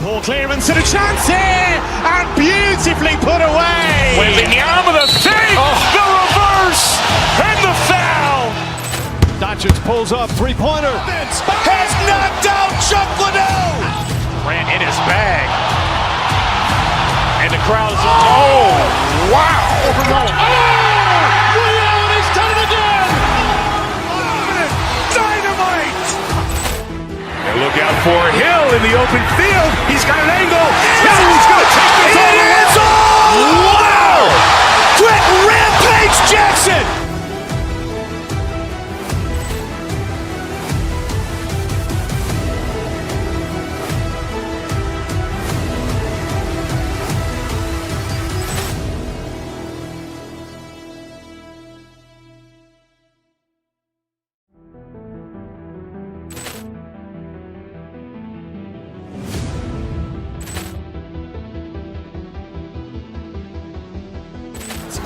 Poor clearance and a chance here, and beautifully put away. Wembanyama with a fake, the reverse, and the foul. Doncic pulls up, three-pointer. Has knocked out Chuck Liddell. Ran in his bag. And the crowd is, oh, wow. He's done it again. Dynamite. And look out for Hill in the open field. He's got an angle. He's going to take this all the way. Wow! Quick Rampage Jackson.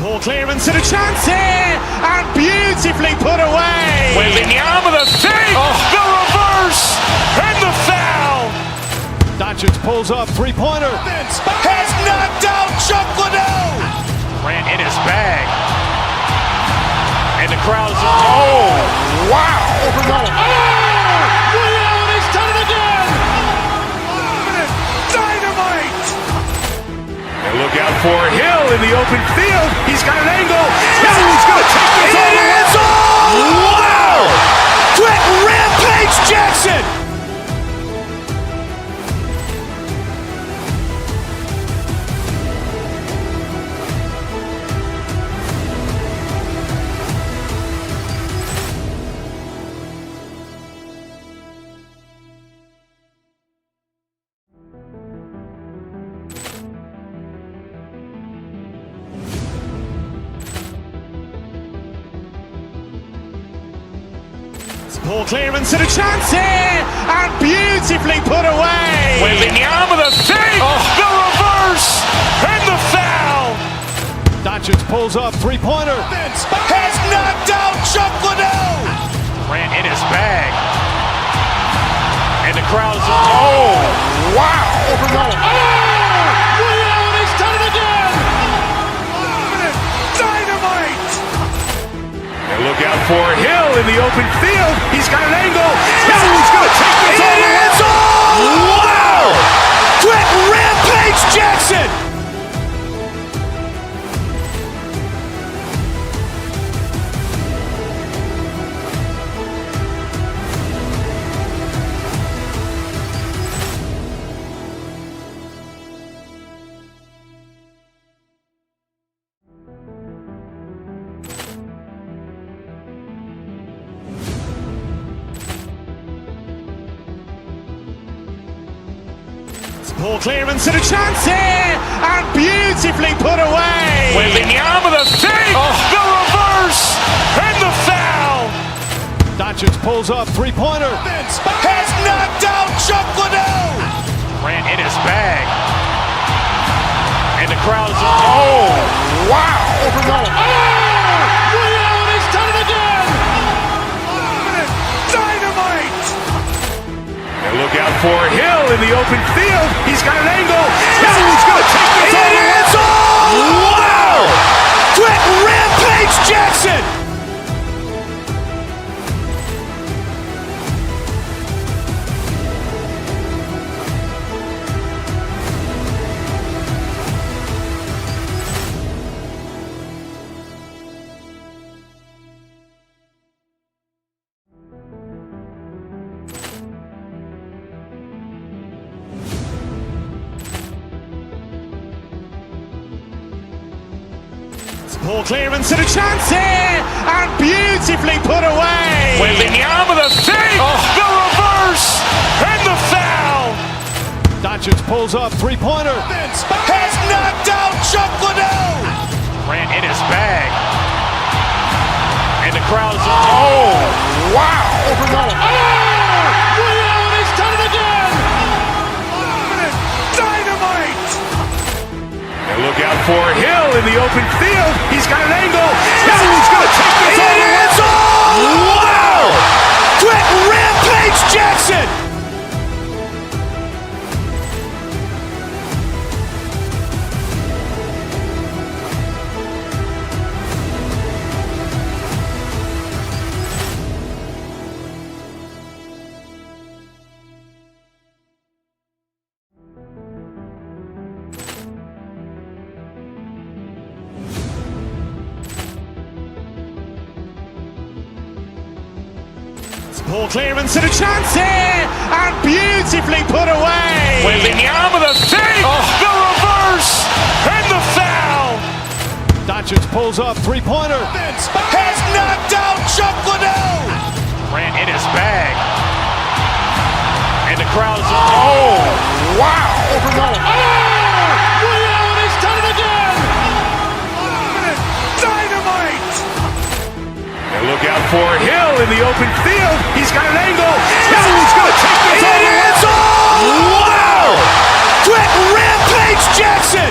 Poor clearance and a chance here, and beautifully put away. Wembanyama with a fake, the reverse, and the foul. Doncic pulls up, three-pointer. Has knocked out Chuck Liddell. Ran in his bag. And the crowd is, oh, wow. He's done it again. Dynamite. And look out for Hill in the open field. He's got an angle. He's going to take this all the way. Wow! Quick Rampage Jackson. Poor clearance and a chance here, and beautifully put away. Wembanyama with a fake, the reverse, and the foul. Doncic pulls up, three-pointer. Has knocked out Chuck Liddell. Ran in his bag. And the crowd is, oh, wow. He's done it again. Dynamite. And look out for Hill in the open field. He's got an angle. He's going to take this all the way. Wow! Quick Rampage Jackson. Poor clearance and a chance here, and beautifully put away. Wembanyama with a fake, the reverse, and the foul. Doncic pulls up, three-pointer. Has knocked out Chuck Liddell. Ran in his bag. And the crowd is, oh, wow. He's done it again. Dynamite. And look out for Hill in the open field. He's got an angle. He's going to take this all the way. Wow! Quick Rampage Jackson. Poor clearance and a chance here, and beautifully put away. Wembanyama with a fake, the reverse, and the foul. Doncic pulls up, three-pointer. Has knocked out Chuck Liddell. Ran in his bag. And the crowd is, oh, wow. He's done it again. Dynamite. And look out for Hill in the open field. He's got an angle. He's going to take this all the way. Wow! Quick Rampage Jackson. Ball clearance and a chance here, and beautifully put away. Wembanyama with a fake, the reverse, and the foul. Doncic pulls up, three-pointer. Has knocked out Chuck Liddell. Ran in his bag. And the crowd is, oh, wow. Ray Allen has done it again. Dynamite. And look out for Hill in the open field. He's got an angle. He's going to take this all the way. Wow. Quick Rampage Jackson.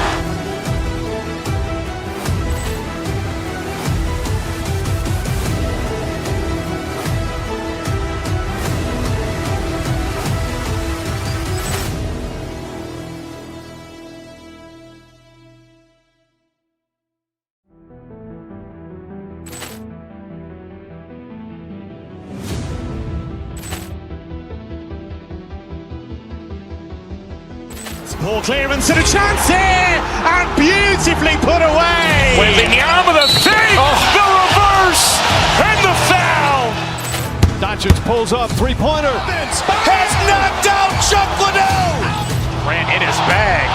Ball clearance and a chance here, and beautifully put away. Wembanyama with a fake, the reverse, and the foul. Doncic pulls up, three-pointer. Has knocked out Chuck Liddell. Ran in his bag.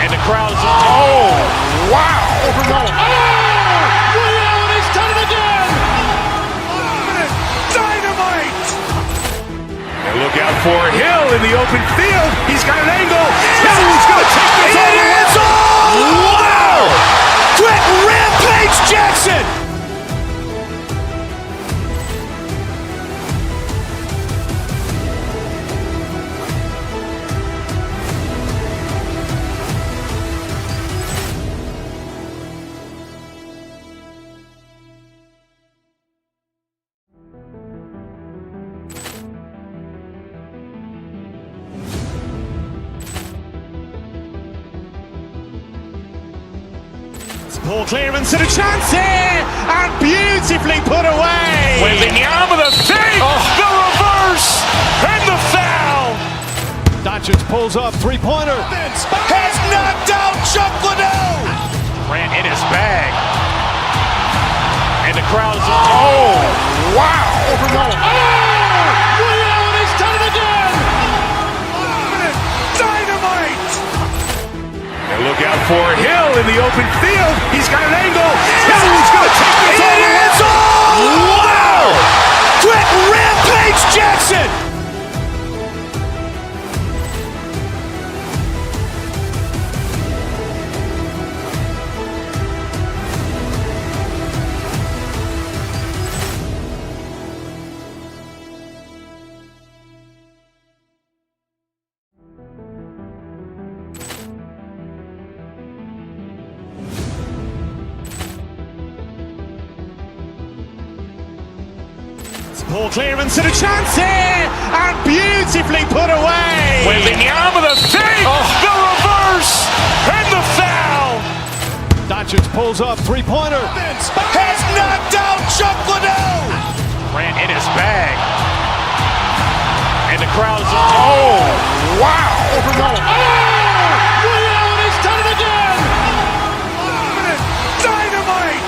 And the crowd is, oh, wow. Ray Allen has done it again. Dynamite. And look out for Hill in the open field. He's got an angle. He's going to take this all the way. Wow. Quick Rampage Jackson. Ball clearance and a chance here, and beautifully put away. Wembanyama with a fake, the reverse, and the foul. Doncic pulls up, three-pointer. Has knocked out Chuck Liddell. Ran in his bag. And the crowd is, oh, wow. Ray Allen has done it again. Dynamite. And look out for Hill in the open field. He's got an angle. He's going to take this all the way. Wow. Quick Rampage Jackson. Ball clearance and a chance here, and beautifully put away. Wembanyama with a fake, the reverse, and the foul. Doncic pulls up, three-pointer. Has knocked out Chuck Liddell. Ran in his bag. And the crowd is, oh, wow. Ray Allen has done it again. Dynamite.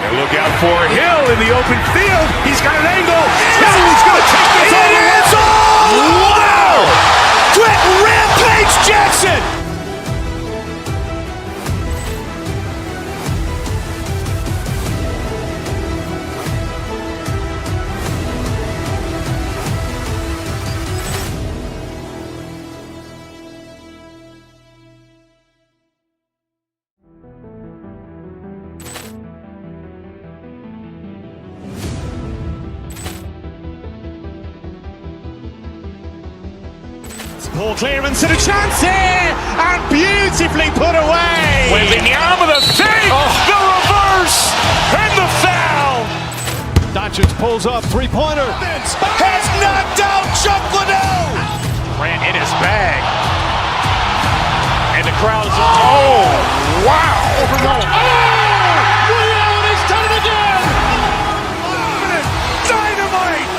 And look out for Hill in the open field. He's got an angle. He's going to take this all the way. Wow. Quick Rampage Jackson. Ball clearance and a chance here, and beautifully put away. Wembanyama with a fake, the reverse, and the foul. Doncic pulls up, three-pointer. Has knocked out Chuck Liddell. Ran in his bag. And the crowd is, oh, wow. Ray Allen has done it again. Dynamite.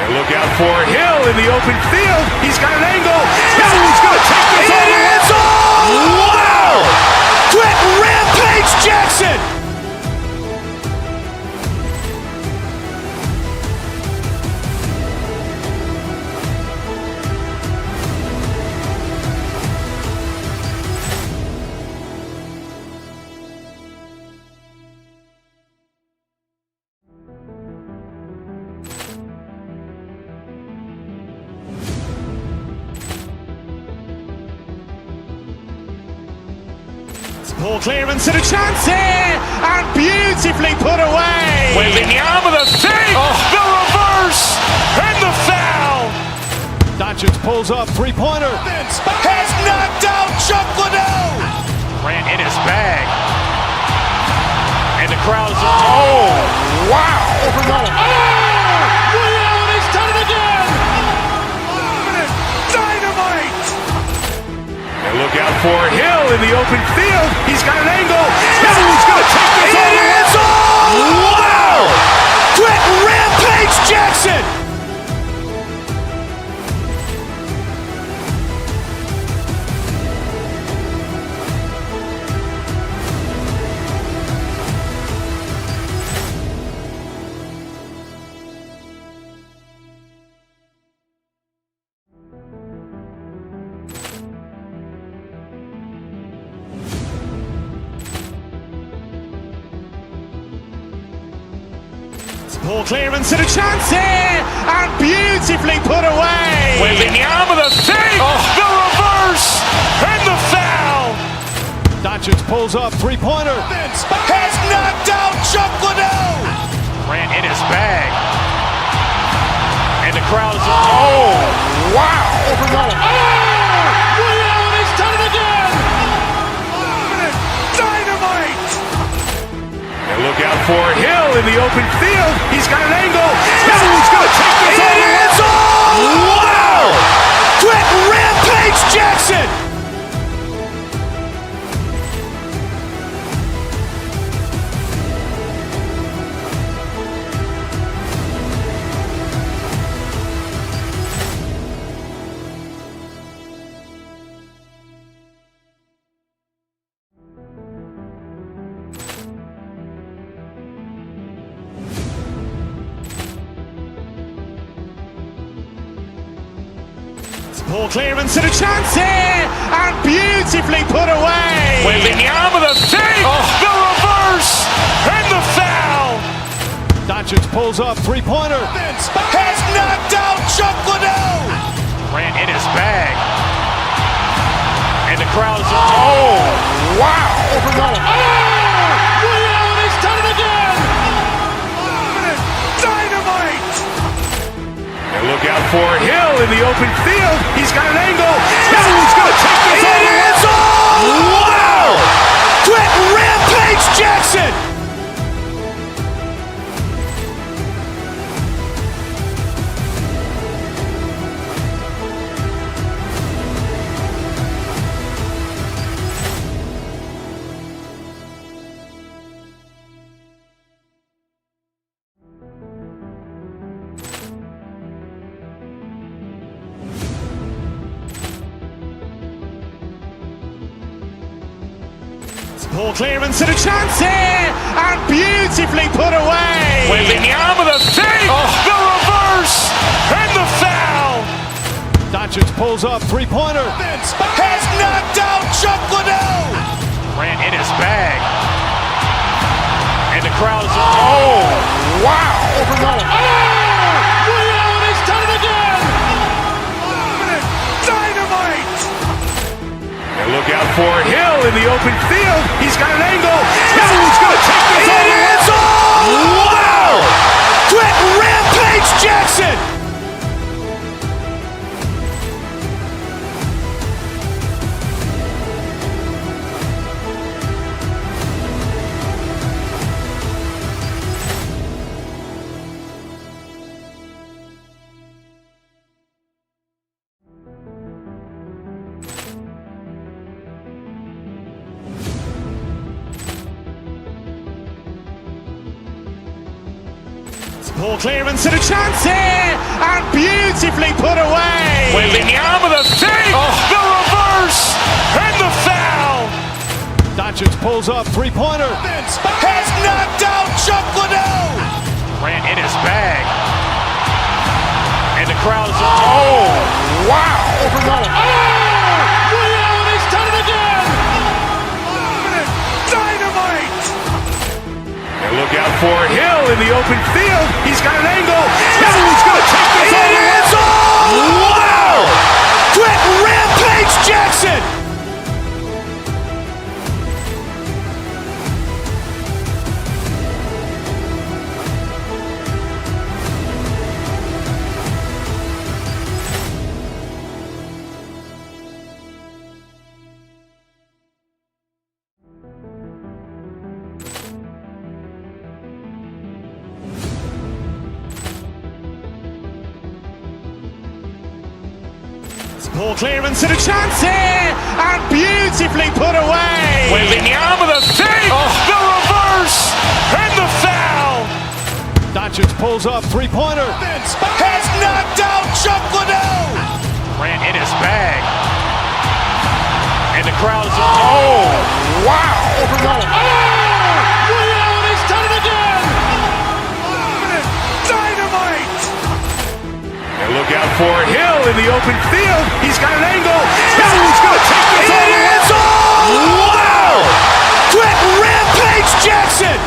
And look out for Hill in the open field. He's got an angle. He's going to take this all the way. Wow. Quick Rampage Jackson. Ball clearance and a chance here, and beautifully put away. Wembanyama the fake, the reverse, and the foul. Doncic pulls up, three-pointer. Has knocked out Chuck Liddell. Grant in his bag. And the crowd is, oh, wow. Ray Allen has done it again. Dynamite. And look out for Hill in the open field. He's got an angle. Hill's going to take this all the way. Wow. Quick Rampage Jackson. Ball clearance and a chance here, and beautifully put away. Wembanyama the fake, the reverse, and the foul. Doncic pulls up, three-pointer. Has knocked out Chuck Liddell. Grant in his bag. And the crowd is, oh, wow. Ray Allen has done it again. Dynamite. And look out for Hill in the open field. He's got an angle. Hill's going to take this all the way. Wow. Quick Rampage Jackson. Ball clearance and a chance here, and beautifully put away. Wembanyama the fake, the reverse, and the foul. Doncic pulls up, three-pointer. Has knocked out Chuck Liddell. Grant in his bag. And the crowd is, oh, wow. Ray Allen has done it again. Dynamite. And look out for Hill in the open field. He's got an angle. Hill's going to take this all the way. Wow. Quick Rampage Jackson. Ball clearance and a chance here, and beautifully put away. Wembanyama the fake, the reverse, and the foul. Doncic pulls up, three-pointer. Has knocked out Chuck Liddell. Grant in his bag. And the crowd is, oh, wow. Ray Allen has done it again. Dynamite. And look out for Hill in the open field. He's got an angle. Hill's going to take this all the way. Wow. Quick Rampage Jackson. Ball clearance and a chance here, and beautifully put away. Wembanyama the fake, the reverse, and the foul. Doncic pulls up, three-pointer. Has knocked out Chuck Liddell. Grant in his bag. And the crowd is, oh, wow. Ray Allen has done it again. Dynamite. And look out for Hill in the open field. He's got an angle. Hill's going to take this all the way. Wow. Quick Rampage Jackson. Poor clearance and a chance here, and beautifully put away. Wembanyama the fake, the reverse, and the foul. Doncic pulls up, three-pointer. Has knocked out Chuck Liddell. Ran in his bag. And the crowd is, oh, wow. Ray Allen has done it again. Dynamite. And look out for Hill in the open field. He's got an angle. Hill's going to take this all the way. Wow. Quick Rampage Jackson.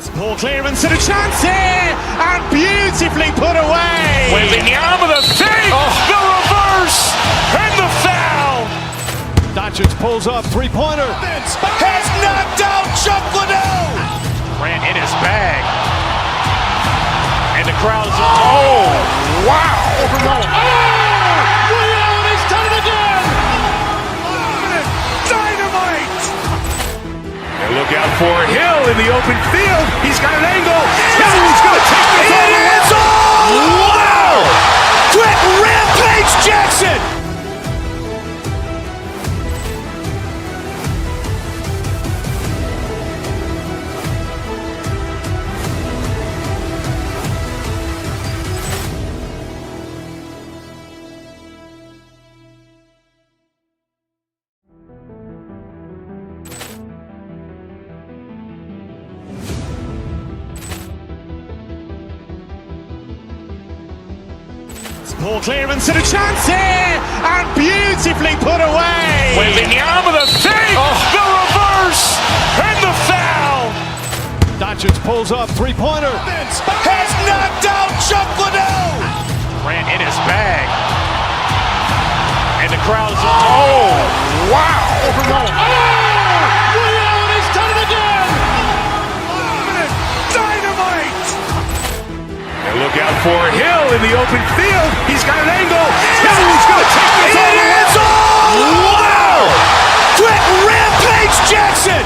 Poor clearance and a chance here, and beautifully put away. Wembanyama the fake, the reverse, and the foul. Doncic pulls up, three-pointer. Has knocked out Chuck Liddell. Grant in his bag. And the crowd's, oh, wow. Ray Allen has done it again. Dynamite. And look out for Hill in the open field. He's got an angle. He's going to take this all the way. Wow. Quick Rampage Jackson. Poor clearance and a chance here, and beautifully put away. Wembanyama the fake, the reverse, and the foul. Doncic pulls up, three-pointer. Has knocked out Chuck Liddell. Grant in his bag. And the crowd's, oh, wow. Ray Allen has done it again. Dynamite. And look out for Hill in the open field. He's got an angle. He's going to take this all the way. Wow. Quick Rampage Jackson.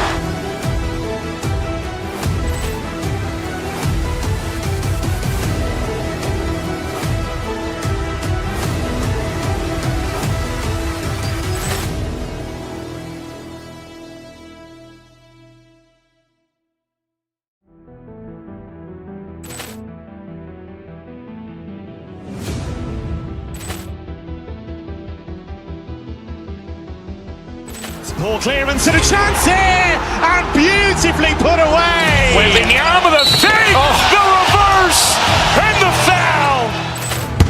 Poor clearance and a chance here, and beautifully put away. Wembanyama the fake, the reverse, and the foul.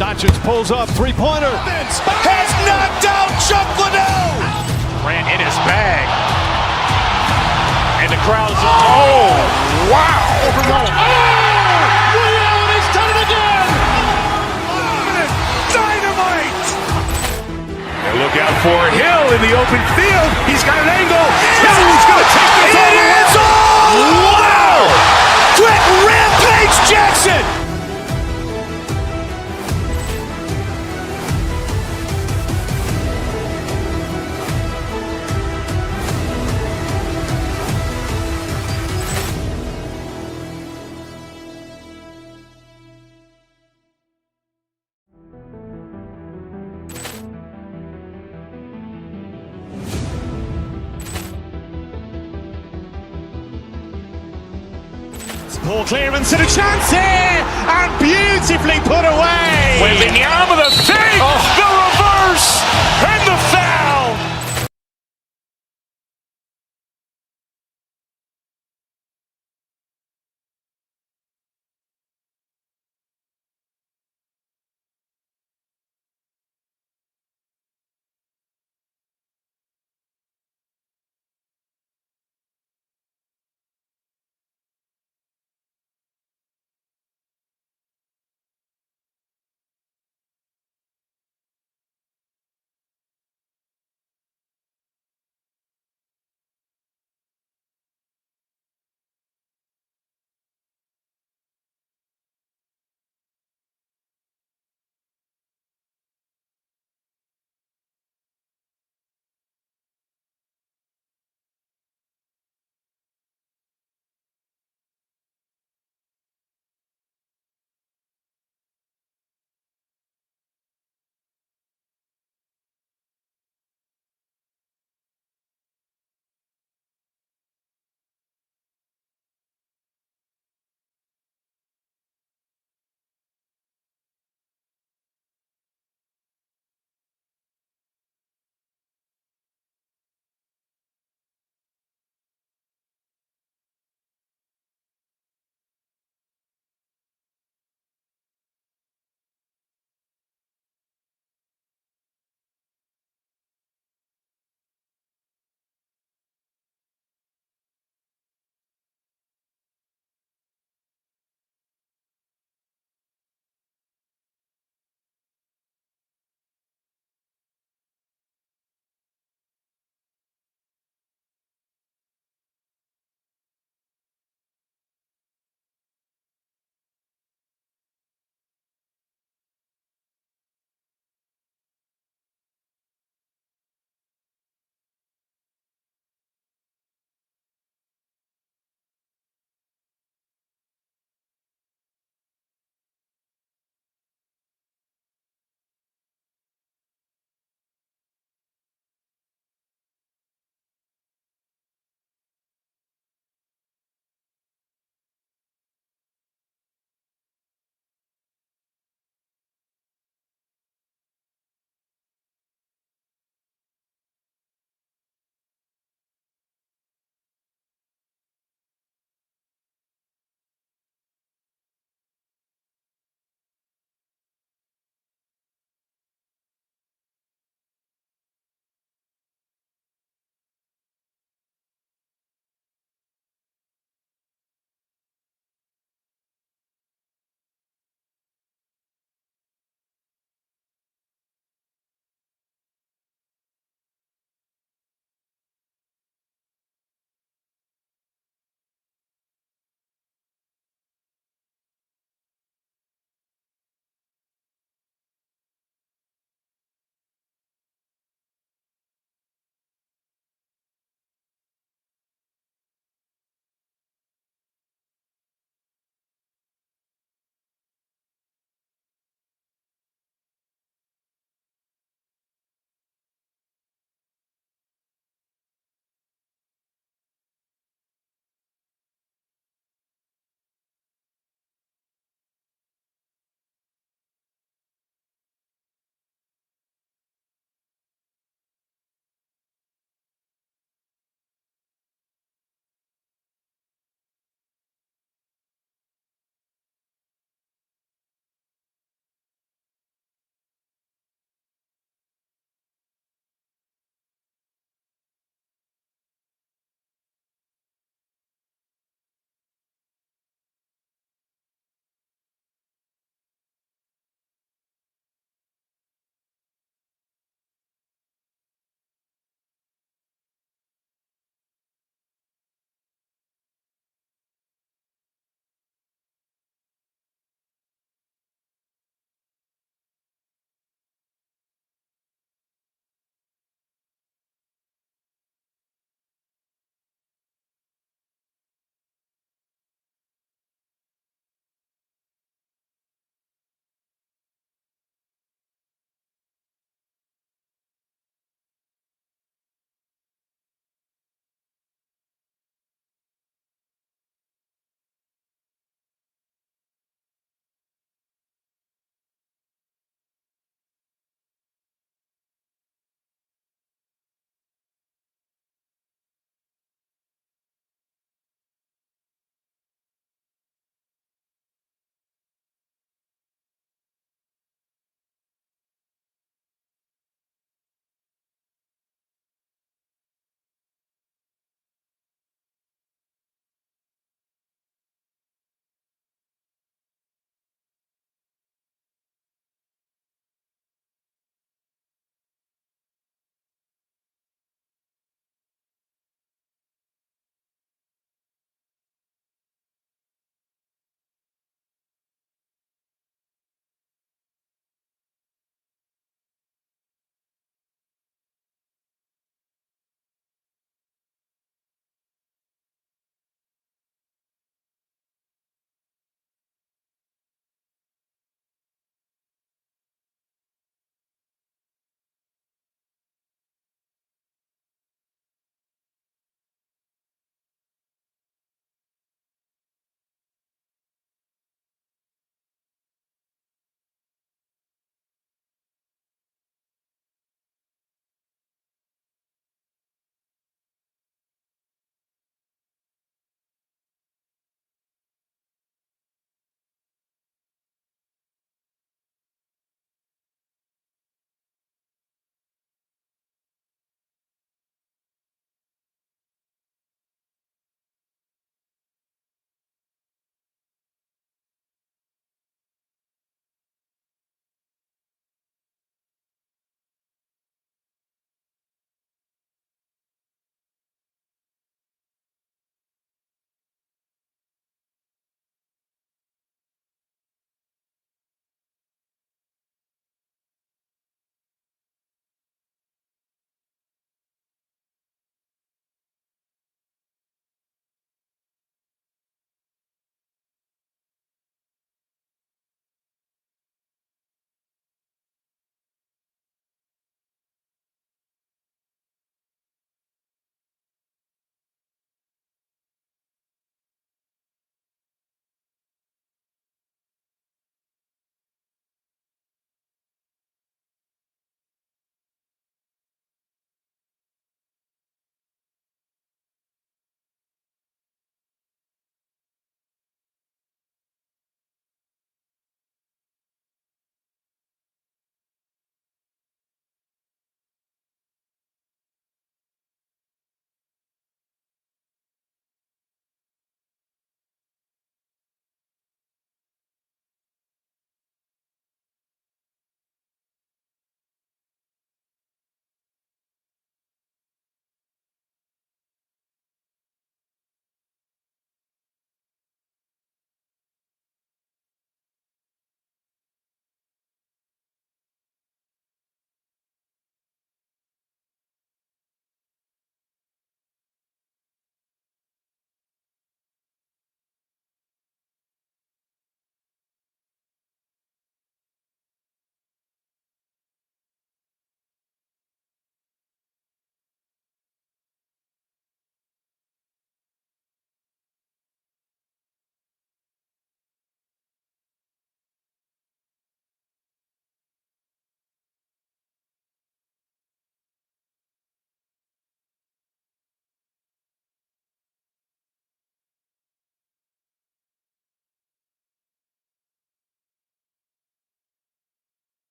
Doncic pulls up, three-pointer. Has knocked out Chuck Liddell. Grant in his bag. And the crowd's, oh, wow. Ray Allen has done it again. Dynamite. And look out for Hill in the open field. He's got an angle. He's going to take this all the way. Wow. Quick Rampage Jackson. Poor clearance and a chance here, and beautifully put away. Wembanyama the fake, the reverse, and the foul.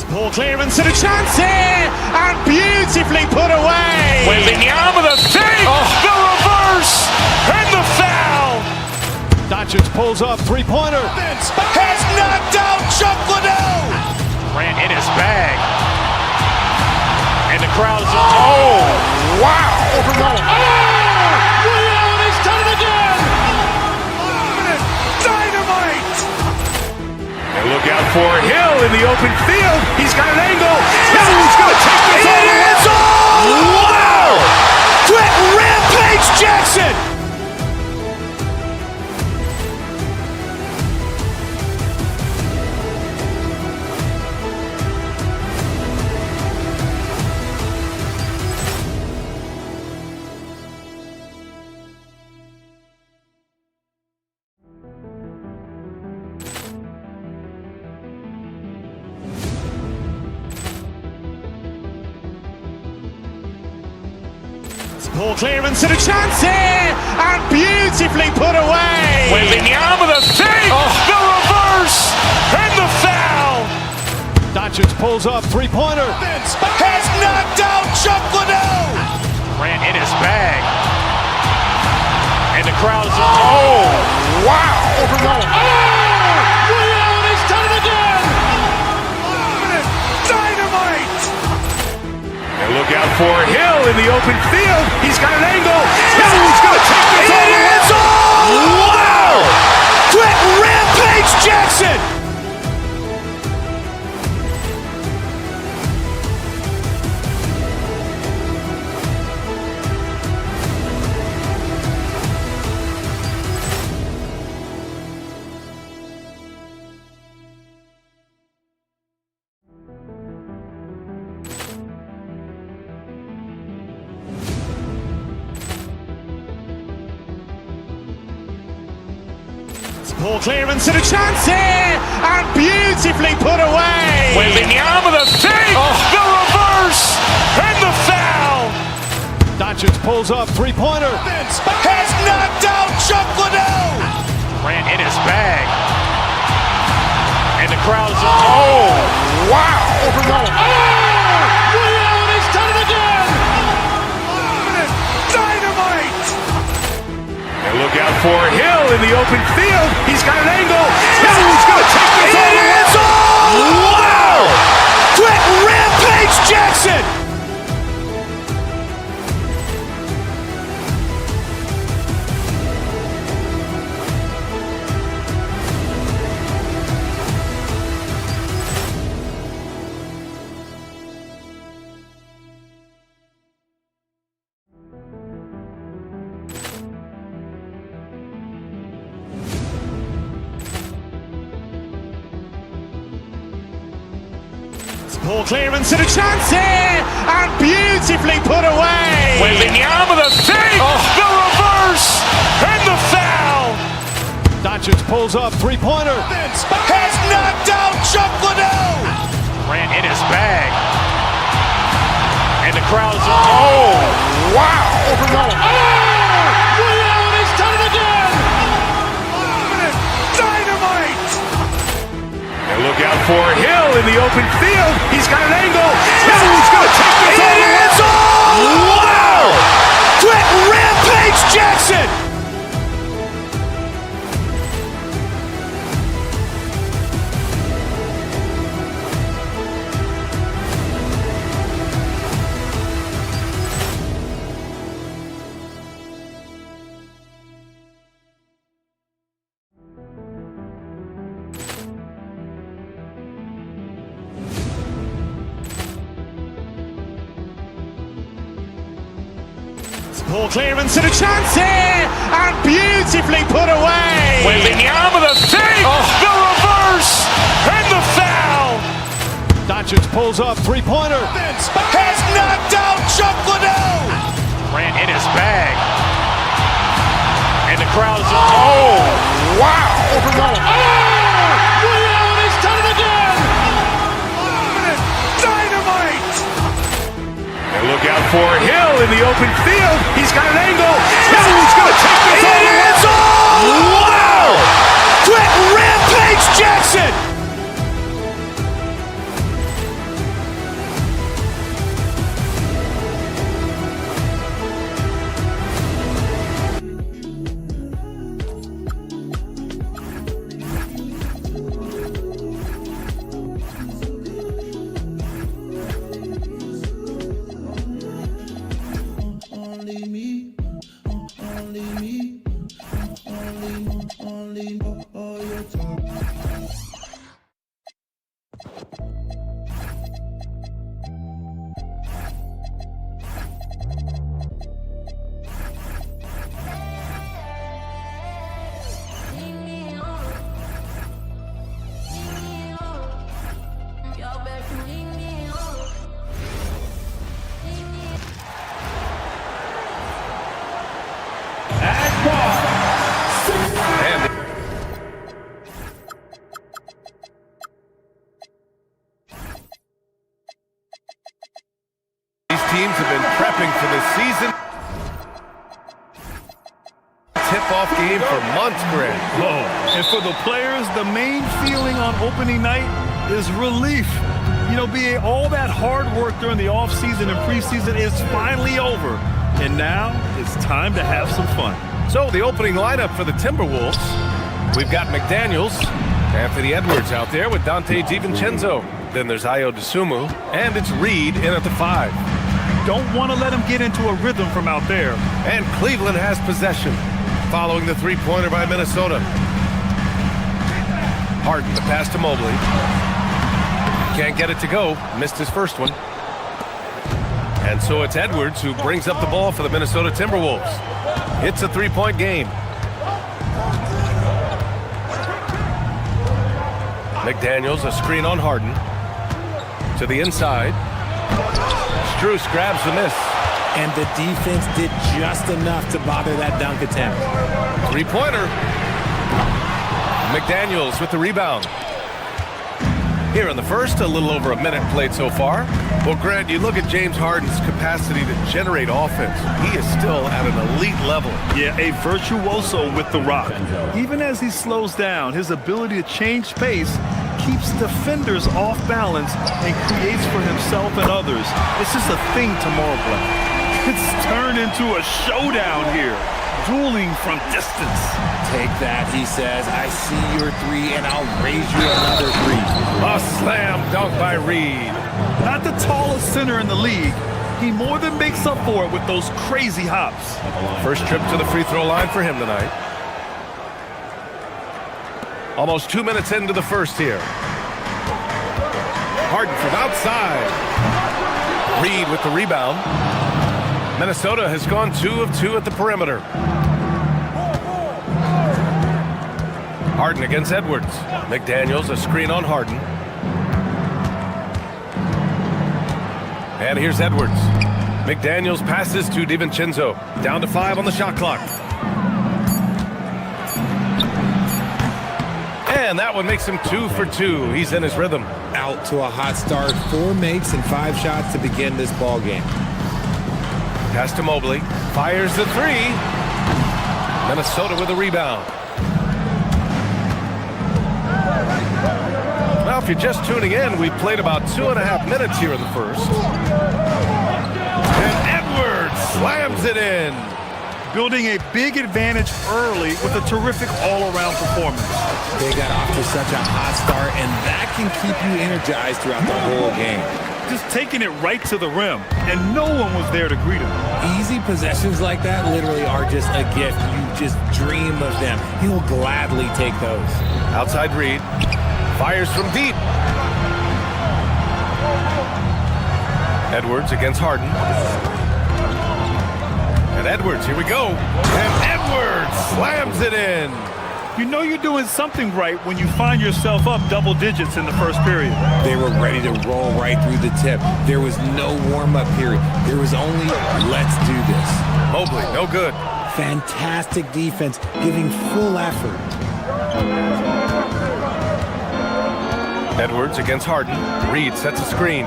Ball clearance and a chance here, and beautifully put away. Wembanyama with a fake, the reverse, and the foul. Doncic pulls up, three-pointer. Has knocked out Chuck Liddell. Ran in his bag. And the crowd is, oh, wow. Ray Allen has done it again. Dynamite. And look out for Hill in the open field. He's got an angle. Hill's going to take this all the way. Wow. Quick Rampage Jackson. Ball clearance and a chance here, and beautifully put away. Wembanyama with a fake, the reverse, and the foul. Doncic pulls up, three-pointer. Has knocked out Chuck Liddell. Ran in his bag. And the crowd is, oh, wow. Ray Allen has done it again. Dynamite. And look out for Hill in the open field. He's got an angle. Hill's going to take this all the way. Wow. Quick Rampage Jackson. Ball clearance and a chance here, and beautifully put away. Wembanyama with a fake, the reverse, and the foul. Doncic pulls up, three-pointer. Has knocked out Chuck Liddell. Ran in his bag. And the crowd is, oh, wow. Ray Allen has done it again. Dynamite. And look out for Hill in the open field. He's got an angle. Hill's going to take this all the way. Wow. Quick Rampage Jackson. Ball clearance and a chance here, and beautifully put away. Wembanyama with a fake, the reverse, and the foul. Doncic pulls up, three-pointer. Has knocked out Chuck Liddell. Ran in his bag. And the crowd is, oh, wow. Ray Allen has done it again. Dynamite. And look out for Hill in the open field. He's got an angle. Hill's going to take this all the way. Wow. Quick Rampage Jackson. Ball clearance and a chance here, and beautifully put away. Wembanyama with a fake, the reverse, and the foul. Doncic pulls up, three-pointer. Has knocked out Chuck Liddell. Ran in his bag. And the crowd is, oh, wow. Ray Allen has done it again. Dynamite. And look out for Hill in the open field. He's got an angle. Hill's going to take this all the way. Wow. Quick Rampage Jackson. teams have been prepping for this season. Tip-off game for months, Greg. Oh, and for the players, the main feeling on opening night is relief. You know, BA, all that hard work during the offseason and preseason is finally over. And now it's time to have some fun. So the opening lineup for the Timberwolves. We've got McDaniels, Anthony Edwards out there with Dante DiVincenzo. Then there's Ayo Dosunmu, and it's Reed in at the 5. Don't want to let him get into a rhythm from out there. And Cleveland has possession, following the three-pointer by Minnesota. Harden, the pass to Mobley. Can't get it to go. Missed his first one. And so it's Edwards who brings up the ball for the Minnesota Timberwolves. It's a three-point game. McDaniels, a screen on Harden. To the inside. Strus grabs the miss. And the defense did just enough to bother that dunk attempt. Three-pointer. McDaniels with the rebound. Here in the first, a little over a minute played so far. Well, Grant, you look at James Harden's capacity to generate offense. He is still at an elite level. Yeah, a virtuoso with the rock. Even as he slows down, his ability to change pace keeps defenders off balance and creates for himself and others. It's just a thing tomorrow, Black. It's turned into a showdown here. Dueling from distance. Take that, he says. I see your 3, and I'll raise you another 3. A slam dunk by Reed. Not the tallest center in the league. He more than makes up for it with those crazy hops. First trip to the free throw line for him tonight. Almost 2 minutes into the first here. Harden from outside. Reed with the rebound. Minnesota has gone 2 of 2 at the perimeter. Harden against Edwards. McDaniels, a screen on Harden. And here's Edwards. McDaniels passes to DiVincenzo. Down to 5 on the shot clock. And that one makes him 2 for 2. He's in his rhythm. Out to a hot start. 4 makes and 5 shots to begin this ball game. Pass to Mobley. Fires the 3. Minnesota with a rebound. Now, if you're just tuning in, we've played about 2.5 minutes here in the first. And Edwards slams it in. Building a big advantage early with a terrific all-around performance. They got off to such a hot start, and that can keep you energized throughout the whole game. Just taking it right to the rim, and no one was there to greet him. Easy possessions like that literally are just a gift. You just dream of them. He'll gladly take those. Outside Reed. Fires from deep. Edwards against Harden. And Edwards, here we go. And Edwards slams it in. You know you're doing something right when you find yourself up double digits in the first period. They were ready to roll right through the tip. There was no warm-up period. There was only, let's do this. Mobley, no good. Fantastic defense, giving full effort. Edwards against Harden. Reed sets a screen.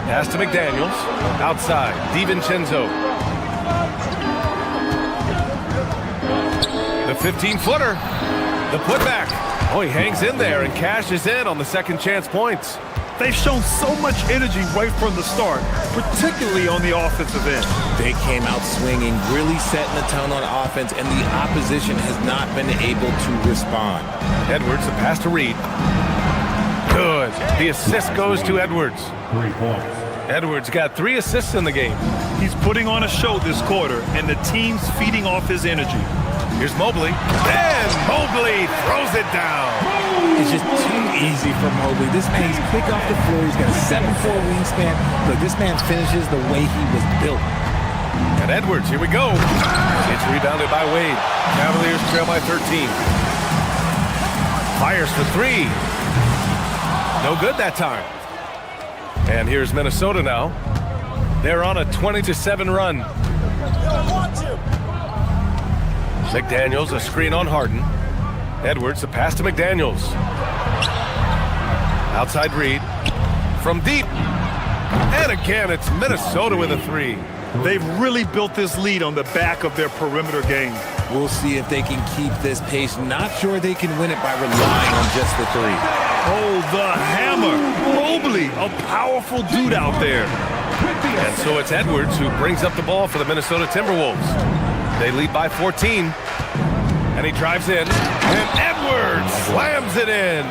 Pass to McDaniels. Outside, DiVincenzo. The 15-footer. The putback. Oh, he hangs in there and cashes in on the second chance points. They've shown so much energy right from the start, particularly on the offensive end. They came out swinging, really setting the tone on offense, and the opposition has not been able to respond. Edwards, the pass to Reed. Good. The assist goes to Edwards. 3 points. Edwards got 3 assists in the game. He's putting on a show this quarter, and the team's feeding off his energy. Here's Mobley. And Mobley throws it down. It's just too easy for Mobley. This man, he's quick off the floor. He's got a 7'4" wingspan. Look, this man finishes the way he was built. And Edwards, here we go. It's rebounded by Wade. Cavaliers trail by 13. Fires for 3. No good that time. And here's Minnesota now. They're on a 20-7 run. McDaniels, a screen on Harden. Edwards, the pass to McDaniels. Outside Reed. From deep. And again, it's Minnesota with a three. They've really built this lead on the back of their perimeter game. We'll see if they can keep this pace. Not sure they can win it by relying on just the three. Oh, the hammer. Mobley, a powerful dude out there. And so it's Edwards who brings up the ball for the Minnesota Timberwolves. They lead by 14. And he drives in. And Edwards slams it in.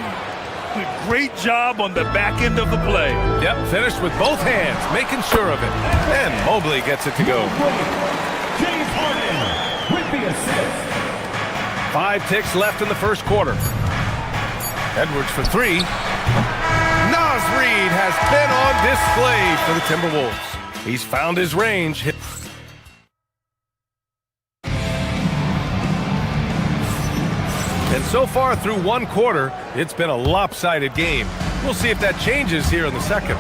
Great job on the back end of the play. Yep, finished with both hands, making sure of it. And Mobley gets it to go. James Harden with the assist. 5 ticks left in the first quarter. Edwards for three. Naz Reid has been on display for the Timberwolves. He's found his range. And so far through one quarter, it's been a lopsided game. We'll see if that changes here in the second.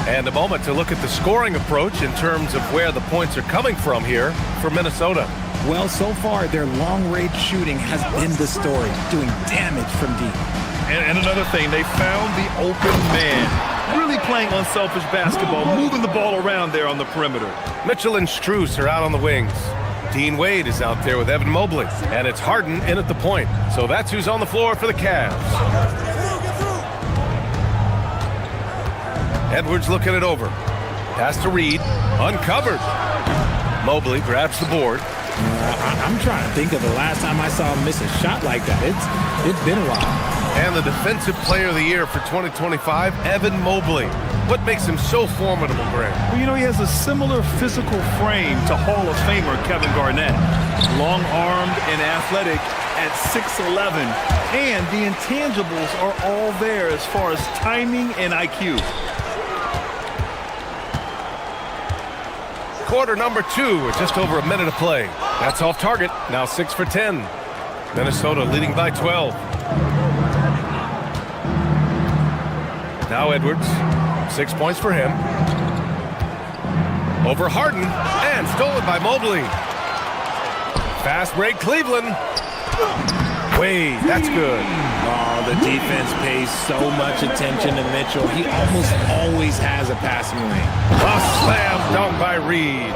And a moment to look at the scoring approach in terms of where the points are coming from here for Minnesota. Well, so far, their long-range shooting has been the story, doing damage from deep. And another thing, they found the open man. Really playing unselfish basketball, moving the ball around there on the perimeter. Mitchell and Strus are out on the wings. Dean Wade is out there with Evan Mobley. And it's Harden in at the point. So that's who's on the floor for the Cavs. Edwards looking it over. Pass to Reid. Uncovered. Mobley grabs the board. I'm trying to think of the last time I saw him miss a shot like that. It's been a while. And the Defensive Player of the Year for 2025, Evan Mobley. What makes him so formidable, Grant? Well, you know, he has a similar physical frame to Hall of Famer Kevin Garnett. Long-armed and athletic at 6'11". And the intangibles are all there as far as timing and IQ. Quarter number 2 with just over a minute of play. That's off target. Now 6 for 10. Minnesota leading by 12. Now Edwards. 6 points for him. Over Harden. And stolen by Mobley. Fast break Cleveland. Wade, that's good. Oh, the defense pays so much attention to Mitchell. He almost always has a passing lane. A slam dunk by Reid.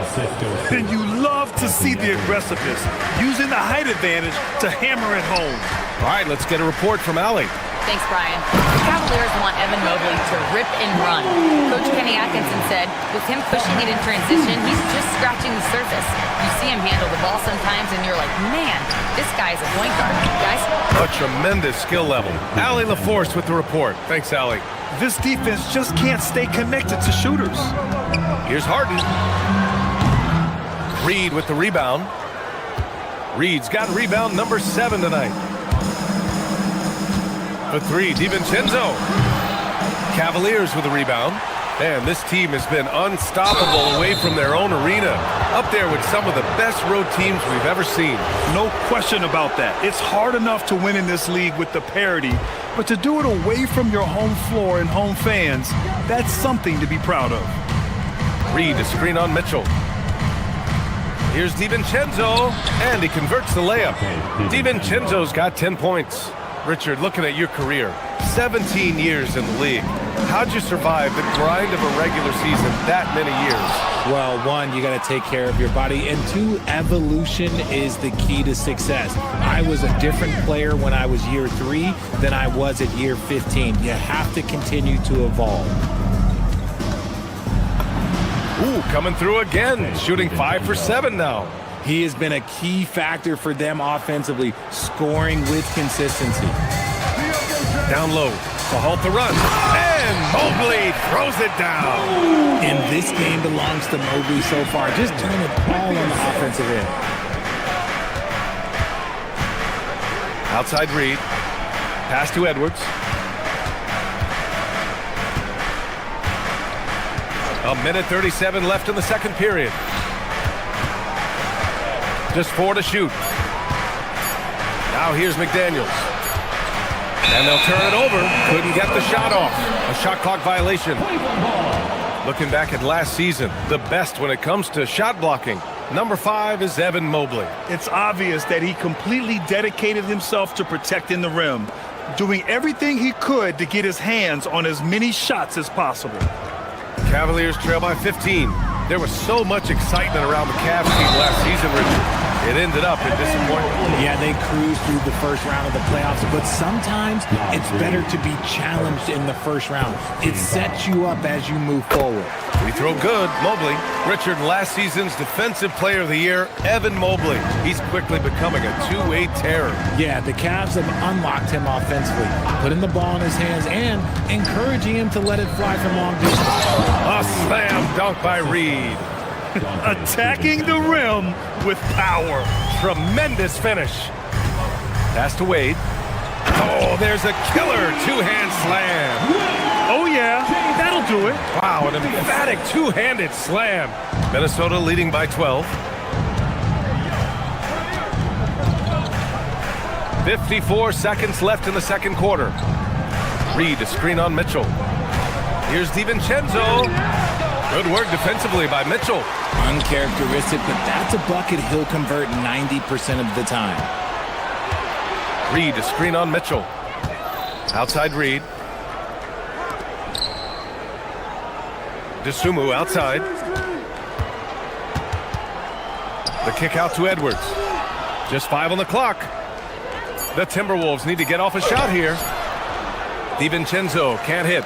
And you love to see the aggressiveness, using the height advantage to hammer it home. All right, let's get a report from Allie. Thanks, Brian. The Cavaliers want Evan Mobley to rip and run. Coach Kenny Atkinson said, with him pushing it in transition, he's just scratching the surface. You see him handle the ball sometimes, and you're like, man, this guy's a point guard. Guys? A tremendous skill level. Allie LaForce with the report. Thanks, Allie. This defense just can't stay connected to shooters. Here's Harden. Reid with the rebound. Reid's got rebound number 7 tonight. For 3, DiVincenzo. Cavaliers with a rebound. And this team has been unstoppable away from their own arena. Up there with some of the best road teams we've ever seen. No question about that. It's hard enough to win in this league with the parity, but to do it away from your home floor and home fans, that's something to be proud of. Reid to screen on Mitchell. Here's DiVincenzo, and he converts the layup. DiVincenzo's got 10 points. Richard, looking at your career, 17 years in the league. How'd you survive the grind of a regular season that many years? Well, 1, you got to take care of your body, and 2, evolution is the key to success. I was a different player when I was year 3 than I was at year 15. You have to continue to evolve. Ooh, coming through again, shooting 5 for 7 now. He has been a key factor for them offensively, scoring with consistency. Down low to halt the run. And Mobley throws it down. And this game belongs to Mobley so far. Just turn it all on the offensive end. Outside Reid. Pass to Edwards. A minute 37 left in the second period. Just 4 to shoot. Now here's McDaniels. And they'll turn it over. Couldn't get the shot off. A shot clock violation. Looking back at last season, the best when it comes to shot blocking. Number 5 is Evan Mobley. It's obvious that he completely dedicated himself to protecting the rim, doing everything he could to get his hands on as many shots as possible. Cavaliers trail by 15. There was so much excitement around the Cavs team last season, Richard. It ended up in disappointment. Yeah, they cruised through the first round of the playoffs, but sometimes it's better to be challenged in the first round. It sets you up as you move forward. We throw good. Mobley. Richard, last season's Defensive Player of the Year, Evan Mobley. He's quickly becoming a two-way terror. Yeah, the Cavs have unlocked him offensively, putting the ball in his hands and encouraging him to let it fly from long distance. A slam dunk by Reed. Attacking the rim with power. Tremendous finish. Pass to Wade. Oh, there's a killer two-hand slam. Oh, yeah, that'll do it. Wow, an emphatic two-handed slam. Minnesota leading by 12. 54 seconds left in the second quarter. Reed, a screen on Mitchell. Here's DiVincenzo. Good work defensively by Mitchell. Uncharacteristic, but that's a bucket he'll convert 90% of the time. Reed, a screen on Mitchell. Outside Reed. DeSumo outside. The kick out to Edwards. Just 5 on the clock. The Timberwolves need to get off a shot here. DiVincenzo can't hit.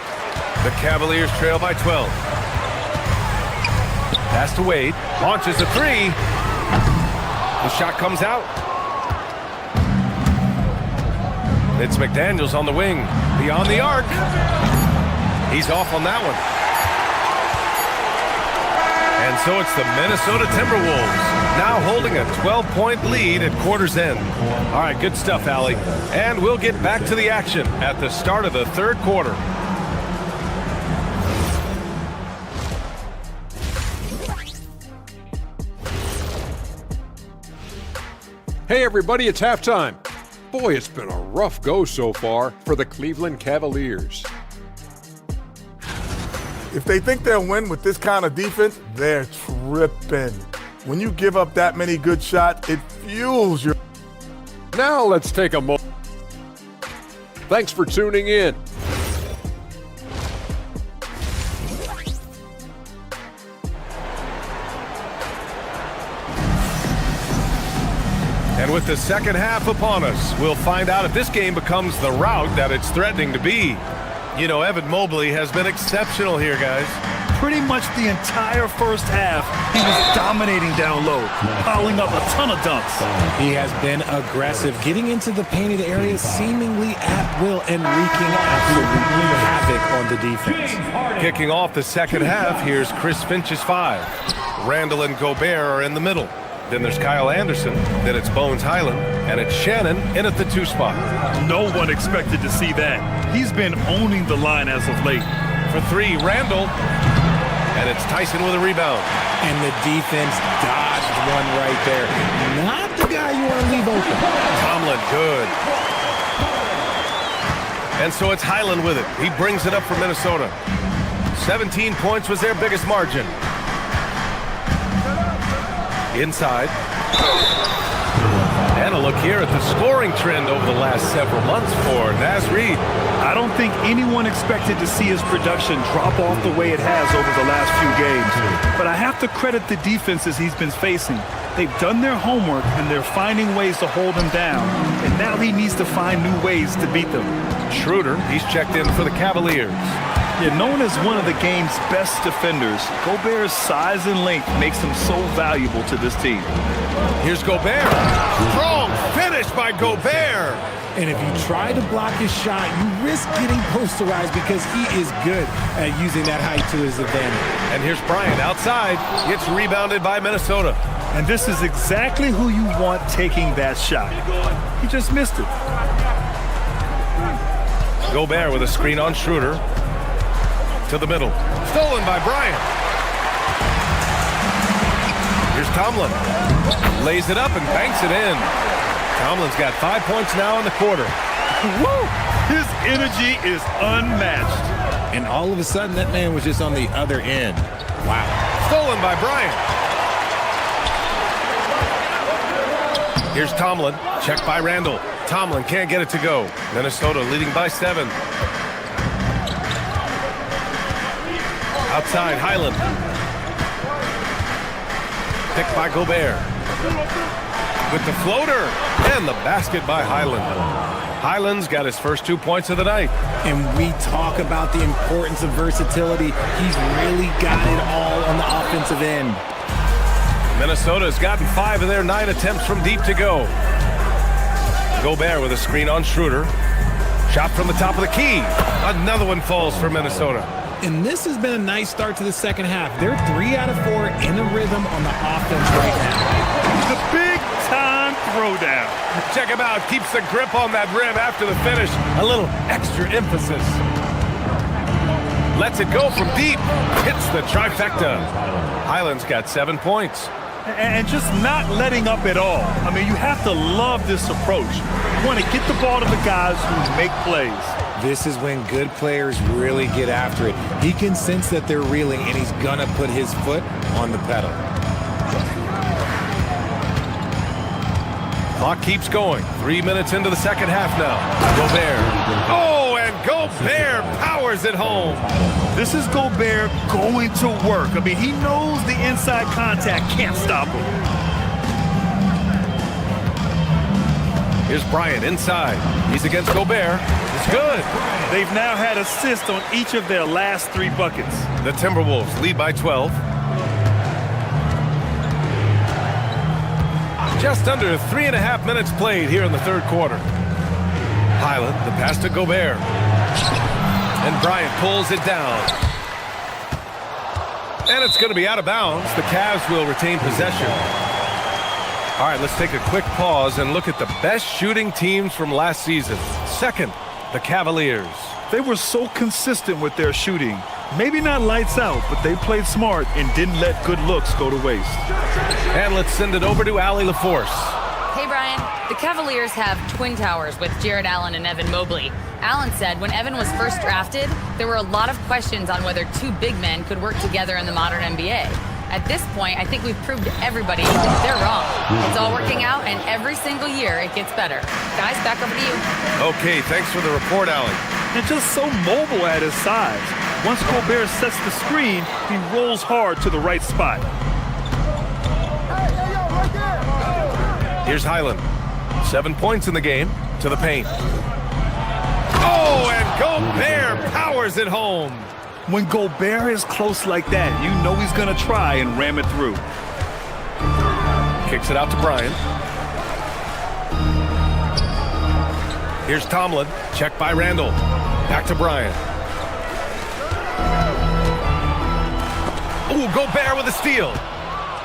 The Cavaliers trail by 12. Pass to Wade. Launches a three. The shot comes out. It's McDaniels on the wing. Beyond the arc. He's off on that one. And so it's the Minnesota Timberwolves now holding a 12-point lead at quarter's end. All right, good stuff, Allie. And we'll get back to the action at the start of the third quarter. Hey everybody, it's halftime. Boy, it's been a rough go so far for the Cleveland Cavaliers. If they think they'll win with this kind of defense, they're tripping. When you give up that many good shots, it fuels your... Now let's take a moment. Thanks for tuning in. And with the second half upon us, we'll find out if this game becomes the rout that it's threatening to be. You know, Evan Mobley has been exceptional here, guys. Pretty much the entire first half, he was dominating down low, piling up a ton of dunks. He has been aggressive, getting into the painted area seemingly at will and wreaking absolute havoc on the defense. Kicking off the second half, here's Chris Finch's 5. Randall and Gobert are in the middle. Then there's Kyle Anderson, then it's Bones Highland, and it's Shannon in at the 2 spot. No one expected to see that. He's been owning the line as of late. For 3, Randall, and it's Tyson with a rebound. And the defense dodged one right there. Not the guy you want to leave open. Tomlin, good. And so it's Highland with it. He brings it up for Minnesota. 17 points was their biggest margin. Inside. And a look here at the scoring trend over the last several months for Naz Reid. I don't think anyone expected to see his production drop off the way it has over the last few games. But I have to credit the defenses he's been facing. They've done their homework, and they're finding ways to hold him down. And now he needs to find new ways to beat them. Schroeder, he's checked in for the Cavaliers. Yeah, known as one of the game's best defenders, Gobert's size and length makes him so valuable to this team. Here's Gobert. Strong finish by Gobert. And if you try to block his shot, you risk getting posterized because he is good at using that height to his advantage. And here's Bryant outside. Gets rebounded by Minnesota. And this is exactly who you want taking that shot. He just missed it. Gobert with a screen on Schroeder. To the middle. Stolen by Bryant. Here's Tomlin. Lays it up and banks it in. Tomlin's got 5 points now in the quarter. Woo! His energy is unmatched. And all of a sudden, that man was just on the other end. Wow. Stolen by Bryant. Here's Tomlin. Checked by Randall. Tomlin can't get it to go. Minnesota leading by 7. Outside, Highland. Picked by Gobert. With the floater. And the basket by Highland. Highland's got his first 2 points of the night. And we talk about the importance of versatility. He's really got it all on the offensive end. Minnesota has gotten 5 of their 9 attempts from deep to go. Gobert with a screen on Schroeder. Shot from the top of the key. Another one falls for Minnesota. And this has been a nice start to the second half. They're 3 out of 4 in a rhythm on the offense right now. The big-time throwdown. Check him out. Keeps the grip on that rim after the finish. A little extra emphasis. Lets it go from deep. Hits the trifecta. Highland's got 7 points. And just not letting up at all. I mean, you have to love this approach. You want to get the ball to the guys who make plays. This is when good players really get after it. He can sense that they're reeling, and he's gonna put his foot on the pedal. Clock keeps going. 3 minutes into the second half now. Gobert. Oh, and Gobert powers it home. This is Gobert going to work. I mean, he knows the inside contact can't stop him. Here's Bryant inside. He's against Gobert. It's good. They've now had assists on each of their last 3 buckets. The Timberwolves lead by 12. Just under 3.5 minutes played here in the third quarter. Highland, the pass to Gobert. And Bryant pulls it down. And it's going to be out of bounds. The Cavs will retain possession. All right, let's take a quick pause and look at the best shooting teams from last season. Second, the Cavaliers. They were so consistent with their shooting. Maybe not lights out, but they played smart and didn't let good looks go to waste. And let's send it over to Allie LaForce. Hey, Brian. The Cavaliers have twin towers with Jared Allen and Evan Mobley. Allen said when Evan was first drafted, there were a lot of questions on whether 2 big men could work together in the modern NBA. At this point, I think we've proved to everybody they're wrong. It's all working out, and every single year it gets better. Guys, back over to you. Okay, thanks for the report, Allie. And just so mobile at his size. Once Gobert sets the screen, he rolls hard to the right spot. Here's Highland. 7 points in the game. To the paint. Oh, and Gobert powers it home. When Gobert is close like that, you know he's going to try and ram it through. Kicks it out to Bryant. Here's Tomlin. Check by Randall. Back to Bryant. Oh, Gobert with a steal.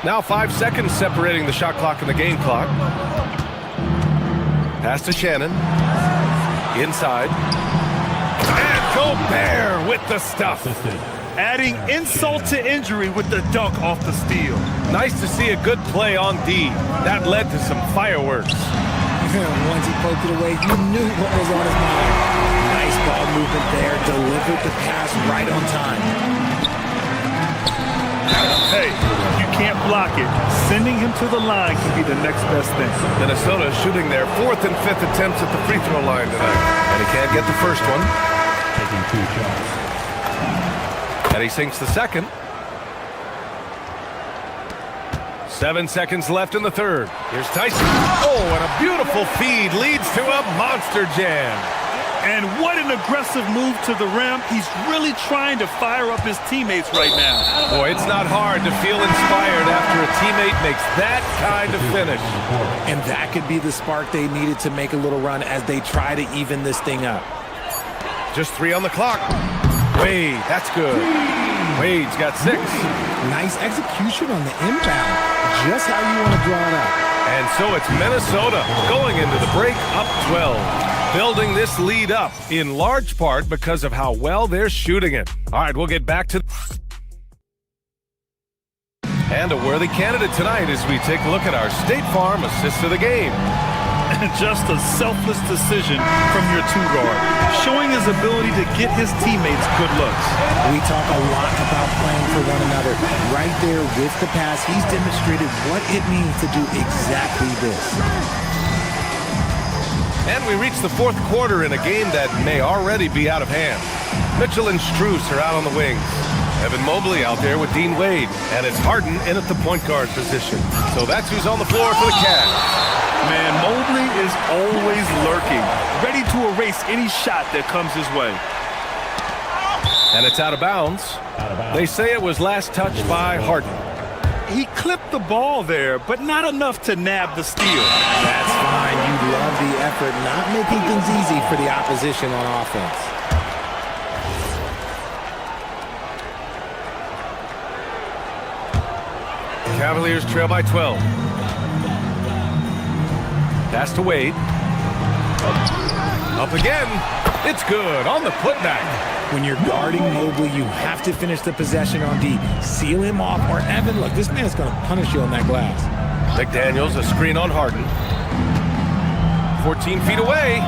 Now 5 seconds separating the shot clock and the game clock. Pass to Shannon. Inside. And Gobert with the stuff. Adding insult to injury with the dunk off the steal. Nice to see a good play on D. That led to some fireworks. Once he poked it away, you knew what was on his mind. Nice ball movement there. Delivered the pass right on time. Hey, you can't block it. Sending him to the line can be the next best thing. Minnesota shooting their 4th and 5th attempts at the free throw line tonight. And he can't get the first one. Taking 2 shots. And he sinks the second. 7 seconds left in the third. Here's Tyson. Oh, and a beautiful feed leads to a monster jam. And what an aggressive move to the rim. He's really trying to fire up his teammates right now. Boy, it's not hard to feel inspired after a teammate makes that kind of finish. And that could be the spark they needed to make a little run as they try to even this thing up. Just 3 on the clock. Wade, that's good. Wade's got 6. Nice execution on the inbound. Just how you want to draw it up. And so it's Minnesota going into the break up 12. Building this lead up in large part because of how well they're shooting it. All right, we'll get back to... And a worthy candidate tonight as we take a look at our State Farm assist of the game. Just a selfless decision from your 2 guard, showing his ability to get his teammates good looks. We talk a lot about playing for one another. Right there with the pass, he's demonstrated what it means to do exactly this. And we reach the 4th quarter in a game that may already be out of hand. Mitchell and Strus are out on the wings. Evan Mobley out there with Dean Wade, and it's Harden in at the point guard position. So that's who's on the floor for the Cavs. Man, Mobley is always lurking, ready to erase any shot that comes his way. And it's out of bounds. They say it was last touched by Harden. He clipped the ball there, but not enough to nab the steal. That's fine. You love the effort, not making things easy for the opposition on offense. Cavaliers trail by 12. Pass to Wade. Up again. It's good on the putback. When you're guarding Mobley, you have to finish the possession on D. Seal him off, or Evan, look, this man's going to punish you on that glass. McDaniels, a screen on Harden. 14 feet away.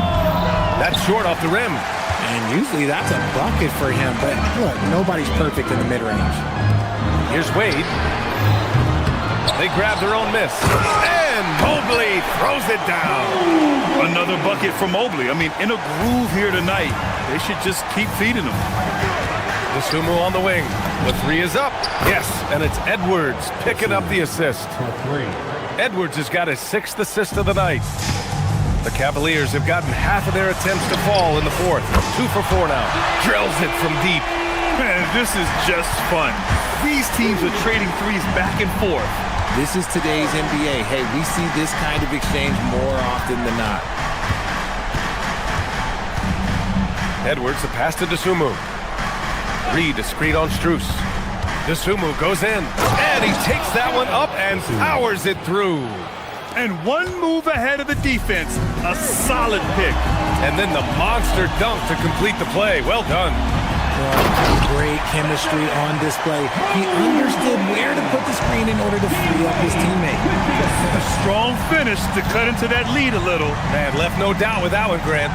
That's short off the rim. And usually that's a bucket for him, but look, nobody's perfect in the mid-range. Here's Wade. They grab their own miss. And Mobley throws it down. Another bucket for Mobley. I mean, in a groove here tonight. They should just keep feeding him. Dosunmu on the wing. The three is up. Yes, and it's Edwards picking up the assist. Edwards has got his 6th assist of the night. The Cavaliers have gotten half of their attempts to fall in the 4th. 2 for 4 now. Drills it from deep. Man, this is just fun. These teams are trading threes back and forth. This is today's NBA. Hey, we see this kind of exchange more often than not. Edwards, the pass to Dosunmu. Reed, a screen on Strus. Dosunmu goes in, and he takes that one up and powers it through. And one move ahead of the defense, a solid pick. And then the monster dunk to complete the play. Well done. Great chemistry on display. He understood where to put the screen in order to free up his teammate. A strong finish to cut into that lead a little. Man, left no doubt with that one, Grant.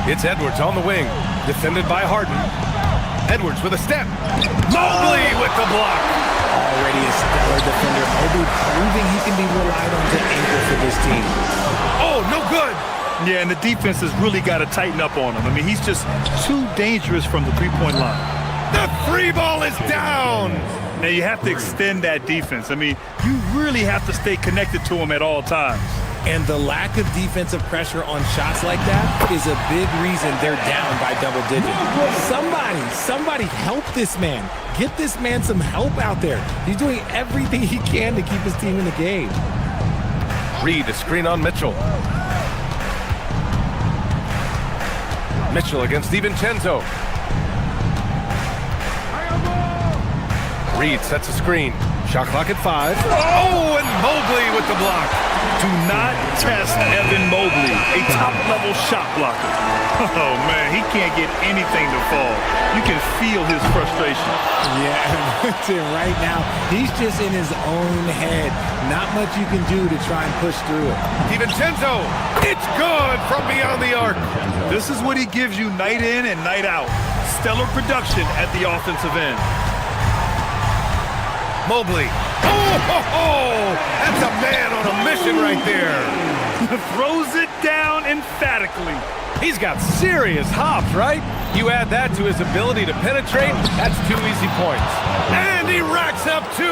It's Edwards on the wing, defended by Harden. Edwards with a step. Mobley with the block. Already a stellar defender. Mobley proving he can be relied on to anchor for this team. Oh, no good. Yeah, and the defense has really got to tighten up on him. I mean, he's just too dangerous from the three-point line. The 3 ball is down. Now, you have to extend that defense. I mean, you really have to stay connected to him at all times. And the lack of defensive pressure on shots like that is a big reason they're down by double digits. Somebody help this man. Get this man some help out there. He's doing everything he can to keep his team in the game. Reed, a screen on Mitchell. Mitchell against DiVincenzo. Reed sets a screen. Shot clock at 5. Oh, and Mobley with the block. Do not test Evan Mobley, a top-level shot blocker. Oh, man, he can't get anything to fall. You can feel his frustration. Yeah, right now, he's just in his own head. Not much you can do to try and push through it. DiVincenzo, it's good from beyond the arc. This is what he gives you night in and night out. Stellar production at the offensive end. Mobley. Oh, that's a man on a mission right there. Throws it down emphatically. He's got serious hops, right? You add that to his ability to penetrate, that's 2 easy points. And he racks up 2.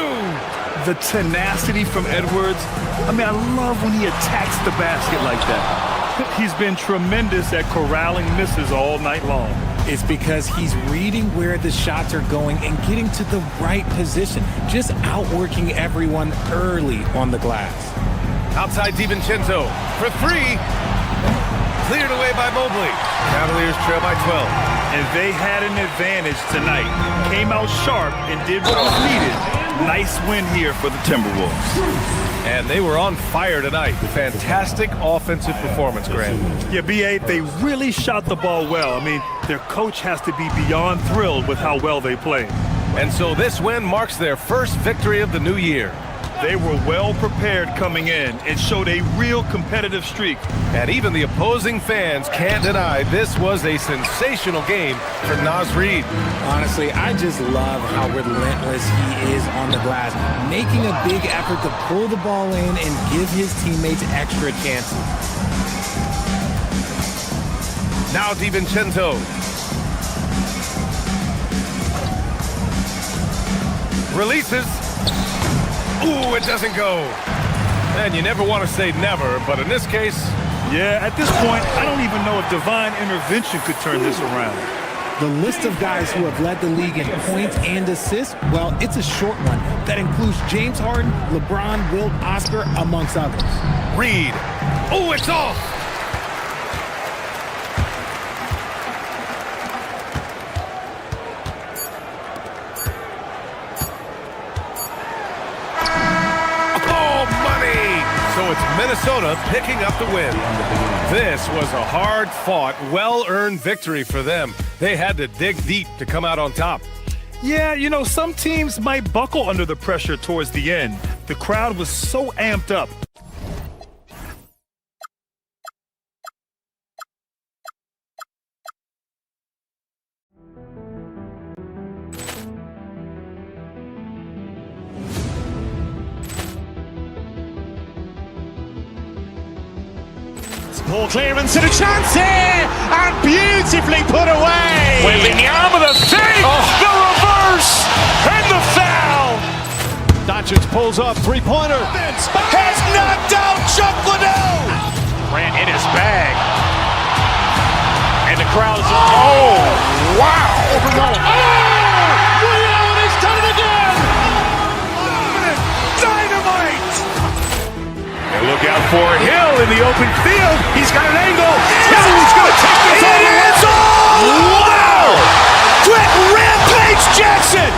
The tenacity from Edwards. I mean, I love when he attacks the basket like that. He's been tremendous at corralling misses all night long. It's because he's reading where the shots are going and getting to the right position. Just outworking everyone early on the glass. Outside DiVincenzo for 3. Cleared away by Mobley. Cavaliers trail by 12. And they had an advantage tonight. Came out sharp and did what was needed. Nice win here for the Timberwolves. And they were on fire tonight. Fantastic offensive performance, Grant. Yeah, B.A., they really shot the ball well. I mean, their coach has to be beyond thrilled with how well they played. And so this win marks their first victory of the new year. They were well prepared coming in and showed a real competitive streak. And even the opposing fans can't deny this was a sensational game for Naz Reid. Honestly, I just love how relentless he is on the glass, making a big effort to pull the ball in and give his teammates extra chances. Now DiVincenzo. Releases. Ooh, it doesn't go. And you never want to say never, but in this case... Yeah, at this point, I don't even know if divine intervention could turn this around. The list of guys who have led the league in points and assists, well, it's a short one. That includes James Harden, LeBron, Wilt, Oscar, amongst others. Reed. Oh, it's off. Oh, money. So it's Minnesota picking up the win. This was a hard-fought, well-earned victory for them. They had to dig deep to come out on top. Yeah, you know, some teams might buckle under the pressure towards the end. The crowd was so amped up. Ball clearance and a chance here, and beautifully put away. Wembanyama the fake, the reverse, and the foul. Doncic pulls up, three-pointer. Has knocked out Chuck Liddell. Grant in his bag. And the crowd is, oh, wow. Ray Allen has done it again. Dynamite. And look out for Hill in the open field. He's got an angle. Hill's going to take this all the way. Wow! Quick Rampage Jackson.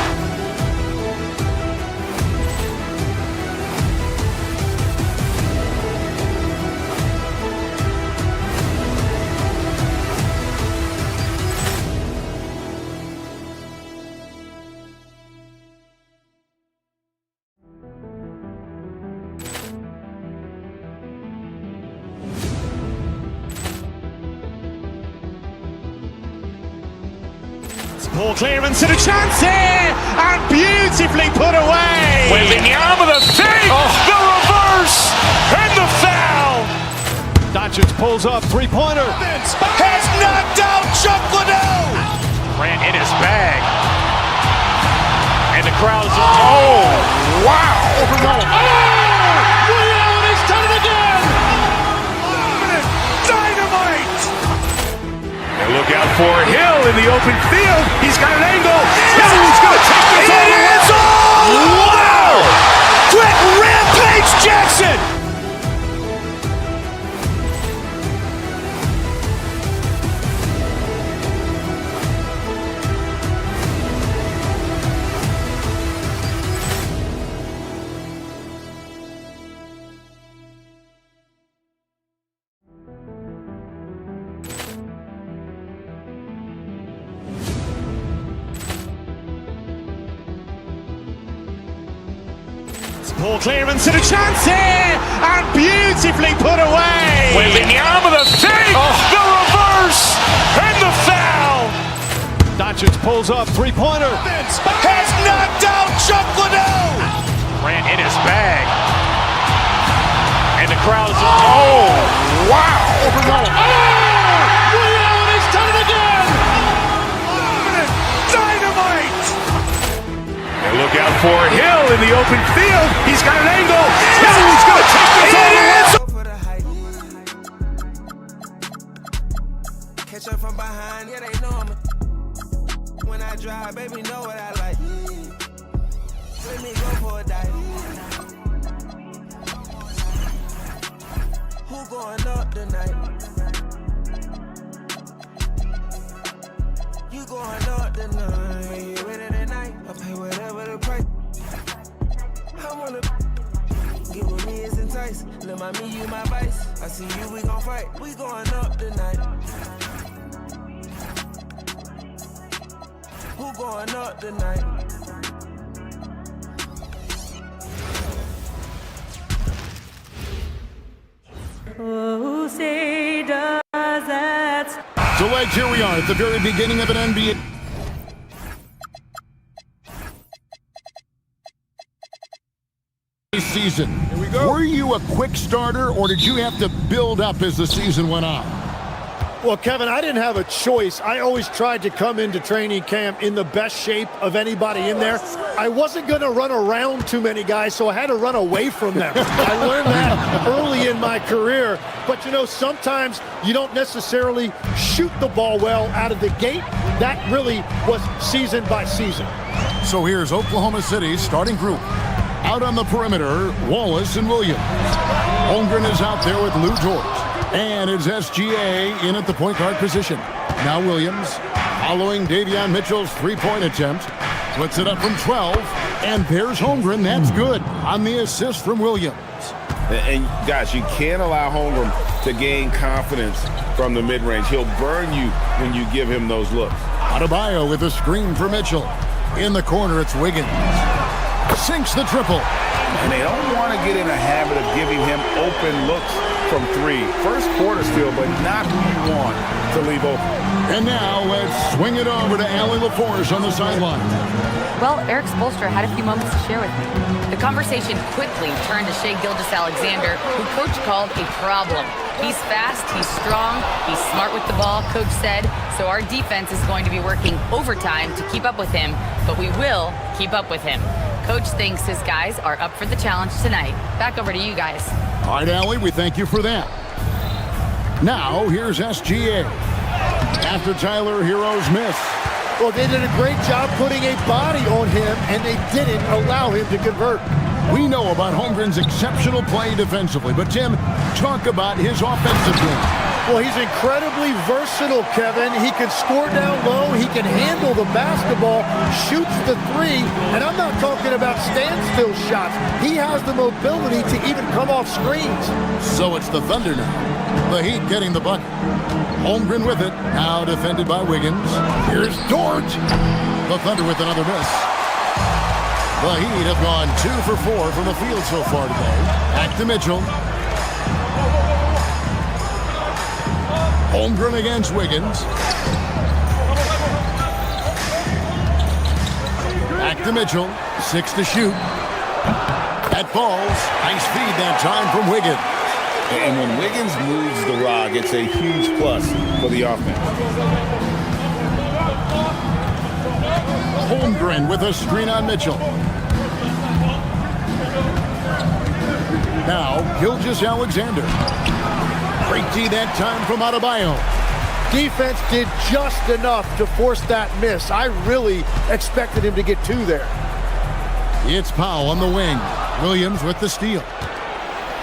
Ball clearance and a chance here, and beautifully put away. Wembanyama the fake, the reverse, and the foul. Doncic pulls up, three-pointer. Has knocked out Chuck Liddell. Grant in his bag. And the crowd is, oh, wow. Ray Allen has done it again. Dynamite. And look out for Hill in the open field. He's got an angle. Hill's going to take this all the way. Wow! Quick Rampage Jackson. Ball clearance and a chance here, and beautifully put away. Wembanyama the fake, the reverse, and the foul. Doncic pulls up, three-pointer. Has knocked out Chuck Liddell. Grant in his bag. And the crowd is, oh, wow. Ray Allen has done it again. Dynamite. And look out for Hill in the open field. He's got an angle. Hill's going to take this all the way. Catch up from behind, yeah, they know me. When I drive, baby, know what I like. Let me go for a dive. Who going up tonight? You going up tonight? You ready tonight? I'll pay whatever the price. I wanna get with me is entice. Let my me, you my vice. I see you, we gon' fight. We going up tonight. Who going up tonight? Who say does that? So, Legs, here we are at the very beginning of an NBA season. Here we go. Were you a quick starter, or did you have to build up as the season went on? Well, Kevin, I didn't have a choice. I always tried to come into training camp in the best shape of anybody in there. I wasn't going to run around too many guys, so I had to run away from them. I learned that early in my career. But, you know, sometimes you don't necessarily shoot the ball well out of the gate. That really was season by season. So here's Oklahoma City's starting group. Out on the perimeter, Wallace and Williams. Holmgren is out there with Lou George. And it's SGA in at the point guard position. Now Williams, following Davion Mitchell's three-point attempt, puts it up from 12, and there's Holmgren. That's good on the assist from Williams. And guys, you can't allow Holmgren to gain confidence from the mid-range. He'll burn you when you give him those looks. Adebayo with a screen for Mitchell. In the corner, it's Wiggins. Sinks the triple. And they don't want to get in a habit of giving him open looks from three. First quarter still, but not who you want to leave open. And now let's swing it over to Allie LaForce on the sideline. Well, Eric Spoelstra had a few moments to share with me. The conversation quickly turned to Shai Gilgeous-Alexander, who Coach called a problem. He's fast, he's strong, he's smart with the ball, Coach said, so our defense is going to be working overtime to keep up with him, but we will keep up with him. Coach thinks his guys are up for the challenge tonight. Back over to you guys. All right, Allie, we thank you for that. Now, here's SGA. After Tyler Hero's miss. Well, they did a great job putting a body on him, and they didn't allow him to convert. We know about Holmgren's exceptional play defensively, but Tim, talk about his offensive game. Well, he's incredibly versatile, Kevin. He can score down low. He can handle the basketball, shoots the three, and I'm not talking about standstill shots. He has the mobility to even come off screens. So it's the Thunder now. The Heat getting the bucket. Holmgren with it, now defended by Wiggins. Here's George. The Thunder with another miss. The Heat have gone 2 for 4 from the field so far today. Back to Mitchell. Holmgren against Wiggins. Back to Mitchell. 6 to shoot. That falls. Nice feed that time from Wiggins. And when Wiggins moves the rock, it's a huge plus for the offense. Holmgren with a screen on Mitchell. Now, Gilgeous-Alexander. Great D that time from Adebayo. Defense did just enough to force that miss. I really expected him to get 2 there. It's Powell on the wing. Williams with the steal.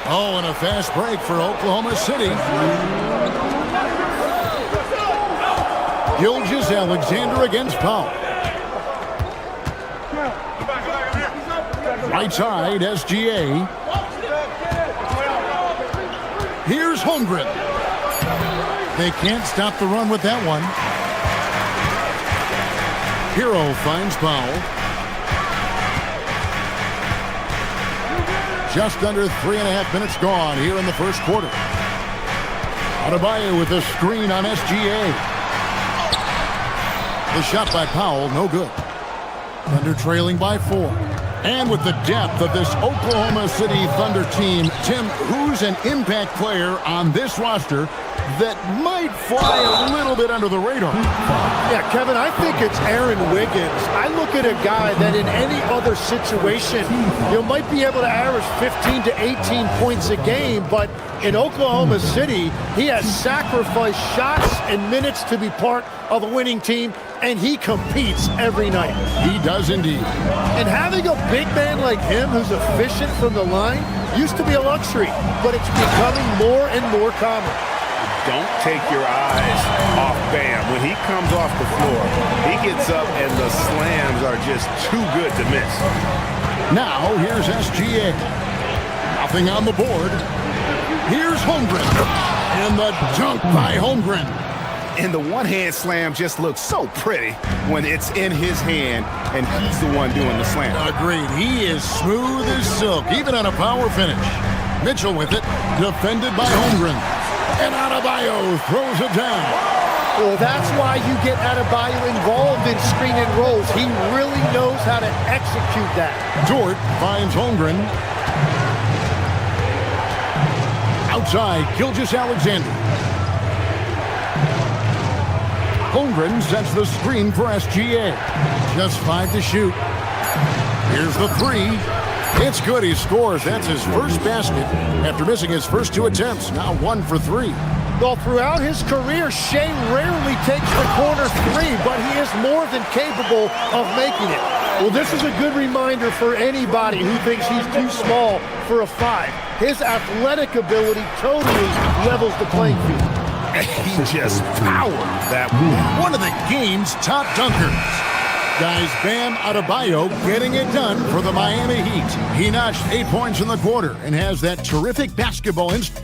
Oh, and a fast break for Oklahoma City. Gilgeous-Alexander against Powell. Right side, SGA. Here's Holmgren. They can't stop the run with that one. Hero finds Powell. Just under 3.5 minutes gone here in the first quarter. Adebayo with a screen on SGA. The shot by Powell, no good. Thunder trailing by 4. And with the depth of this Oklahoma City Thunder team, Tim, who's an impact player on this roster that might fly a little bit under the radar? Yeah, Kevin, I think it's Aaron Wiggins. I look at a guy that in any other situation, you might be able to average 15 to 18 points a game, but in Oklahoma City, he has sacrificed shots and minutes to be part of a winning team, and he competes every night. He does indeed. And having a big man like him who's efficient from the line used to be a luxury, but it's becoming more and more common. Don't take your eyes off Bam. When he comes off the floor, he gets up and the slams are just too good to miss. Now here's SGA. Nothing on the board. Here's Holmgren. And the dunk by Holmgren. And the one-hand slam just looks so pretty when it's in his hand and he's the one doing the slam. Agreed. He is smooth as silk, even on a power finish. Mitchell with it, defended by Holmgren. And Adebayo throws it down. Well, that's why you get Adebayo involved in screen and rolls. He really knows how to execute that. Dort finds Holmgren. Outside, Gilgeous-Alexander. Holmgren sets the screen for SGA. Just 5 to shoot. Here's the 3. It's good. He scores. That's his first basket after missing his first 2 attempts. Now 1 for 3. Well, throughout his career, Shea rarely takes the corner 3, but he is more than capable of making it. Well, this is a good reminder for anybody who thinks he's too small for a 5. His athletic ability totally levels the playing field. He just powered that one of the game's top dunkers. Guys, Bam Adebayo getting it done for the Miami Heat. He notched 8 points in the quarter and has that terrific basketball instinct.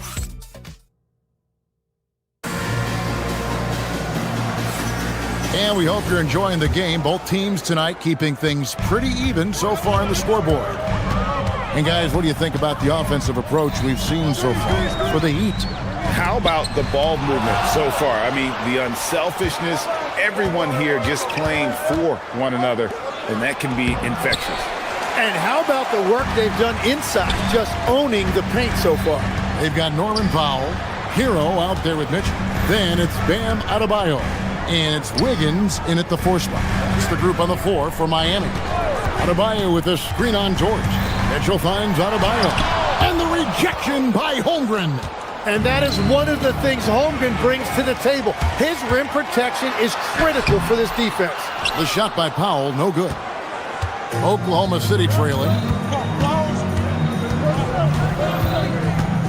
And we hope you're enjoying the game. Both teams tonight keeping things pretty even so far on the scoreboard. And guys, what do you think about the offensive approach we've seen so far for the Heat? How about the ball movement so far? I mean, the unselfishness, everyone here just playing for one another, and that can be infectious. And how about the work they've done inside, just owning the paint so far? They've got Norman Powell, Hero out there with Mitchell. Then it's Bam Adebayo. And it's Wiggins in at the 4 spot. It's the group on the 4 for Miami. Adebayo with a screen on George. Mitchell finds Adebayo. And the rejection by Holmgren. And that is one of the things Holmgren brings to the table. His rim protection is critical for this defense. The shot by Powell, no good. Oklahoma City trailing.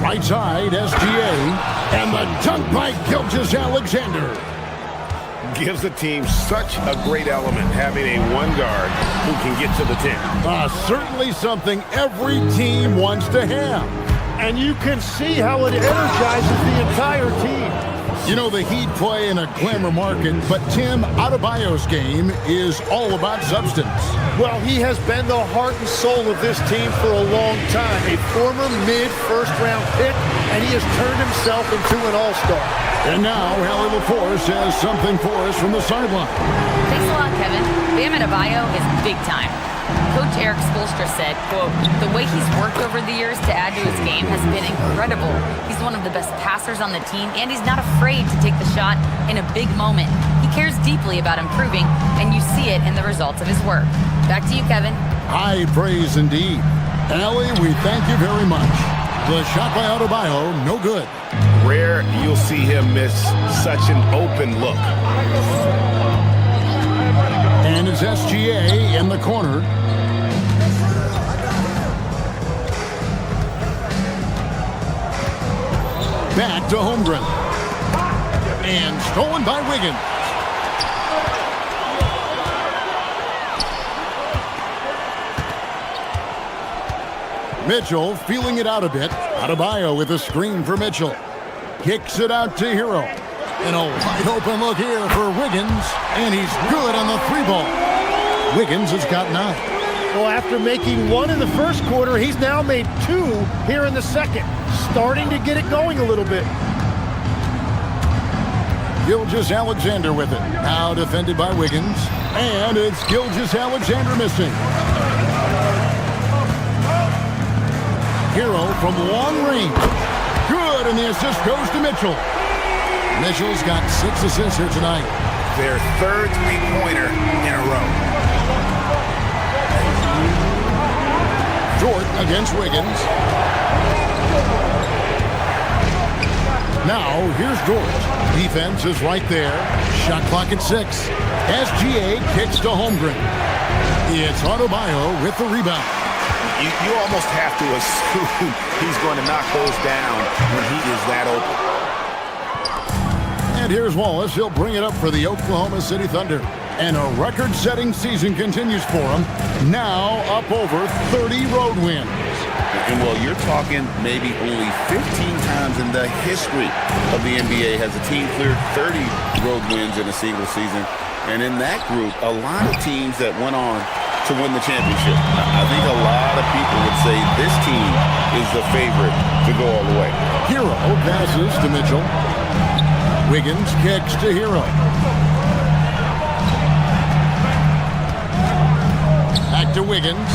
Right side, SGA. And the dunk by Gilgeous-Alexander. Gives the team such a great element, having a one guard who can get to the 10. Certainly something every team wants to have. And you can see how it energizes the entire team. You know, the Heat play in a glamour market, but Tim, Adebayo's game is all about substance. Well, he has been the heart and soul of this team for a long time. A former mid-first-round pick, and he has turned himself into an all-star. And now, Hallie LaForce has something for us from the sideline. Thanks a lot, Kevin. Bam Adebayo is big time. Coach Eric Spoelstra said, quote, "The way he's worked over the years to add to his game has been incredible. He's one of the best passers on the team, and he's not afraid to take the shot in a big moment. He cares deeply about improving, and you see it in the results of his work." Back to you, Kevin. High praise indeed. Allie, we thank you very much. The shot by Adebayo, no good. Rare you'll see him miss such an open look. And it's SGA in the corner. Back to Holmgren. And stolen by Wiggins. Mitchell feeling it out a bit. Adebayo with a screen for Mitchell. Kicks it out to Hero. And a wide open look here for Wiggins. And he's good on the 3-ball. Wiggins has got 9. Well, after making 1 in the first quarter, he's now made 2 here in the second. Starting to get it going a little bit. Gilgeous-Alexander with it. Now defended by Wiggins. And it's Gilgeous-Alexander missing. Hero from long range. Good, and the assist goes to Mitchell. Mitchell's got 6 assists here tonight. Their third three-pointer in a row. Dort against Wiggins. Now, here's Dort. Defense is right there. Shot clock at 6. SGA kicks to Holmgren. It's Adebayo with the rebound. You almost have to assume he's going to knock those down when he is that open. And here's Wallace. He'll bring it up for the Oklahoma City Thunder. And a record-setting season continues for him. Now up over 30 road wins. And, well, you're talking maybe only 15 times in the history of the NBA has a team cleared 30 road wins in a single season. And in that group, a lot of teams that went on to win the championship. I think a lot of people would say this team is the favorite to go all the way. Hero passes to Mitchell. Wiggins kicks to Hero. Back to Wiggins.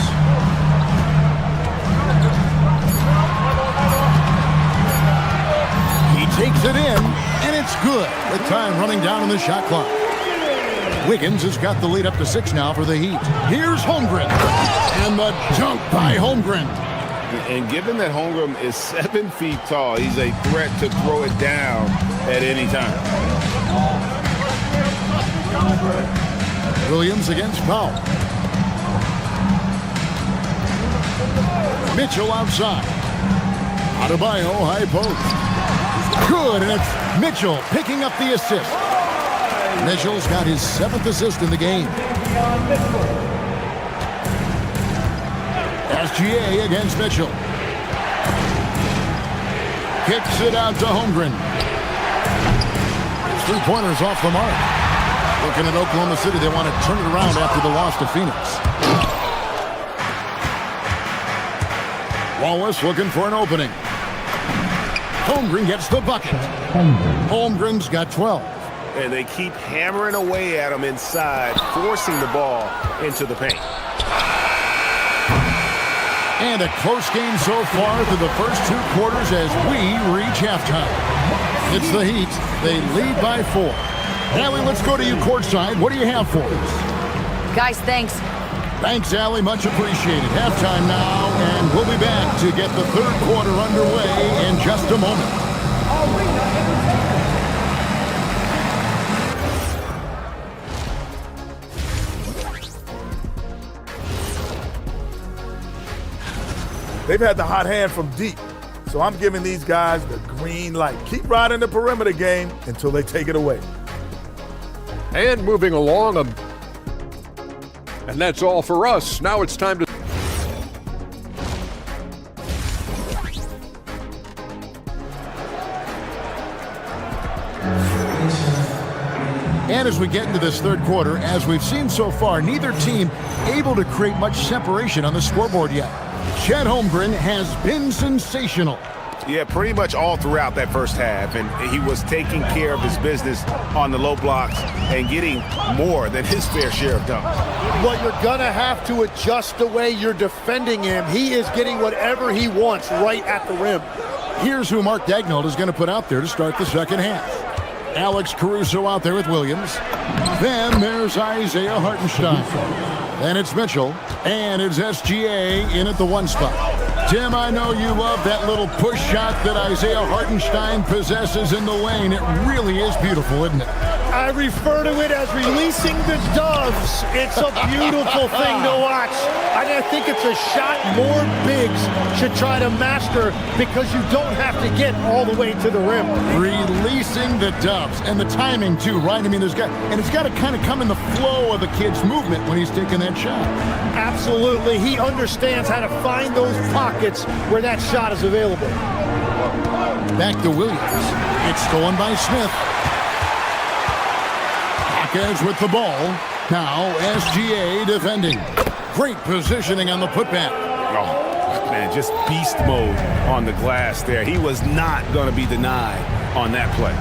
He takes it in, and it's good with time running down on the shot clock. Wiggins has got the lead up to 6 now for the Heat. Here's Holmgren. And the dunk by Holmgren. And given that Holmgren is 7 feet tall, he's a threat to throw it down at any time. Williams against Powell. Mitchell outside. Adebayo high post. Good, and it's Mitchell picking up the assist. Mitchell's got his 7th assist in the game. SGA against Mitchell. Kicks it out to Holmgren. His 3-pointers off the mark. Looking at Oklahoma City, they want to turn it around after the loss to Phoenix. Wallace looking for an opening. Holmgren gets the bucket. Holmgren's got 12. And they keep hammering away at him inside, forcing the ball into the paint. And a close game so far through the first 2 quarters as we reach halftime. It's the Heat. They lead by 4. Allie, let's go to you courtside. What do you have for us? Guys, thanks. Thanks, Allie. Much appreciated. Halftime now, and we'll be back to get the 3rd quarter underway in just a moment. They've had the hot hand from deep, so I'm giving these guys the green light. Keep riding the perimeter game until they take it away. And moving along, and that's all for us. Now it's time to... And as we get into this 3rd quarter, as we've seen so far, neither team able to create much separation on the scoreboard yet. Chet Holmgren has been sensational. Yeah, pretty much all throughout that first half, and he was taking care of his business on the low blocks and getting more than his fair share of dunks. Well, you're going to have to adjust the way you're defending him. He is getting whatever he wants right at the rim. Here's who Mark Daigneault is going to put out there to start the second half. Alex Caruso out there with Williams. Then there's Isaiah Hartenstein. Then it's Mitchell. And it's SGA in at the 1 spot. Tim, I know you love that little push shot that Isaiah Hartenstein possesses in the lane. It really is beautiful, isn't it? I refer to it as releasing the doves. It's a beautiful thing to watch. I think it's a shot more bigs should try to master because you don't have to get all the way to the rim. Releasing the doves. And the timing, too, right? I mean, it's got to kind of come in the flow of the kid's movement when he's taking that shot. Absolutely. He understands how to find those pockets where that shot is available. Back to Williams. It's stolen by Smith. Hawkins with the ball. Now SGA defending. Great positioning on the putback. Oh, man, just beast mode on the glass there. He was not going to be denied on that play.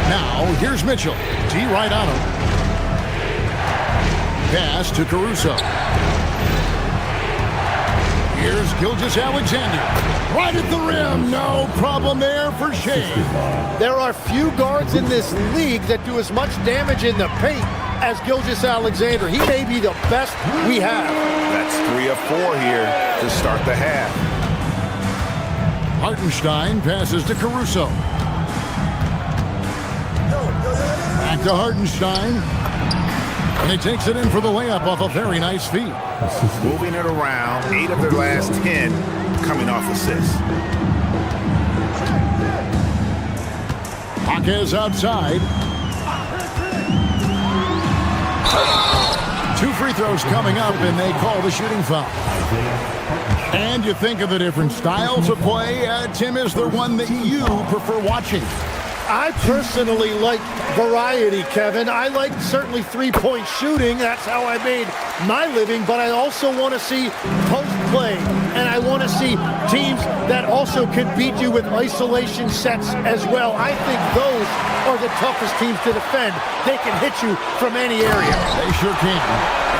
Now, here's Mitchell. T right on him. Pass to Caruso. Here's Gilgeous-Alexander. Right at the rim. No problem there for Shea. There are few guards in this league that do as much damage in the paint as Gilgeous-Alexander. He may be the best we have. That's 3 of 4 here to start the half. Hartenstein passes to Caruso. Back to Hartenstein. And he takes it in for the layup off a very nice feed. Moving it around, 8 of their last 10 coming off assists. Hawkins outside. 2 free throws coming up, and they call the shooting foul. And you think of the different styles of play. Tim, is there one that you prefer watching? I personally like variety, Kevin. I like certainly three-point shooting. That's how I made my living. But I also want to see post play. And I want to see teams that also can beat you with isolation sets as well. I think those are the toughest teams to defend. They can hit you from any area. They sure can.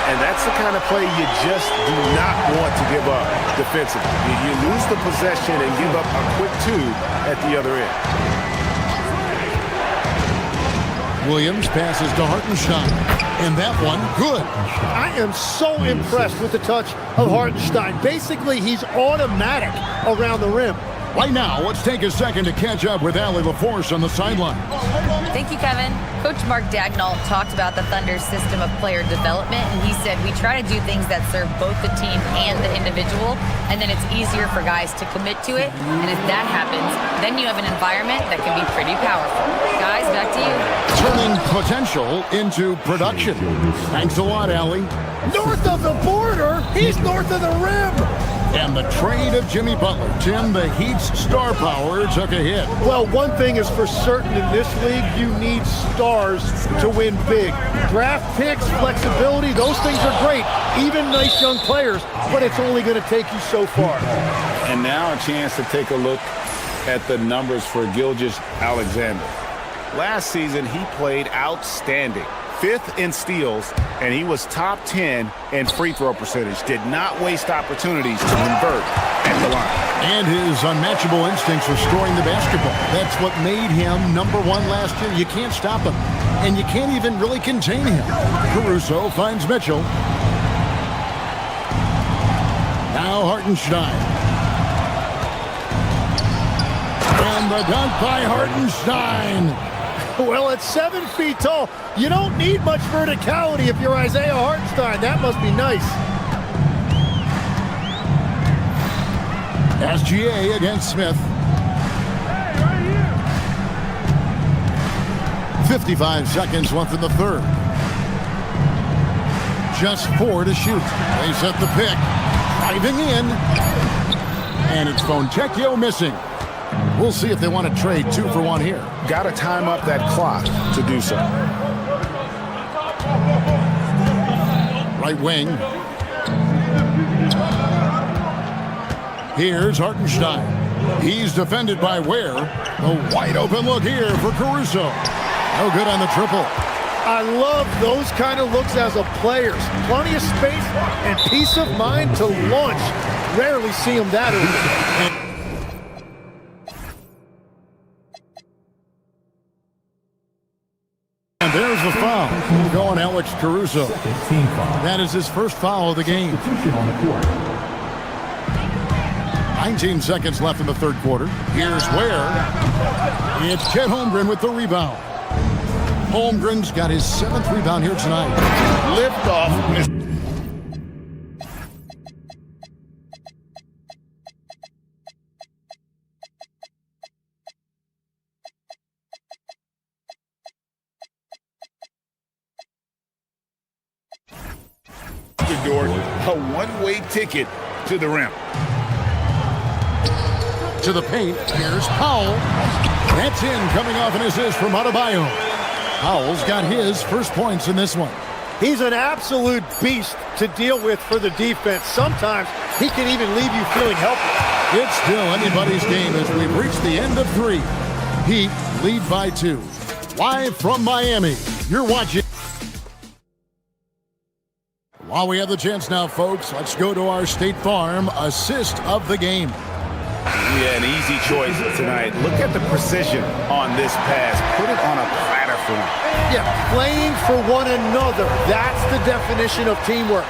And that's the kind of play you just do not want to give up defensively. You lose the possession and give up a quick 2 at the other end. Williams passes to Hartenstein. And that one, good. I am so impressed with the touch of Hartenstein. Basically, he's automatic around the rim. Right now, let's take a second to catch up with Allie LaForce on the sideline. Thank you, Kevin. Coach Mark Dagnall talked about the Thunder's system of player development, and he said, we try to do things that serve both the team and the individual, and then it's easier for guys to commit to it. And if that happens, then you have an environment that can be pretty powerful. Guys, back to you. Turning potential into production. Thanks a lot, Allie. North of the border, he's north of the rim. And the trade of Jimmy Butler. Tim, the Heat's star power took a hit. Well, one thing is for certain in this league, you need stars to win big. Draft picks, flexibility, those things are great. Even nice young players, but it's only going to take you so far. And now a chance to take a look at the numbers for Gilgeous-Alexander. Last season, he played outstanding. 5th in steals, and he was top 10 in free throw percentage. Did not waste opportunities to convert at the line. And his unmatchable instincts for scoring the basketball. That's what made him #1 last year. You can't stop him, and you can't even really contain him. Caruso finds Mitchell. Now Hartenstein. And the dunk by Hartenstein. Well, at 7 feet tall, you don't need much verticality if you're Isaiah Hartenstein. That must be nice. SGA against Smith. 55 seconds left in the third. Just 4 to shoot. They set the pick. Driving in. And it's Fontecchio missing. We'll see if they want to trade 2 for 1 here. Got to time up that clock to do so. Right wing. Here's Hartenstein. He's defended by Ware. A wide open look here for Caruso. No good on the triple. I love those kind of looks as a player. Plenty of space and peace of mind to launch. Rarely see him that early. And there's the foul. Going Alex Caruso. That is his first foul of the game. 19 seconds left in the third quarter. Here's Ware. It's Chet Holmgren with the rebound. Holmgren's got his 7th rebound here tonight. Lift off. A one-way ticket to the rim. To the paint. Here's Powell. That's in, coming off an assist from Adebayo. Powell's got his first points in this one. He's an absolute beast to deal with for the defense. Sometimes he can even leave you feeling helpless. It's still anybody's game as we've reached the end of 3. Heat lead by 2. Live from Miami, you're watching. While we have the chance now, folks, let's go to our State Farm assist of the game. Yeah, an easy choice tonight. Look at the precision on this pass. Put it on a platter for him. Yeah, playing for one another. That's the definition of teamwork.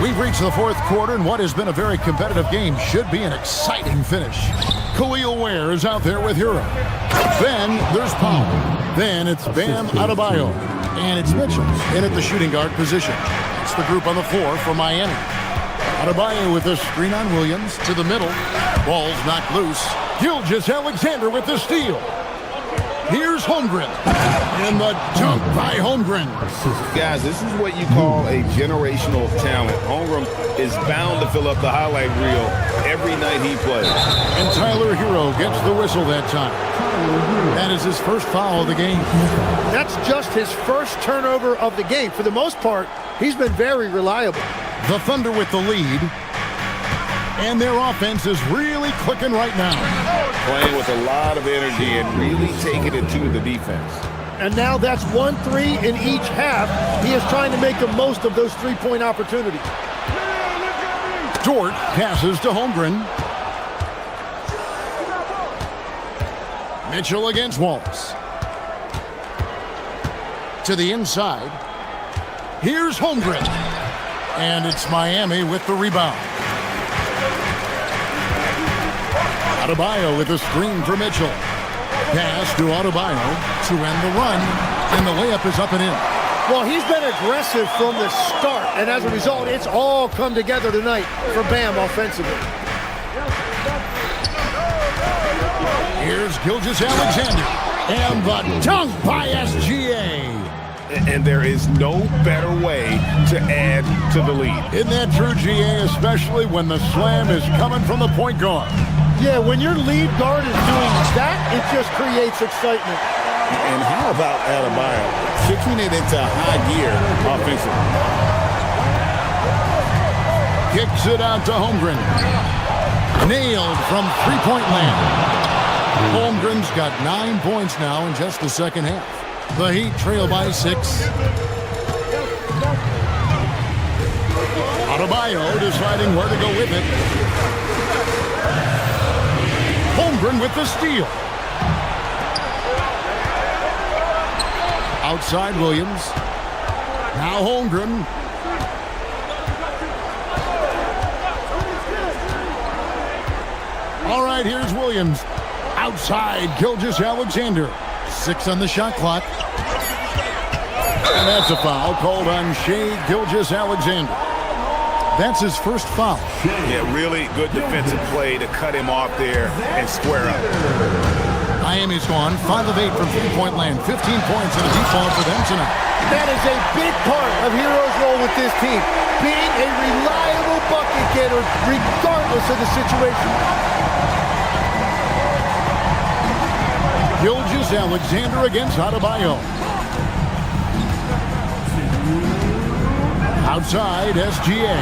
We've reached the fourth quarter, and what has been a very competitive game should be an exciting finish. Khalil Ware is out there with Hero. Then there's Powell. Then it's Bam Adebayo. And it's Mitchell in at the shooting guard position. It's the group on the floor for Miami. Adebayo with a screen on Williams to the middle. Ball's knocked loose. Gilgeous-Alexander with the steal. Here's Holmgren. And the dunk by Holmgren. Guys, this is what you call a generational talent. Holmgren is bound to fill up the highlight reel every night he plays. And Tyler Hero gets the whistle that time. That is his first foul of the game. That's just his first turnover of the game. For the most part, he's been very reliable. The Thunder with the lead. And their offense is really clicking right now. Playing with a lot of energy and really taking it to the defense. And now that's 1-3 in each half. He is trying to make the most of those three-point opportunities. Dort passes to Holmgren. Mitchell against Wallace. to the inside. Here's Holmgren. And it's Miami with the rebound. Adebayo with a screen for Mitchell. Pass to Adebayo to end the run, and the layup is up and in. Well, he's been aggressive from the start, and as a result, it's all come together tonight for Bam offensively. Here's Gilgeous-Alexander, and the dunk by SGA. And there is no better way to add to the lead. Isn't that true, GA, especially when the slam is coming from the point guard? Yeah, when your lead guard is doing that, it just creates excitement. And how about Adebayo kicking it into high gear offensively? Kicks it out to Holmgren. Nailed from three-point land. Holmgren's got 9 points now in just the second half. The Heat trail by 6. Adebayo deciding where to go with it. Holmgren with the steal. Outside Williams. Now Holmgren. All right, here's Williams. Outside Gilgeous-Alexander. 6 on the shot clock. And that's a foul called on Shai Gilgeous-Alexander. That's his first foul. Yeah, really good defensive play to cut him off there and square up. Miami's gone 5 of 8 from three-point land. 15 points and a deep ball for them tonight. That is a big part of Hero's role with this team. Being a reliable bucket getter regardless of the situation. Gilgeous-Alexander against Adebayo. Outside, SGA.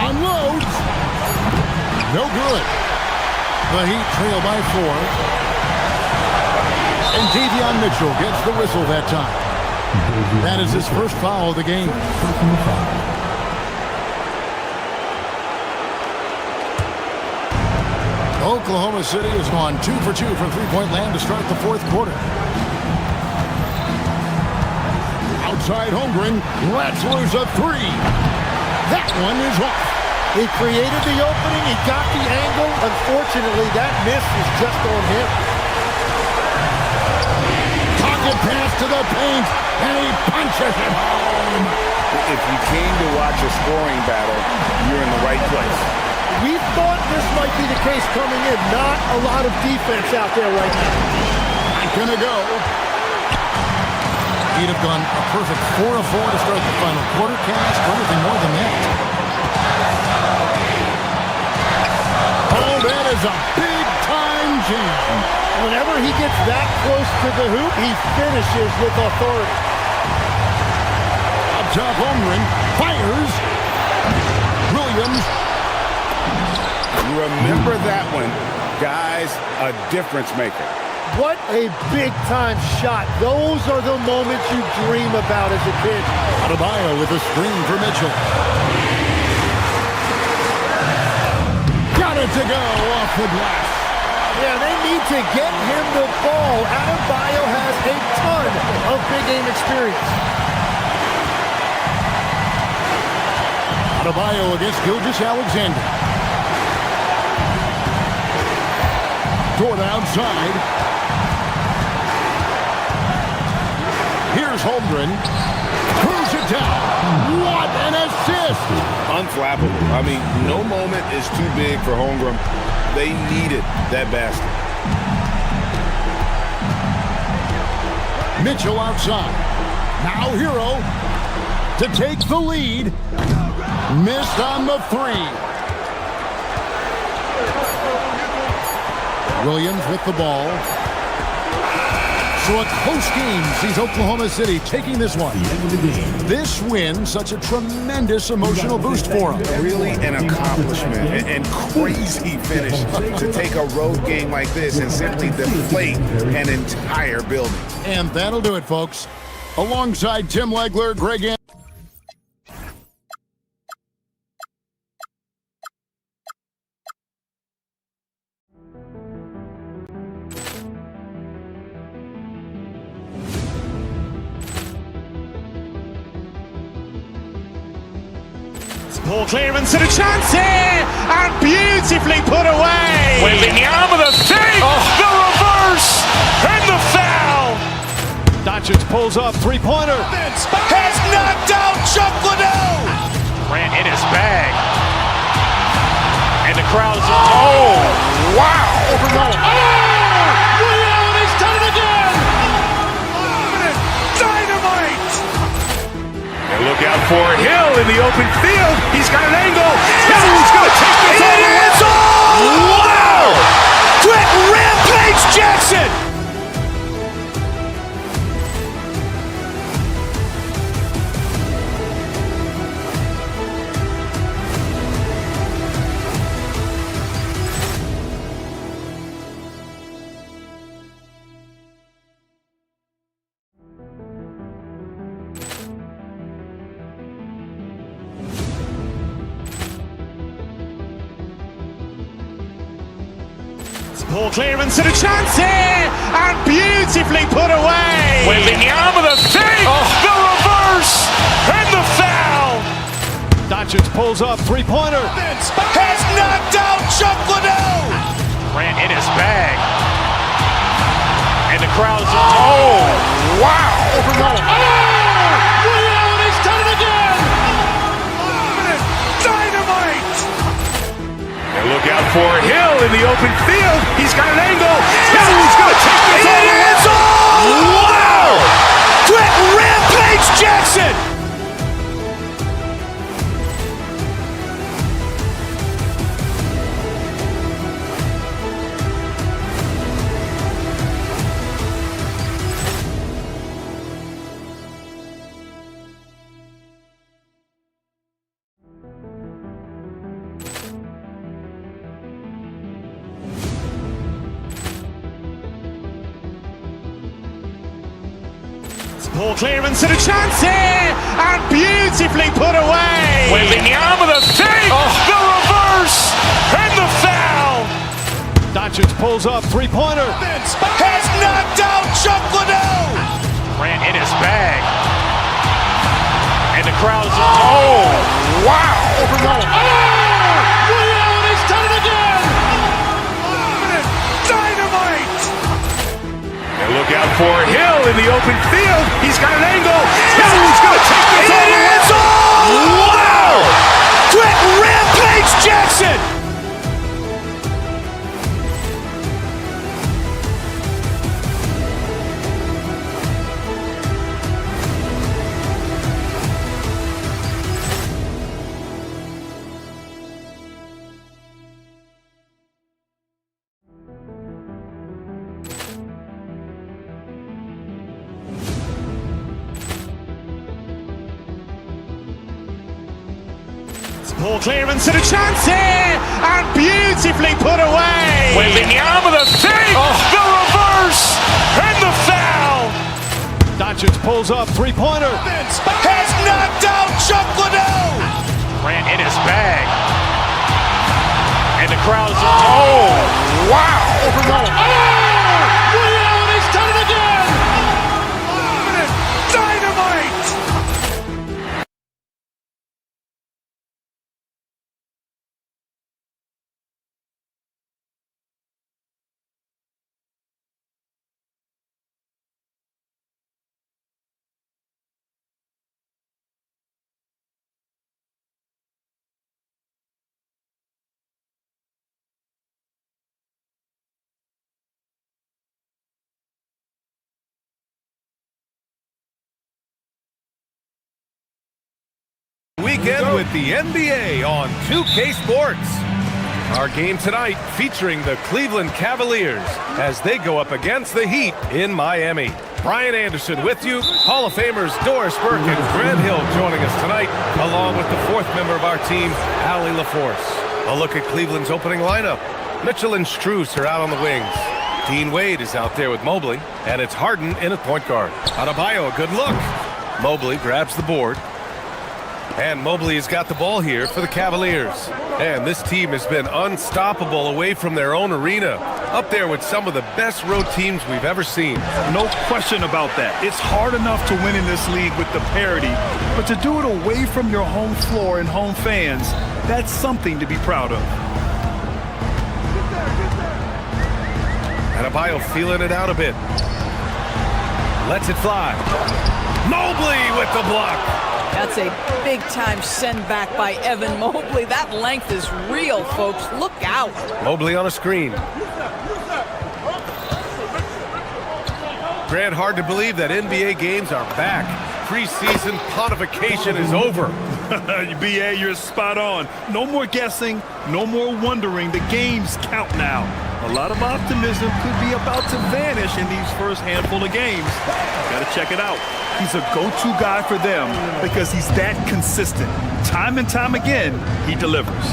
Unloads. No good. The Heat trail by 4. And Davion Mitchell gets the whistle that time. That is his first foul of the game. Oklahoma City has gone 2 for 2 from three-point land to start the fourth quarter. Outside Holmgren, lets loose a 3. That one is off. He created the opening, he got the angle. Unfortunately, that miss is just on him. Pocket pass to the paint, and he punches it home. If you came to watch a scoring battle, you're in the right place. We thought this might be the case coming in. Not a lot of defense out there right now. Not gonna go. He'd have gone a perfect 4 of 4 to start the final quarter. Can't ask for anything more than that. Oh, that is a big-time jam. Whenever he gets that close to the hoop, he finishes with authority. Up top, Holmgren fires. Williams. Remember that one, guys, a difference maker. What a big-time shot. Those are the moments you dream about as a kid. Adebayo with a screen for Mitchell. Got it to go off the glass. Yeah, they need to get him the ball. Adebayo has a ton of big-game experience. Adebayo against Gilgeous-Alexander. Toward the outside. Here's Holmgren. Throws it down. What an assist! Unflappable. I mean, no moment is too big for Holmgren. They needed that basket. Mitchell outside. Now Hero to take the lead. Missed on the 3. Williams with the ball. So a close game sees Oklahoma City taking this one. This win, such a tremendous emotional boost for them. Really an accomplishment and crazy finish to take a road game like this and simply deflate an entire building. And that'll do it, folks. Alongside Tim Legler, Greg Anderson. Ball clearance and a chance here, and beautifully put away. Wembanyama the fake, the reverse, and the foul. Doncic pulls up, three-pointer. Has knocked out Chuck Liddell. Grant in his bag. And the crowd's, oh, wow. Ray Allen has done it again. Dynamite. And look out for Hill in the open field. He's got an angle. Hill's going to take this all the way. Wow. Quick Rampage Jackson. Ball clearance and a chance here, and beautifully put away. Wembanyama the fake, the reverse, and the foul. Doncic pulls up, three-pointer. Has knocked out Chuck Liddell. Grant in his bag. And the crowd's, oh, wow. Ray Allen has done it again. Dynamite. And look out for Hill in the open field. He's got an angle. Hill's going to take this all the way. Wow. Quick Rampage Jackson. Ball clearance and a chance here, and beautifully put away. Wembanyama the fake, the reverse, and the foul. Doncic pulls up, three-pointer. Has knocked out Chuck Liddell. Grant in his bag. And the crowd's, oh, wow. Ray Allen has done it again. Dynamite. And look out for Hill in the open field. He's got an angle. Hill's going to take this all the way. Wow. Quick Rampage Jackson. Ball clearance and a chance here, and beautifully put away. Wembanyama the fake, the reverse, and the foul. Doncic pulls up, three-pointer. Has knocked out Chuck Liddell. Grant in his bag. And the crowd's, oh, wow. Ray Allen has done it again. Dynamite. Weekend with the NBA on 2K Sports. Our game tonight featuring the Cleveland Cavaliers as they go up against the Heat in Miami. Brian Anderson with you, Hall of Famers Doris Burke and Grant Hill joining us tonight, along with the fourth member of our team, Allie LaForce. A look at Cleveland's opening lineup. Mitchell and Strus are out on the wings. Dean Wade is out there with Mobley, and it's Harden in at point guard. Adebayo, a good look. Mobley grabs the board. And Mobley has got the ball here for the Cavaliers. And this team has been unstoppable away from their own arena. Up there with some of the best road teams we've ever seen. No question about that. It's hard enough to win in this league with the parity, but to do it away from your home floor and home fans, that's something to be proud of. Adebayo feeling it out a bit. Lets it fly. Mobley with the block. That's a big-time send back by Evan Mobley. That length is real, folks. Look out. Mobley on a screen. Grant, hard to believe that NBA games are back. Preseason pontification is over. BA, you're spot on. No more guessing, no more wondering. The games count now. A lot of optimism could be about to vanish in these first handful of games. Got to check it out. He's a go-to guy for them because he's that consistent. Time and time again, he delivers.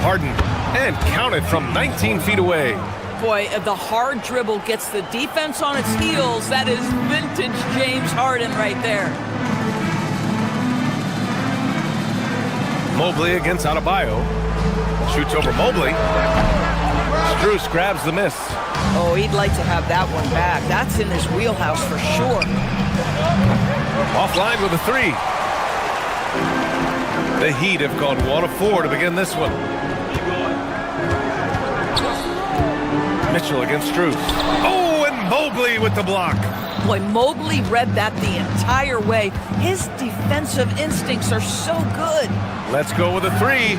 Harden, and counted from 19 feet away. Boy, the hard dribble gets the defense on its heels. That is vintage James Harden right there. Mobley against Adebayo. Shoots over Mobley. Strus grabs the miss. Oh, he'd like to have that one back. That's in his wheelhouse for sure. Offline with a three. The Heat have gone 1 of 4 to begin this one. Mitchell against Strus. Oh, and Mobley with the block. Boy, Mobley read that the entire way. His defensive instincts are so good. Let's go with a three.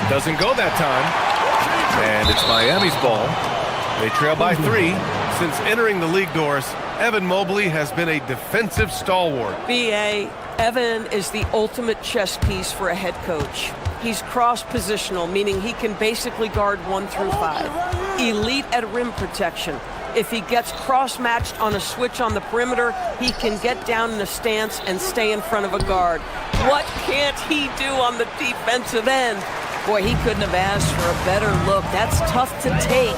Doesn't go that time. And it's Miami's ball. They trail by 3. Since entering the league doors, Evan Mobley has been a defensive stalwart. B.A., Evan is the ultimate chess piece for a head coach. He's cross-positional, meaning he can basically guard 1 through 5. Elite at rim protection. If he gets cross-matched on a switch on the perimeter, he can get down in a stance and stay in front of a guard. What can't he do on the defensive end? Boy, he couldn't have asked for a better look. That's tough to take.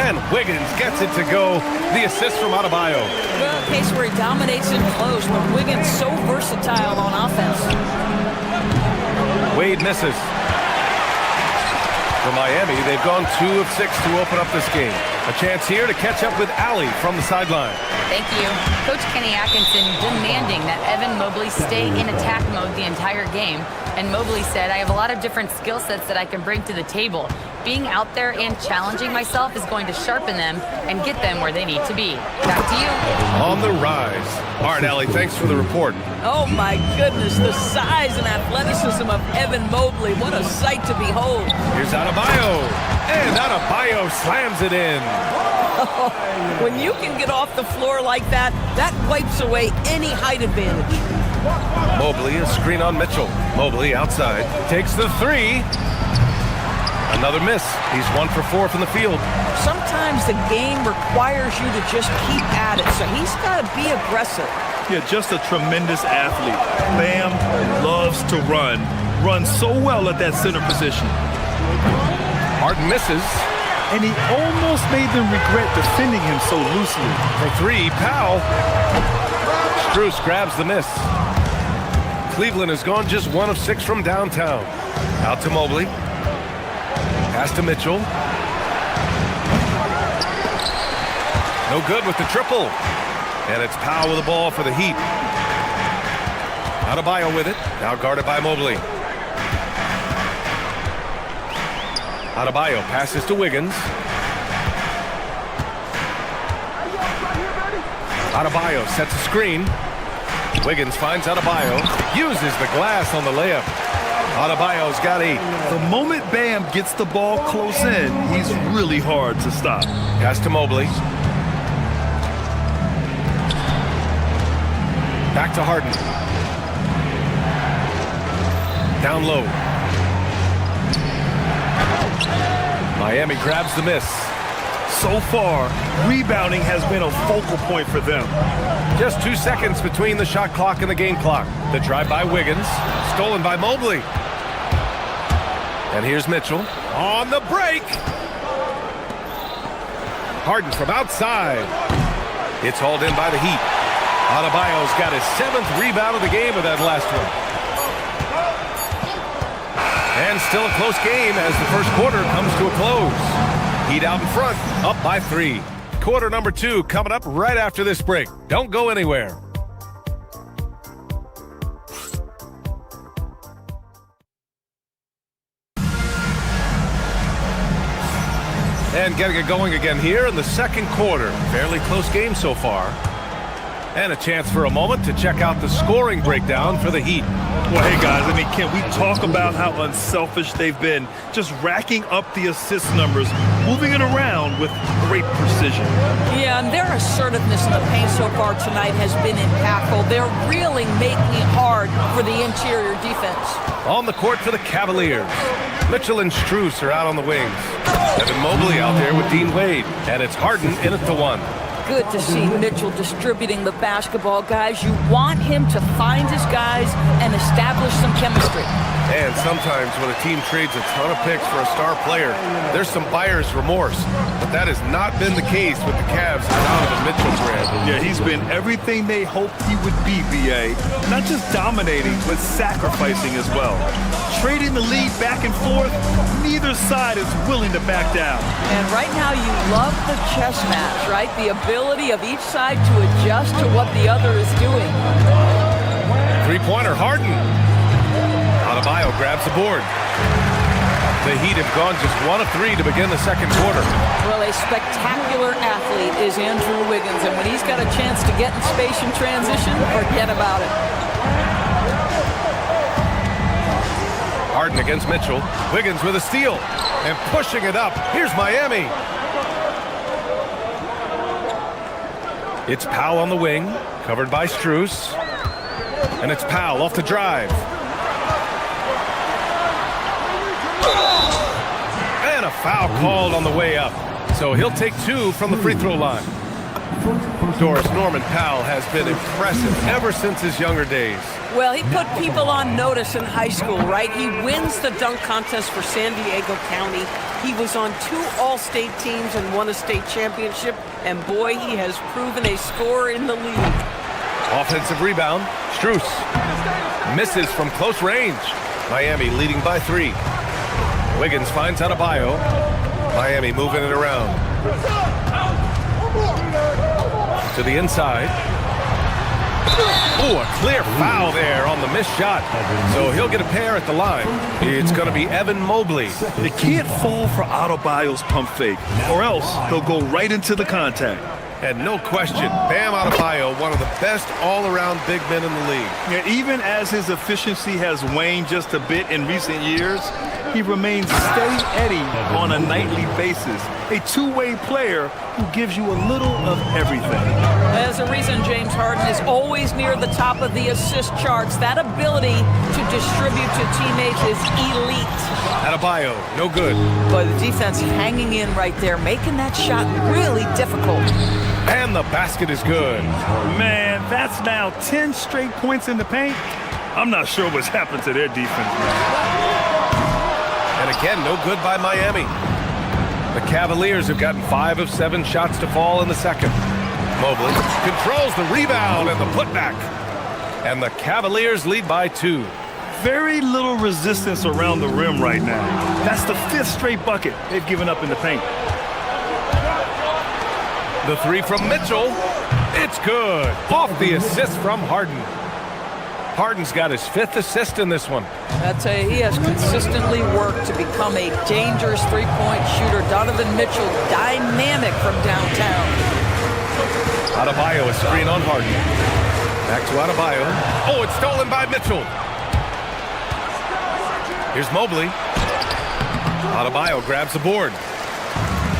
And Wiggins gets it to go. The assist from Adebayo. Well, a case where he dominates in close, but Wiggins so versatile on offense. Wade misses. For Miami, they've gone 2 of 6 to open up this game. A chance here to catch up with Allie from the sideline. Thank you. Coach Kenny Atkinson demanding that Evan Mobley stay in attack mode the entire game. And Mobley said, I have a lot of different skill sets that I can bring to the table. Being out there and challenging myself is going to sharpen them and get them where they need to be. Back to you. On the rise. All right, Allie, thanks for the report. Oh, my goodness, the size and athleticism of Evan Mobley. What a sight to behold. Here's Adebayo. And Adebayo slams it in. When you can get off the floor like that, that wipes away any height advantage. Mobley, a screen on Mitchell. Mobley outside, takes the 3. Another miss. He's 1 for 4 from the field. Sometimes the game requires you to just keep at it, so he's got to be aggressive. Yeah, just a tremendous athlete. Bam loves to run. Runs so well at that center position. Harden misses. And he almost made them regret defending him so loosely. For 3, Powell. Strus grabs the miss. Cleveland has gone just 1 of 6 from downtown. Out to Mobley. Pass to Mitchell. No good with the triple. And it's Powell with the ball for the Heat. Adebayo with it. Now guarded by Mobley. Adebayo passes to Wiggins. Adebayo sets a screen. Wiggins finds Adebayo. Uses the glass on the layup. Adebayo's got 8. The moment Bam gets the ball close in, he's really hard to stop. Pass to Mobley. Back to Harden. Down low. Miami grabs the miss. So far, rebounding has been a focal point for them. Just 2 seconds between the shot clock and the game clock. The drive by Wiggins, stolen by Mobley. And here's Mitchell on the break. Harden from outside. It's hauled in by the Heat. Adebayo's got his 7th rebound of the game with that last one. And still a close game as the first quarter comes to a close. Heat out in front, up by 3. Quarter number 2 coming up right after this break. Don't go anywhere. And getting it going again here in the second quarter. Fairly close game so far. And a chance for a moment to check out the scoring breakdown for the Heat. Well, hey, guys, I mean, can we talk about how unselfish they've been? Just racking up the assist numbers, moving it around with great precision. Yeah, and their assertiveness in the paint so far tonight has been impactful. They're really making it hard for the interior defense. On the court for the Cavaliers, Mitchell and Strus are out on the wings. Evan Mobley out there with Dean Wade. And it's Harden in at the 1. Good to see Mitchell distributing the basketball, guys. You want him to find his guys and establish some chemistry. And sometimes when a team trades a ton of picks for a star player, there's some buyer's remorse. But that has not been the case with the Cavs and Donovan Mitchell, Grant. Yeah, he's been everything they hoped he would be, B.A. Not just dominating, but sacrificing as well. Trading the lead back and forth, neither side is willing to back down. And right now you love the chess match, right? The ability of each side to adjust to what the other is doing. Three-pointer, Harden. Adebayo grabs the board. The Heat have gone just 1 of 3 to begin the second quarter. Well, a spectacular athlete is Andrew Wiggins, and when he's got a chance to get in space and transition, forget about it. Harden against Mitchell. Wiggins with a steal and pushing it up. Here's Miami. It's Powell on the wing, covered by Strus. And it's Powell off the drive. And a foul called on the way up. So he'll take 2 from the free throw line. Doris Norman Powell has been impressive ever since his younger days. Well, he put people on notice in high school, right? He wins the dunk contest for San Diego County. He was on 2 All-State teams and won a state championship. And boy, he has proven a scorer in the league. Offensive rebound. Strus misses from close range. Miami leading by 3. Wiggins finds Adebayo. Miami moving it around. To the inside. Ooh, a clear foul there on the missed shot. So he'll get a pair at the line. It's going to be Evan Mobley. They can't fall for Adebayo's pump fake, or else they'll go right into the contact. And no question, Bam Adebayo, one of the best all-around big men in the league. Yeah, even as his efficiency has waned just a bit in recent years, he remains steady on a nightly basis. A two-way player who gives you a little of everything. There's a reason James Harden is always near the top of the assist charts. That ability to distribute to teammates is elite. Adebayo, no good. But the defense hanging in right there, making that shot really difficult. And the basket is good. Man, that's now 10 straight points in the paint. I'm not sure what's happened to their defense, man. And again, no good by Miami. The Cavaliers have gotten 5 of 7 shots to fall in the second. Mobley controls the rebound and the putback. And the Cavaliers lead by 2. Very little resistance around the rim right now. That's the 5th straight bucket they've given up in the paint. The 3 from Mitchell. It's good. Off the assist from Harden. Harden's got his 5th assist in this one. He has consistently worked to become a dangerous three-point shooter. Donovan Mitchell, dynamic from downtown. Adebayo, a screen on Harden. Back to Adebayo. Oh, it's stolen by Mitchell. Here's Mobley. Adebayo grabs the board.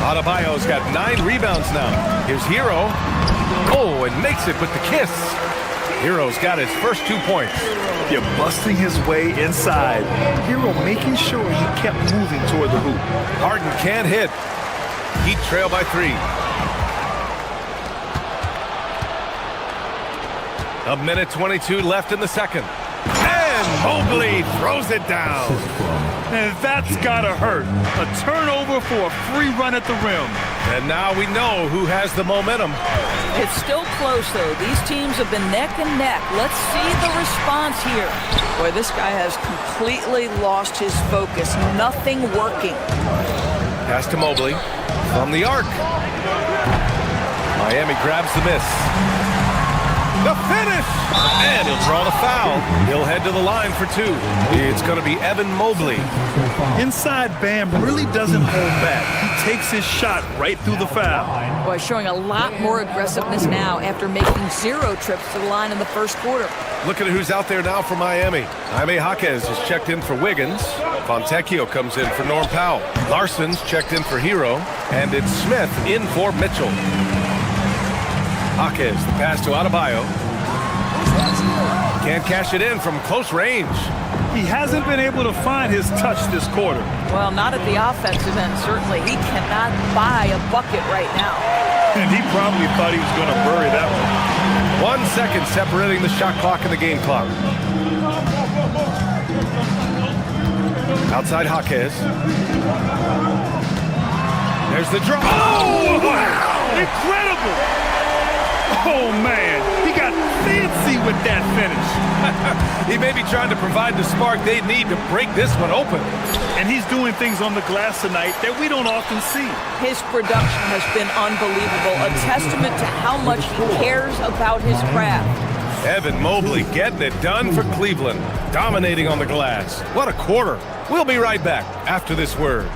Adebayo's got 9 rebounds now. Here's Hero. Oh, and makes it with the kiss. Hero's got his first 2 points. Yeah, busting his way inside. Hero making sure he kept moving toward the hoop. Harden can't hit. Heat trail by 3. A minute 22 left in the second. And Mobley throws it down. And that's gotta hurt. A turnover for a free run at the rim. And now we know who has the momentum. It's still close, though. These teams have been neck and neck. Let's see the response here. Boy, this guy has completely lost his focus. Nothing working. Pass to Mobley from the arc. Miami grabs the miss. The finish! And he'll draw the foul. He'll head to the line for two. It's going to be Evan Mobley. Inside, Bam really doesn't hold back. He takes his shot right through the foul. Boy, showing a lot more aggressiveness now after making 0 trips to the line in the first quarter. Look at who's out there now for Miami. Jaime Jaquez is checked in for Wiggins. Fontecchio comes in for Norm Powell. Larson's checked in for Hero. And it's Smith in for Mitchell. Jaquez, the pass to Adebayo. Can't cash it in from close range. He hasn't been able to find his touch this quarter. Well, not at the offensive end, certainly. He cannot buy a bucket right now. And he probably thought he was going to bury that one. 1 second separating the shot clock and the game clock. Outside Jaquez. There's the draw. Oh, wow! Incredible! Oh, man, he got fancy with that finish. He may be trying to provide the spark they need to break this one open. And he's doing things on the glass tonight that we don't often see. His production has been unbelievable, a testament to how much he cares about his craft. Evan Mobley getting it done for Cleveland, dominating on the glass. What a quarter. We'll be right back after this word.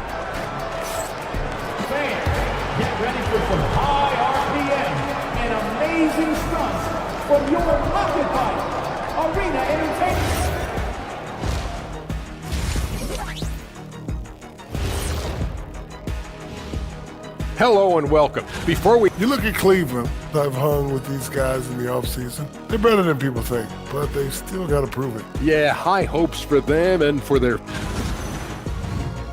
Get ready for some high RPM and amazing stunts from your occupied arena entertainment. Hello and welcome. You look at Cleveland, I've hung with these guys in the offseason. They're better than people think, but they still got to prove it. Yeah, high hopes for them and for their...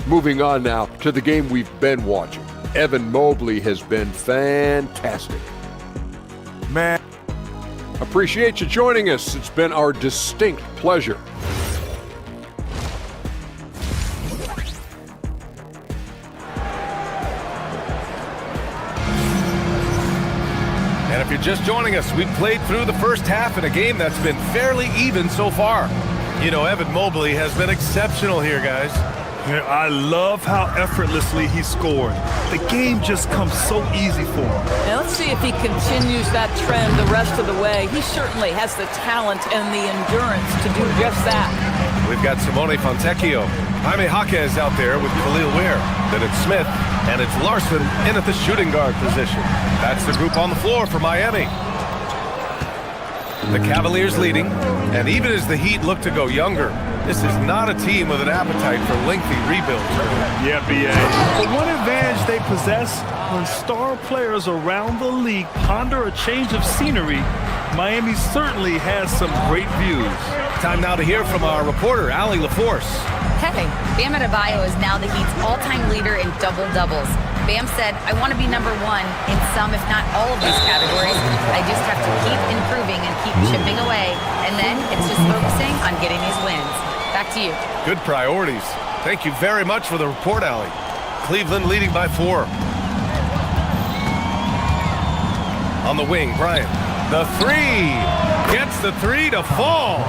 Moving on now to the game we've been watching. Evan Mobley has been fantastic. Man. Appreciate you joining us. It's been our distinct pleasure. And if you're just joining us, we've played through the first half in a game that's been fairly even so far. You know, Evan Mobley has been exceptional here, guys. Yeah, I love how effortlessly he scored. The game just comes so easy for him. Now let's see if he continues that trend the rest of the way. He certainly has the talent and the endurance to do just that. We've got Simone Fontecchio. Jaime Jaquez out there with Khalil Ware. Then it's Smith, and it's Larson in at the shooting guard position. That's the group on the floor for Miami. The Cavaliers leading, and even as the Heat look to go younger, this is not a team with an appetite for lengthy rebuilds. Yeah, B.A. The one advantage they possess, when star players around the league ponder a change of scenery, Miami certainly has some great views. Time now to hear from our reporter, Allie LaForce. Hey, Bam Adebayo is now the Heat's all-time leader in double-doubles. Bam said, I want to be #1 in some, if not all of these categories. I just have to keep improving and keep chipping away. And then it's just focusing on getting these wins. Back to you. Good priorities. Thank you very much for the report, Allie. Cleveland leading by 4. On the wing, Bryant. The 3. Gets the 3 to fall.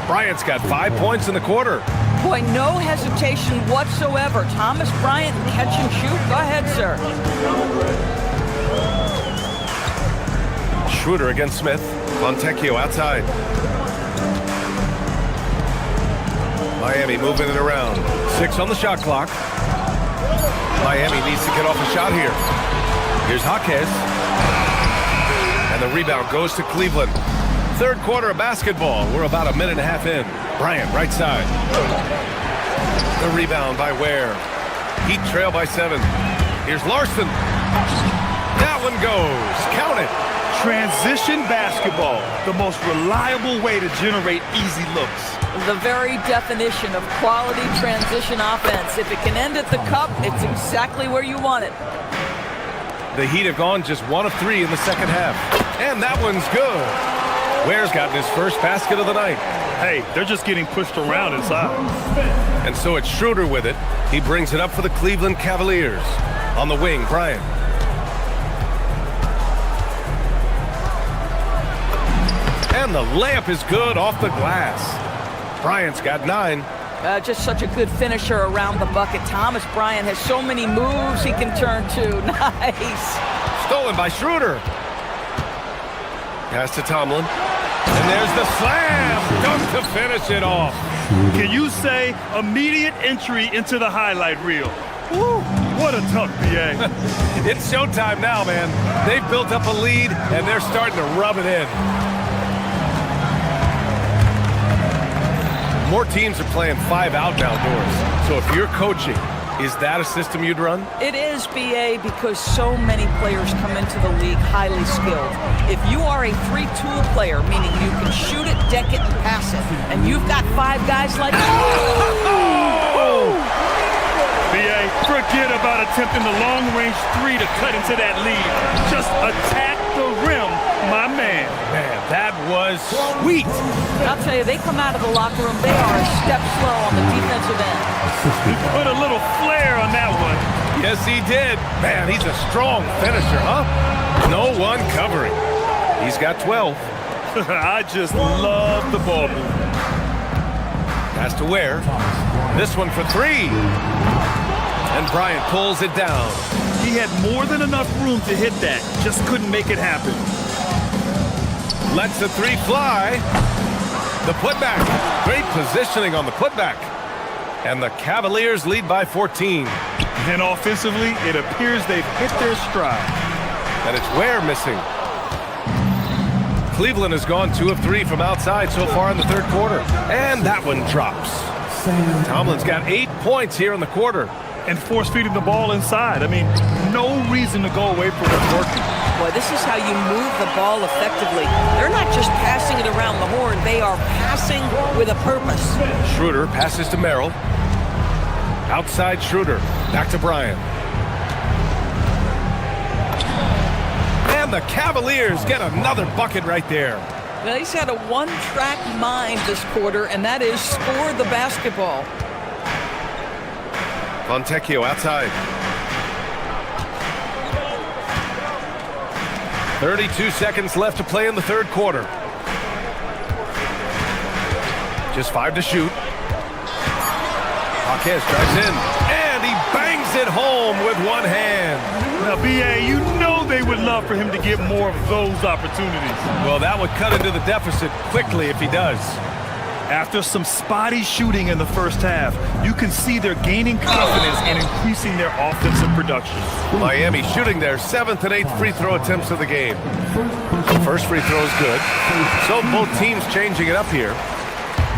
Bryant's got 5 points in the quarter. Boy, no hesitation whatsoever. Thomas Bryant, catch and shoot. Go ahead, sir. Schroeder against Smith. Fontecchio outside. Miami moving it around. 6 on the shot clock. Miami needs to get off a shot here. Here's Jaquez. And the rebound goes to Cleveland. Third quarter of basketball. We're about a minute and a half in. Bryant, right side. The rebound by Ware. Heat trail by 7. Here's Larson. That one goes. Count it. Transition basketball, the most reliable way to generate easy looks. The very definition of quality transition offense. If it can end at the cup, it's exactly where you want it. The Heat have gone just 1 of 3 in the second half. And that one's good. Ware's gotten his first basket of the night. Hey, they're just getting pushed around inside. And so it's Schroeder with it. He brings it up for the Cleveland Cavaliers. On the wing, Bryant. And the layup is good off the glass. Bryant's got 9. Just such a good finisher around the bucket. Thomas Bryant has so many moves he can turn to. Nice. Stolen by Schroeder. Pass to Tomlin. And there's the slam. Dunk to finish it off. Can you say immediate entry into the highlight reel? Woo, what a tuck, BA. It's showtime now, man. They've built up a lead, and they're starting to rub it in. More teams are playing 5 out nowadays. So if you're coaching, is that a system you'd run? It is, BA, because so many players come into the league highly skilled. If you are a 3-tool player, meaning you can shoot it, deck it, and pass it, and you've got 5 guys like BA, forget about attempting the long-range 3 to cut into that lead. Just attack the rim, my man. Man, that was sweet. I'll tell you, they come out of the locker room, they are a step slow on the defensive end. He put a little flair on that one. Yes, he did. Man, he's a strong finisher, huh? No one covering. He's got 12. I just love the ball move. Pass to Ware. This one for 3. And Bryant pulls it down. He had more than enough room to hit that. Just couldn't make it happen. Lets the 3 fly. The putback. Great positioning on the putback. And the Cavaliers lead by 14. And offensively, it appears they've hit their stride. And it's Ware missing. Cleveland has gone 2 of 3 from outside so far in the third quarter. And that one drops. Tomlin's got 8 points here in the quarter. And force-feeding the ball inside. I mean, no reason to go away from what's working. Boy, this is how you move the ball effectively. They're not just passing it around the horn. They are passing with a purpose. Schroeder passes to Merrill. Outside Schroeder. Back to Bryant. And the Cavaliers get another bucket right there. Well, he's had a one-track mind this quarter, and that is score the basketball. Fontecchio outside. 32 seconds left to play in the third quarter. Just 5 to shoot. Marquez drives in, and he bangs it home with one hand. Now, BA, you know they would love for him to get more of those opportunities. Well, that would cut into the deficit quickly if he does. After some spotty shooting in the first half, you can see they're gaining confidence and increasing their offensive production. Miami shooting their 7th and 8th free throw attempts of the game. First free throw is good. So both teams changing it up here.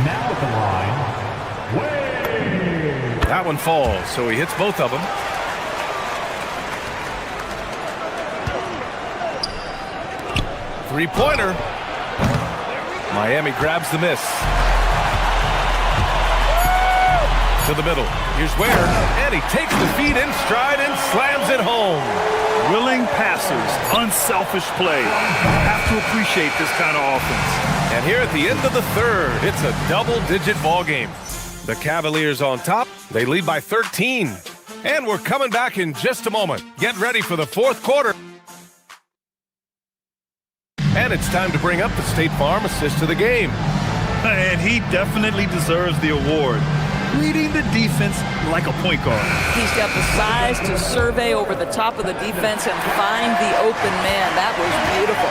Now at the line, Wade. That one falls, so he hits both of them. Three-pointer. Miami grabs the miss. To the middle. Here's Ware, and he takes the feed in stride and slams it home. Willing passers, unselfish play. Have to appreciate this kind of offense. And here at the end of the third, it's a double-digit ball game. The Cavaliers on top. They lead by 13. And we're coming back in just a moment. Get ready for the fourth quarter. And it's time to bring up the State Farm assist of the game. And he definitely deserves the award. Reading the defense like a point guard. He's got the size to survey over the top of the defense and find the open man. That was beautiful.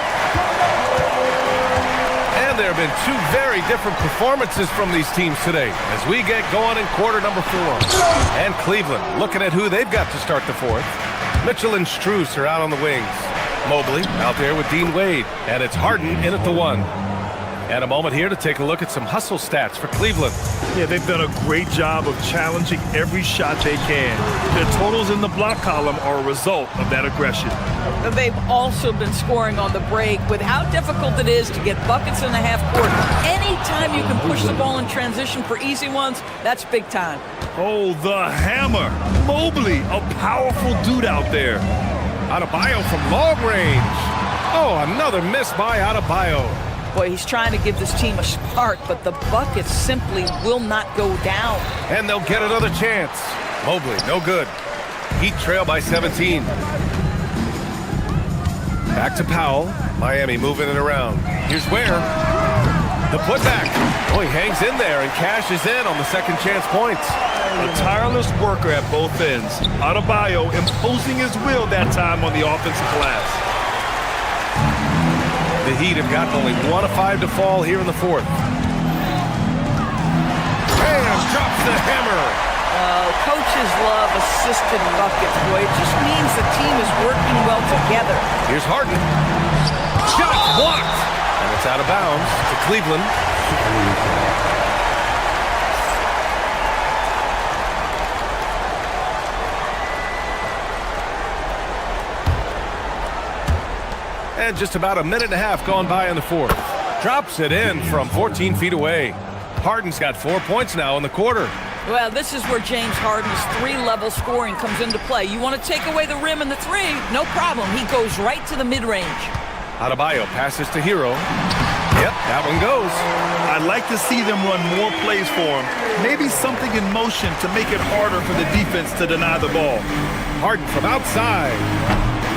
And there have been 2 very different performances from these teams today as we get going in quarter number 4. And Cleveland looking at who they've got to start the fourth. Mitchell and Strus are out on the wings. Mobley out there with Dean Wade. And it's Harden in at the 1. And a moment here to take a look at some hustle stats for Cleveland. Yeah, they've done a great job of challenging every shot they can. Their totals in the block column are a result of that aggression. They've also been scoring on the break with how difficult it is to get buckets in the half court. Anytime you can push the ball in transition for easy ones, that's big time. Oh, the hammer. Mobley, a powerful dude out there. Adebayo from long range. Oh, another miss by Adebayo. Boy, he's trying to give this team a spark, but the buckets simply will not go down. And they'll get another chance. Mobley, no good. Heat trail by 17. Back to Powell. Miami moving it around. Here's Ware. The putback. Oh, he hangs in there and cashes in on the second chance points. A tireless worker at both ends. Adebayo imposing his will that time on the offensive glass. The Heat have gotten only 1 of 5 to fall here in the fourth. Bam! Drops the hammer. Coaches love assisted buckets, boy. It just means the team is working well together. Here's Harden. Shot blocked. And it's out of bounds to Cleveland. And just about a minute and a half gone by in the fourth. Drops it in from 14 feet away. Harden's got 4 points now in the quarter. Well, this is where James Harden's three-level scoring comes into play. You want to take away the rim and the three, no problem. He goes right to the mid-range. Adebayo passes to Hero. Yep, that one goes. I'd like to see them run more plays for him. Maybe something in motion to make it harder for the defense to deny the ball. Harden from outside.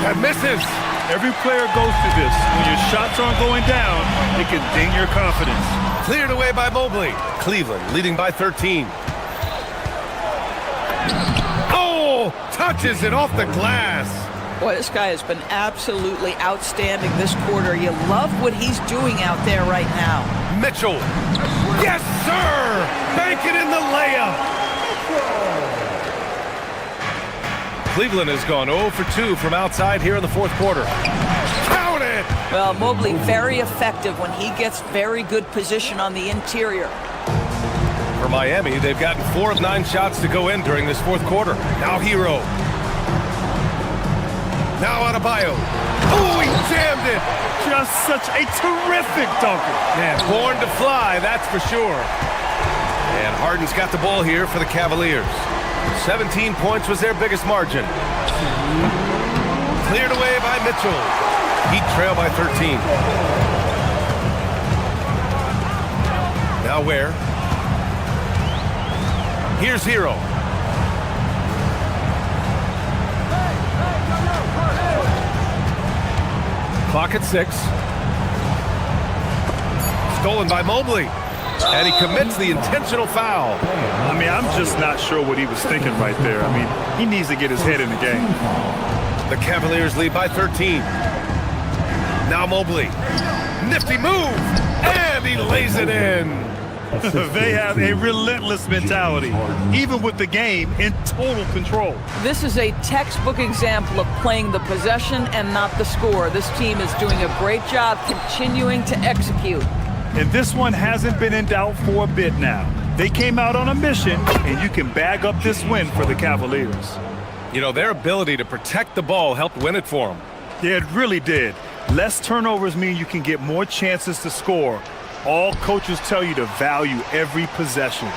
That misses. Every player goes through this. When your shots aren't going down, it can ding your confidence. Cleared away by Mobley. Cleveland leading by 13. Oh, touches it off the glass. Boy, this guy has been absolutely outstanding this quarter. You love what he's doing out there right now. Mitchell. Yes, sir. Banking in the layup. Cleveland has gone 0 for 2 from outside here in the fourth quarter. Count it. Well, Mobley very effective when he gets very good position on the interior. For Miami, they've gotten 4 of 9 shots to go in during this fourth quarter. Now Hero. Now Adebayo. Oh, he jammed it. Just such a terrific dunker. Man, born to fly, that's for sure. And Harden's got the ball here for the Cavaliers. 17 points was their biggest margin. Cleared away by Mitchell. Heat trail by 13. Now where? Here's Hero. Clock at 6. Stolen by Mobley. And he commits the intentional foul. I mean, I'm just not sure what he was thinking right there. I mean, he needs to get his head in the game. The Cavaliers lead by 13. Now Mobley. Nifty move. And he lays it in. They have a relentless mentality, even with the game in total control. This is a textbook example of playing the possession and not the score. This team is doing a great job continuing to execute. And this one hasn't been in doubt for a bit now. They came out on a mission, and you can bag up this win for the Cavaliers. You know, their ability to protect the ball helped win it for them. Yeah, it really did. Less turnovers mean you can get more chances to score. All coaches tell you to value every possession.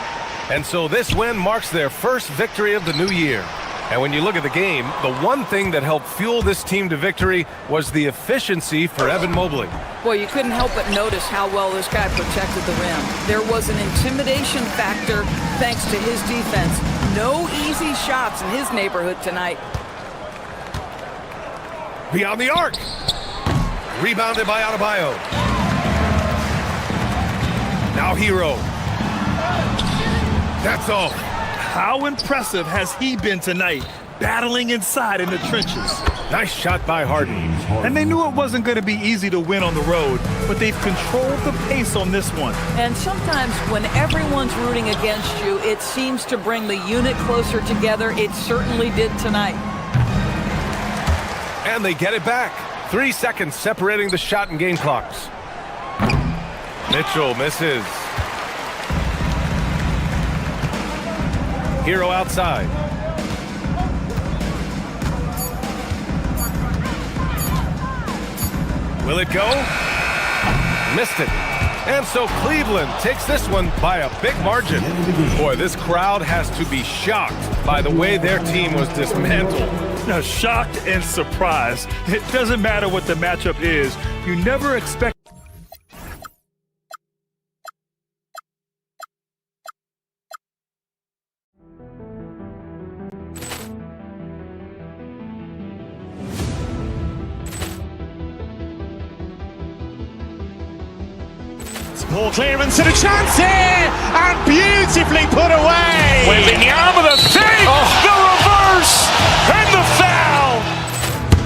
And so this win marks their first victory of the new year. And when you look at the game, the one thing that helped fuel this team to victory was the efficiency for Evan Mobley. Boy, you couldn't help but notice how well this guy protected the rim. There was an intimidation factor thanks to his defense. No easy shots in his neighborhood tonight. Beyond the arc. Rebounded by Adebayo. Now Hero. That's all. How impressive has he been tonight, battling inside in the trenches? Nice shot by Harden. And they knew it wasn't going to be easy to win on the road, but they've controlled the pace on this one. And sometimes when everyone's rooting against you, it seems to bring the unit closer together. It certainly did tonight. And they get it back. 3 seconds separating the shot and game clocks. Mitchell misses. Hero outside. Will it go? Missed it. And so Cleveland takes this one by a big margin. Boy, this crowd has to be shocked by the way their team was dismantled. Now, shocked and surprised. It doesn't matter what the matchup is. You never expect. Ball clearance and a chance here, and beautifully put away. Wembanyama the fake, the reverse, and the foul.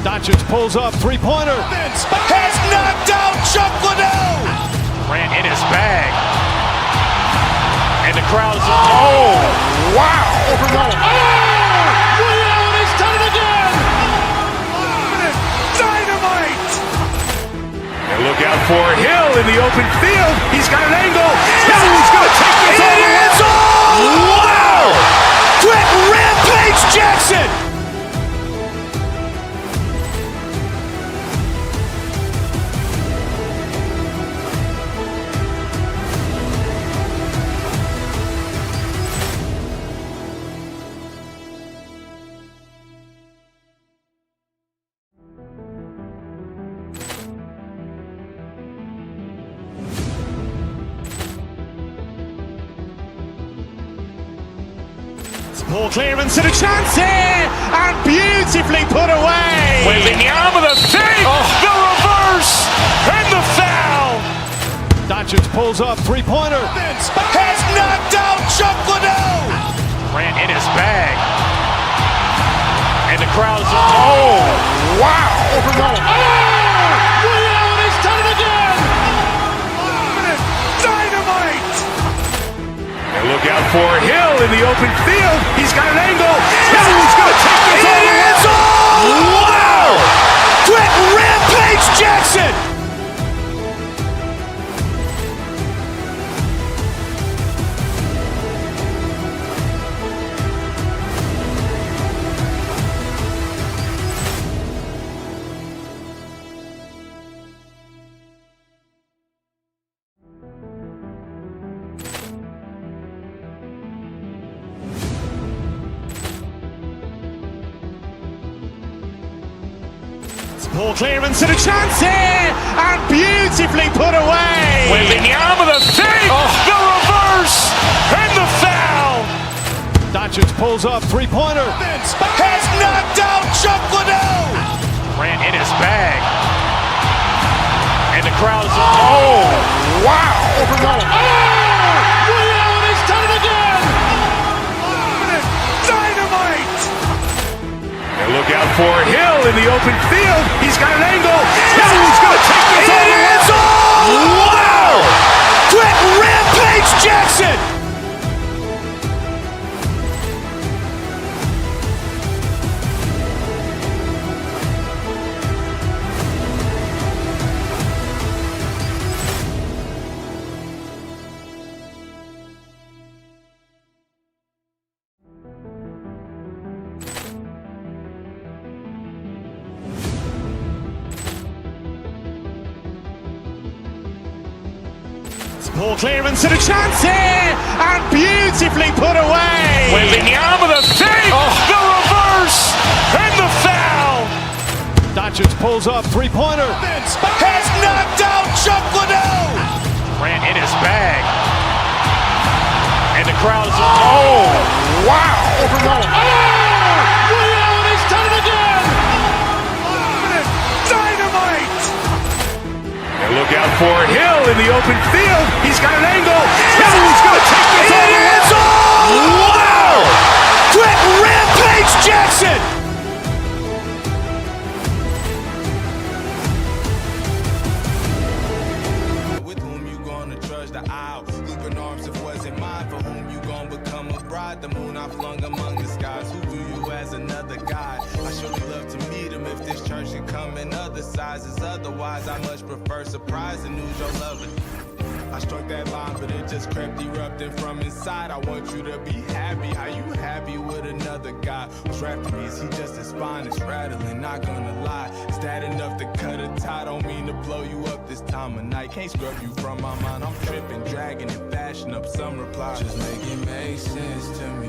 Doncic pulls up, three-pointer. Has knocked out Chuck Liddell. Grant in his bag. And the crowd's, oh, wow. Ray Allen has done it again. Dynamite. And look out for Hill in the open field. He's got an angle. Hill's going to take this all the way. Wow. Quick Rampage Jackson. Ball clearance and a chance here, and beautifully put away. Wembanyama the fake, the reverse, and the foul. Doncic pulls up, three-pointer. Has knocked out Chuck Liddell. Grant in his bag. And the crowd's, oh, wow. Ray Allen has done it again. Dynamite. And look out for Hill in the open field. He's got an angle. Hill's going to take this all the way. Wow. Quick Rampage Jackson. Ball clearance and a chance here, and beautifully put away. Wembanyama the fake, the reverse, and the foul. Doncic pulls up, three-pointer. Has knocked out Chuck Liddell. Grant in his bag. And the crowd's, oh, wow. Ray Allen has done it again. Dynamite. And look out for Hill in the open field. He's got an angle. Hill's going to take this all the way. Wow. Quick Rampage Jackson. Ball clearance and a chance here, and beautifully put away. Wembanyama the fake, the reverse, and the foul. Doncic pulls up, three-pointer. Has knocked out Chuck Liddell. Grant in his bag. And the crowd's, oh, wow. Ray Allen has done it again. Dynamite. And look out for Hill in the open field. He's got an angle. Hill's going to take this all the way. Wow. Quick Rampage Jackson. With whom you gonna trudge the aisle? Looping arms if wasn't mine. For whom you gonna become a bride? The moon I flung among the skies. Who view you as another guy? I surely love to meet him if this church should come in other sizes. Otherwise, I much prefer surprise and news your loving. I struck that line, but it just crept erupting from inside. I want you to be happy. How you happy with another guy? What's rapping me? Is he just as fine as rattling? Not gonna lie. Is that enough to cut a tie? Don't mean to blow you up this time of night. Can't scrub you from my mind. I'm tripping, dragging, and fashion up some reply. Just make it make sense to me.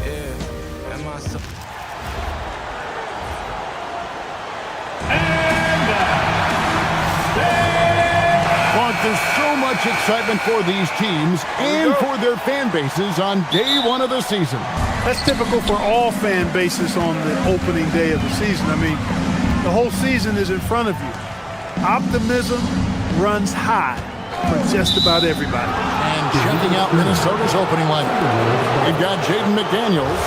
Yeah, am I so? But there's so much excitement for these teams and for their fan bases on day one of the season. That's typical for all fan bases on the opening day of the season. I mean, the whole season is in front of you. Optimism runs high for just about everybody. And checking out Minnesota's opening lineup. We've got Jaden McDaniels,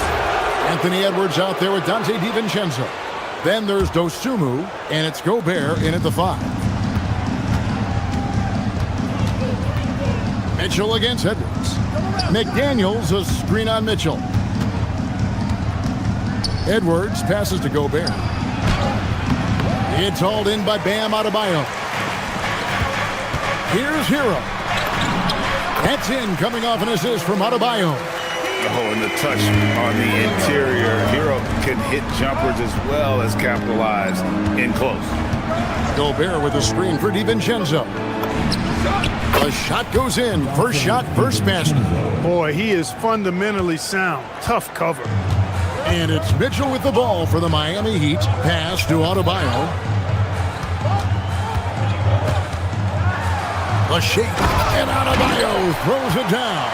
Anthony Edwards out there with Dante DiVincenzo. Then there's Dosunmu, and it's Gobert in at the 5. Mitchell against Edwards. McDaniels, a screen on Mitchell. Edwards passes to Gobert. It's hauled in by Bam Adebayo. Here's Hero. That's in, coming off an assist from Adebayo. Oh, and the touch on the interior. Hero can hit jumpers as well as capitalize in close. Gobert with a screen for DiVincenzo. The shot goes in. First shot, first basket. Boy, he is fundamentally sound. Tough cover. And it's Mitchell with the ball for the Miami Heat. Pass to Adebayo. The shake. And Adebayo throws it down.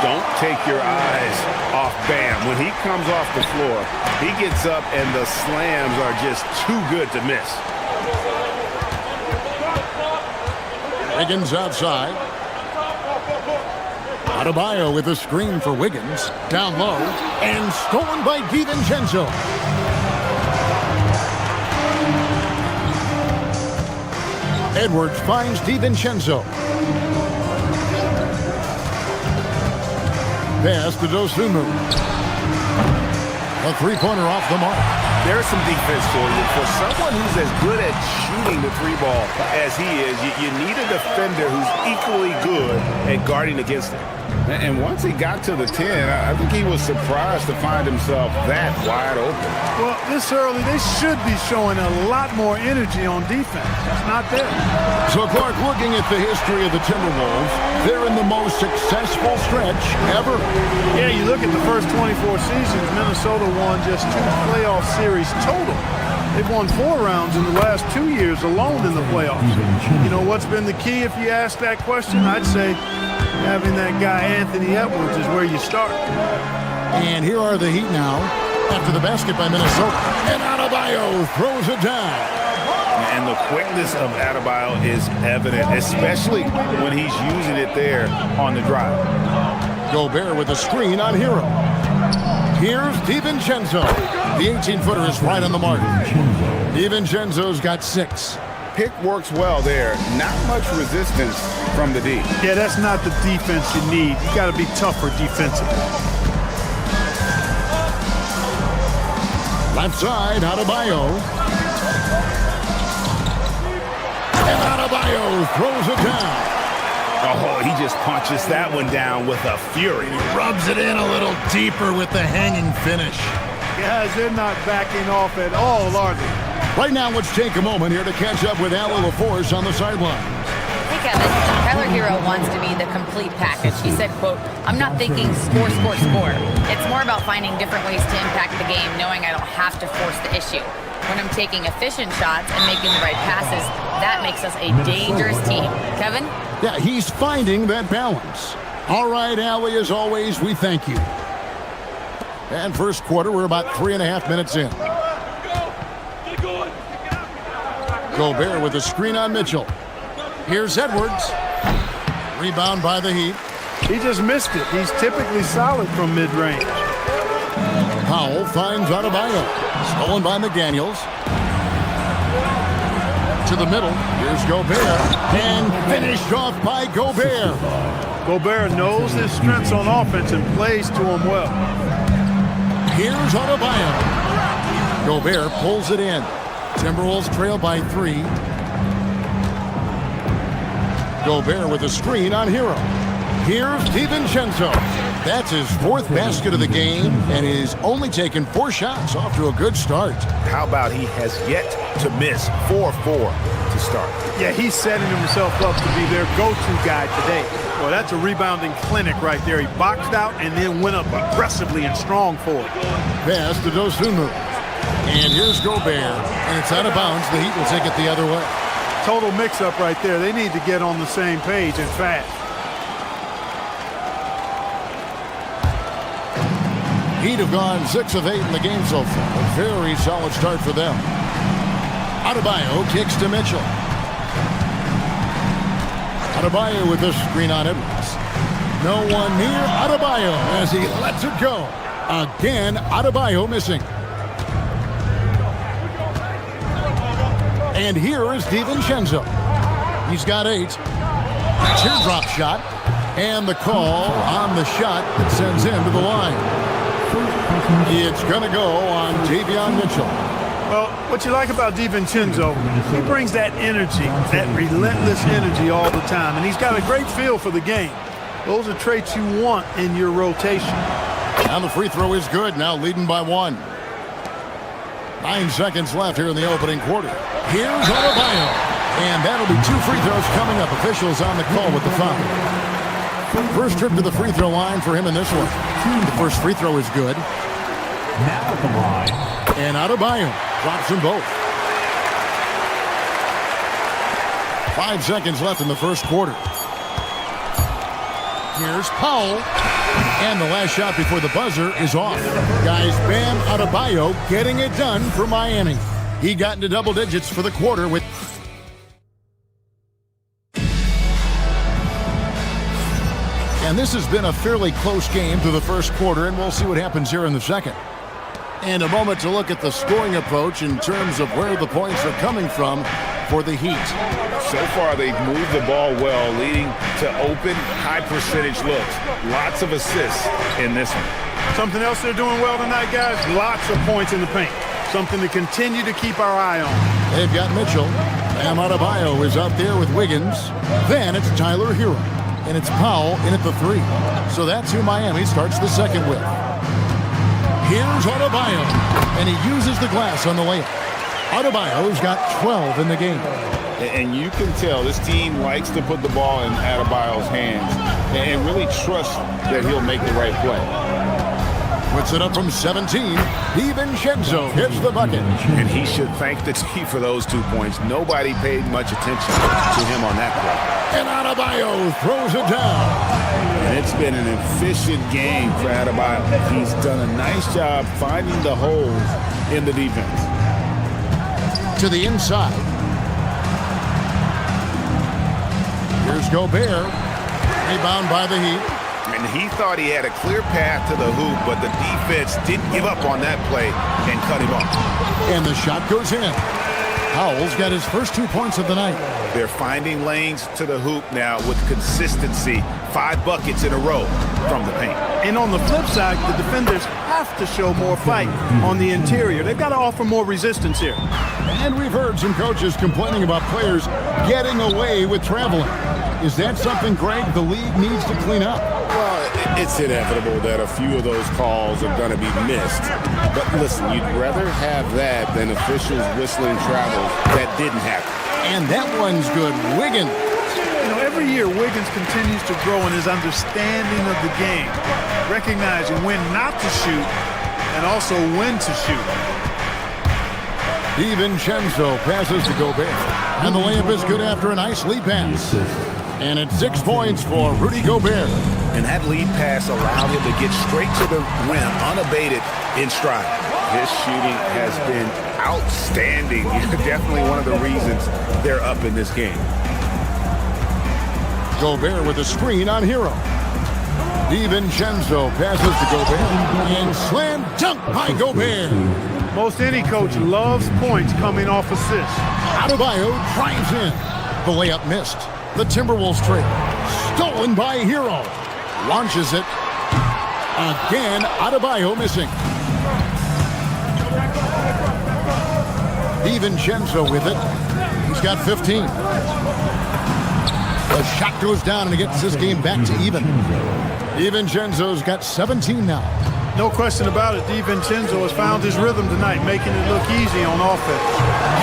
Don't take your eyes off Bam. When he comes off the floor, he gets up and the slams are just too good to miss. Wiggins outside. Adebayo with a screen for Wiggins. Down low. And stolen by DiVincenzo. Edwards finds DiVincenzo. Pass to Dosunmu. A three-pointer off the mark. There's some defense for you. For someone who's as good at shooting the three ball as he is, you need a defender who's equally good at guarding against it. And once he got to the 10, I think he was surprised to find himself that wide open. Well, this early, they should be showing a lot more energy on defense. It's not there. So, Clark, looking at the history of the Timberwolves, they're in the most successful stretch ever. Yeah, you look at the first 24 seasons, Minnesota won just 2 playoff series total. They've won 4 rounds in the last 2 years alone in the playoffs. You know what's been the key if you ask that question? I'd say having that guy Anthony Edwards is where you start. And here are the Heat now after the basket by Minnesota. And Adebayo throws it down. And the quickness of Adebayo is evident, especially when he's using it there on the drive. Gobert with a screen on Hero. Here's DiVincenzo. The 18-footer is right on the mark. DiVincenzo's got 6. Pick works well there. Not much resistance from the D. Yeah, that's not the defense you need. You got to be tougher defensively. Left side, Adebayo. And Adebayo throws it down. Oh, he just punches that one down with a fury. He rubs it in a little deeper with the hanging finish. Guys, they're not backing off at all, are they? Right now, let's take a moment here to catch up with Allie LaForce on the sideline. Hey, Kevin. Tyler Hero wants to be the complete package. He said, quote, "I'm not thinking score, score, score. It's more about finding different ways to impact the game, knowing I don't have to force the issue. When I'm taking efficient shots and making the right passes, that makes us a dangerous team." Kevin? Yeah, he's finding that balance. All right, Allie, as always, we thank you. And first quarter, we're about 3.5 minutes in. Gobert with a screen on Mitchell. Here's Edwards. Rebound by the Heat. He just missed it. He's typically solid from mid-range. Powell finds Adebayo. Stolen by McDaniels. To the middle. Here's Gobert. And finished off by Gobert. Gobert knows his strengths on offense and plays to him well. Here's Adebayo. Gobert pulls it in. Timberwolves trail by 3. Gobert with a screen on Hero. Here's DiVincenzo. That's his 4th basket of the game, and he's only taken 4 shots. Off to a good start. How about he has yet to miss 4-4 to start? Yeah, he's setting himself up to be their go-to guy today. Well, that's a rebounding clinic right there. He boxed out and then went up aggressively and strong for it. Pass to Dosunmu. And here's Gobert, and it's out of bounds. The Heat will take it the other way. Total mix-up right there. They need to get on the same page and fast. Heat have gone 6 of 8 in the game so far. A very solid start for them. Adebayo kicks to Mitchell. Adebayo with the screen on Edwards. No one near Adebayo as he lets it go. Again, Adebayo missing. And here is DiVincenzo. He's got 8. Teardrop shot. And the call on the shot that sends him to the line. It's going to go on Davion Mitchell. Well, what you like about DiVincenzo, he brings that energy, that relentless energy all the time. And he's got a great feel for the game. Those are traits you want in your rotation. And the free throw is good, now leading by 1. 9 seconds left here in the opening quarter. Here's Adebayo. And that'll be 2 free throws coming up. Officials on the call with the foul. First trip to the free throw line for him in this one. The first free throw is good. Now at the line. And Adebayo drops them both. 5 seconds left in the first quarter. Here's Powell. And the last shot before the buzzer is off. Guys, Bam Adebayo getting it done for Miami. He got into double digits for the quarter with... And this has been a fairly close game through the first quarter, and we'll see what happens here in the second. And a moment to look at the scoring approach in terms of where the points are coming from for the Heat. So far, they've moved the ball well, leading to open, high-percentage looks. Lots of assists in this one. Something else they're doing well tonight, guys, lots of points in the paint. Something to continue to keep our eye on. They've got Mitchell. Bam Adebayo is out there with Wiggins. Then it's Tyler Hero. And it's Powell in at the 3. So that's who Miami starts the second with. Here's Adebayo. And he uses the glass on the layup. Adebayo's got 12 in the game. And you can tell this team likes to put the ball in Adebayo's hands and really trust that he'll make the right play. Puts it up from 17. DiVincenzo hits the bucket. And he should thank the team for those 2 points. Nobody paid much attention to him on that play. And Adebayo throws it down. And it's been an efficient game for Adebayo. He's done a nice job finding the holes in the defense. To the inside. Here's Gobert. Rebound by the Heat. And he thought he had a clear path to the hoop, but the defense didn't give up on that play and cut him off. And the shot goes in. Powell's got his first 2 points of the night. They're finding lanes to the hoop now with consistency. 5 buckets in a row from the paint. And on the flip side, the defenders have to show more fight on the interior. They've got to offer more resistance here. And we've heard some coaches complaining about players getting away with traveling. Is that something, Greg, the league needs to clean up? Well, it's inevitable that a few of those calls are going to be missed. But listen, you'd rather have that than officials whistling travels that didn't happen. And that one's good. Wiggins. You know, every year Wiggins continues to grow in his understanding of the game, recognizing when not to shoot and also when to shoot. DiVincenzo passes to Gobert. And the layup is good after a nice lead pass. And it's 6 points for Rudy Gobert. And that lead pass allowed him to get straight to the rim, unabated in stride. His shooting has been outstanding. Definitely one of the reasons they're up in this game. Gobert with a screen on Hero. DiVincenzo passes to Gobert. And slam dunk by Gobert. Most any coach loves points coming off assists. Adebayo drives in. The layup missed. The Timberwolves trail. Stolen by Hero. Launches it. Again, Adebayo missing. DiVincenzo with it. He's got 15. The shot goes down and it gets this game back to even. DiVincenzo's got 17 now. No question about it. DiVincenzo has found his rhythm tonight, making it look easy on offense.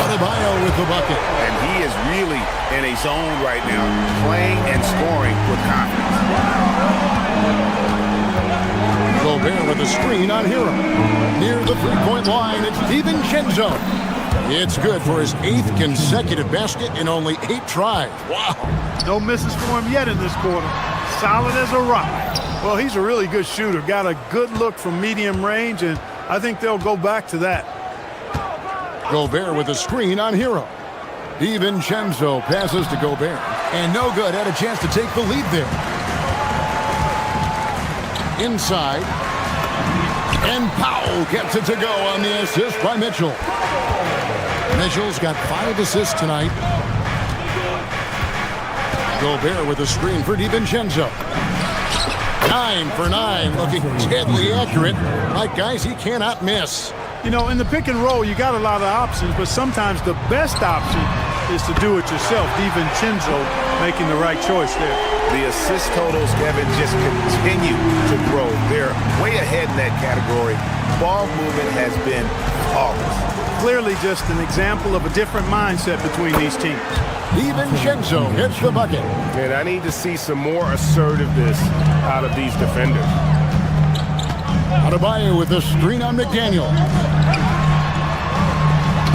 Adebayo with the bucket. And he is really in a zone right now, playing and scoring with confidence. Gobert with a screen on Hero. Near the three-point line, it's DiVincenzo. It's good for his 8th consecutive basket in only 8 tries. Wow. No misses for him yet in this quarter. Solid as a rock. Well, he's a really good shooter. Got a good look from medium range, and I think they'll go back to that. Gobert with a screen on Hero. DiVincenzo passes to Gobert. And no good. Had a chance to take the lead there. Inside. And Powell gets it to go on the assist by Mitchell. Mitchell's got 5 assists tonight. Gobert with a screen for DiVincenzo. 9 for 9, looking deadly accurate. Like guys he cannot miss. You know, in the pick and roll, you got a lot of options, but sometimes the best option is to do it yourself. DiVincenzo making the right choice there. The assist totals, Kevin, just continue to grow. They're way ahead in that category. Ball movement has been flawless. Clearly just an example of a different mindset between these teams. DiVincenzo hits the bucket. And I need to see some more assertiveness out of these defenders. Adebayo with the screen on McDaniel.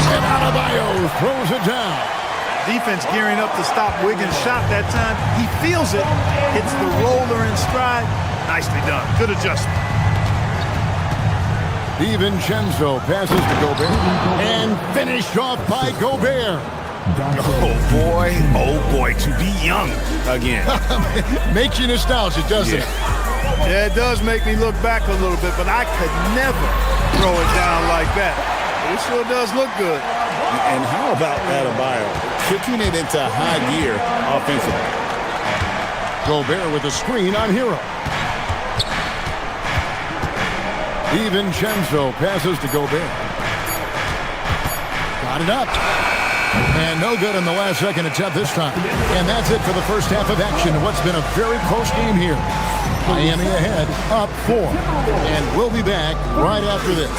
And Adebayo throws it down. Defense gearing up to stop Wiggins' shot that time. He feels it, hits the roller in stride. Nicely done. Good adjustment. DiVincenzo passes to Gobert. And finished off by Gobert. Oh boy, to be young again. Makes you nostalgic, doesn't it? Yeah, it does make me look back a little bit, but I could never throw it down like that. But it sure does look good. And how about Adebayo kicking it into high gear offensively? Gobert with a screen on Hero. DiVincenzo passes to Gobert. Got it up. And no good in the last second attempt this time. And that's it for the first half of action. What's been a very close game here. Miami ahead, up 4. And we'll be back right after this.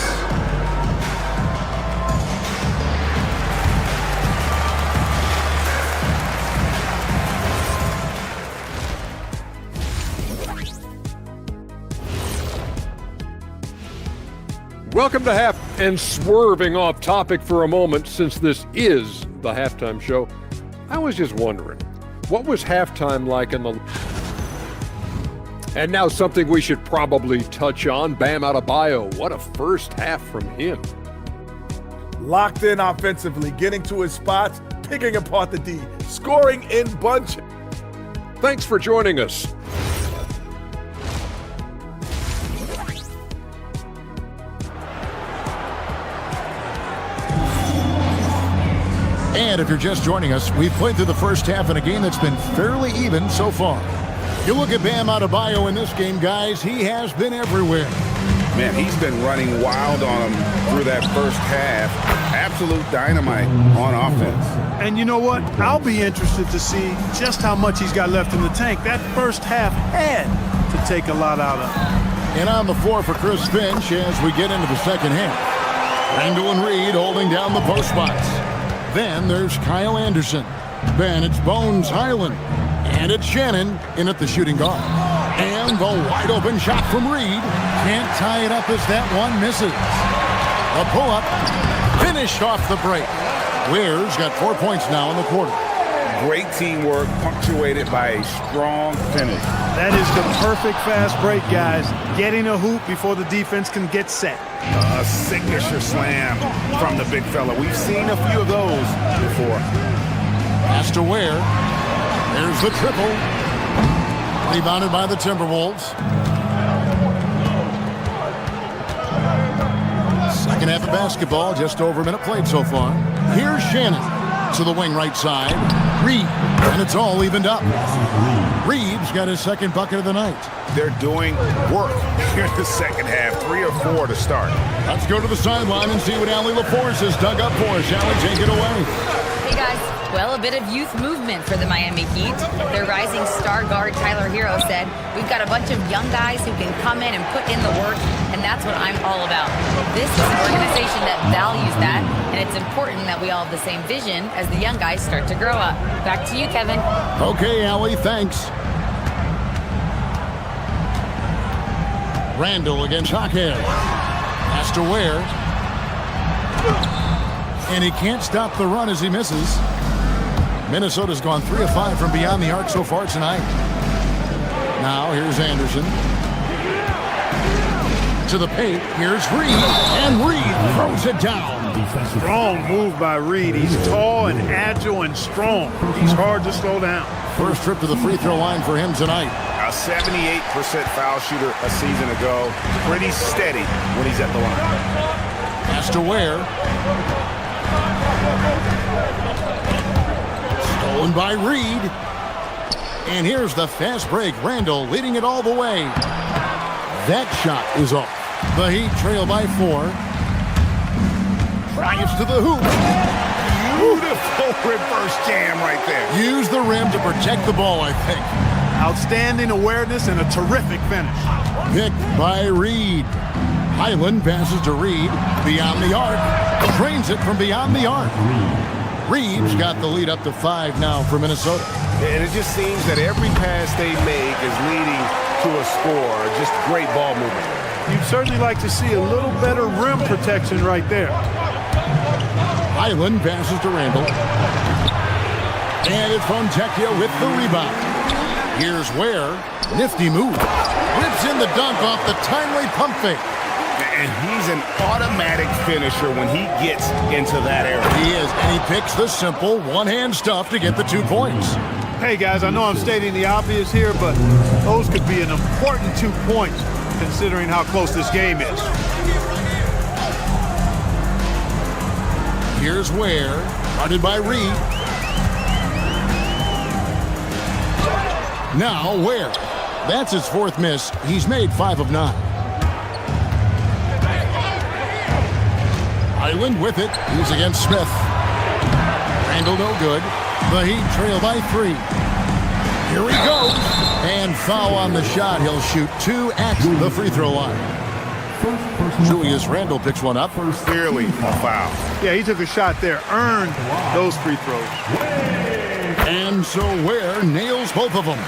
Welcome to Half, and swerving off topic for a moment, since this is the halftime show, I was just wondering, what was halftime like in the... And now something we should probably touch on, Bam Adebayo. What a first half from him. Locked in offensively, getting to his spots, picking apart the D, scoring in bunches. Thanks for joining us. And if you're just joining us, we've played through the first half in a game that's been fairly even so far. You look at Bam Adebayo in this game, guys, he has been everywhere. Man, he's been running wild on him through that first half. Absolute dynamite on offense. And you know what? I'll be interested to see just how much he's got left in the tank. That first half had to take a lot out of him. And on the floor for Chris Finch as we get into the second half. Randall and Reed holding down the post spots. Then there's Kyle Anderson. Then it's Bones Highland. And it's Shannon in at the shooting guard. And the wide open shot from Reed. Can't tie it up as that one misses. A pull-up. Finished off the break. Ware's got 4 points now in the quarter. Great teamwork punctuated by a strong finish. That is the perfect fast break, guys. Getting a hoop before the defense can get set. A signature slam from the big fella. We've seen a few of those before. Pass to Ware. There's the triple. Rebounded by the Timberwolves. Second half of basketball, just over a minute played so far. Here's Shannon to the wing right side. Reed, and it's all evened up. Reed's got his second bucket of the night. They're doing work here in the second half, 3 or 4 to start. Let's go to the sideline and see what Allie LaForce has dug up for us. Allie, take it away. Hey guys, well, a bit of youth movement for the Miami Heat. Their rising star guard Tyler Hero said, "We've got a bunch of young guys who can come in and put in the work, and that's what I'm all about." This is an organization that values that, and it's important that we all have the same vision as the young guys start to grow up. Back to you, Kevin. Okay, Allie, thanks. Randall against Hawkhead. Has to Ware. And he can't stop the run as he misses. Minnesota's gone 3 of 5 from beyond the arc so far tonight. Now here's Anderson. To the paint. Here's Reed. And Reed throws it down. defensive. Strong move by Reed. He's tall and agile and strong. He's hard to slow down. First trip to the free throw line for him tonight. A 78% foul shooter a season ago. Pretty steady when he's at the line. Pass to Ware. Stolen by Reed. And here's the fast break. Randall leading it all the way. That shot is off. The Heat trail by 4. Drives to the hoop. Beautiful reverse jam right there. Use the rim to protect the ball, I think. Outstanding awareness and a terrific finish. Picked by Reed. Highland passes to Reed. Beyond the arc. Drains it from beyond the arc. Reed's got the lead up to 5 now for Minnesota. And it just seems that every pass they make is leading to a score. Just great ball movement. You'd certainly like to see a little better rim protection right there. Highland passes to Randall. And it's Fontecchio with the rebound. Here's Ware. Nifty move. Rips in the dunk off the timely pump fake. And he's an automatic finisher when he gets into that area. He is, and he picks the simple one-hand stuff to get the 2 points. Hey, guys, I know I'm stating the obvious here, but those could be an important 2 points considering how close this game is. Here's Ware, guarded by Reed. Now Ware. That's his 4th miss. He's made 5 of 9. Highland with it. He's against Smith. Randall no good. The Heat trail by 3. Here he goes. And foul on the shot. He'll shoot 2 at the free throw line. Julius Randle picks one up. Clearly a foul. Yeah, he took a shot there. Earned those free throws. And so Ware nails both of them.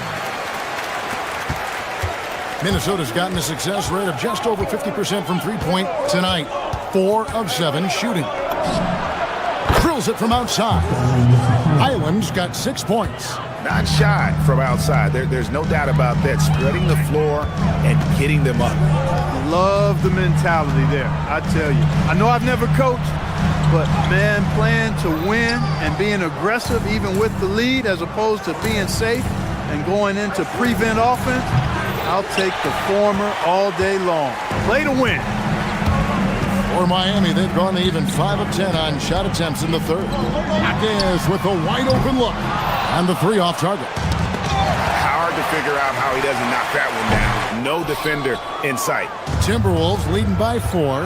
Minnesota's gotten a success rate of just over 50% from three-point tonight. 4 of 7 shooting. Drills it from outside. Highland's got 6 points. Not shy from outside. There's no doubt about that. Spreading the floor and getting them up. Love the mentality there, I tell you. I know I've never coached, but man, playing to win and being aggressive even with the lead as opposed to being safe and going into prevent offense, I'll take the former all day long. Play to win. For Miami, they've gone even 5 of 10 on shot attempts in the 3rd. Hawkins with a wide open look. And the 3 off target. Hard to figure out how he doesn't knock that one down. No defender in sight. Timberwolves leading by 4.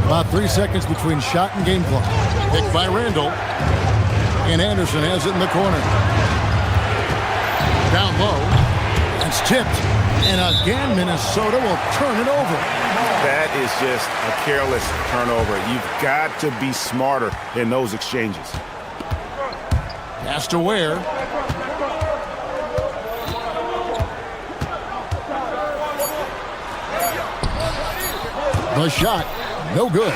About 3 seconds between shot and game clock. Picked by Randall. And Anderson has it in the corner. Down low. It's tipped. And again, Minnesota will turn it over. That is just a careless turnover. You've got to be smarter in those exchanges. Pass to Ware. The shot, no good.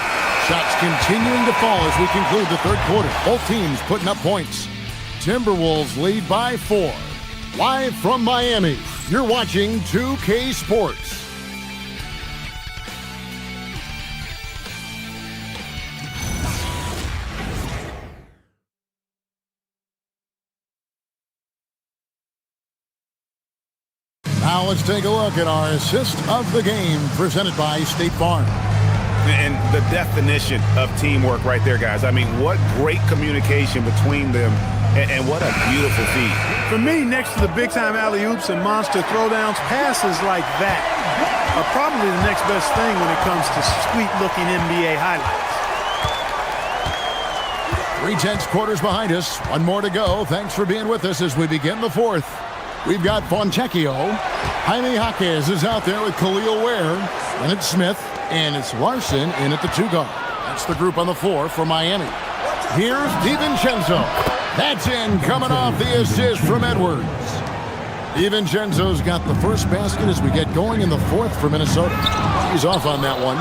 Shots continuing to fall as we conclude the 3rd quarter. Both teams putting up points. Timberwolves lead by 4. Live from Miami, you're watching 2K Sports. Now let's take a look at our assist of the game presented by State Farm. And the definition of teamwork right there, guys. I mean, what great communication between them and what a beautiful feed. For me, next to the big-time alley-oops and monster throwdowns, passes like that are probably the next best thing when it comes to sweet-looking NBA highlights. 3/10 quarters behind us. 1 more to go. Thanks for being with us as we begin the 4th. We've got Fontecchio. Jaime Jaquez is out there with Khalil Ware. And it's Smith. And it's Larson in at the 2 guard. That's the group on the floor for Miami. Here's DiVincenzo. That's in, coming off the assist from Edwards. DiVincenzo's got the first basket as we get going in the 4th for Minnesota. He's off on that one.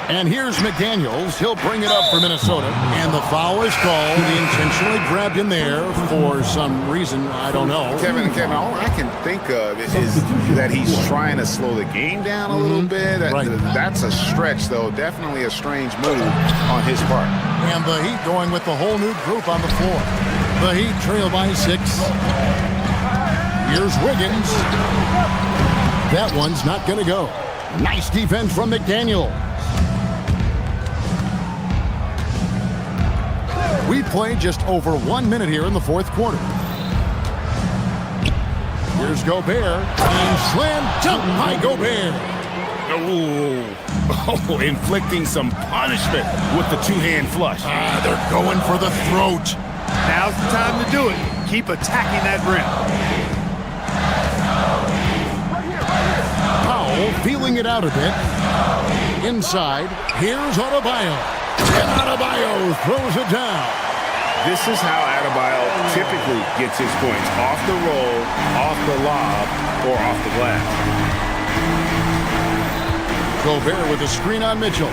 And here's McDaniels. He'll bring it up for Minnesota. And the foul is called. He intentionally grabbed him there for some reason. I don't know. Kevin, all I can think of is that he's trying to slow the game down a little bit. Right. That's a stretch, though. Definitely a strange move on his part. And the Heat going with the whole new group on the floor. The Heat trail by 6. Here's Wiggins. That one's not going to go. Nice defense from McDaniel. We played just over 1 minute here in the fourth quarter. Here's Gobert. And slam dunk by Gobert. Oh, inflicting some punishment with the two-hand flush. They're going for the throat. Now's the time to do it. Keep attacking that rim. Powell feeling it out a bit. Inside, here's Adebayo. And Adebayo throws it down. This is how Adebayo typically gets his points. Off the roll, off the lob, or off the glass. Gobert with a screen on Mitchell.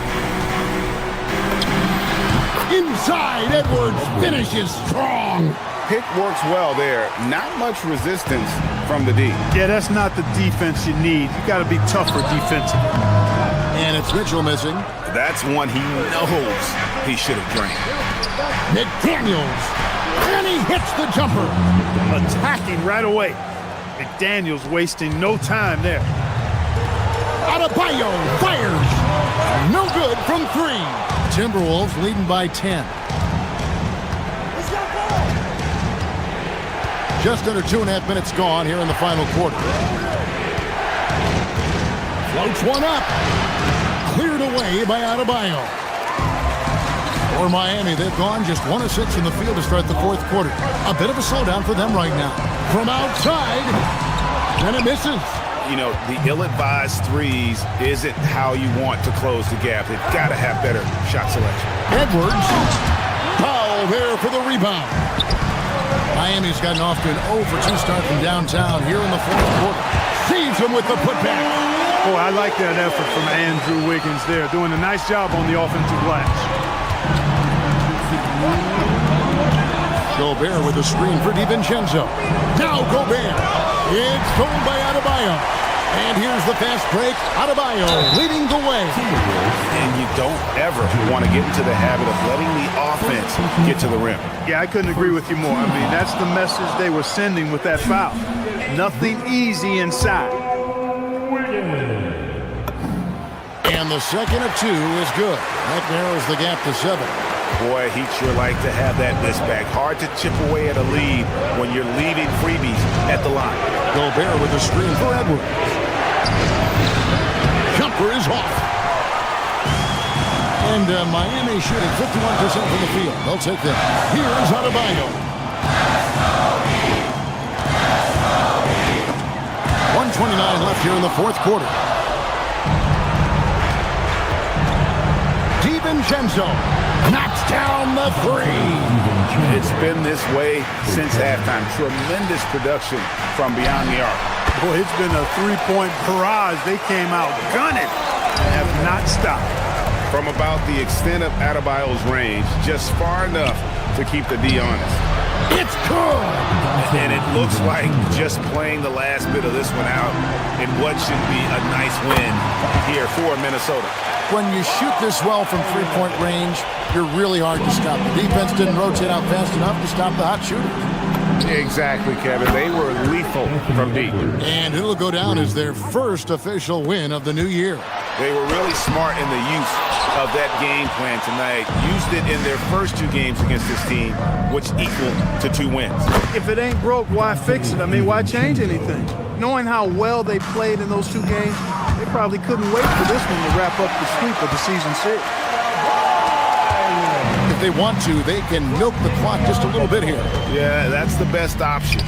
Inside, Edwards finishes strong. Pick works well there. Not much resistance from the D. Yeah, that's not the defense you need. You got to be tougher defensively. And it's Mitchell missing. That's one he knows he should have drained. McDaniels. And he hits the jumper. Attacking right away. McDaniels wasting no time there. Adebayo fires. No good from 3. Timberwolves leading by 10. Just under 2.5 minutes gone here in the final quarter. Floats one up. Cleared away by Adebayo. For Miami, they've gone just 1 of 6 in the field to start the fourth quarter. A bit of a slowdown for them right now. From outside, and it misses. You know, the ill-advised threes isn't how you want to close the gap. They've got to have better shot selection. Edwards. Powell there for the rebound. Miami's gotten off to an 0-for-2 start from downtown here in the fourth quarter. Sees him with the putback. Boy, I like that effort from Andrew Wiggins there, doing a nice job on the offensive glass. Gobert with a screen for DiVincenzo. Now Gobert. It's stolen by Adebayo. And here's the fast break. Adebayo leading the way. And you don't ever want to get into the habit of letting the offense get to the rim. Yeah, I couldn't agree with you more. I mean, that's the message they were sending with that foul. Nothing easy inside. And the second of 2 is good. That narrows the gap to 7. Boy, he'd sure like to have that miss back. Hard to chip away at a lead when you're leaving freebies at the line. Gobert with a screen for Edwards. Jumper is off. And Miami shooting 51% from the field. They'll take that. Here's Adebayo. 1:29 left here in the fourth quarter. DiVincenzo knocks down the 3. It's been this way since halftime. Tremendous production from beyond the arc. Boy, it's been a 3-point barrage. They came out gunning and have not stopped. From about the extent of Adebayo's range, just far enough to keep the D honest. It's good! And it looks like just playing the last bit of this one out in what should be a nice win here for Minnesota. When you shoot this well from 3-point range, you're really hard to stop. The defense didn't rotate out fast enough to stop the hot shooters. Exactly, Kevin. They were lethal from deep. And it'll go down as their first official win of the new year. They were really smart in the use of that game plan tonight. Used it in their first 2 games against this team, which equaled to 2 wins. If it ain't broke, why fix it? I mean, why change anything? Knowing how well they played in those 2 games, they probably couldn't wait for this one to wrap up the sweep of the season 6. If they want to, they can milk the clock just a little bit here. Yeah, that's the best option.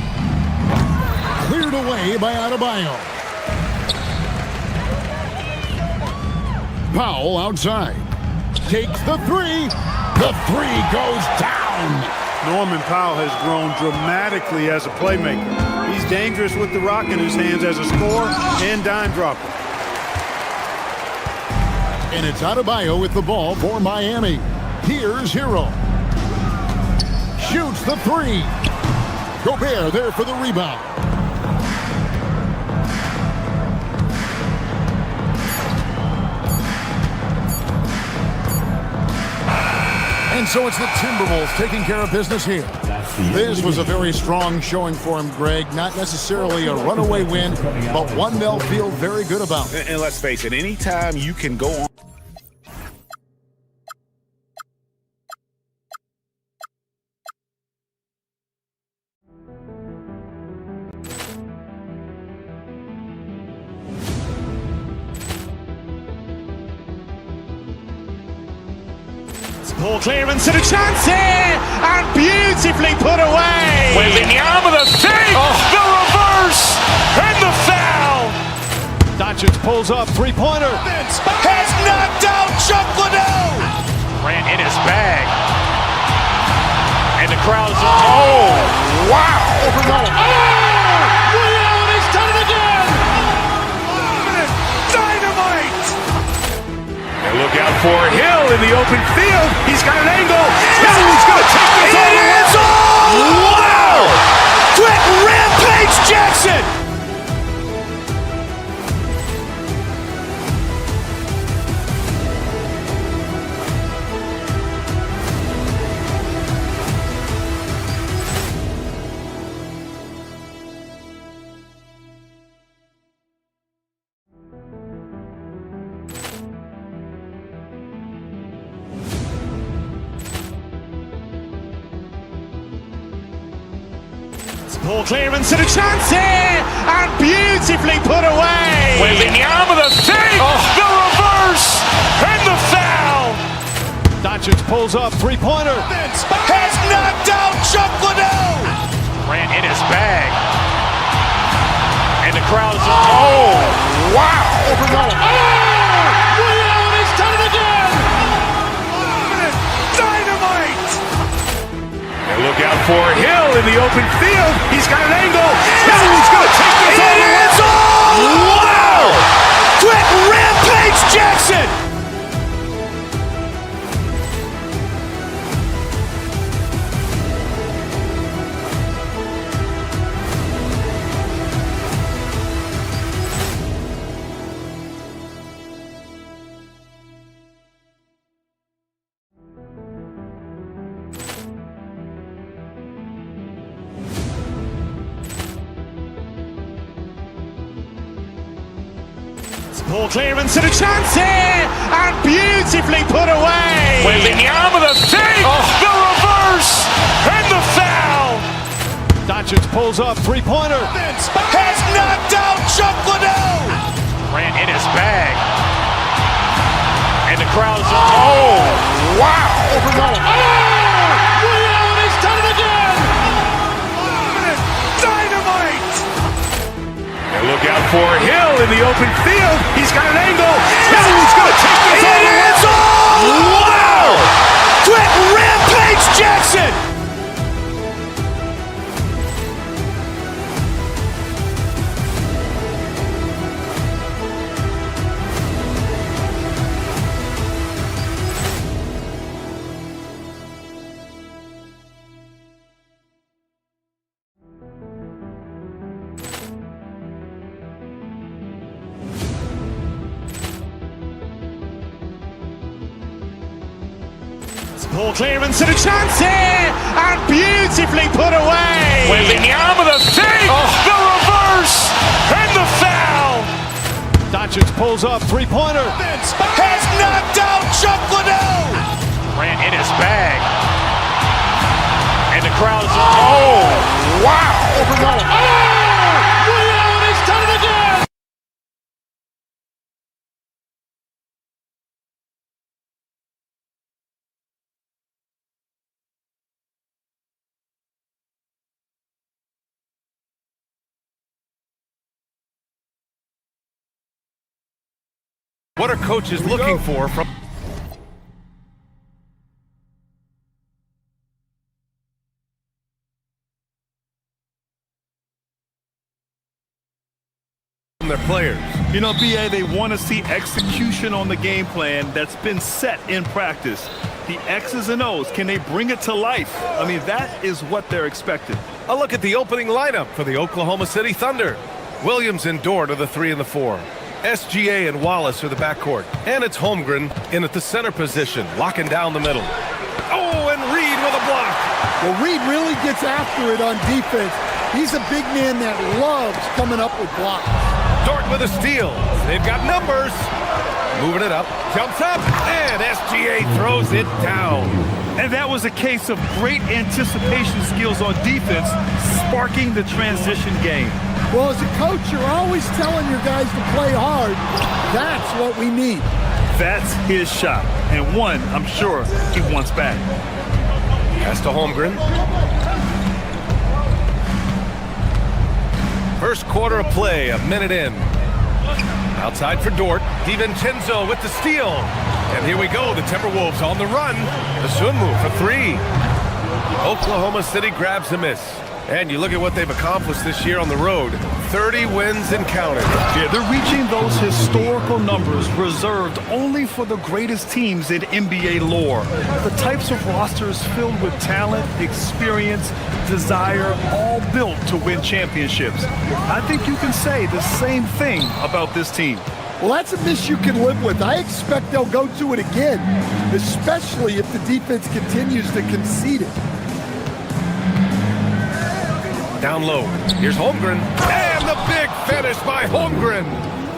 Cleared away by Adebayo. Powell outside. Takes the 3. The 3 goes down. Norman Powell has grown dramatically as a playmaker. He's dangerous with the rock in his hands as a scorer and dime dropper. And it's Adebayo with the ball for Miami. Here's Hero. Shoots the three. Gobert there for the rebound. And so it's the Timberwolves taking care of business here. This was a very strong showing for him, Greg. Not necessarily a runaway win, but one they'll feel very good about. And let's face it, anytime you can go on. Ball clearance and a chance here, and beautifully put away. Wembanyama the save, the reverse, and the foul. Doncic pulls up, three-pointer. Has knocked out Chuck Liddell. Grant in his bag. And the crowd is, oh, wow. Ray Allen has done it again. Dynamite. And look out for Hill in the open field. He's got an angle. He's going to take this all the way. Wow. Quick Rampage Jackson. Ball clearance and a chance here, and beautifully put away. Wembanyama the save, the reverse, and the foul. Doncic pulls up, three-pointer. Has knocked out Chuck Liddell. Grant in his bag. And the crowd is, oh, wow. Ray Allen has done it again. Dynamite. And look out for Hill in the open field. He's got an angle. He's going to take this all the way. Wow. Quick Rampage Jackson. Ball clearance and a chance here, and beautifully put away. Wembanyama the save, the reverse, and the foul. Doncic pulls up, three-pointer. Has knocked out Chuck Liddell. Grant in his bag. And the crowd is, oh, wow. Ray Allen has done it again. Dynamite. And look out for Hill in the open field. He's got an angle. He's going to take this all the way. Wow. Quick Rampage Jackson. Ball clearance and a chance here, and beautifully put away. Wembanyama the save, the reverse, and the foul. Doncic pulls up, three-pointer. Has knocked out Chuck Liddell. Grant in his bag. And the crowd is, oh, wow. Ray Allen has done it again. What are coaches looking for from... their players. You know, BA, they want to see execution on the game plan that's been set in practice. The X's and O's, can they bring it to life? I mean, that is what they're expecting. A look at the opening lineup for the Oklahoma City Thunder. Williams and Dort are the 3 and the 4. SGA and Wallace are the backcourt. And it's Holmgren in at the center position, locking down the middle. Oh, and Reed with a block. Well, Reed really gets after it on defense. He's a big man that loves coming up with blocks. Dort with a steal. They've got numbers. Moving it up, jumps up, and SGA throws it down. And that was a case of great anticipation skills on defense, sparking the transition game. Well, as a coach, you're always telling your guys to play hard. That's what we need. That's his shot, and one I'm sure he wants back. Pass to Holmgren. First quarter of play, a minute in. Outside for Dort. DiVincenzo with the steal. And here we go, the Timberwolves on the run. The Sunmu for 3. Oklahoma City grabs the miss. And you look at what they've accomplished this year on the road. 30 wins and counting. Yeah, they're reaching those historical numbers reserved only for the greatest teams in NBA lore. The types of rosters filled with talent, experience, desire, all built to win championships. I think you can say the same thing about this team. Well, that's a miss you can live with. I expect they'll go to it again, especially if the defense continues to concede it. Down low. Here's Holmgren. And the big finish by Holmgren.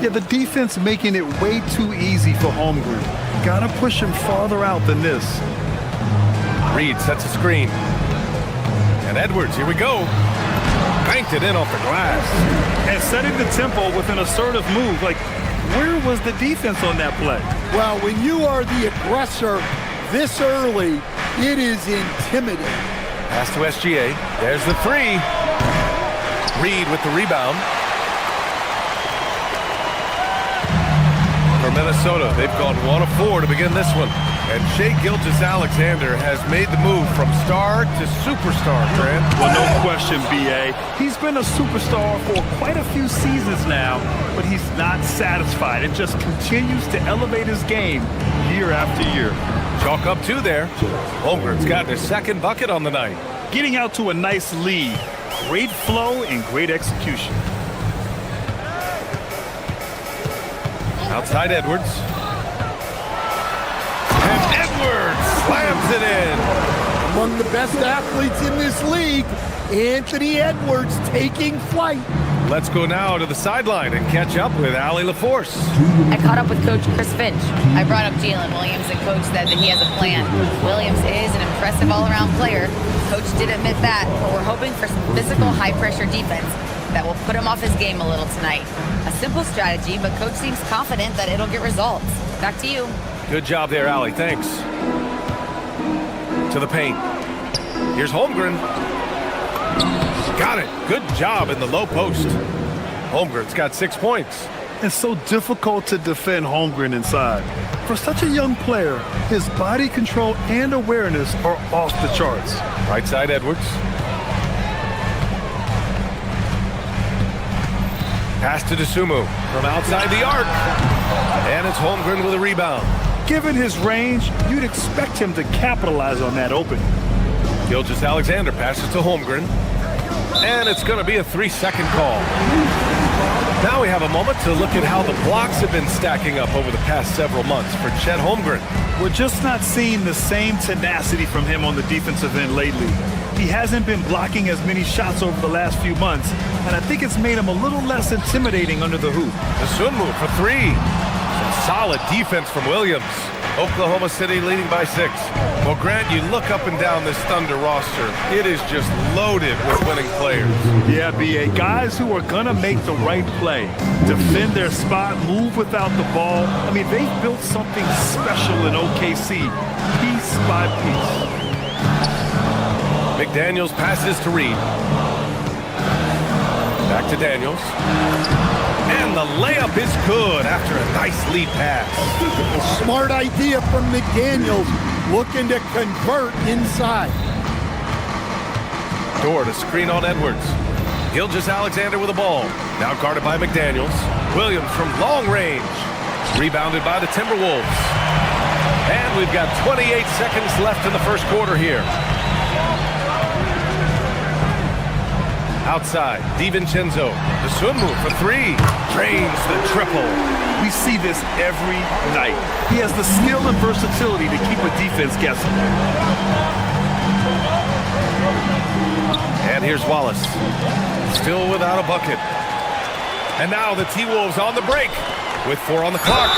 Yeah, the defense making it way too easy for Holmgren. Gotta push him farther out than this. Reed sets a screen. And Edwards, here we go. Banked it in off the glass. And setting the tempo with an assertive move. Like, where was the defense on that play? Well, when you are the aggressor this early, it is intimidating. Pass to SGA. There's the 3. Reed with the rebound. For Minnesota, they've gone 1 of 4 to begin this one. And Shai Gilgeous-Alexander has made the move from star to superstar, Grant. Well, no question, BA. He's been a superstar for quite a few seasons now, but he's not satisfied. It just continues to elevate his game year after year. Chalk up 2 there. Holmgren's got their second bucket on the night. Getting out to a nice lead. Great flow and great execution. Outside Edwards. And Edwards slams it in. Among the best athletes in this league, Anthony Edwards taking flight. Let's go now to the sideline and catch up with Allie LaForce. I caught up with Coach Chris Finch. I brought up Jalen Williams, and Coach said that he has a plan. Williams is an impressive all-around player. Coach did admit that, but we're hoping for some physical, high-pressure defense that will put him off his game a little tonight. A simple strategy, but Coach seems confident that it'll get results. Back to you. Good job there, Allie. Thanks. To the paint. Here's Holmgren. Got it. Good job in the low post. Holmgren's got 6 points. It's so difficult to defend Holmgren inside. For such a young player, his body control and awareness are off the charts. Right side Edwards. Pass to Dosunmu from outside the arc. And it's Holmgren with a rebound. Given his range, you'd expect him to capitalize on that opening. Gilgeous-Alexander passes to Holmgren. And it's going to be a 3-second call. Now we have a moment to look at how the blocks have been stacking up over the past several months for Chet Holmgren. We're just not seeing the same tenacity from him on the defensive end lately. He hasn't been blocking as many shots over the last few months, and I think it's made him a little less intimidating under the hoop. The Sunmu for 3. Some solid defense from Williams. Oklahoma City leading by 6. Well, Grant, you look up and down this Thunder roster. It is just loaded with winning players. Yeah, BA. Guys who are going to make the right play, defend their spot, move without the ball. I mean, they've built something special in OKC, piece by piece. McDaniels passes to Reed. Back to Daniels. And the layup is good after a nice lead pass. A smart idea from McDaniels, looking to convert inside. Dort, a screen on Edwards. Gilgeous-Alexander with the ball. Now guarded by McDaniels. Williams from long range. Rebounded by the Timberwolves. And we've got 28 seconds left in the first quarter here. Outside, DiVincenzo. The swim move for three. Drains the triple. We see this every night. He has the skill and versatility to keep a defense guessing. And here's Wallace. Still without a bucket. And now the T-Wolves on the break with 4 on the clock.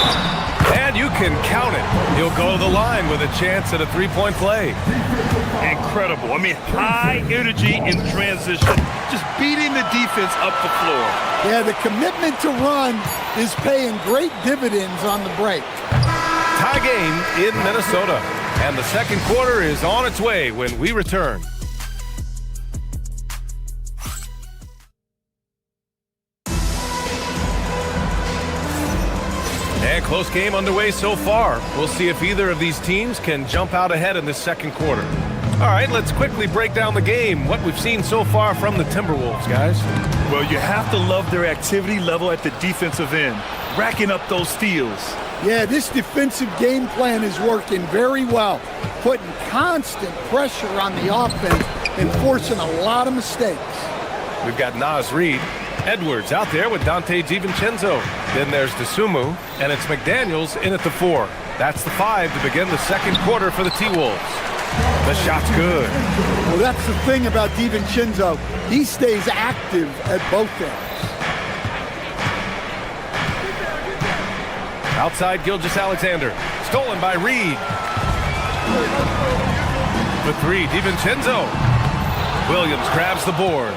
And you can count it. He'll go to the line with a chance at a three-point play. Incredible. I mean, high energy in transition. Just beating the defense up the floor. Yeah, the commitment to run is paying great dividends on the break. Tie game in Minnesota. And the second quarter is on its way when we return. And close game underway so far. We'll see if either of these teams can jump out ahead in this second quarter. All right, let's quickly break down the game, what we've seen so far from the Timberwolves, guys. Well, you have to love their activity level at the defensive end, racking up those steals. Yeah, this defensive game plan is working very well, putting constant pressure on the offense and forcing a lot of mistakes. We've got Naz Reid. Edwards out there with Dante DiVincenzo. Then there's DeSumo, and it's McDaniels in at the 4. That's the 5 to begin the second quarter for the T-Wolves. The shot's good. Well, that's the thing about DiVincenzo. He stays active at both ends. Outside Gilgeous-Alexander. Stolen by Reid. The 3, DiVincenzo. Williams grabs the board.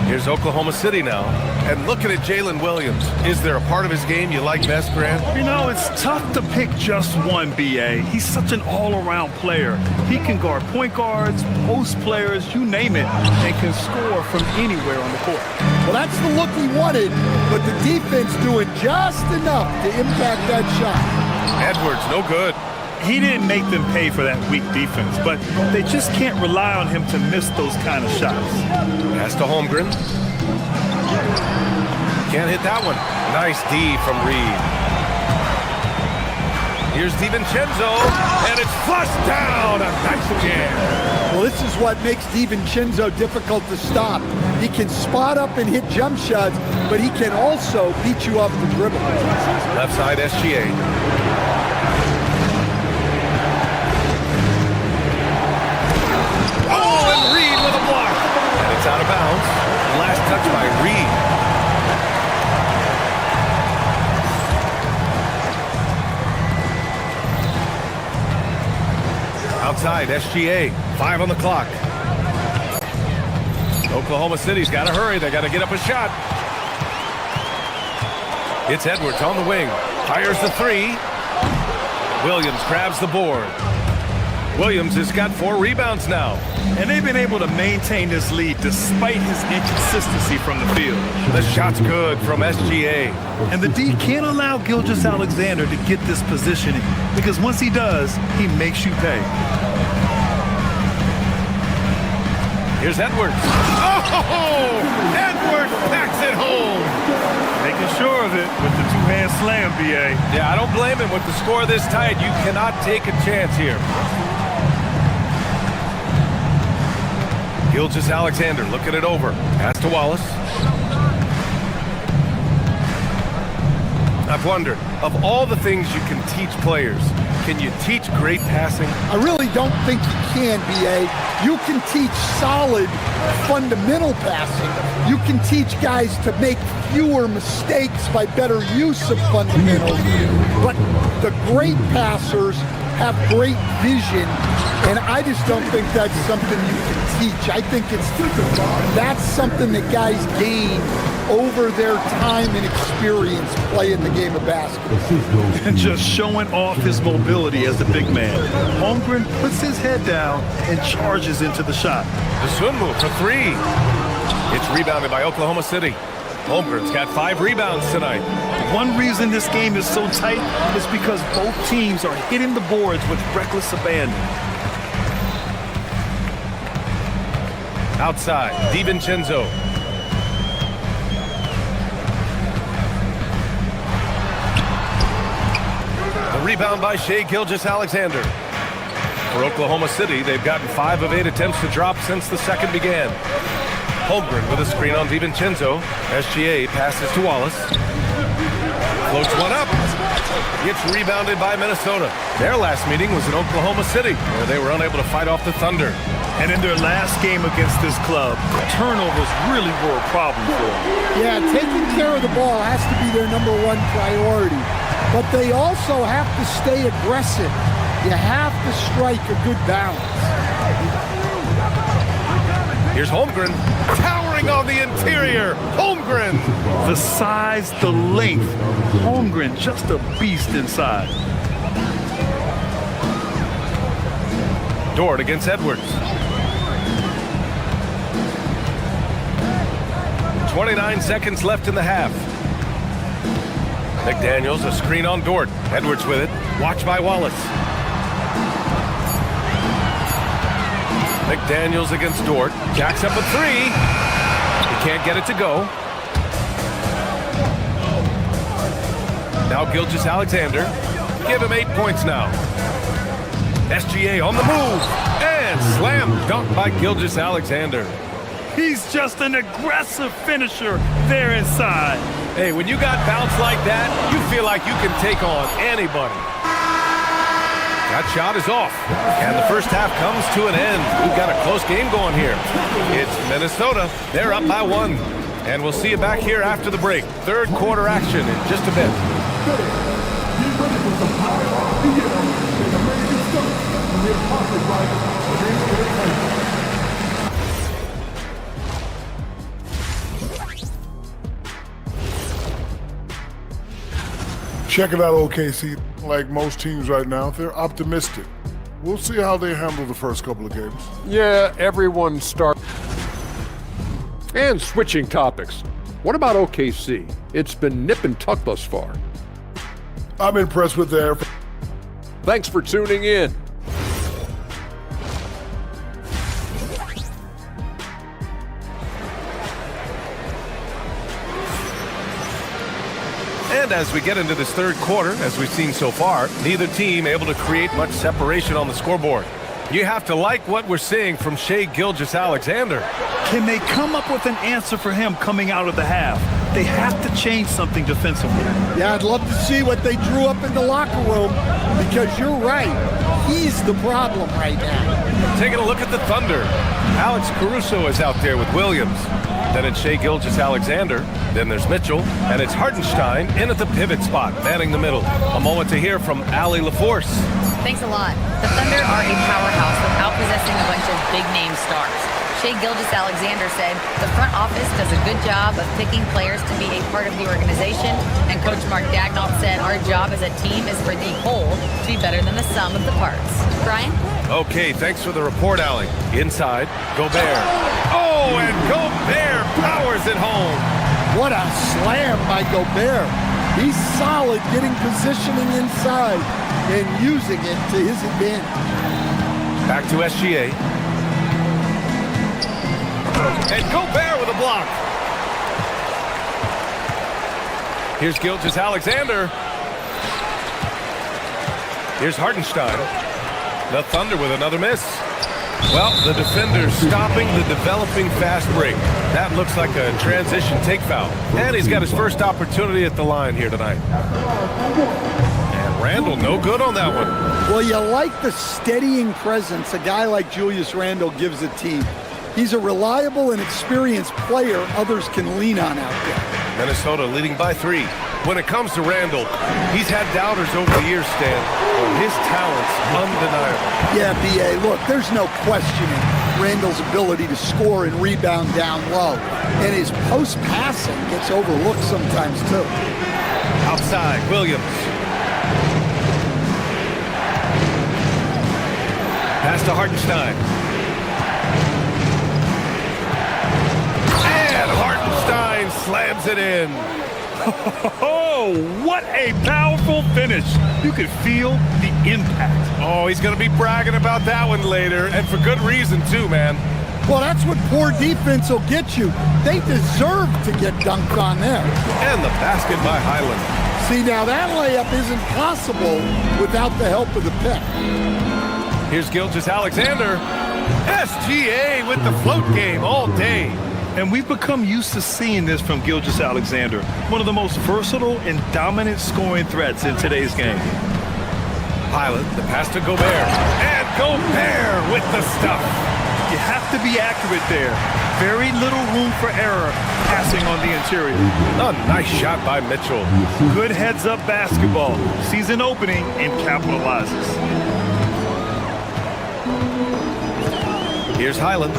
Here's Oklahoma City now. And looking at Jalen Williams, is there a part of his game you like best, Grant? You know, it's tough to pick just one, B.A. He's such an all-around player. He can guard point guards, post players, you name it, and can score from anywhere on the court. Well, that's the look he wanted, but the defense doing just enough to impact that shot. Edwards, no good. He didn't make them pay for that weak defense, but they just can't rely on him to miss those kind of shots. Pass to Holmgren. Can't hit that one. Nice D from Reid. Here's DiVincenzo, and it's flushed down. A nice jam. Well, this is what makes DiVincenzo difficult to stop. He can spot up and hit jump shots, but he can also beat you off the dribble. Left side SGA. Oh, and Reid with a block. And it's out of bounds. Last touch by Reid. Outside, SGA. 5 on the clock. Oklahoma City's got to hurry. They got to get up a shot. It's Edwards on the wing. Fires the 3. Williams grabs the board. Williams has got 4 rebounds now. And they've been able to maintain this lead despite his inconsistency from the field. The shot's good from SGA. And the D can't allow Gilgeous-Alexander to get this positioning, because once he does, he makes you pay. Here's Edwards. Oh! Edwards packs it home. Making sure of it with the two-hand slam, B.A. Yeah, I don't blame him with the score this tight. You cannot take a chance here. Gilgeous-Alexander looking it over. Pass to Wallace. I've wondered, of all the things you can teach players, can you teach great passing? I really don't think you can, B.A. You can teach solid, fundamental passing. You can teach guys to make fewer mistakes by better use of fundamentals. But the great passers have great vision, and I just don't think that's something you can teach. I think that's something that guys gain over their time and experience playing the game of basketball. And just showing off his mobility as a big man. Holmgren puts his head down and charges into the shot. The swim move for 3. It's rebounded by Oklahoma City. Holmgren's got 5 rebounds tonight. One reason this game is so tight is because both teams are hitting the boards with reckless abandon. Outside, DiVincenzo. rebound by Shai Gilgeous-Alexander. For Oklahoma City, they've gotten 5 of 8 attempts to drop since the second began. Holmgren with a screen on DiVincenzo. SGA passes to Wallace. Floats one up. Gets rebounded by Minnesota. Their last meeting was in Oklahoma City, where they were unable to fight off the Thunder. And in their last game against this club, turnovers really were a problem for them. Yeah, taking care of the ball has to be their #1 priority. But they also have to stay aggressive. You have to strike a good balance. Here's Holmgren, towering on the interior. Holmgren! The size, the length. Holmgren, just a beast inside. Dort against Edwards. 29 seconds left in the half. McDaniels, a screen on Dort. Edwards with it. Watched by Wallace. McDaniels against Dort. Jacks up a 3. He can't get it to go. Now Gilgeous-Alexander. Give him 8 points now. SGA on the move. And slam dunk by Gilgeous-Alexander. He's just an aggressive finisher there inside. Hey, when you got bounce like that, you feel like you can take on anybody. That shot is off, and the first half comes to an end. We've got a close game going here. It's Minnesota. They're up by 1, and we'll see you back here after the break. Third quarter action in just a bit. Check it out, OKC. Like most teams right now, they're optimistic. We'll see how they handle the first couple of games. Yeah, everyone start. And switching topics. What about OKC? It's been nip and tuck thus far. I'm impressed with their. Thanks for tuning in. And as we get into this third quarter, as we've seen so far, neither team able to create much separation on the scoreboard. You have to like what we're seeing from Shai Gilgeous-Alexander. Can they come up with an answer for him coming out of the half? They have to change something defensively. Yeah, I'd love to see what they drew up in the locker room, because you're right. He's the problem right now. Taking a look at the Thunder. Alex Caruso is out there with Williams. Then it's Shai Gilgeous-Alexander. Then there's Mitchell. And it's Hartenstein in at the pivot spot, manning the middle. A moment to hear from Allie LaForce. Thanks a lot. The Thunder are a powerhouse without possessing a bunch of big-name stars. Shai Gilgeous-Alexander said the front office does a good job of picking players to be a part of the organization, and Coach Mark Daigneault said our job as a team is for the whole to be better than the sum of the parts. Brian? Okay, thanks for the report, Allie. Inside, Gobert. Oh, and Gobert powers it home. What a slam by Gobert. He's solid getting positioning inside and using it to his advantage. Back to SGA. And Gobert with a block. Here's Gilgeous-Alexander. Here's Hartenstein. The Thunder with another miss. Well, the defender's stopping the developing fast break. That looks like a transition take foul. And he's got his first opportunity at the line here tonight. And Randle, no good on that one. Well, you like the steadying presence a guy like Julius Randle gives a team. He's a reliable and experienced player others can lean on out there. Minnesota leading by 3. When it comes to Randle, he's had doubters over the years, Stan, but his talent's undeniable. Yeah, B.A., look, there's no questioning Randle's ability to score and rebound down low. And his post-passing gets overlooked sometimes, too. Outside, Williams. Pass to Hartenstein. And Hartenstein slams it in. Oh, what a powerful finish. You could feel the impact. Oh, he's going to be bragging about that one later, and for good reason, too, man. Well, that's what poor defense will get you. They deserve to get dunked on there. And the basket by Highland. See, now that layup isn't possible without the help of the pick. Here's Gilgeous-Alexander. SGA with the float game all day. And we've become used to seeing this from Gilgeous-Alexander, one of the most versatile and dominant scoring threats in today's game. Pilot, the pass to Gobert. And Gobert with the stuff. You have to be accurate there. Very little room for error passing on the interior. A nice shot by Mitchell. Good heads-up basketball. Sees an opening and capitalizes. Here's Highland.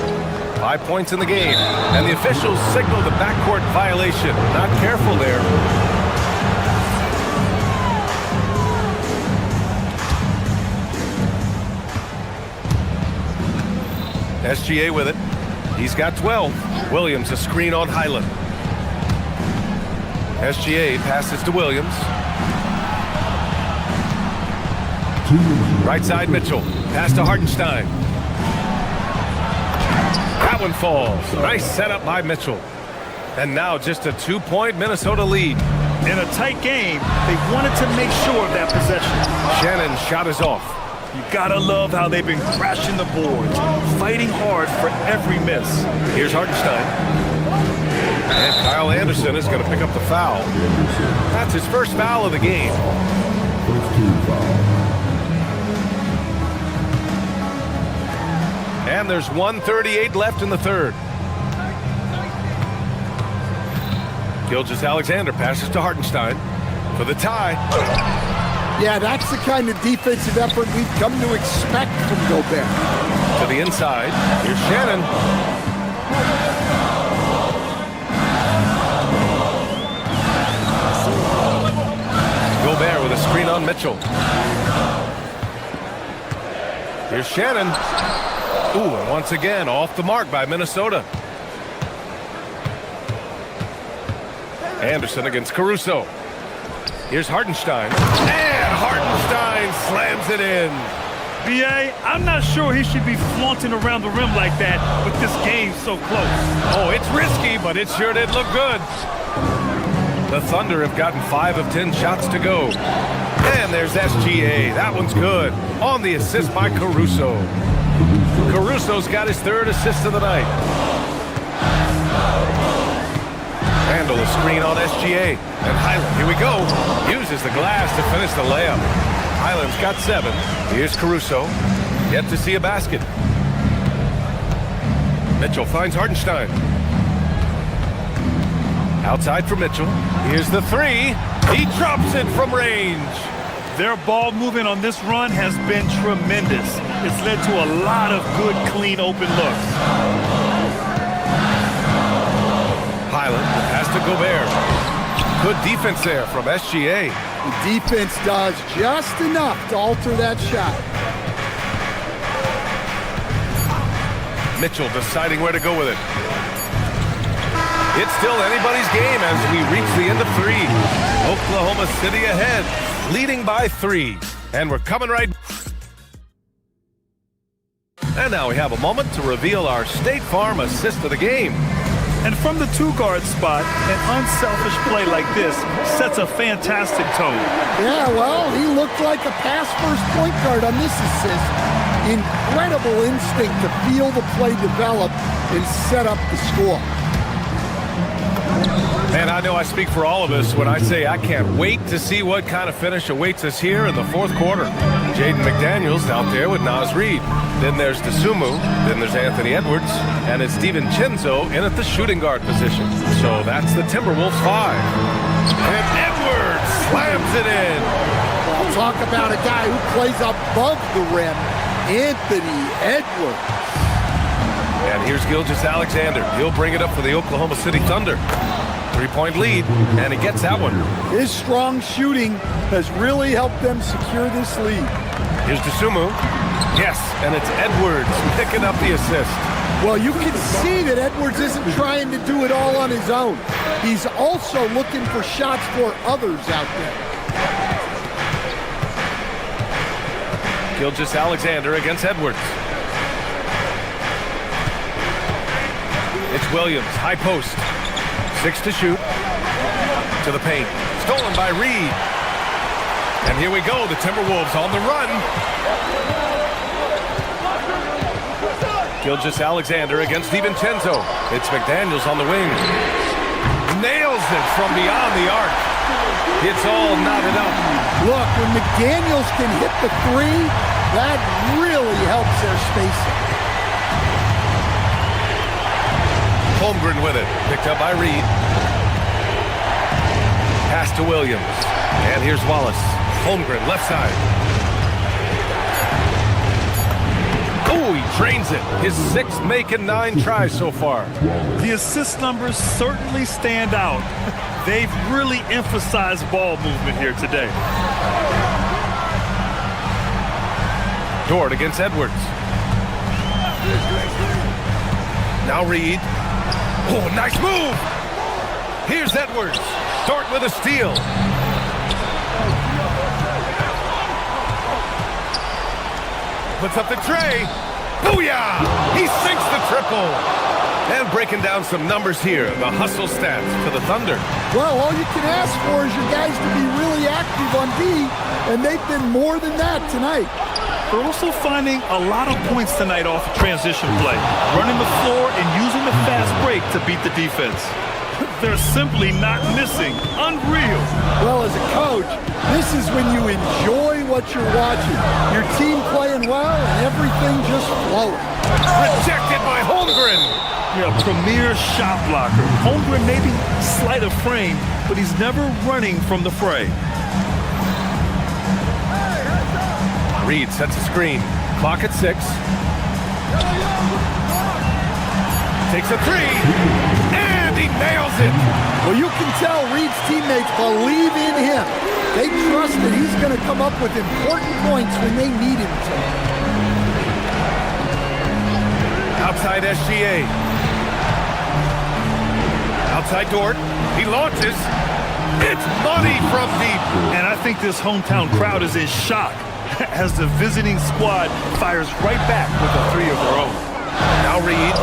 5 points in the game. And the officials signal the backcourt violation. Not careful there. SGA with it. He's got 12. Williams a screen on Highland. SGA passes to Williams. Right side Mitchell. Pass to Hartenstein. That one falls. Nice setup by Mitchell. And now just a 2-point Minnesota lead. In a tight game, they wanted to make sure of that possession. Shannon's shot is off. You gotta love how they've been crashing the boards, fighting hard for every miss. Here's Hartenstein. And Kyle Anderson is going to pick up the foul. That's his first foul of the game. And there's 1:38 left in the third. Gilgeous-Alexander passes to Hartenstein for the tie. Yeah, that's the kind of defensive effort we've come to expect from Gobert. To the inside. Here's Shannon. Gobert with a screen on Mitchell. Here's Shannon. Ooh, and once again, off the mark by Minnesota. Anderson against Caruso. Here's Hartenstein. And Hartenstein slams it in. B.A., I'm not sure he should be flaunting around the rim like that with this game so close. Oh, it's risky, but it sure did look good. The Thunder have gotten 5 of 10 shots to go. And there's SGA. That one's good. On the assist by Caruso. Caruso's got his 3rd assist of the night. Randall a screen on SGA. And Highland, here we go. Uses the glass to finish the layup. Highland's got 7. Here's Caruso. Yet to see a basket. Mitchell finds Hartenstein. Outside for Mitchell. Here's the 3. He drops it from range. Their ball movement on this run has been tremendous. It's led to a lot of good, clean, open looks. Highland, the pass to Gobert. Good defense there from SGA. The defense does just enough to alter that shot. Mitchell deciding where to go with it. It's still anybody's game as we reach the end of 3. Oklahoma City ahead, leading by 3. And we're coming right. And now we have a moment to reveal our State Farm assist of the game. And from the 2-guard spot, an unselfish play like this sets a fantastic tone. Yeah, well, he looked like a pass-first point guard on this assist. Incredible instinct to feel the play develop and set up the score. And I know I speak for all of us when I say I can't wait to see what kind of finish awaits us here in the 4th quarter. Jaden McDaniels out there with Naz Reid. Then there's DeSumo. Then there's Anthony Edwards. And it's Steven Chenzo in at the shooting guard position. So that's the Timberwolves 5. And Edwards slams it in. Well, talk about a guy who plays above the rim. Anthony Edwards. And here's Gilgeous-Alexander. He'll bring it up for the Oklahoma City Thunder. 3-point lead, and he gets that one. His strong shooting has really helped them secure this lead. Here's DeSumo. Yes, and it's Edwards picking up the assist. Well, you can see that Edwards isn't trying to do it all on his own. He's also looking for shots for others out there. Gilgeous-Alexander against Edwards. It's Williams, high post. 6 to shoot. To the paint. stolen by Reed. And here we go, the Timberwolves on the run. Gilgeous-Alexander against DiVincenzo. It's McDaniels on the wing. Nails it from beyond the arc. It's all knotted up. Look, when McDaniels can hit the three, that really helps their spacing. Holmgren with it. Picked up by Reed. Pass to Williams. And here's Wallace. Holmgren, left side. Oh, he drains it. His 6th make and 9 tries so far. The assist numbers certainly stand out. They've really emphasized ball movement here today. Dort against Edwards. Now Reed. Oh, nice move. Here's Edwards. Dort with a steal. Puts up the tray. Booyah! He sinks the triple. And breaking down some numbers here, the hustle stats for the Thunder. Well, all you can ask for is your guys to be really active on D, and they've been more than that tonight. They're also finding a lot of points tonight off of transition play, running the floor and using the fast break to beat the defense. They're simply not missing. Unreal. Well, as a coach, this is when you enjoy what you're watching. Your team playing well and everything just flowing. Rejected by Holmgren. Yeah, premier shot blocker. Holmgren may be slight of frame, but he's never running from the fray. Reed sets a screen. Clock at 6. Takes a 3. And he nails it. Well, you can tell Reed's teammates believe in him. They trust that he's going to come up with important points when they need him to. Outside SGA. Outside Dort. He launches. It's money from deep. And I think this hometown crowd is in shock as the visiting squad fires right back with a 3 of their own. Now Reed.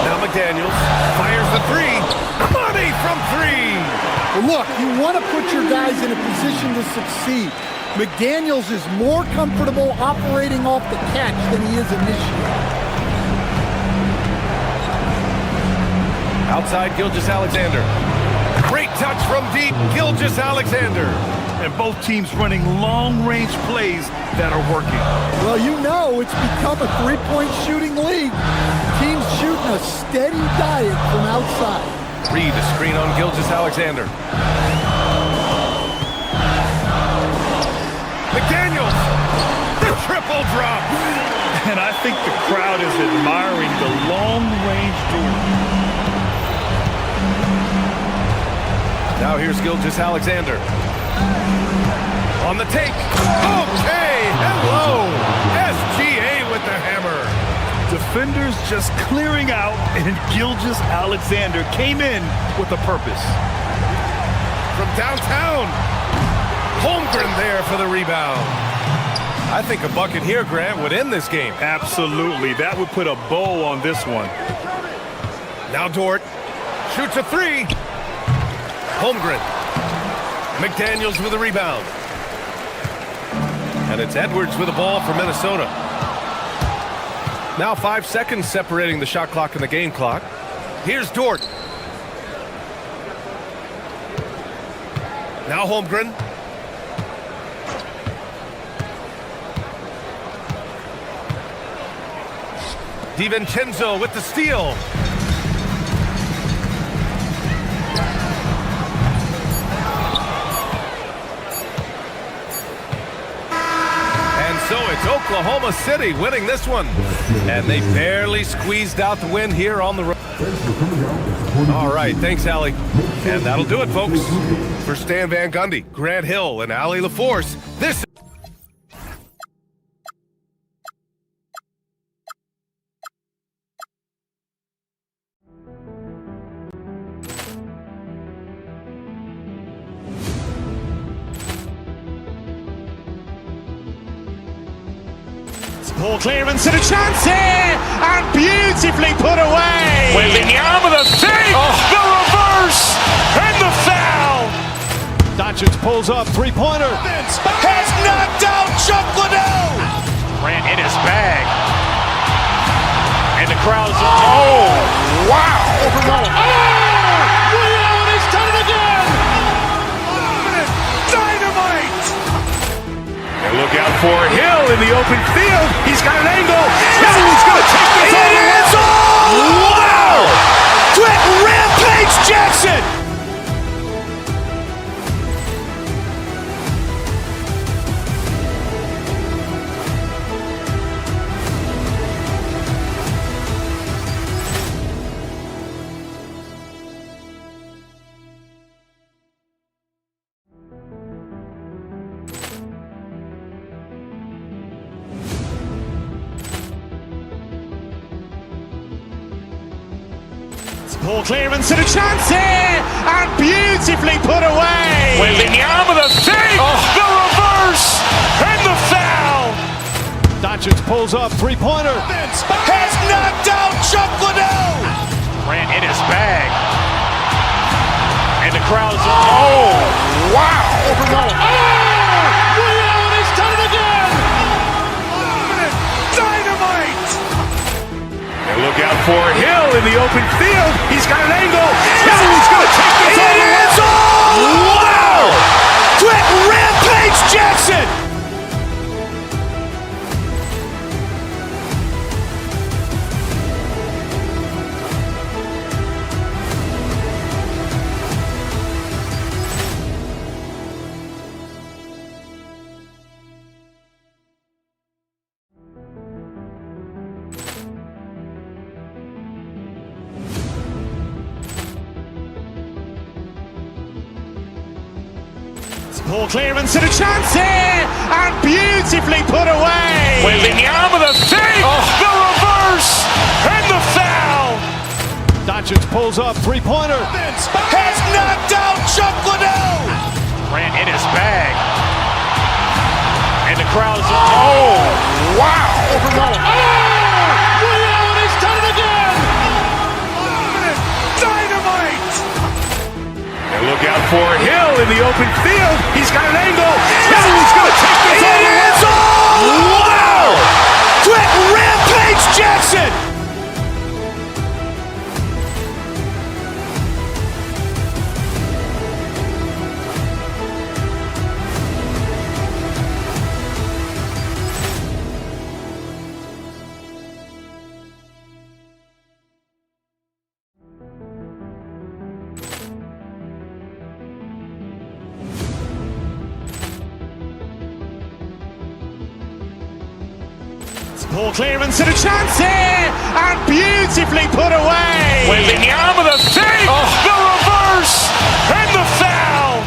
Now McDaniels fires the 3. Money from 3. Well, look, you want to put your guys in a position to succeed. McDaniels is more comfortable operating off the catch than he is initiating. Outside Gilgeous-Alexander. Great touch from deep, Gilgeous-Alexander. And both teams running long-range plays that are working. Well, you know it's become a three-point shooting league. Teams shooting a steady diet from outside. Reed, a screen on Gilgeous-Alexander. McDaniels, the triple drop. And I think the crowd is admiring the long-range duel. Now here's Gilgeous-Alexander. On the take. Okay, hello. SGA with the hammer. Defenders just clearing out, and Gilgeous-Alexander came in with a purpose. From downtown. Holmgren there for the rebound. I think a bucket here, Grant, would end this game. Absolutely. That would put a bow on this one. Now Dort shoots a 3. Holmgren. McDaniels with the rebound. And it's Edwards with the ball for Minnesota. Now 5 seconds separating the shot clock and the game clock. Here's Dort. Now Holmgren. DiVincenzo with the steal. So it's Oklahoma City winning this one. And they barely squeezed out the win here on the road. All right, thanks, Allie. And that'll do it, folks. For Stan Van Gundy, Grant Hill, and Allie LaForce, this Ball clearance and a chance here, and beautifully put away. Wembanyama the save, the reverse, and the Doncic pulls up, three-pointer. Has knocked out Chuck Liddell. Grant in his bag. And the crowd's oh, wow. Ray Allen has done it again. Dynamite. And look out for Hill in the open field. He's got an angle. Hill's going to take this all the way. Wow. Quick Rampage Jackson. Poor clearance and a chance here, and beautifully put away. Wembanyama the fake, the reverse, and the foul. Doncic pulls up, three-pointer. Has knocked out Chuck Liddell. Grant in his bag. And the crowd's oh, wow. Ray Allen has done it again. Dynamite. And look out for Hill in the open field. He's got an angle. Hill's going to take this all the way. Wow. Quick Rampage Jackson. Poor clearance and a chance here, and beautifully put away. Wembanyama the fake, the reverse, and the foul. Doncic pulls up, three-pointer. Has knocked out Chuck Liddell. Grant in his bag. And the crowd's oh, wow. Ray Allen has done it again. Dynamite. And look out for Hill in the open field. He's got an angle. Hill's going to take this all the way. Wow. Quick Rampage Jackson. Poor clearance and a chance here, and beautifully put away. Wembanyama the fake, the reverse, and the foul.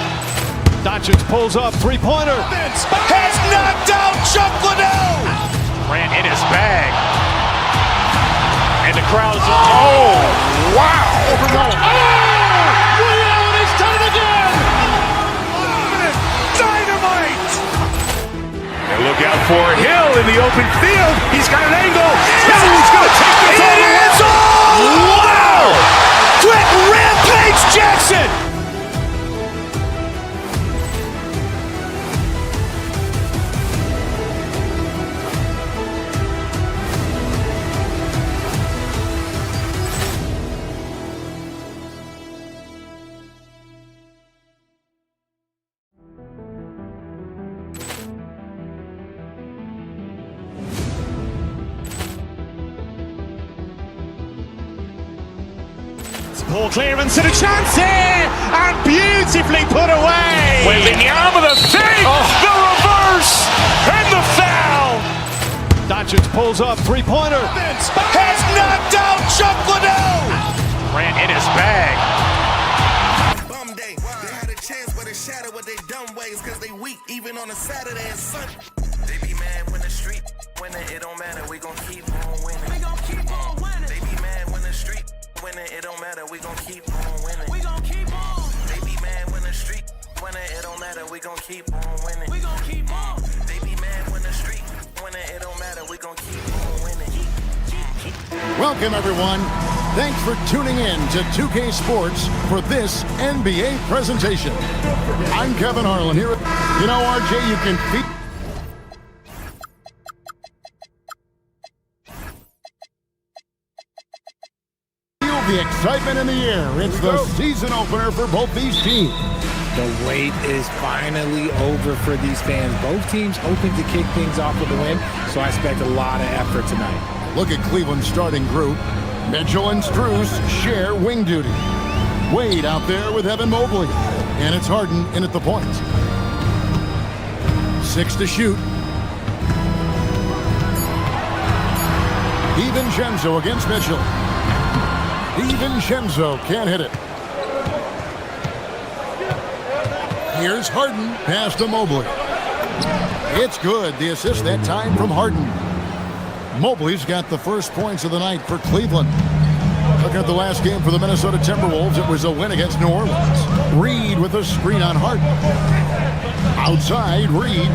Doncic pulls up, three-pointer. Has knocked out Chuck Liddell. Grant in his bag. And the crowd's oh, wow. Ray Allen has done it again. Dynamite. And look out for Hill in the open field. He's got an angle. Hill's going to take this all the way. Wow. Quick Rampage Jackson. Poor clearance and a chance here, and beautifully put away. Wembanyama the fake, the reverse, and the foul. Doncic pulls up, three-pointer. Has knocked out Chuck Liddell. Grant in his bag. Bum day, they had a chance, but it shattered with they dumb ways, cause they weak even on a Saturday and Sunday. They be mad when the street winning, it don't matter, we gon' keep on winning. We gon' keep on winning. They be mad when the street winning, it don't matter, we gon' keep on winning. We gon' keep on. They be mad when the street winning, it don't matter, we gon' keep on winning. We gon' keep on. They be mad when the street winning, it don't matter, we gon' keep on winning. Welcome, everyone. Thanks for tuning in to 2K Sports for this NBA presentation. I'm Kevin Harlan here. You know, RJ, you can feel the excitement in the air. It's the season opener for both these teams. The wait is finally over for these fans. Both teams hoping to kick things off with a win, so I expect a lot of effort tonight. Look at Cleveland's starting group. Mitchell and Strus share wing duty. Wade out there with Evan Mobley. And it's Harden in at the point. 6 to shoot. DiVincenzo against Mitchell. DiVincenzo can't hit it. Here's Harden. Pass to Mobley. It's good. The assist that time from Harden. Mobley's got the first points of the night for Cleveland. Look at the last game for the Minnesota Timberwolves. It was a win against New Orleans. Reed with a screen on Harden. Outside, Reed.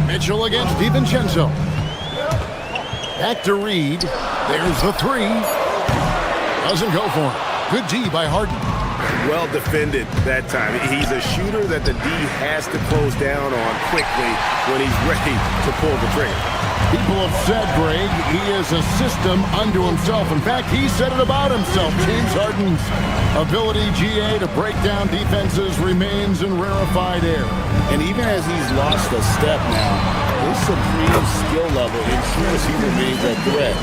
Mitchell against DiVincenzo. Back to Reed. There's the three. Doesn't go for him. Good D by Harden. Well defended that time. He's a shooter that the D has to close down on quickly when he's ready to pull the trigger. People have said, Greg, he is a system unto himself. In fact, he said it about himself. James Harden's ability, GA, to break down defenses remains in rarefied air. And even as he's lost a step now, his supreme skill level ensures he remains a threat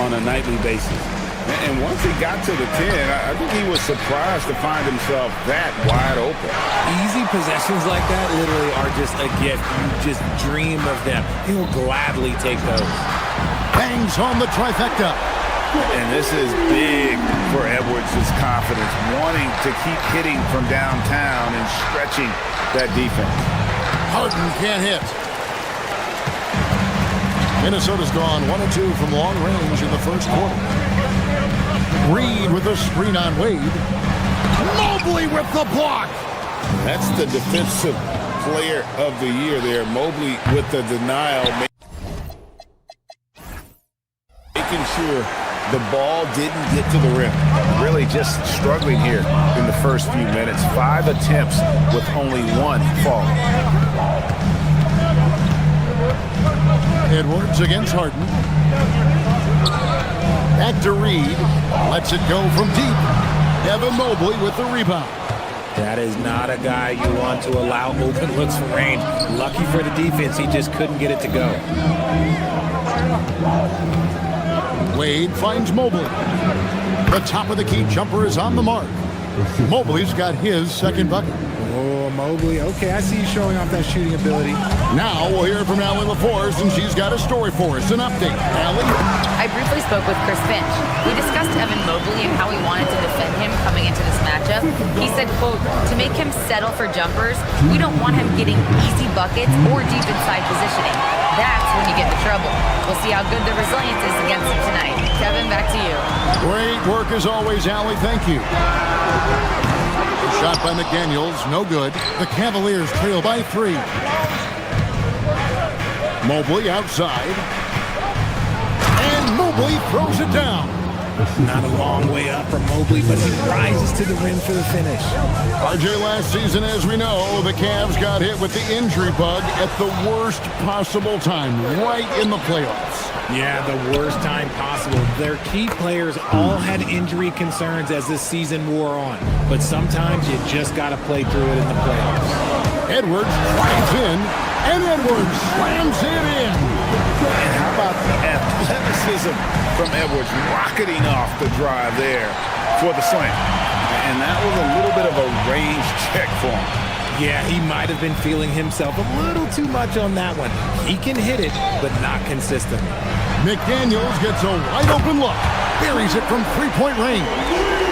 on a nightly basis. And once he got to the 10, I think he was surprised to find himself that wide open. Easy possessions like that literally are just a gift. You just dream of them. He'll gladly take those. Bangs on the trifecta. And this is big for Edwards' confidence, wanting to keep hitting from downtown and stretching that defense. Harden can't hit. Minnesota's gone 1 of 2 from long range in the first quarter. Reed with a screen on Wade. Mobley with the block. That's the defensive player of the year there. Mobley with the denial. Making sure the ball didn't get to the rim. Really just struggling here in the first few minutes. 5 attempts with only 1 fall. Edwards against Harden. Back to Reed. Lets it go from deep. Evan Mobley with the rebound. That is not a guy you want to allow open looks from range. Lucky for the defense, he just couldn't get it to go. Wade finds Mobley. The top of the key jumper is on the mark. Mobley's got his second bucket. Oh, Mobley. Okay, I see you showing off that shooting ability. Now we'll hear from Allie LaForce, and she's got a story for us. An update. Allie? I briefly spoke with Chris Finch. We discussed Evan Mobley and how we wanted to defend him coming into this matchup. He said, quote, to make him settle for jumpers, we don't want him getting easy buckets or deep inside positioning. That's when you get into trouble. We'll see how good the resilience is against him tonight. Kevin, back to you. Great work as always, Allie. Thank you. Shot by McDaniels, no good. The Cavaliers trail by 3. Mobley outside. And Mobley throws it down. Not a long way up from Mobley, but he rises to the rim for the finish. RJ, last season, as we know, the Cavs got hit with the injury bug at the worst possible time, right in the playoffs. Yeah, the worst time possible. Their key players all had injury concerns as the season wore on, but sometimes you just got to play through it in the playoffs. Edwards drives in, and Edwards slams it in. And how about the athleticism from Edwards rocketing off the drive there for the slam? And that was a little bit of a range check for him. Yeah, he might have been feeling himself a little too much on that one. He can hit it, but not consistently. McDaniels gets a wide open look. Buries it from 3-point range.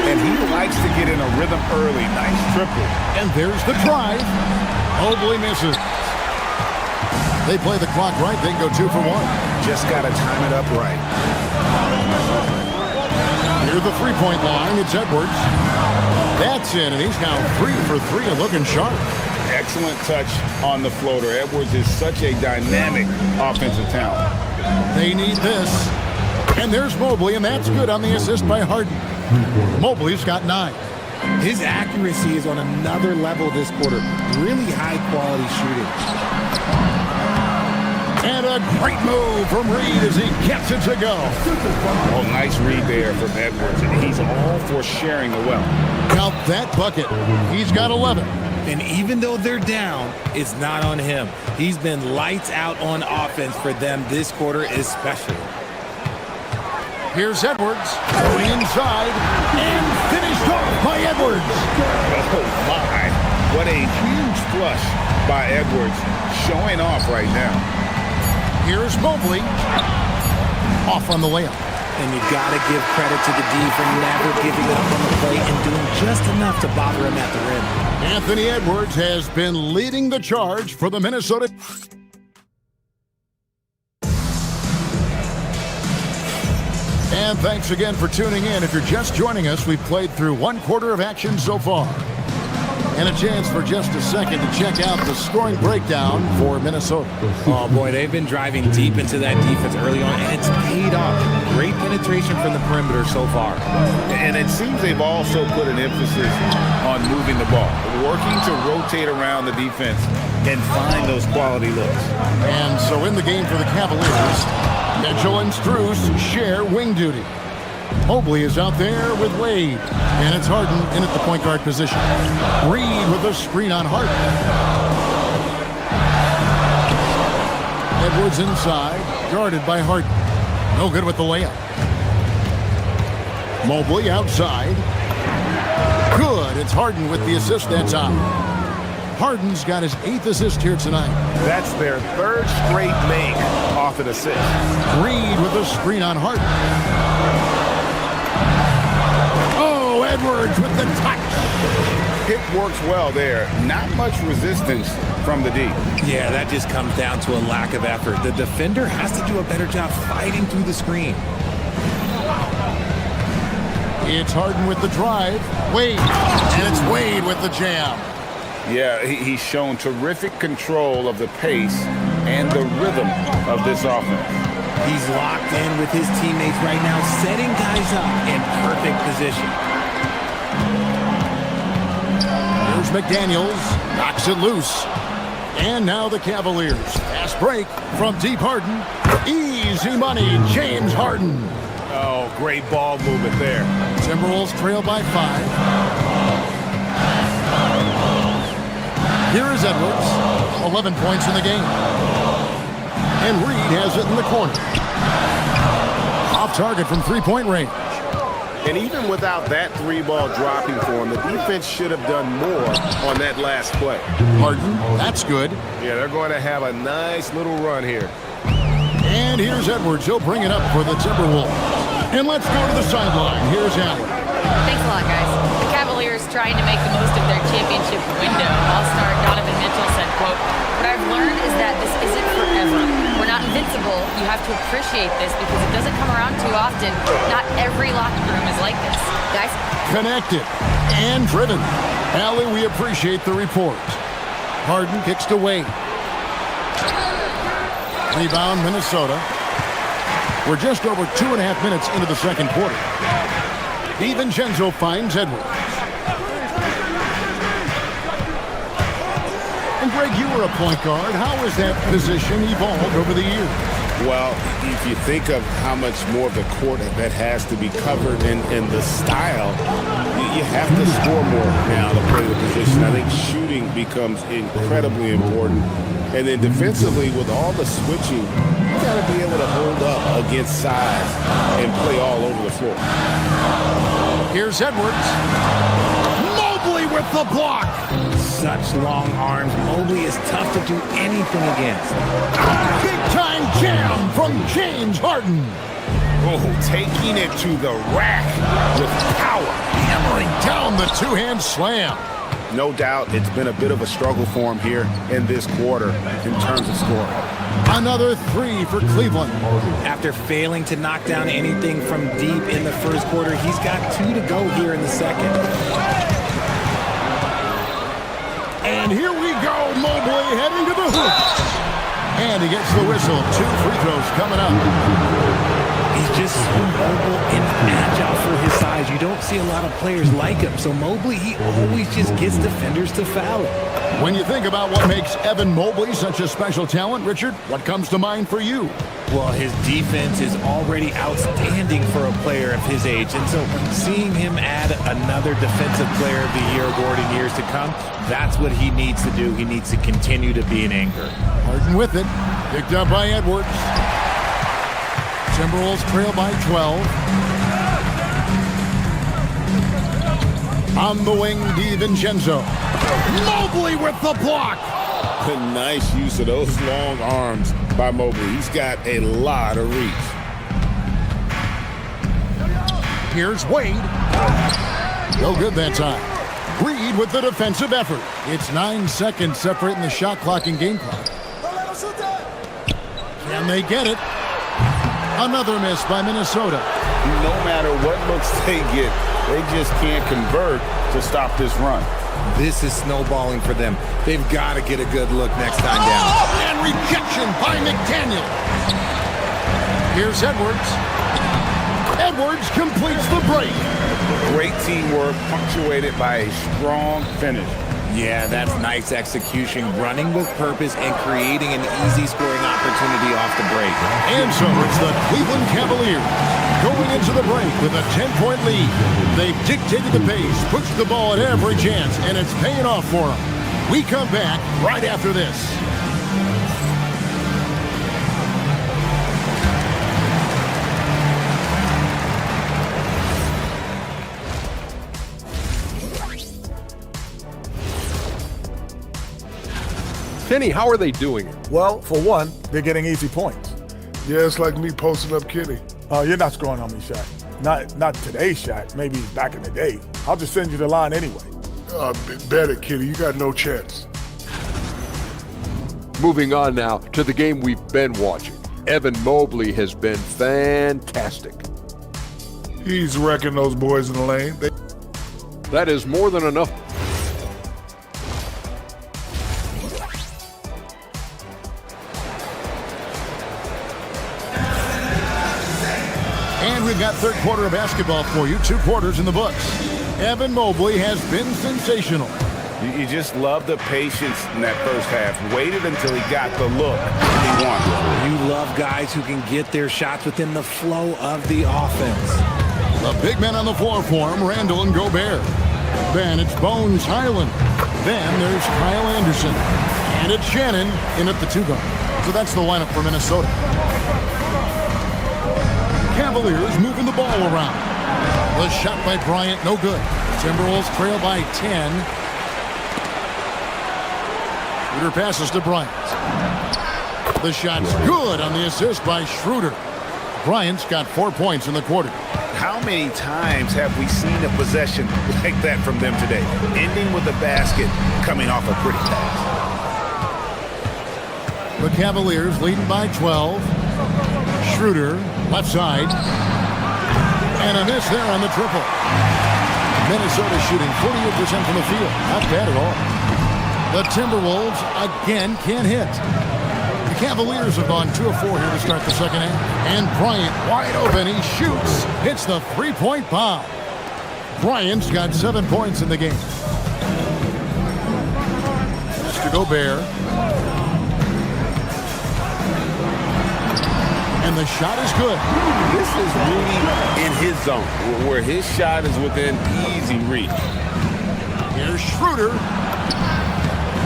And he likes to get in a rhythm early. Nice triple. And there's the drive. Mobley misses. They play the clock right. They can go 2 for 1. Just got to time it up right. Near the 3-point line, it's Edwards. That's in, and he's now 3 for 3 and looking sharp. Excellent touch on the floater. Edwards is such a dynamic offensive talent. They need this. And there's Mobley, and that's good on the assist by Harden. Mobley's got 9. His accuracy is on another level this quarter. Really high-quality shooting. And a great move from Reed as he gets it to go. Oh, nice read there from Edwards, and he's all for sharing the wealth. Count that bucket. He's got 11. And even though they're down, it's not on him. He's been lights out on offense for them this quarter especially. Here's Edwards going inside and finished off by Edwards. Oh, my. What a huge flush by Edwards, showing off right now. Here's Mobley. Off on the layup. And you got to give credit to the D for never giving up on the play and doing just enough to bother him at the rim. Anthony Edwards has been leading the charge for the Minnesota. And thanks again for tuning in. If you're just joining us, we've played through 1 quarter of action so far. And a chance for just a second to check out the scoring breakdown for Minnesota. Oh, boy, they've been driving deep into that defense early on, and it's paid off. Great penetration from the perimeter so far. And it seems they've also put an emphasis on moving the ball, working to rotate around the defense and find those quality looks. And so in the game for the Cavaliers, Mitchell and Strus share wing duty. Mobley is out there with Wade, and it's Harden in at the point guard position. Reed with a screen on Harden. Edwards inside, guarded by Harden. No good with the layup. Mobley outside. Good, it's Harden with the assist that time. Harden's got his 8th assist here tonight. That's their 3rd straight make off an assist. Reed with a screen on Harden. Oh, Edwards with the touch. Pick works well there. Not much resistance from the D. Yeah, that just comes down to a lack of effort. The defender has to do a better job fighting through the screen. It's Harden with the drive. Wade. And it's Wade with the jam. Yeah, he's shown terrific control of the pace and the rhythm of this offense. He's locked in with his teammates right now, setting guys up in perfect position. Here's McDaniels, knocks it loose. And now the Cavaliers. Fast break from deep Harden. Easy money, James Harden. Oh, great ball movement there. Timberwolves trail by 5. Here is Edwards, 11 points in the game. And Reed has it in the corner. Off target from three-point range. And even without that 3-ball dropping for him, the defense should have done more on that last play. Harden, that's good. Yeah, they're going to have a nice little run here. And here's Edwards. He'll bring it up for the Timberwolves. And let's go to the sideline. Here's Allen. Thanks a lot, guys. The Cavaliers trying to make the most of their championship window. All-star Donovan Mitchell said, quote, "What I've learned is that this isn't forever. We're not invincible. You have to appreciate this because it doesn't come around too often. Not every locker room is like this. Guys?" Connected and driven. Allie, we appreciate the report. Harden kicks to Wade. Rebound, Minnesota. We're just over 2.5 minutes into the second quarter. DiVincenzo finds Edwards. And Greg, you were a point guard. How has that position evolved over the years? Well, if you think of how much more of the court that has to be covered in the style, you have to score more now to play the position. I think shooting becomes incredibly important. And then defensively, with all the switching, you got to be able to hold up against size and play all over the floor. Here's Edwards. Mobley with the block. Such long arms. Mobley is tough to do anything against. Big-time jam from James Harden. Oh, taking it to the rack with power. Hammering down the two-hand slam. No doubt it's been a bit of a struggle for him here in this quarter in terms of scoring. Another 3 for Cleveland. After failing to knock down anything from deep in the first quarter, he's got 2 to go here in the second. And here we go, Mobley heading to the hoop. And he gets the whistle. 2 free throws coming up. don't see a lot of players like him. So Mobley, he always just gets defenders to foul him. When you think about what makes Evan Mobley such a special talent, Richard, what comes to mind for you? Well, his defense is already outstanding for a player of his age. And so seeing him add another Defensive Player of the Year award in years to come, that's what he needs to do. He needs to continue to be an anchor. Harden with it. Picked up by Edwards. Timberwolves trail by 12. On the wing, DiVincenzo. Mobley with the block. A nice use of those long arms by Mobley. He's got a lot of reach. Here's Wade. No good that time. Reed with the defensive effort. It's 9 seconds separating the shot clock and game clock. Can they get it? Another miss by Minnesota. No matter what looks they get, they just can't convert to stop this run. This is snowballing for them. They've got to get a good look next time down. And rejection by McDaniel. Here's Edwards. Edwards completes the break. Great teamwork punctuated by a strong finish. Yeah, that's nice execution, running with purpose and creating an easy scoring opportunity off the break. And so it's the Cleveland Cavaliers going into the break with a 10-point lead. They've dictated the pace, pushed the ball at every chance, and it's paying off for them. We come back right after this. Kenny, how are they doing it? Well, for one, they're getting easy points. Yeah, it's like me posting up Kitty. Oh, you're not scoring on me, Shaq. Not today, Shaq. Maybe back in the day. I'll just send you the line anyway. Bet it, Kitty. You got no chance. Moving on now to the game we've been watching. Evan Mobley has been fantastic. He's wrecking those boys in the lane. That is more than enough. And we've got third quarter of basketball for you. 2 quarters in the books. Evan Mobley has been sensational. You just love the patience in that first half. Waited until he got the look he wanted. You love guys who can get their shots within the flow of the offense. The big men on the floor for him, Randall and Gobert. Then it's Bones Highland. Then there's Kyle Anderson. And it's Shannon in at the 2 guard. So that's the lineup for Minnesota. Cavaliers moving the ball around. The shot by Bryant, no good. Timberwolves trail by 10. Schroeder passes to Bryant. The shot's good on the assist by Schroeder. Bryant's got 4 points in the quarter. How many times have we seen a possession like that from them today? Ending with a basket, coming off a pretty pass. The Cavaliers leading by 12. Schroeder, left side. And a miss there on the triple. Minnesota shooting 48% from the field. Not bad at all. The Timberwolves again can't hit. The Cavaliers have gone 2 of 4 here to start the second half. And Bryant wide open. He shoots. Hits the 3-point bomb. Bryant's got 7 points in the game. It's to Gobert. And the shot is good. This is Rudy in his zone, where his shot is within easy reach. Here's Schroeder.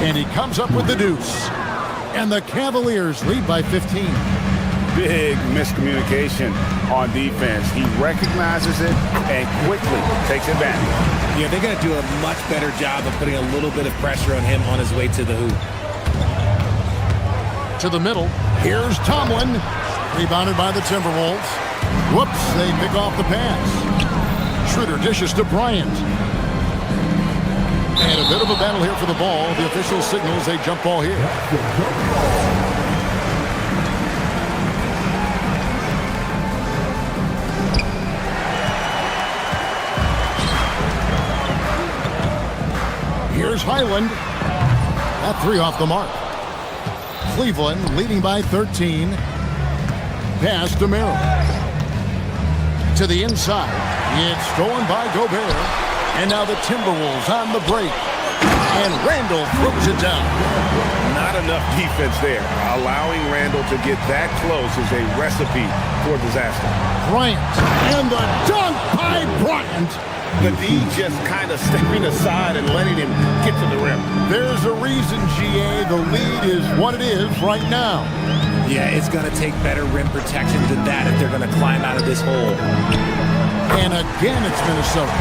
And he comes up with the deuce. And the Cavaliers lead by 15. Big miscommunication on defense. He recognizes it and quickly takes advantage. Yeah, they're going to do a much better job of putting a little bit of pressure on him on his way to the hoop. To the middle. Here's Tomlin. Rebounded by the Timberwolves. Whoops, they pick off the pass. Schroeder dishes to Bryant. And a bit of a battle here for the ball. The official signals a jump ball here. Here's Highland. That 3 off the mark. Cleveland leading by 13. Pass to Merrill. to the inside. It's stolen by Gobert. And now the Timberwolves on the break. And Randall throws it down. Not enough defense there. Allowing Randall to get that close is a recipe for disaster. Bryant. And the dunk by Bryant. The D just kind of stepping aside and letting him get to the rim. There's a reason, GA, the lead is what it is right now. Yeah, it's going to take better rim protection than that if they're going to climb out of this hole. And again, it's Minnesota.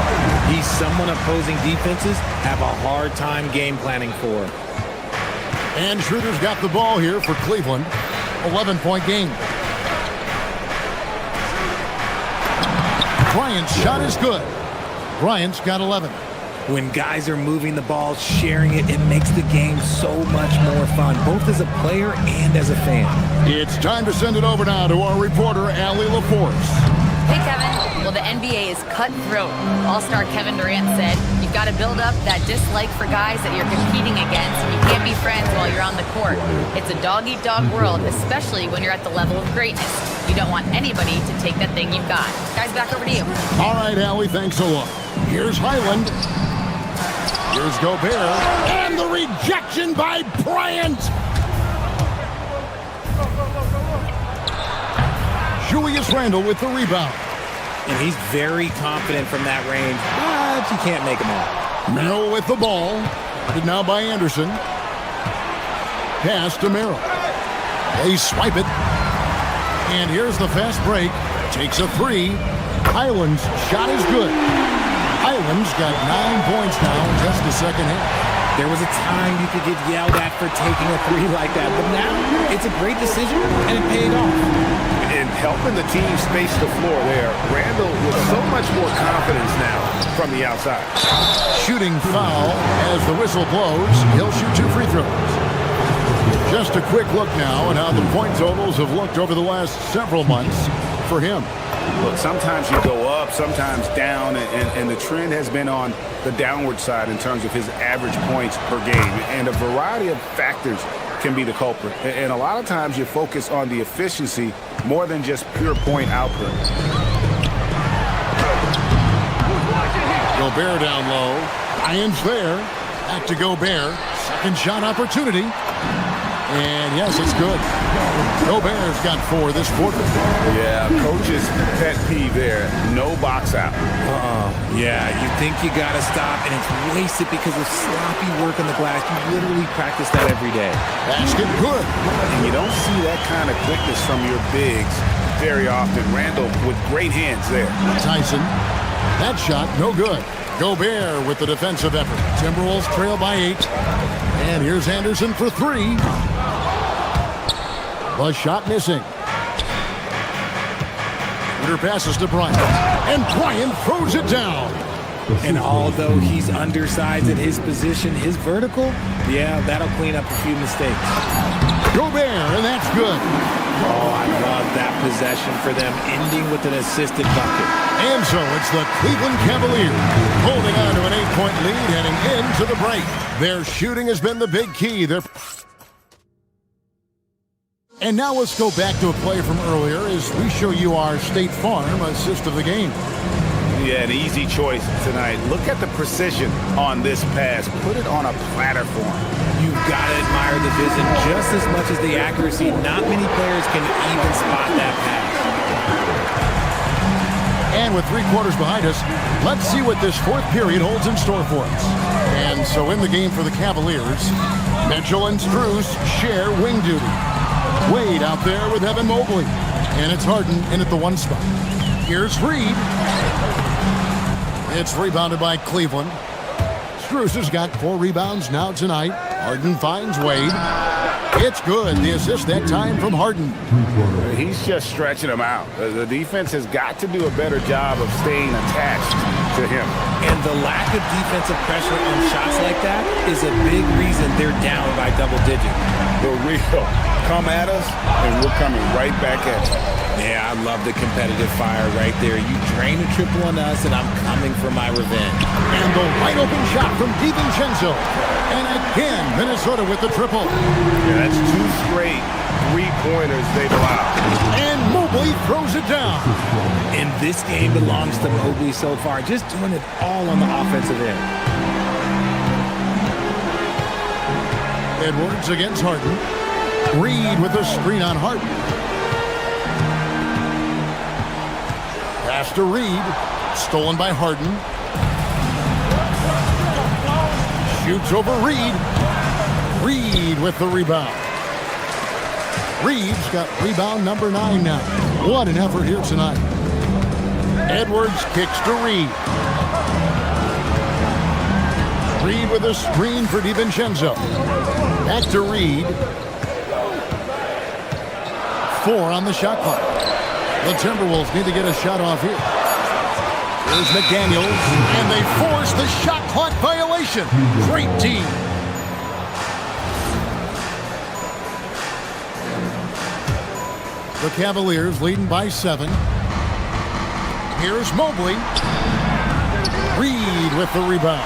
He's someone opposing defenses have a hard time game planning for. And Schroeder's got the ball here for Cleveland. 11-point game. Bryant's shot is good. Bryant's got 11. When guys are moving the ball, sharing it, it makes the game so much more fun, both as a player and as a fan. It's time to send it over now to our reporter, Allie LaForce. Hey, Kevin. Well, the NBA is cutthroat. All-star Kevin Durant said, you've got to build up that dislike for guys that you're competing against, and you can't be friends while you're on the court. It's a dog-eat-dog world, especially when you're at the level of greatness. You don't want anybody to take that thing you've got. Guys, back over to you. All right, Allie, thanks a lot. Here's Highland. Here's Gobert. And the rejection by Bryant. Julius Randle with the rebound. And he's very confident from that range, but you can't make him all. Merrill with the ball. Now by Anderson. Pass to Merrill. They swipe it. And here's the fast break. Takes a three. Highland's shot is good. Highland's got 9 points now in just the second half. There was a time you could get yelled at for taking a three like that, but now it's a great decision and it paid off. And helping the team space the floor there, Randall with so much more confidence now from the outside. Shooting foul as the whistle blows. He'll shoot 2 free throws. Just a quick look now at how the point totals have looked over the last several months for him. Look, sometimes you go up, sometimes down, and the trend has been on the downward side in terms of his average points per game. And a variety of factors can be the culprit. And a lot of times you focus on the efficiency more than just pure point output. Gobert down low. Irons there. Back to Gobert. Second shot opportunity. And yes, it's good. Gobert's got 4 this quarter. Yeah, coach's pet peeve there. No box out. Yeah, you think you got to stop, and it's wasted because of sloppy work on the glass. You literally practice that every day. Basket good. And you don't see that kind of quickness from your bigs very often. Randall with great hands there. Tyson. That shot, no good. Gobert with the defensive effort. Timberwolves trail by 8. And here's Anderson for 3. The shot missing. Shooter passes to Bryant. And Bryant throws it down. And although he's undersized at his position, his vertical, yeah, that'll clean up a few mistakes. Gobert, and that's good. Oh, I love that possession for them, ending with an assisted bucket. And so it's the Cleveland Cavaliers holding on to an 8-point lead heading into the break. Their shooting has been the big key. And now let's go back to a play from earlier as we show you our State Farm assist of the game. Yeah, an easy choice tonight. Look at the precision on this pass. Put it on a platter form. You've got to admire the vision just as much as the accuracy. Not many players can even spot that pass. And with 3 quarters behind us, let's see what this 4th period holds in store for us. And so in the game for the Cavaliers, Mitchell and Strus share wing duty. Wade out there with Evan Mobley. And it's Harden in at the 1 spot. Here's Reed. It's rebounded by Cleveland. Strus has got 4 rebounds now tonight. Harden finds Wade. It's good. The assist that time from Harden. He's just stretching him out. The defense has got to do a better job of staying attached to him. And the lack of defensive pressure on shots like that is a big reason they're down by double digits. The real come at us, and we're coming right back at you. Yeah, I love the competitive fire right there. You drain a triple on us, and I'm coming for my revenge. And the wide open shot from DiVincenzo. And again, Minnesota with the triple. Yeah, that's 2 straight 3-pointers they've allowed. And Mobley throws it down. And this game belongs to Mobley so far, just doing it all on the offensive end. Edwards against Harden. Reed with a screen on Harden. Pass to Reed. Stolen by Harden. Shoots over Reed. Reed with the rebound. Reed's got rebound number 9 now. What an effort here tonight. Edwards kicks to Reed. Reed with a screen for DiVincenzo. Back to Reed. 4 on the shot clock. The Timberwolves need to get a shot off here. Here's McDaniels, and they force the shot clock violation. Great team. The Cavaliers leading by 7. Here's Mobley. Reed with the rebound.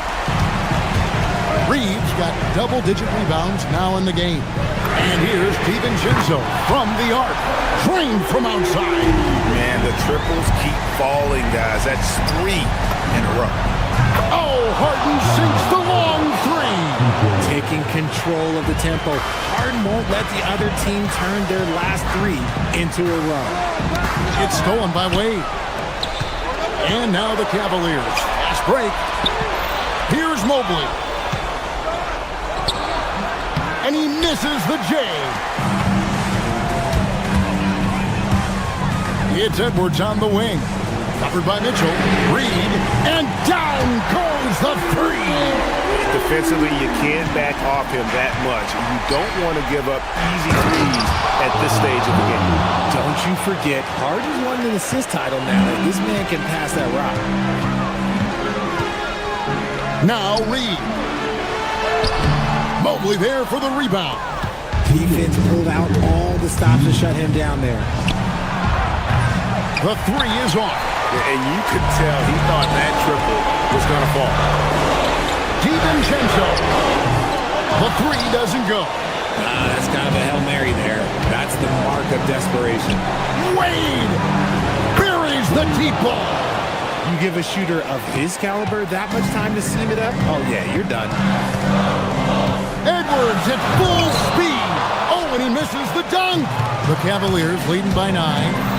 Reed's got double-digit rebounds now in the game. And here's DiVincenzo from the arc. Drained from outside. Man, the triples keep falling, guys. That's 3 in a row. Oh, Harden sinks the long 3. Taking control of the tempo. Harden won't let the other team turn their last 3 into a run. It's stolen by Wade. And now the Cavaliers. Fast break. Here's Mobley. And he misses the J. It's Edwards on the wing. Covered by Mitchell. Reed. And down goes the 3. Defensively, you can't back off him that much. You don't want to give up easy threes at this stage of the game. Don't you forget, Harden's won an assist title now. This man can pass that rock. Now Reed. Mobley there for the rebound. Defense pulled out all the stops to shut him down there. The 3 is off. And you could tell he thought that triple was going to fall. DiVincenzo. The 3 doesn't go. That's kind of a Hail Mary there. That's the mark of desperation. Wade buries the deep ball. You give a shooter of his caliber that much time to seam it up? Oh, yeah, you're done. Edwards at full speed. Oh, and he misses the dunk. The Cavaliers leading by 9.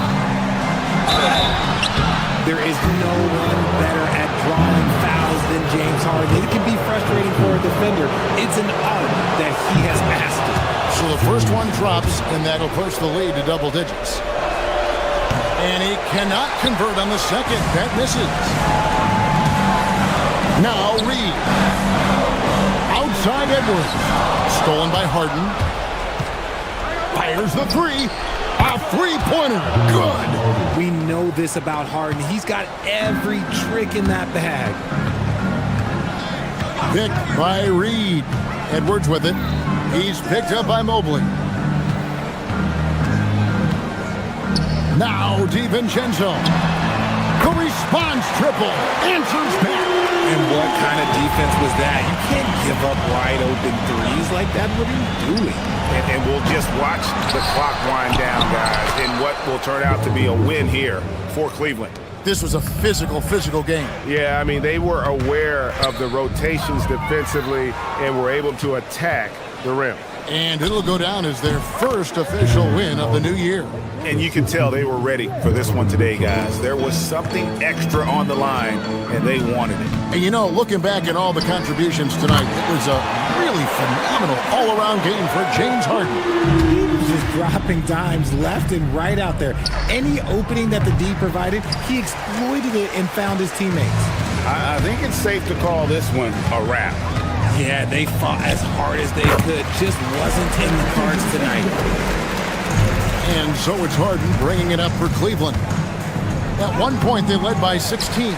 There is no one better at drawing fouls than James Harden. It can be frustrating for a defender. It's an art that he has mastered. So the first one drops, and that'll push the lead to double digits. And he cannot convert on the second. That misses. Now Reed. Outside Edwards. Stolen by Harden. Fires the 3. A 3-pointer. Good. We know this about Harden. He's got every trick in that bag. Picked by Reed. Edwards with it. He's picked up by Mobley. Now DiVincenzo. The response triple. Answers back. And what kind of defense was that? You can't give up wide open threes like that. What are you doing? And we'll just watch the clock wind down, guys, in what will turn out to be a win here for Cleveland. This was a physical game. Yeah, I mean, they were aware of the rotations defensively and were able to attack the rim. And it'll go down as their first official win of the new year. And you can tell they were ready for this one today, guys. There was something extra on the line, and they wanted it. And you know, looking back at all the contributions tonight, it was a really phenomenal all-around game for James Harden. He was just dropping dimes left and right out there. Any opening that the D provided, he exploited it and found his teammates. I think it's safe to call this one a wrap. Yeah, they fought as hard as they could. Just wasn't in the cards tonight. And so it's Harden bringing it up for Cleveland. At one point, they led by 16.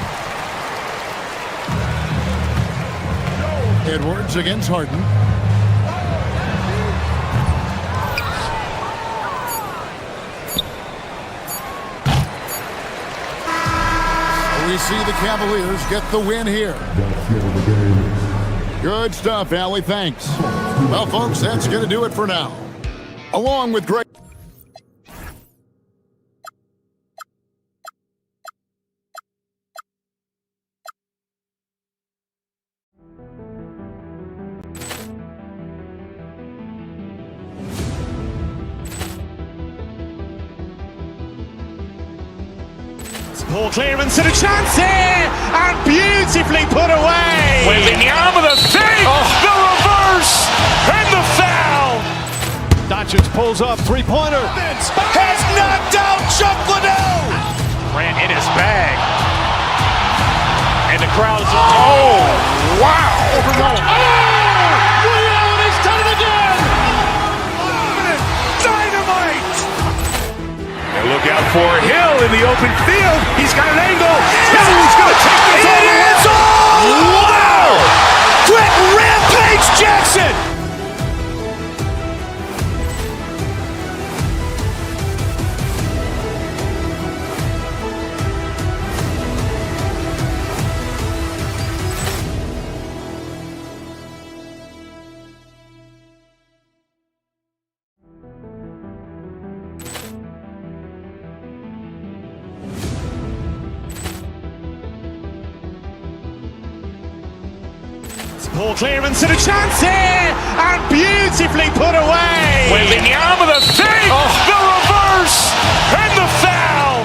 Edwards against Harden. We see the Cavaliers get the win here. Good stuff, Allie. Thanks. Well, folks, that's going to do it for now. Along with great... Poor clearance and a chance here, and beautifully put away. Wembanyama with a save, the reverse, and the foul. Doncic pulls up, three-pointer. Has knocked out Chuck Liddell. Grant in his bag. And the crowd is, oh, wow. Ray Allen has done it again. Dynamite. And look out for Hill in the open field. He's got an angle. Hill's going to take this all the way. Wow. Quick rampage Jackson. Poor clearance and a chance here, and beautifully put away. Wembanyama with a save, the reverse, and the foul.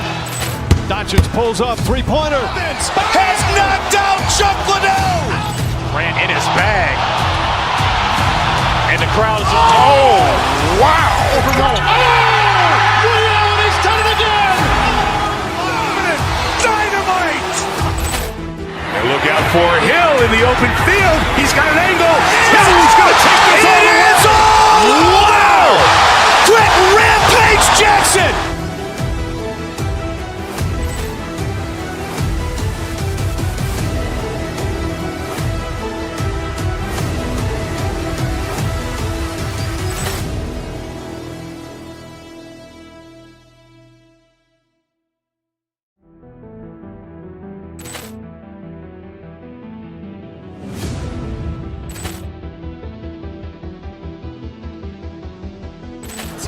Doncic pulls up, three-pointer. Has knocked out Chuck Liddell. Grant in his bag. And the crowd is, oh, wow. Ray Allen has done it again. Dynamite. And look out for Hill in the open field. He's got an angle. Hill's going to take this all the way. Wow. Quick rampage Jackson.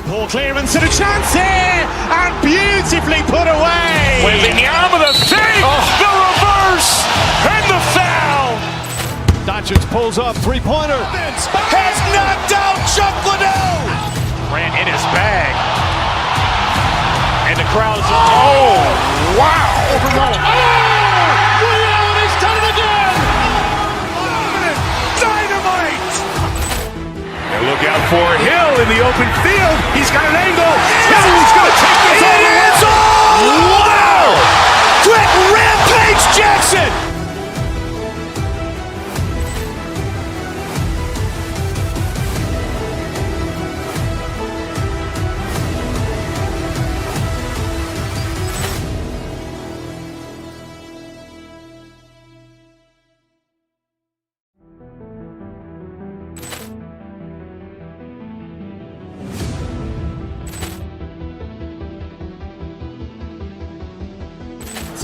Poor clearance and a chance here, and beautifully put away. Wembanyama with a save, the reverse, and the foul. Doncic pulls up, three-pointer. Has knocked out Chuck Liddell. Grant in his bag. And the crowd is, oh, wow. Ray Allen has done it again. Dynamite. And look out for Hill in the open field. He's got an angle. Hill's going to take this all the way. Wow. Quick rampage Jackson.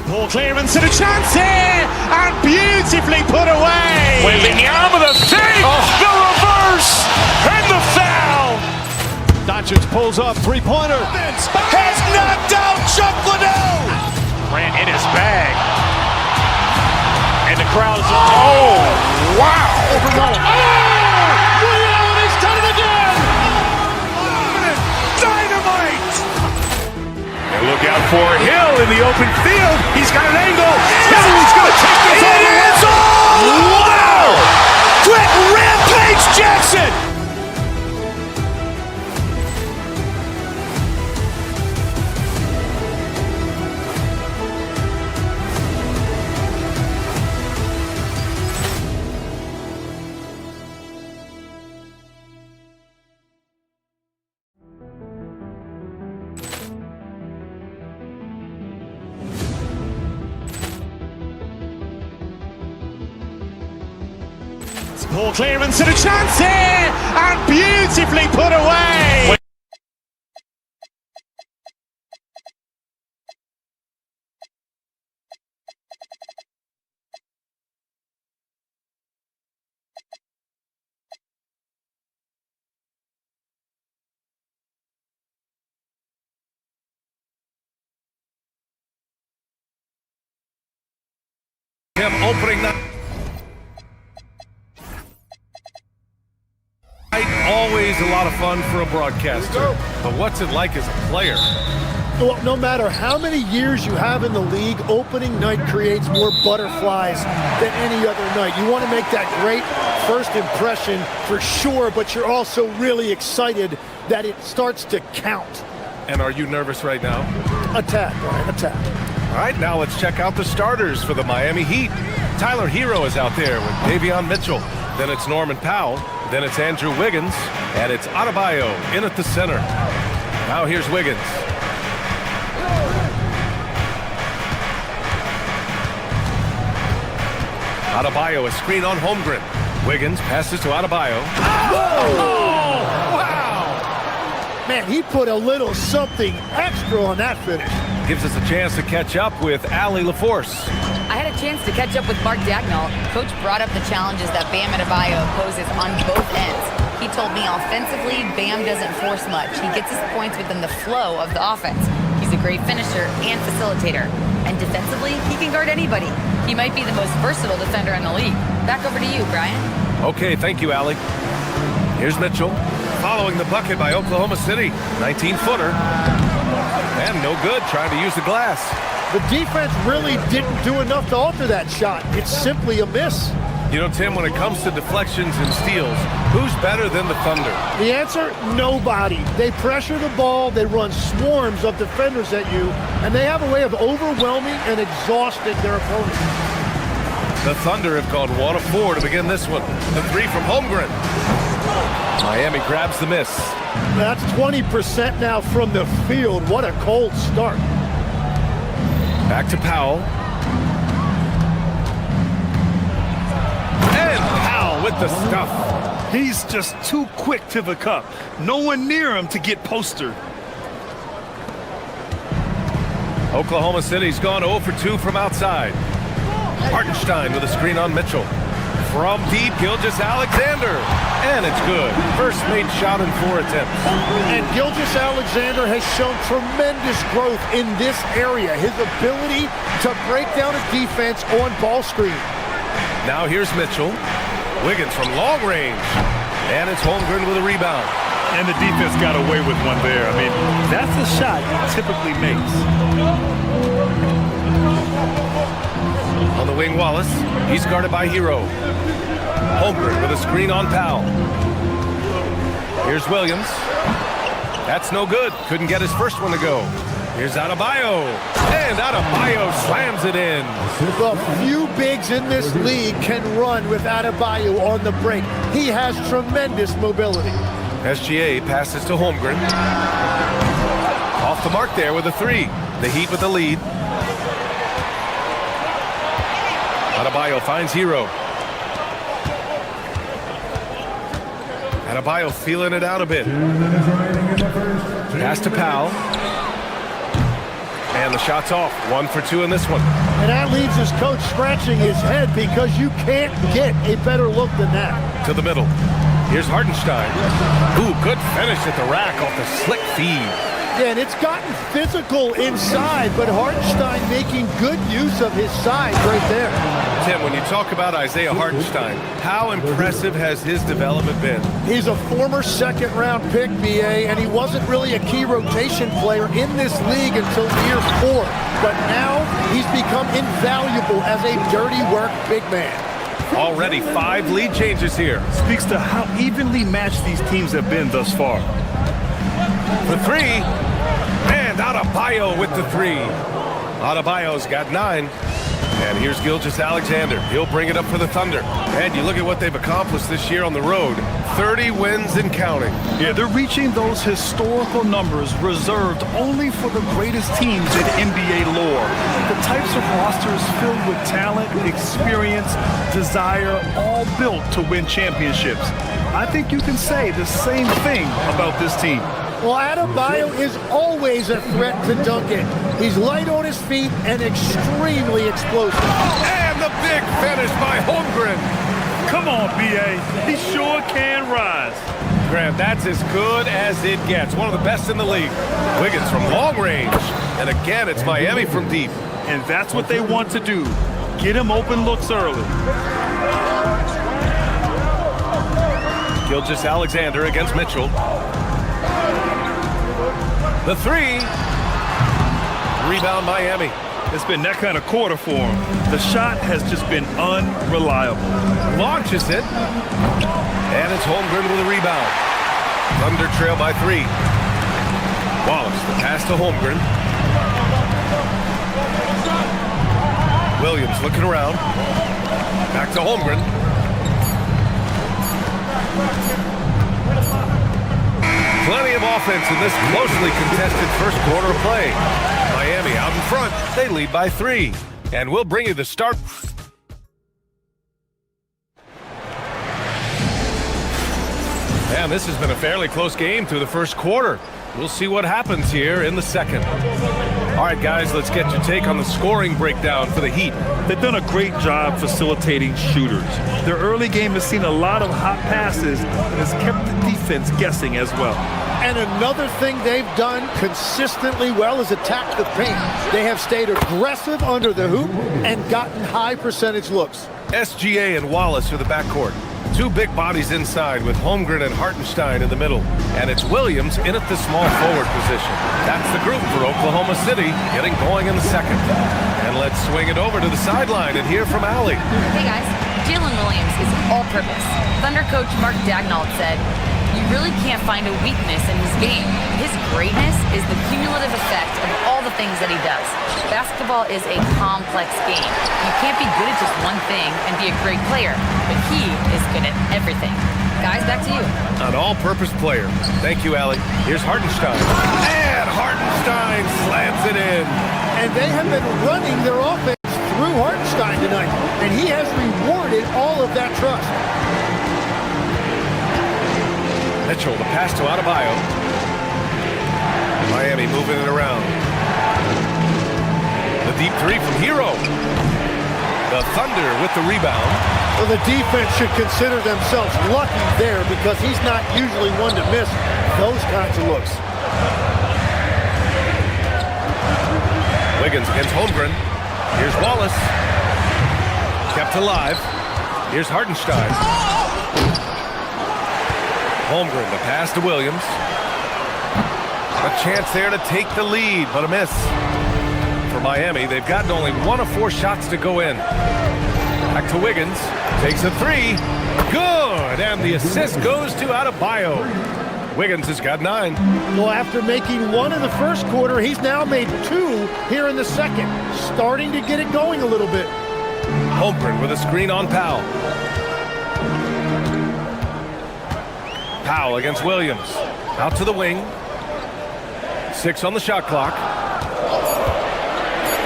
Poor clearance and a chance here, and beautifully put away. Wembanyama with a save, the reverse, and the foul. Doncic pulls up, three-pointer. Has knocked out Chuck Liddell. Grant in his bag. And the crowd is, oh, wow. Ray Allen has done it again. Dynamite. And look out for Hill in the open field. He's got an angle. Hill's going to take this all the way. Wow. Quick rampage Jackson. Poor clearance and a chance here, and beautifully put away. Him opening night. Always a lot of fun for a broadcaster. But what's it like as a player? Well, no matter how many years you have in the league, opening night creates more butterflies than any other night. You want to make that great first impression for sure, but you're also really excited that it starts to count. And are you nervous right now? A tad, Brian, a tad. All right, now let's check out the starters for the Miami Heat. Tyler Hero is out there with Davion Mitchell. Then it's Norman Powell. Then it's Andrew Wiggins. And it's Adebayo in at the center. Now here's Wiggins. Adebayo, a screen on Holmgren. Wiggins passes to Adebayo. Oh, wow! Man, he put a little something extra on that finish. Gives us a chance to catch up with Allie LaForce. I had a chance to catch up with Mark Dagnall. Coach brought up the challenges that Bam Adebayo poses on both ends. He told me offensively, Bam doesn't force much. He gets his points within the flow of the offense. He's a great finisher and facilitator. And defensively, he can guard anybody. He might be the most versatile defender in the league. Back over to you, Brian. Okay, thank you, Allie. Here's Mitchell, following the bucket by Oklahoma City. 19-footer. And no good, trying to use the glass. The defense really didn't do enough to alter that shot. It's simply a miss. You know, Tim, when it comes to deflections and steals, who's better than the Thunder? The answer, nobody. They pressure the ball, they run swarms of defenders at you, and they have a way of overwhelming and exhausting their opponents. The Thunder have gone 1 of 4 to begin this one. The three from Holmgren. Miami grabs the miss. That's 20% now from the field. What a cold start. Back to Powell. And Powell with the stuff. He's just too quick to the cup. No one near him to get postered. Oklahoma City's gone 0 for 2 from outside. Hartenstein with a screen on Mitchell. From deep, Gilgeous-Alexander. And it's good. First made shot in 4 attempts. And Gilgeous-Alexander has shown tremendous growth in this area. His ability to break down a defense on ball screen. Now here's Mitchell. Wiggins from long range. And it's Holmgren with a rebound. And the defense got away with one there. I mean, that's a shot he typically makes. On the wing, Wallace. He's guarded by Hero. Holmgren with a screen on Powell. Here's Williams. That's no good. Couldn't get his first one to go. Here's Adebayo. And Adebayo slams it in. The few bigs in this league can run with Adebayo on the break. He has tremendous mobility. SGA passes to Holmgren. Off the mark there with a 3. The Heat with the lead. Adebayo finds Hero. Adebayo feeling it out a bit. Pass to Powell. And the shot's off. 1 for 2 in this one. And that leaves his coach scratching his head because you can't get a better look than that. To the middle. Here's Hartenstein. Ooh, good finish at the rack off the slick feed. Yeah, and it's gotten physical inside, but Hartenstein making good use of his size right there. Tim, when you talk about Isaiah Hartenstein, how impressive has his development been? He's a former second-round pick, BA, and he wasn't really a key rotation player in this league until year 4. But now he's become invaluable as a dirty work big man. Already 5 lead changes here. Speaks to how evenly matched these teams have been thus far. The 3, and Adebayo with the 3. Adebayo's got 9. And here's Gilgeous-Alexander. He'll bring it up for the Thunder. And you look at what they've accomplished this year on the road. 30 wins and counting. Yeah, they're reaching those historical numbers reserved only for the greatest teams in NBA lore. The types of rosters filled with talent, experience, desire, all built to win championships. I think you can say the same thing about this team. Well, Adebayo is always a threat to dunk it. He's light on his feet and extremely explosive. And the big finish by Holmgren. Come on, B.A. He sure can rise. Graham, that's as good as it gets. One of the best in the league. Wiggins from long range. And again, it's Miami from deep. And that's what they want to do. Get him open looks early. Gilgeous-Alexander against Mitchell. The 3. Rebound Miami. It's been that kind of quarter for him. The shot has just been unreliable. Launches it. And it's Holmgren with a rebound. Thunder trail by 3. Wallace, the pass to Holmgren. Williams looking around. Back to Holmgren. Plenty of offense in this closely contested first quarter of play. Miami out in front. They lead by 3. And we'll bring you the start. And this has been a fairly close game through the first quarter. We'll see what happens here in the second. All right, guys, let's get your take on the scoring breakdown for the Heat. They've done a great job facilitating shooters. Their early game has seen a lot of hot passes and has kept the defense guessing as well. And another thing they've done consistently well is attack the paint. They have stayed aggressive under the hoop and gotten high percentage looks. SGA and Wallace are the backcourt. 2 big bodies inside with Holmgren and Hartenstein in the middle. And it's Williams in at the small forward position. That's the group for Oklahoma City getting going in the second. And let's swing it over to the sideline and hear from Allie. Hey guys, Jalen Williams is all-purpose. Thunder coach Mark Daigneault said, "You really can't find a weakness in his game. His greatness is the cumulative effect of all the things that he does. Basketball is a complex game. You can't be good at just one thing and be a great player, but he is good at everything." Guys, back to you. An all-purpose player. Thank you, Allie. Here's Hartenstein. And Hartenstein slams it in. And they have been running their offense through Hartenstein tonight, and he has rewarded all of that trust. Mitchell, the pass to Adebayo. Miami moving it around. The deep 3 from Hero. The Thunder with the rebound. Well, the defense should consider themselves lucky there because he's not usually one to miss those kinds of looks. Wiggins against Holmgren. Here's Wallace. Kept alive. Here's Hartenstein. Holmgren, the pass to Williams. A chance there to take the lead, but a miss. For Miami, they've gotten only 1 of 4 shots to go in. Back to Wiggins. Takes a 3. Good! And the assist goes to Adebayo. Wiggins has got 9. Well, after making 1 in the first quarter, he's now made 2 here in the second. Starting to get it going a little bit. Holmgren with a screen on Powell. Powell against Williams. Out to the wing. 6 on the shot clock.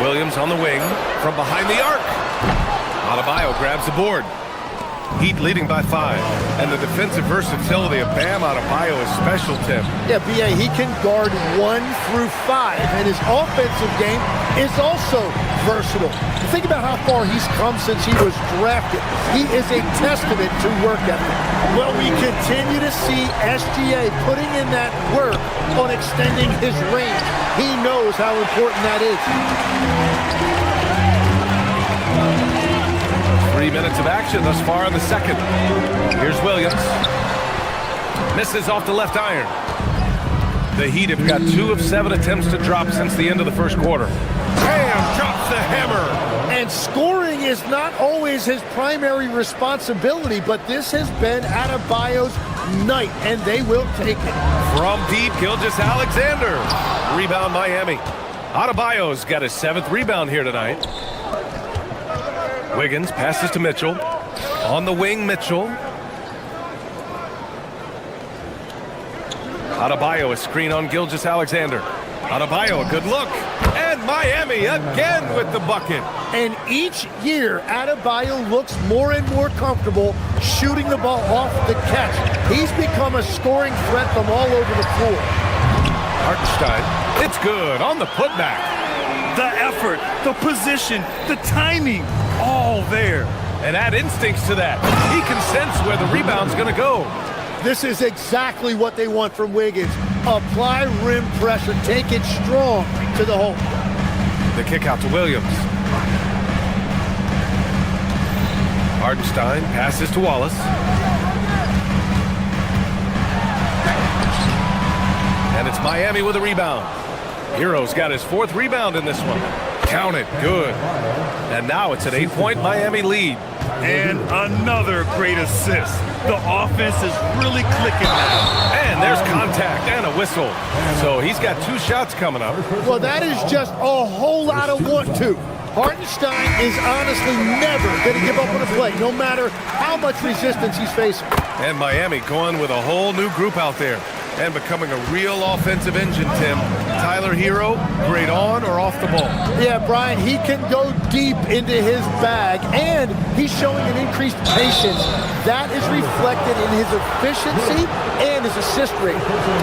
Williams on the wing from behind the arc. Adebayo grabs the board. Heat leading by 5. And the defensive versatility of Bam Adebayo is special, Tim. Yeah, B.A., he can guard 1 through 5, and his offensive game is also versatile. Think about how far he's come since he was drafted. He is a testament to work ethic. Well, we continue to see SGA putting in that work on extending his range. He knows how important that is. 3 minutes of action thus far in the second. Here's Williams. Misses off the left iron. The Heat have got 2 of 7 attempts to drop since the end of the first quarter. Bam! Drops the hammer. And scoring is not always his primary responsibility, but this has been Adebayo's night, and they will take it. From deep, Gilgeous-Alexander. Rebound Miami. Adebayo's got his 7th rebound here tonight. Wiggins passes to Mitchell. On the wing, Mitchell. Adebayo, a screen on Gilgeous-Alexander. Adebayo, a good look. And Miami again with the bucket. And each year, Adebayo looks more and more comfortable shooting the ball off the catch. He's become a scoring threat from all over the floor. Hartenstein, it's good on the putback. The effort, the position, the timing, all there. And add instincts to that. He can sense where the rebound's going to go. This is exactly what they want from Wiggins. Apply rim pressure, take it strong to the hole. The kick out to Williams. Hartenstein passes to Wallace. And it's Miami with a rebound. Hero's got his 4th rebound in this one. Count it, good. And now it's an 8-point Miami lead. And another great assist. The offense is really clicking now. And there's contact and a whistle. So he's got 2 shots coming up. Well, that is just a whole lot of want to. Hartenstein is honestly never going to give up on a play, no matter how much resistance he's facing. And Miami going with a whole new group out there and becoming a real offensive engine, Tim. Tyler Hero, great on or off the ball. Yeah, Brian, he can go deep into his bag, and he's showing an increased patience. That is reflected in his efficiency and his assist rate.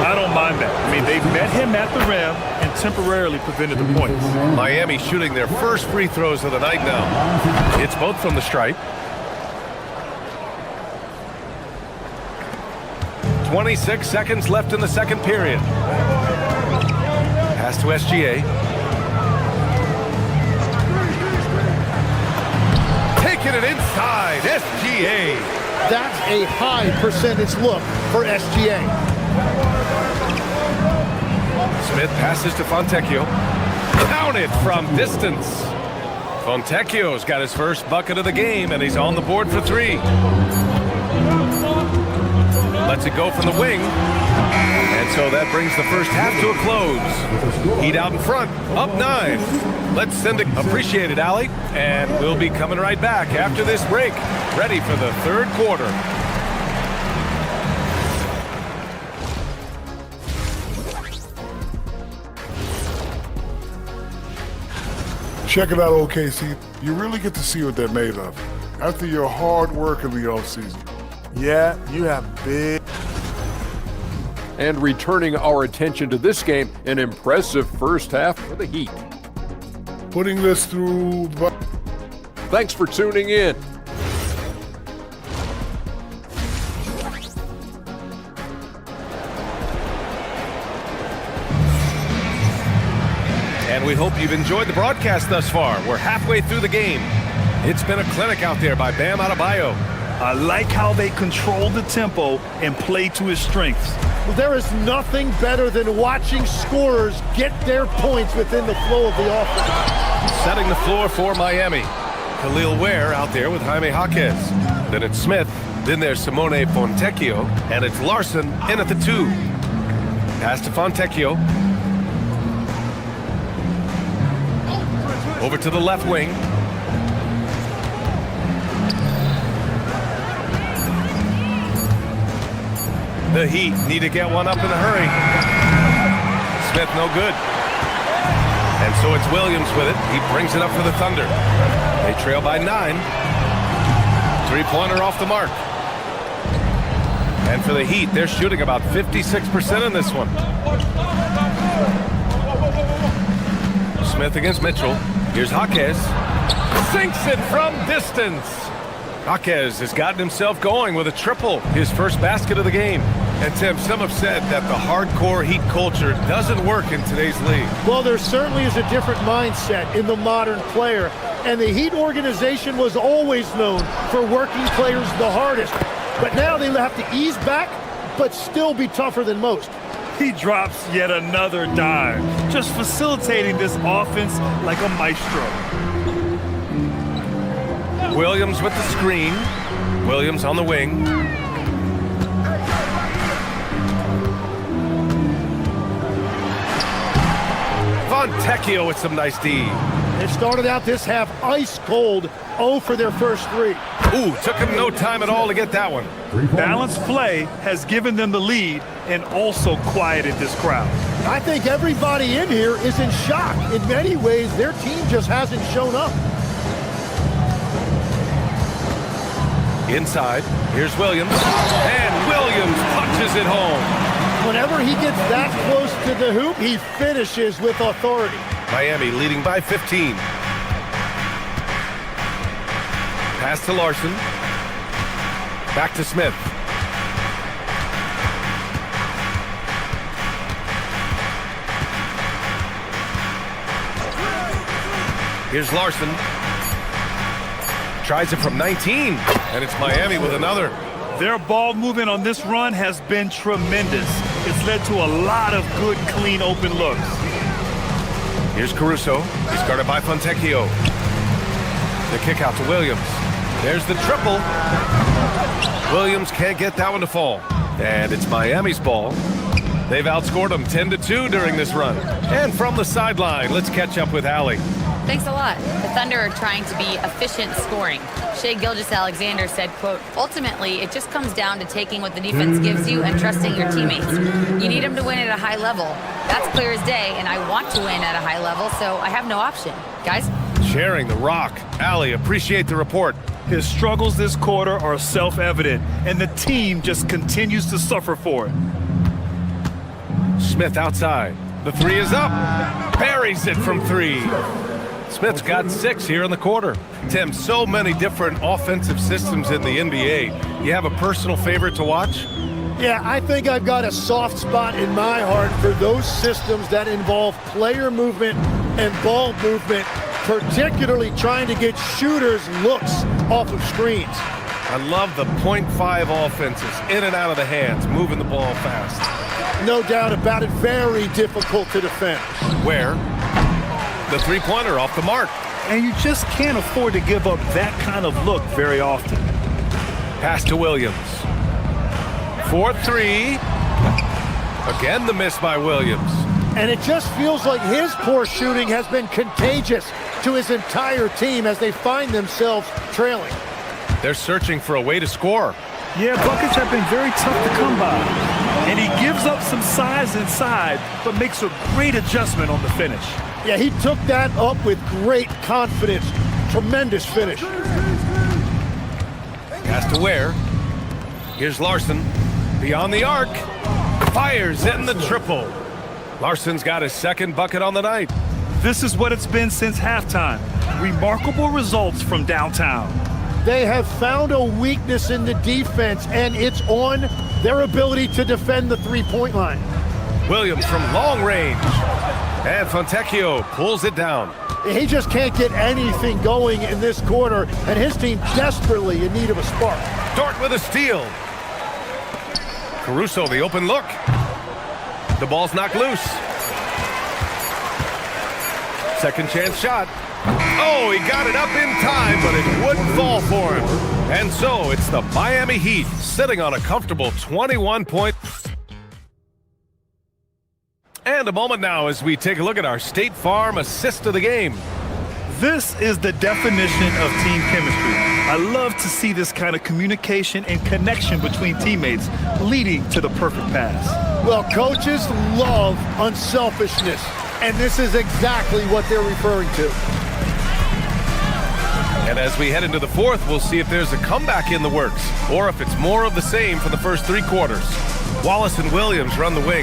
I don't mind that. I mean, they met him at the rim and temporarily prevented the points. Miami shooting their first free throws of the night now. It's both from the stripe. 26 seconds left in the second period. Pass to SGA. Taking it inside, SGA. That's a high percentage look for SGA. Smith passes to Fontecchio. Count it from distance. Fontecchio's got his first bucket of the game, and he's on the board for 3. Lets it go from the wing. And so that brings the first half to a close. Heat out in front, up 9. Let's send it. Appreciate it, Allie. And we'll be coming right back after this break. Ready for the third quarter. Check it out, OKC. You really get to see what they're made of after your hard work in the offseason. Yeah, you have big. And returning our attention to this game, an impressive first half for the Heat. Putting this through. Thanks for tuning in. And we hope you've enjoyed the broadcast thus far. We're halfway through the game. It's been a clinic out there by Bam Adebayo. I like how they control the tempo and play to his strengths. Well, there is nothing better than watching scorers get their points within the flow of the offense. Setting the floor for Miami. Khalil Ware out there with Jaime Jaquez. Then it's Smith. Then there's Simone Fontecchio. And it's Larson in at the 2. Pass to Fontecchio. Over to the left wing. The Heat need to get one up in a hurry. Smith no good. And so it's Williams with it. He brings it up for the Thunder. They trail by 9. 3-pointer off the mark. And for the Heat, they're shooting about 56% in this one. Smith against Mitchell. Here's Jaquez. Sinks it from distance. Jaquez has gotten himself going with a triple, his first basket of the game. And Tim, some have said that the hardcore Heat culture doesn't work in today's league. Well, there certainly is a different mindset in the modern player. And the Heat organization was always known for working players the hardest. But now they have to ease back, but still be tougher than most. He drops yet another dime, just facilitating this offense like a maestro. Williams with the screen. Williams on the wing. Fontecchio with some nice D. They started out this half ice cold, 0 for their first 3. Ooh, took him no time at all to get that one. Balanced play has given them the lead and also quieted this crowd. I think everybody in here is in shock. In many ways, their team just hasn't shown up. Inside, here's Williams. And Williams punches it home. Whenever he gets that close to the hoop, he finishes with authority. Miami leading by 15. Pass to Larson. Back to Smith. Here's Larson. Tries it from 19, and it's Miami with another. Their ball movement on this run has been tremendous. It's led to a lot of good, clean, open looks. Here's Caruso. He's guarded by Fontecchio. The kick out to Williams. There's the triple. Williams can't get that one to fall. And it's Miami's ball. They've outscored them 10-2 during this run. And from the sideline, let's catch up with Allie. Thanks a lot. The Thunder are trying to be efficient scoring. Shai Gilgeous-Alexander said, quote, ultimately, it just comes down to taking what the defense gives you and trusting your teammates. You need them to win at a high level. That's clear as day, and I want to win at a high level, so I have no option. Guys? Sharing the rock. Allie, appreciate the report. His struggles this quarter are self-evident, and the team just continues to suffer for it. Smith outside. The three is up. Buries it from three. Smith's got 6 here in the quarter. Tim, so many different offensive systems in the NBA. You have a personal favorite to watch? Yeah, I think I've got a soft spot in my heart for those systems that involve player movement and ball movement, particularly trying to get shooters looks off of screens. I love the .5 offenses, in and out of the hands, moving the ball fast. No doubt about it, very difficult to defend. Where? The three-pointer off the mark. And you just can't afford to give up that kind of look very often. Pass to Williams. 4-3. Again, the miss by Williams. And it just feels like his poor shooting has been contagious to his entire team as they find themselves trailing. They're searching for a way to score. Yeah, buckets have been very tough to come by. And he gives up some size inside, but makes a great adjustment on the finish. Yeah, he took that up with great confidence. Tremendous finish. Pass to Ware. Here's Larson. Beyond the arc. Fires in the triple. Larson's got his second bucket on the night. This is what it's been since halftime. Remarkable results from downtown. They have found a weakness in the defense, and it's on their ability to defend the three-point line. Williams from long range. And Fontecchio pulls it down. He just can't get anything going in this quarter, and his team desperately in need of a spark. Dort with a steal. Caruso, the open look. The ball's knocked loose. Second chance shot. Oh, he got it up in time, but it wouldn't fall for him. And so it's the Miami Heat sitting on a comfortable 21-point. And a moment now as we take a look at our State Farm assist of the game. This is the definition of team chemistry. I love to see this kind of communication and connection between teammates leading to the perfect pass. Well, coaches love unselfishness, and this is exactly what they're referring to. And as we head into the fourth, we'll see if there's a comeback in the works or if it's more of the same for the first 3 quarters. Wallace and Williams run the wing.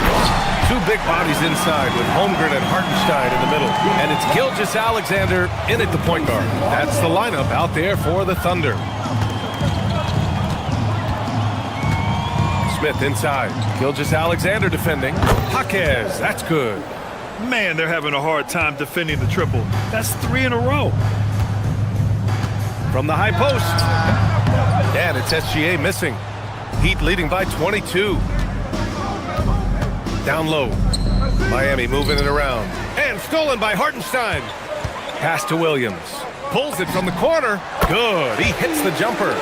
2 big bodies inside with Holmgren and Hartenstein in the middle. And it's Gilgeous-Alexander in at the point guard. That's the lineup out there for the Thunder. Smith inside. Gilgeous-Alexander defending. Jaquez, that's good. Man, they're having a hard time defending the triple. That's 3 in a row. From the high post. And it's SGA missing. Heat leading by 22. Down low. Miami moving it around. And stolen by Hartenstein. Pass to Williams. Pulls it from the corner. Good. He hits the jumper.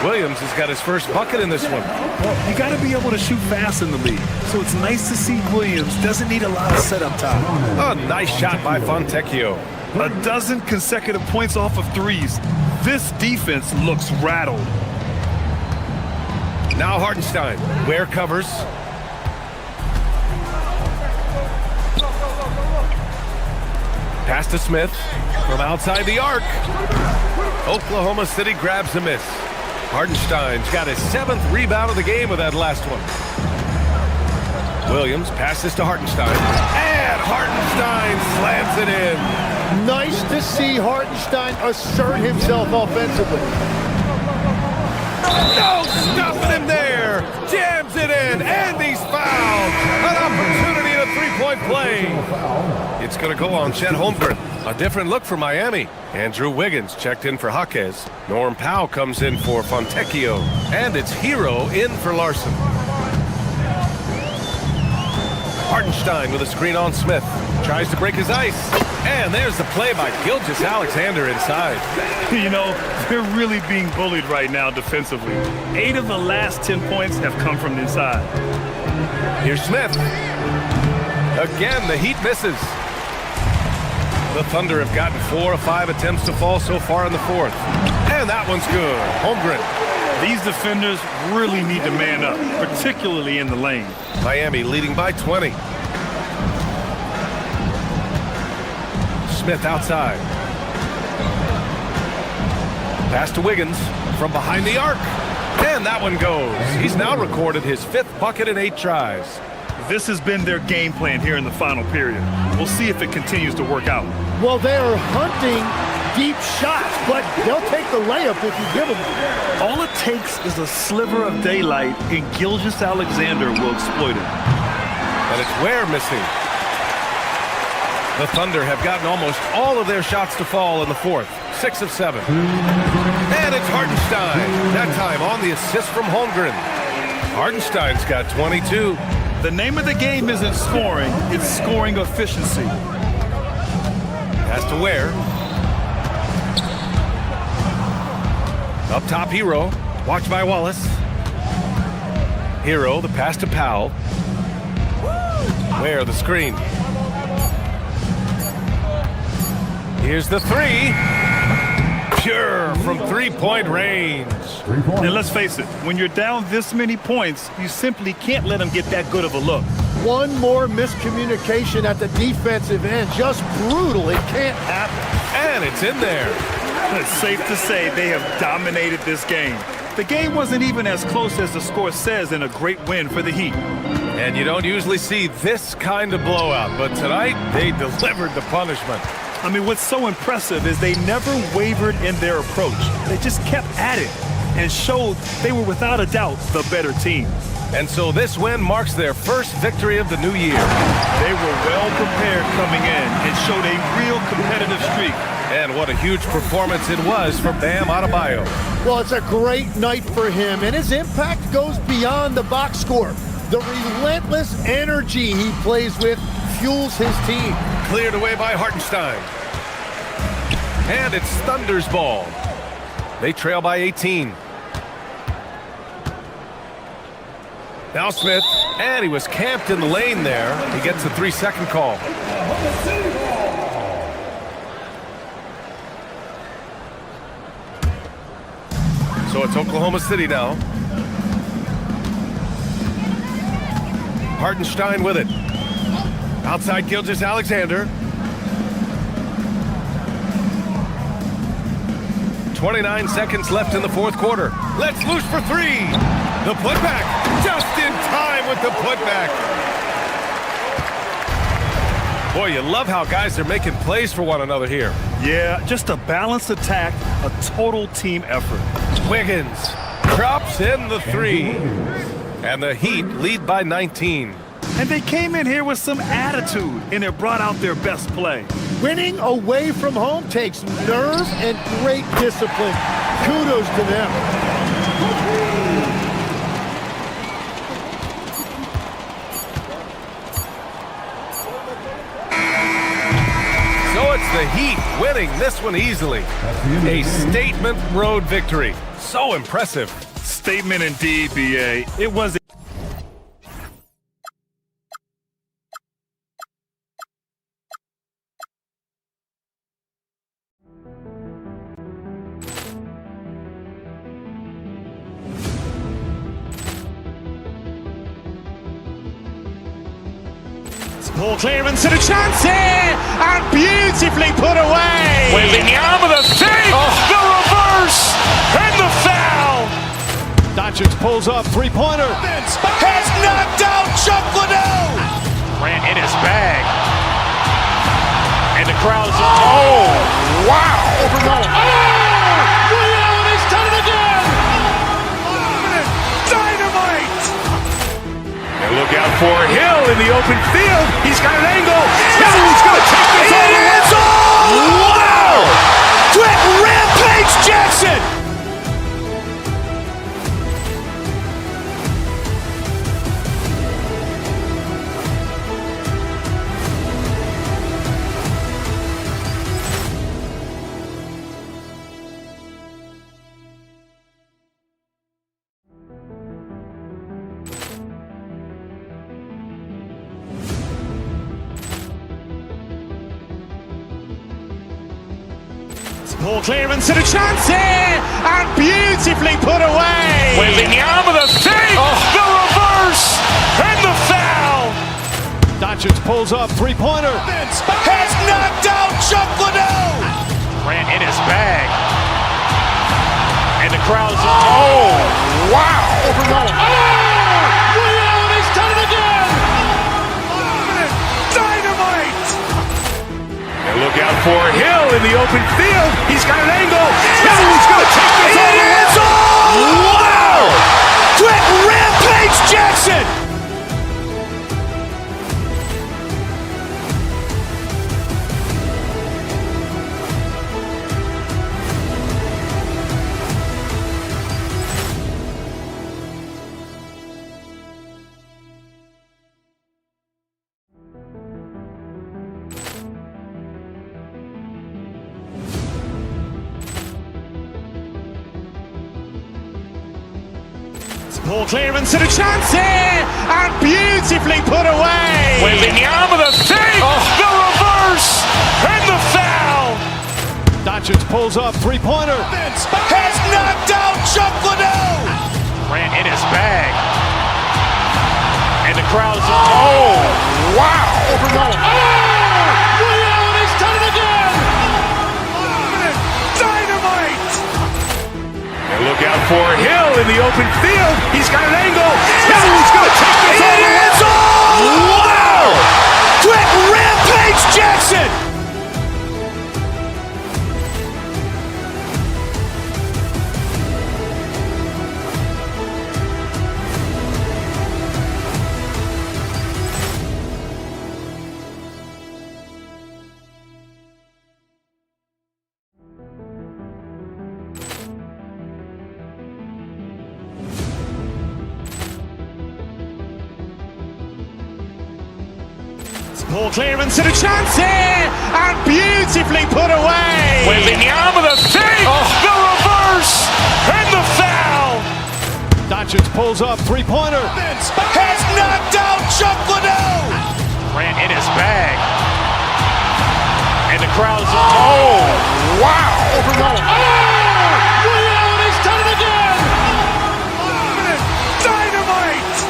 Williams has got his first bucket in this one. Well, you got to be able to shoot fast in the league. So it's nice to see Williams doesn't need a lot of setup time. A nice shot by Fontecchio. 12 consecutive points off of threes. This defense looks rattled. Now Hartenstein. Ware covers. Pass to Smith from outside the arc. Oklahoma City grabs a miss. Hartenstein's got his 7th rebound of the game with that last one. Williams passes to Hartenstein. And Hartenstein slams it in. Nice to see Hartenstein assert himself offensively. No stopping him there. Jams it in, and he's fouled. An opportunity at a 3-point play. It's going to go on Chet Holmgren. A different look for Miami. Andrew Wiggins checked in for Jaquez. Norm Powell comes in for Fontecchio. And it's Hero in for Larson. Hartenstein with a screen on Smith. Tries to break his ice. And there's the play by Gilgeous-Alexander inside. You know, they're really being bullied right now defensively. 8 of the last 10 points have come from inside. Here's Smith. Again, the Heat misses. The Thunder have gotten 4 of 5 attempts to fall so far in the fourth. And that one's good. Holmgren. These defenders really need to man up, particularly in the lane. Miami leading by 20. Smith outside. Pass to Wiggins from behind the arc. And that one goes. He's now recorded his 5th bucket in 8 tries. This has been their game plan here in the final period. We'll see if it continues to work out. Well, they're hunting deep shots, but they'll take the layup if you give them. All it takes is a sliver of daylight, and Gilgeous-Alexander will exploit it. And it's Ware missing. The Thunder have gotten almost all of their shots to fall in the fourth. 6 of 7. And it's Hartenstein. That time on the assist from Holmgren. Hartenstein's got 22. The name of the game isn't scoring, it's scoring efficiency. Pass to Ware. Up top, Hero. Watched by Wallace. Hero, the pass to Powell. Ware, the screen. Here's the 3. Pure from 3-point range. And let's face it, when you're down this many points, you simply can't let them get that good of a look. One more miscommunication at the defensive end. Just brutal. It can't happen. And it's in there. It's safe to say they have dominated this game. The game wasn't even as close as the score says in a great win for the Heat. And you don't usually see this kind of blowout, but tonight they delivered the punishment. I mean, what's so impressive is they never wavered in their approach. They just kept at it and showed they were without a doubt the better team. And so this win marks their first victory of the new year. They were well prepared coming in and showed a real competitive streak. And what a huge performance it was for Bam Adebayo. Well, it's a great night for him, and his impact goes beyond the box score. The relentless energy he plays with fuels his team. Cleared away by Hartenstein. And it's Thunder's ball. They trail by 18. Now Smith, and he was camped in the lane there. He gets the 3-second call. So it's Oklahoma City now. Hartenstein with it. Outside Gilgeous-Alexander. 29 seconds left in the fourth quarter. Let's loose for 3. The putback. Just in time with the putback. Boy, you love how guys are making plays for one another here. Yeah, just a balanced attack, a total team effort. Wiggins drops in the 3. And the Heat lead by 19. And they came in here with some attitude, and it brought out their best play. Winning away from home takes nerve and great discipline. Kudos to them. So it's the Heat winning this one easily. A statement road victory. So impressive. Statement indeed, BA. It was. Ball clearance and a chance here, and beautifully put away. With the arm of the thing, the reverse, and the foul. Doncic pulls up, 3-pointer. Has knocked out Chuck Liddell. Ran in his bag. And the crowd is, oh, wow. Ray Allen has done it again. Dynamite. And look out for Hill in the open field. He's got an angle. Hill's going to take this all the way. Wow! Quick Rampage Jackson. Poor clearance and a chance here, and beautifully put away. Wembanyama the fake, the reverse, and the foul. Doncic pulls up, three-pointer. Has knocked out Chuck Liddell. Grant in his bag. And the crowd's, oh, wow. Ray Allen, he's done it again. Dynamite. And look out for Hill in the open field. He's got an angle. Hill's going to take this all the way. Wow. Quick rampage Jackson. Poor clearance and a chance here, and beautifully put away. Wembanyama the fake, the reverse, and the foul. Doncic pulls up, three-pointer. Has knocked out Chuck Liddell. Grant in his bag. And the crowd's, oh, wow. Ray Allen, he's done it again. Dynamite. And look out for Hill in the open field. He's got an angle. Hill's going to take this all the way. Wow. Quick rampage Jackson. Poor clearance and a chance here, and beautifully put away. Wembanyama the fake, the reverse, and the foul. Doncic pulls up, three-pointer. Has knocked out Chuck Liddell. Grant in his bag. And the crowd's, oh, wow. Ray Allen, he's done it again. Dynamite.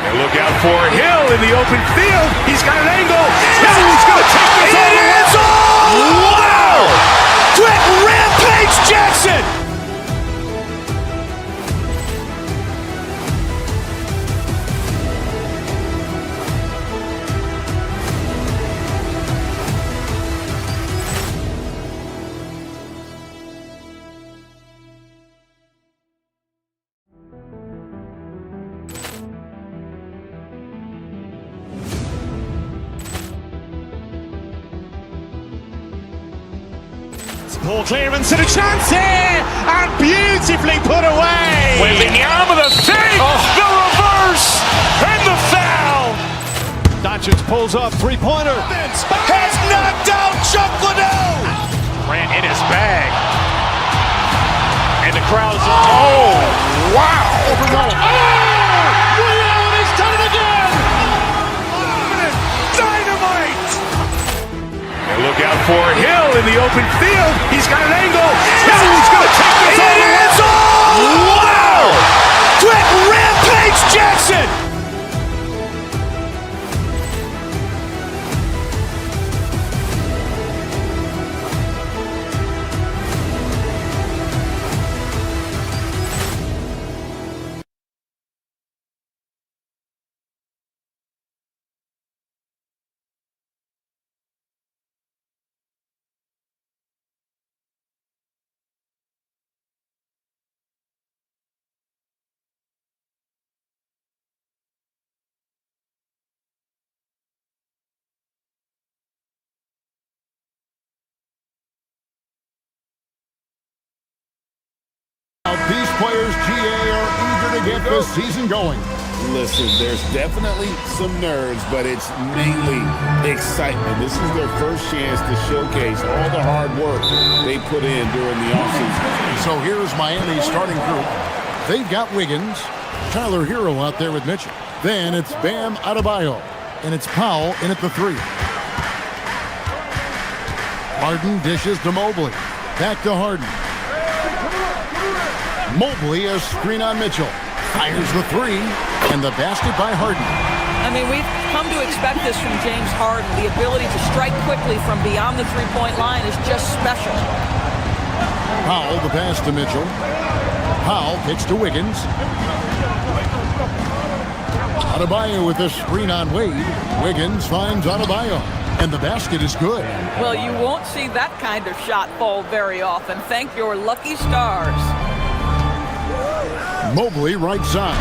And look out for Hill in the open field. He's got an angle. Hill's going to take this all the way. Wow. Quick rampage Jackson. Poor clearance and a chance here, and beautifully put away. Wembanyama the fake, the reverse, and the foul. Doncic pulls up, three-pointer. Has knocked out Chuck Liddell. Grant in his bag. And the crowd's, oh, wow. Ray Allen, he's done it again. Dynamite. And look out for Hill in the open field. He's got an angle. Hill's going to take this all the way. Wow. Quick rampage Jackson. These players, GA, are eager to get this season going. Listen, there's definitely some nerves, but it's mainly excitement. This is their first chance to showcase all the hard work they put in during the offseason. So here's Miami's starting group. They've got Wiggins, Tyler Hero out there with Mitchell. Then it's Bam Adebayo, and it's Powell in at the 3. Harden dishes to Mobley. Back to Harden. Mobley, a screen on Mitchell. Fires the three, and the basket by Harden. I mean, we've come to expect this from James Harden. The ability to strike quickly from beyond the three-point line is just special. Powell, the pass to Mitchell. Powell kicks to Wiggins. Adebayo with a screen on Wade. Wiggins finds Adebayo, and the basket is good. Well, you won't see that kind of shot fall very often. Thank your lucky stars. Mobley right side.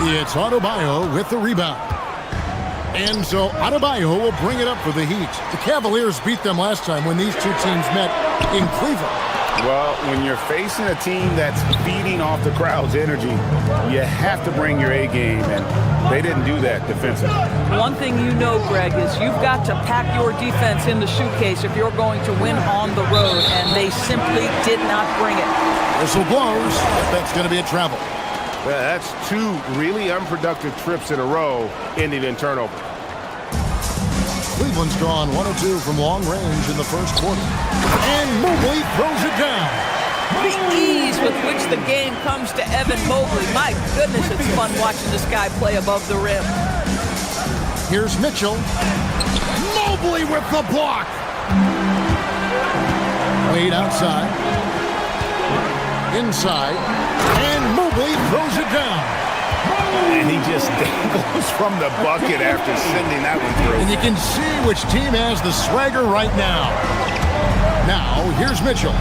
It's Adebayo with the rebound. And so Adebayo will bring it up for the Heat. The Cavaliers beat them last time when these two teams met in Cleveland. Well, when you're facing a team that's feeding off the crowd's energy, you have to bring your A game, and they didn't do that defensively. One thing you know, Greg, is you've got to pack your defense in the suitcase if you're going to win on the road, and they simply did not bring it. Whistle blows. That's going to be a travel. Well, that's two really unproductive trips in a row ending in turnover. Cleveland's gone 1 of 2 from long range in the first quarter. And Mobley throws it down. The ease with which the game comes to Evan Mobley. My goodness, it's fun watching this guy play above the rim. Here's Mitchell. Mobley with the block. Wade outside. Inside. And Mobley throws it down. And he just dangles from the bucket after sending that one through. And you can see which team has the swagger right now. Now, here's Mitchell.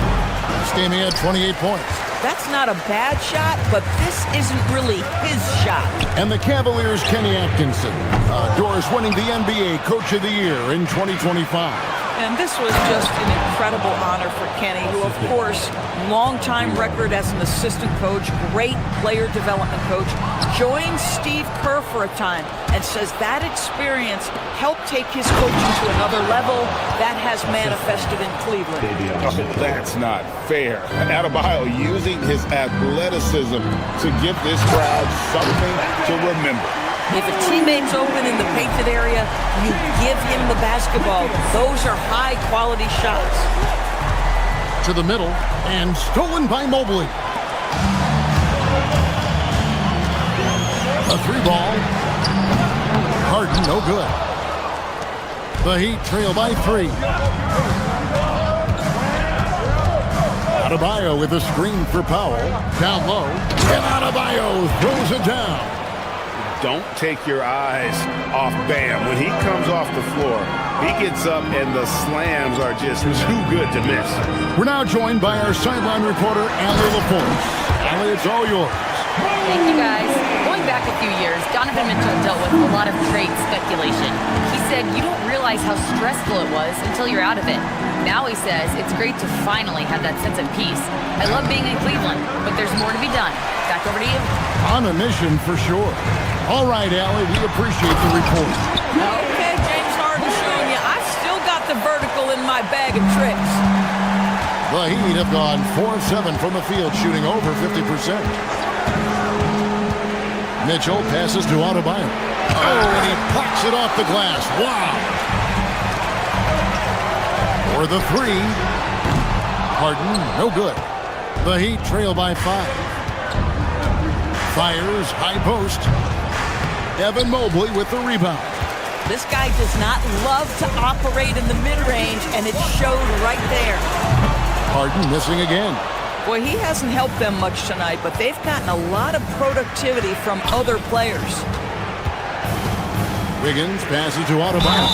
This game he had 28 points. That's not a bad shot, but this isn't really his shot. And the Cavaliers' Kenny Atkinson. Doris winning the NBA Coach of the Year in 2025. And this was just an incredible honor for Kenny, who, of course, long-time record as an assistant coach, great player development coach, joined Steve Kerr for a time and says that experience helped take his coaching to another level. That has manifested in Cleveland. Oh, that's not fair. Adebayo using his athleticism to give this crowd something to remember. If a teammate's open in the painted area, you give him the basketball. Those are high-quality shots. To the middle, and stolen by Mobley. A three ball. Harden, no good. The Heat trail by 3. Adebayo with a screen for Powell. Down low, and Adebayo throws it down. Don't take your eyes off Bam. When he comes off the floor, he gets up and the slams are just too good to miss. We're now joined by our sideline reporter, Allie LaForce. Allie, it's all yours. Thank you, guys. Going back a few years, Donovan Mitchell dealt with a lot of trade speculation. He said you don't realize how stressful it was until you're out of it. Now he says it's great to finally have that sense of peace. I love being in Cleveland, but there's more to be done. Back over to you. On a mission for sure. All right, Allie, we appreciate the report. Okay, James Harden showing you I've still got the vertical in my bag of tricks. The Heat have gone 4 of 7 from the field, shooting over 50%. Mitchell passes to Adebayo. Oh, and he plucks it off the glass. Wow. For the 3. Harden, no good. The Heat trail by 5. Fires, high post. Evan Mobley with the rebound. This guy does not love to operate in the mid-range, and it showed right there. Harden missing again. Boy, he hasn't helped them much tonight, but they've gotten a lot of productivity from other players. Wiggins passes to Adebayo.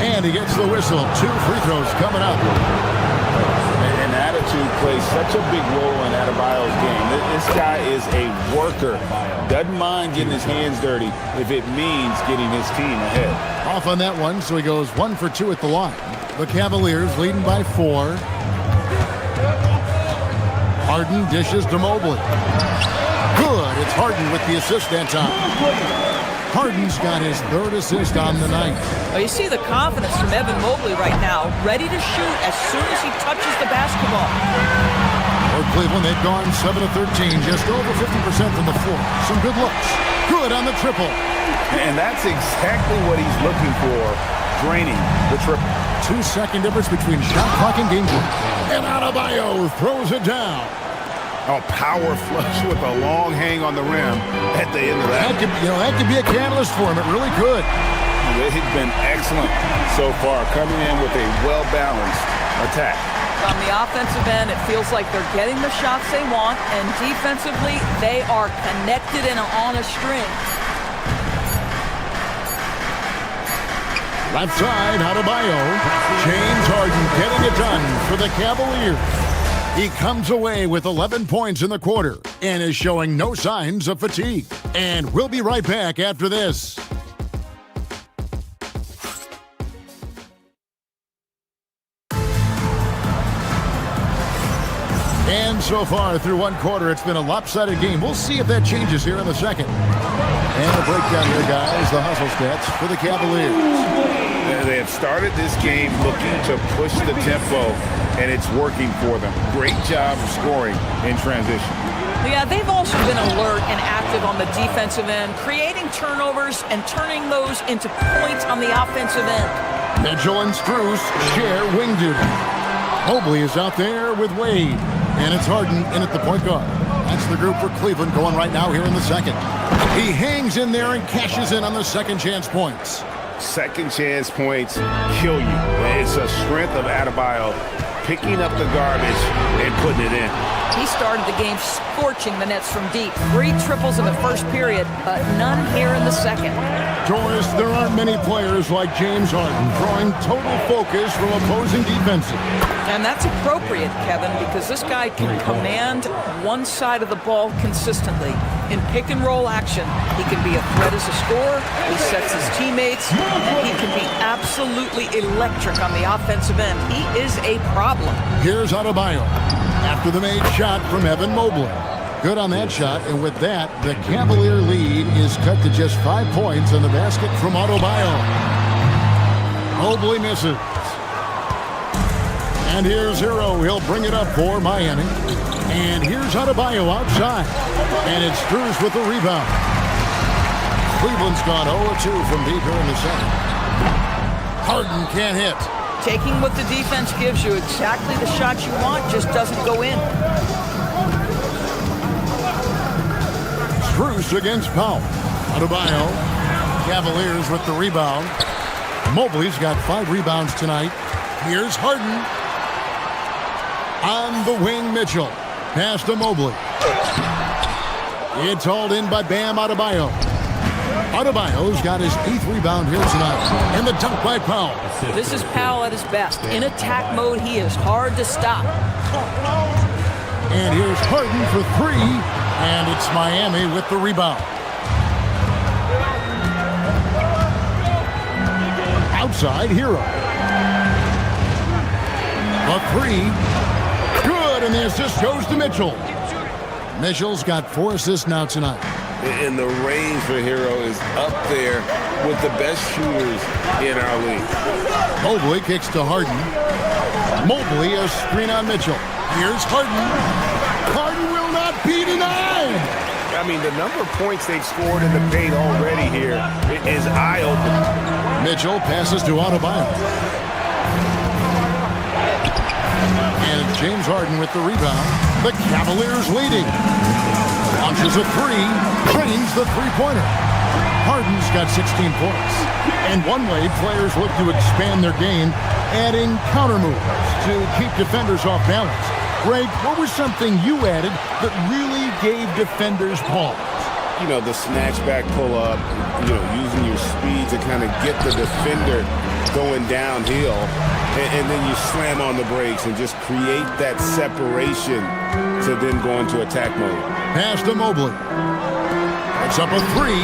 And he gets the whistle. 2 free throws coming up. And attitude plays such a big role in Adebayo's game. This guy is a worker. Doesn't mind getting his hands dirty if it means getting his team ahead. Off on that one, so he goes 1 for 2 at the line. The Cavaliers leading by 4. Harden dishes to Mobley. Good. It's Harden with the assist that time. Harden's got his 3rd assist on the night. Well, you see the confidence from Evan Mobley right now, ready to shoot as soon as he touches the basketball. For Cleveland, they've gone 7 of 13, just over 50% from the floor. Some good looks. Good on the triple. And that's exactly what he's looking for, draining the triple. 2 2-second difference between shot clock and game clock. And Adebayo throws it down. Oh, power flush with a long hang on the rim at the end of that. That could be a catalyst for him. It really could. They've been excellent so far, coming in with a well-balanced attack. On the offensive end, it feels like they're getting the shots they want, and defensively, they are connected and on a string. Left side, Adebayo. James Harden getting it done for the Cavaliers. He comes away with 11 points in the quarter and is showing no signs of fatigue. And we'll be right back after this. And so far through one quarter, it's been a lopsided game. We'll see if that changes here in the second. And the breakdown here, guys, the hustle stats for the Cavaliers. They have started this game looking to push the tempo, and it's working for them. Great job of scoring in transition. Yeah, they've also been alert and active on the defensive end, creating turnovers and turning those into points on the offensive end. Mitchell and Strus share wing duty. Mobley is out there with Wade, and it's Harden in at the point guard. That's the group for Cleveland going right now here in the second. He hangs in there and cashes in on the second chance points. Second chance points kill you. It's a strength of Adebayo picking up the garbage and putting it in. He started the game scorching the nets from deep. 3 triples in the first period, but none here in the second. Doris, there aren't many players like James Harden drawing total focus from opposing defenses. And that's appropriate, Kevin, because this guy can command one side of the ball consistently. In pick-and-roll action, he can be a threat as a scorer, he sets his teammates, and he can be absolutely electric on the offensive end. He is a problem. Here's Adebayo after the made shot from Evan Mobley. Good on that shot, and with that, the Cavalier lead is cut to just 5 points on the basket from Adebayo. Mobley misses. And here's Hero. He'll bring it up for Miami. And here's Adebayo outside. And it's Strus with the rebound. Cleveland's gone 0-2 from deep here in the second. Harden can't hit. Taking what the defense gives you, exactly the shot you want, just doesn't go in. Strus against Powell. Adebayo. Cavaliers with the rebound. Mobley's got 5 rebounds tonight. Here's Harden. On the wing, Mitchell. Pass to Mobley. It's hauled in by Bam Adebayo. Adebayo's got his 8th rebound here tonight. And the dunk by Powell. This is Powell at his best. In attack mode, he is hard to stop. And here's Harden for 3. And it's Miami with the rebound. Outside, Hero. A 3. Good, and the assist goes to Mitchell. Mitchell's got 4 assists now tonight. And the range for Hero is up there with the best shooters in our league. Mobley kicks to Harden. Mobley a screen on Mitchell. Here's Harden. Harden will not be denied. I mean, the number of points they've scored in the paint already here is eye-opening. Mitchell passes to Adebayo. And James Harden with the rebound. The Cavaliers leading. Launches a 3. Drains the three-pointer. Harden's got 16 points. And one way players look to expand their game, adding counter moves to keep defenders off balance. Greg, what was something you added that really gave defenders pause? You know, the snatch back pull-up, using your speed to kind of get the defender going downhill, and then you slam on the brakes and just create that separation to then go into attack mode. Pass to Mobley. It's up a 3,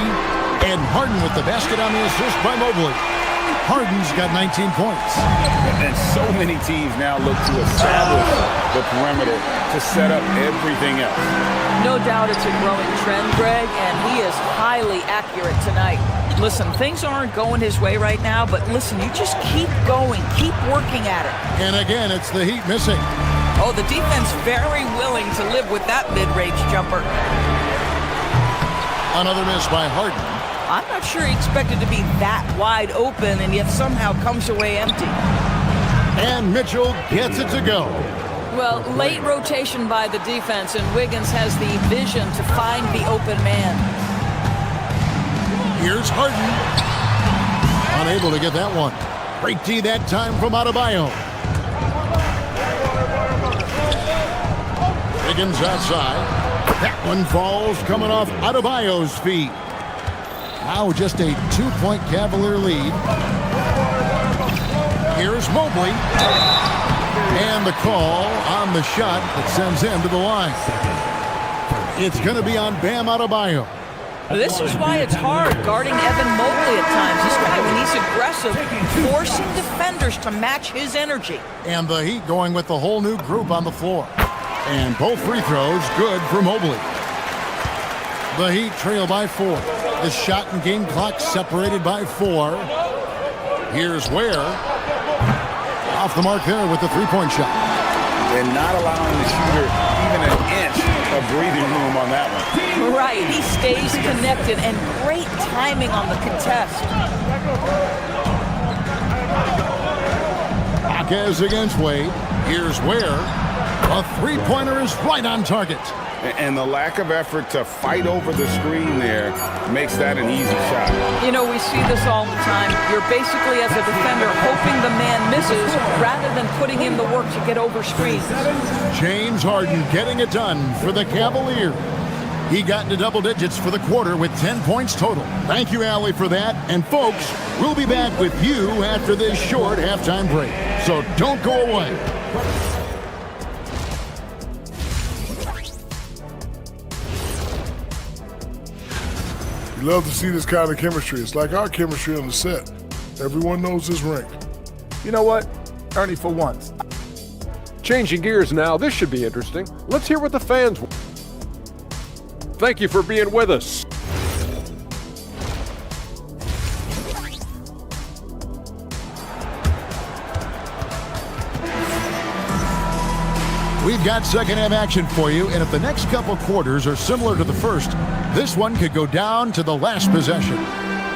and Harden with the basket on the assist by Mobley. Harden's got 19 points. And so many teams now look to establish the perimeter to set up everything else. No doubt it's a growing trend, Greg, and he is highly accurate tonight. Listen, things aren't going his way right now, but listen, you just keep going, keep working at it. And again, it's the Heat missing. Oh, the defense very willing to live with that mid-range jumper. Another miss by Harden. I'm not sure he expected to be that wide open and yet somehow comes away empty. And Mitchell gets it to go. Well, late rotation by the defense, and Wiggins has the vision to find the open man. Here's Harden. Unable to get that one. Great D that time from Adebayo. Wiggins outside. That one falls coming off Adebayo's feet. Now just a 2-point Cavalier lead. Here's Mobley. And the call on the shot that sends him to the line. It's going to be on Bam Adebayo. This is why it's hard guarding Evan Mobley at times. This guy, when he's aggressive, forcing defenders to match his energy. And the Heat going with the whole new group on the floor. And both free throws good for Mobley. The Heat trail by 4. The shot and game clock separated by 4. Here's Ware. Off the mark there with the three-point shot. And not allowing the shooter even an inch of breathing room on that one. Right, he stays connected, and great timing on the contest. Marquez against Wade. Here's Ware. A three-pointer is right on target. And the lack of effort to fight over the screen there makes that an easy shot. You know, we see this all the time. You're basically, as a defender, hoping the man misses rather than putting in the work to get over screens. James Harden getting it done for the Cavaliers. He got into double digits for the quarter with 10 points total. Thank you, Allie, for that. And folks, we'll be back with you after this short halftime break. So don't go away. You love to see this kind of chemistry. It's like our chemistry on the set. Everyone knows his rank. You know what, Ernie, for once. Changing gears now, this should be interesting. Let's hear what the fans want. Thank you for being with us. We've got second half action for you, and if the next couple quarters are similar to the first, this one could go down to the last possession.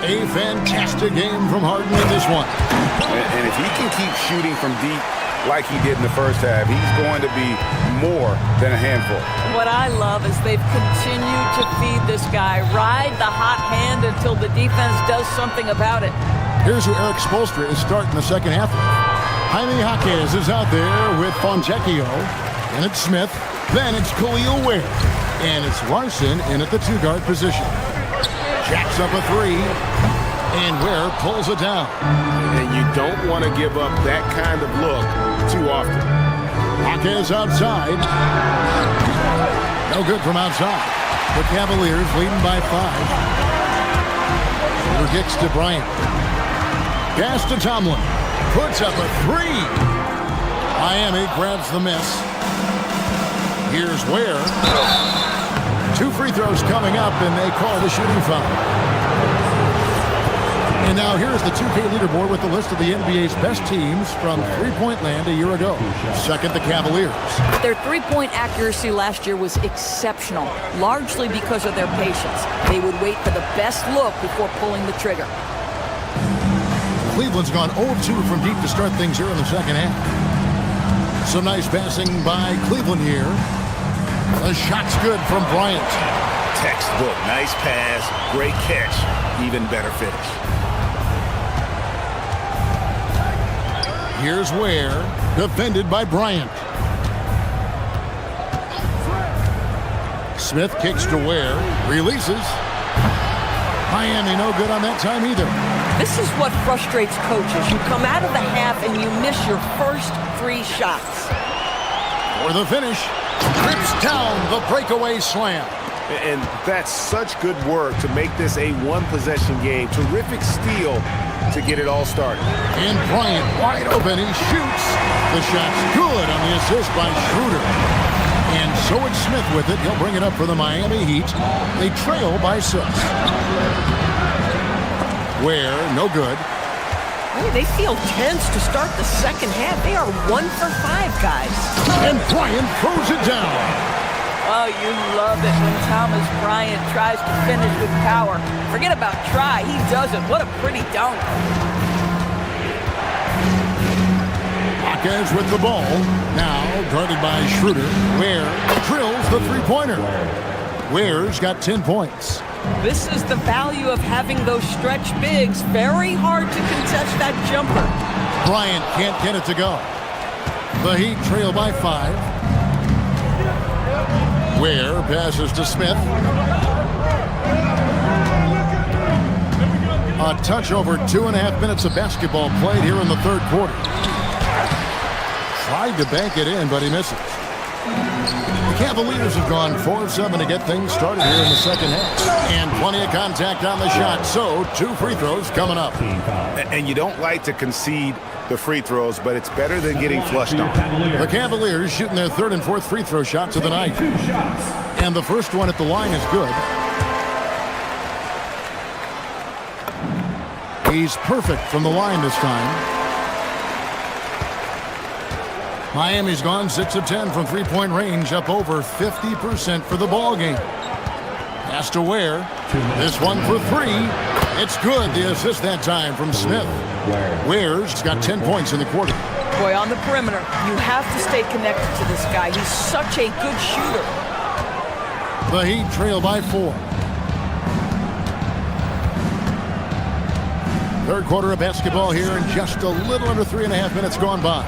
A fantastic game from Harden in this one. And if he can keep shooting from deep like he did in the first half, he's going to be more than a handful. What I love is they've continued to feed this guy, ride the hot hand until the defense does something about it. Here's who Eric Spoelstra is starting the second half. Jaime Jaquez is out there with Fontecchio. And it's Smith, then it's Khalil Ware, and it's Larson in at the two-guard position. Jacks up a three, and Ware pulls it down. And you don't want to give up that kind of look too often. Jaquez outside. No good from outside. The Cavaliers leading by 5. Over kicks to Bryant. Pass to Tomlin. Puts up a three. Miami grabs the miss. Here's Ware. 2 free throws coming up, and they call the shooting foul. And now here's the 2K leaderboard with the list of the NBA's best teams from three-point land a year ago. Second, the Cavaliers. Their three-point accuracy last year was exceptional, largely because of their patience. They would wait for the best look before pulling the trigger. Cleveland's gone 0-2 from deep to start things here in the second half. Some nice passing by Cleveland here. The shot's good from Bryant. Textbook, nice pass, great catch, even better finish. Here's Ware, defended by Bryant. Smith kicks to Ware, releases. Miami no good on that time either. This is what frustrates coaches. You come out of the half and you miss your first 3 shots. For the finish, rips down the breakaway slam. And that's such good work to make this a one-possession game. Terrific steal to get it all started. And Bryant wide open, he shoots. The shot's good on the assist by Schroeder. And so it's Smith with it. He'll bring it up for the Miami Heat. They trail by 6. Ware, no good. They feel tense to start the second half. They are 1 for 5, guys. And Bryant throws it down. Oh, you love it when Thomas Bryant tries to finish with power. Forget about try, he does it. What a pretty dunk. Hawkins with the ball. Now guarded by Schroeder. Ware drills the three-pointer. Ware's got 10 points. This is the value of having those stretch bigs. Very hard to contest that jumper. Bryant can't get it to go. The Heat trail by 5. Ware passes to Smith. A touch over 2.5 minutes of basketball played here in the third quarter. Tried to bank it in, but he misses. The Cavaliers have gone 4 of 7 to get things started here in the second half. And plenty of contact on the shot, so 2 free throws coming up. And you don't like to concede the free throws, but it's better than getting flushed on. The Cavaliers shooting their 3rd and 4th free throw shots of the night. And the first one at the line is good. He's perfect from the line this time. Miami's gone 6 of 10 from three-point range, up over 50% for the ball game. Pass to Ware. This one for 3. It's good. The assist that time from Smith. Ware's got 10 points in the quarter. Boy, on the perimeter, you have to stay connected to this guy. He's such a good shooter. The Heat trail by 4. Third quarter of basketball here, and just a little under 3.5 minutes gone by.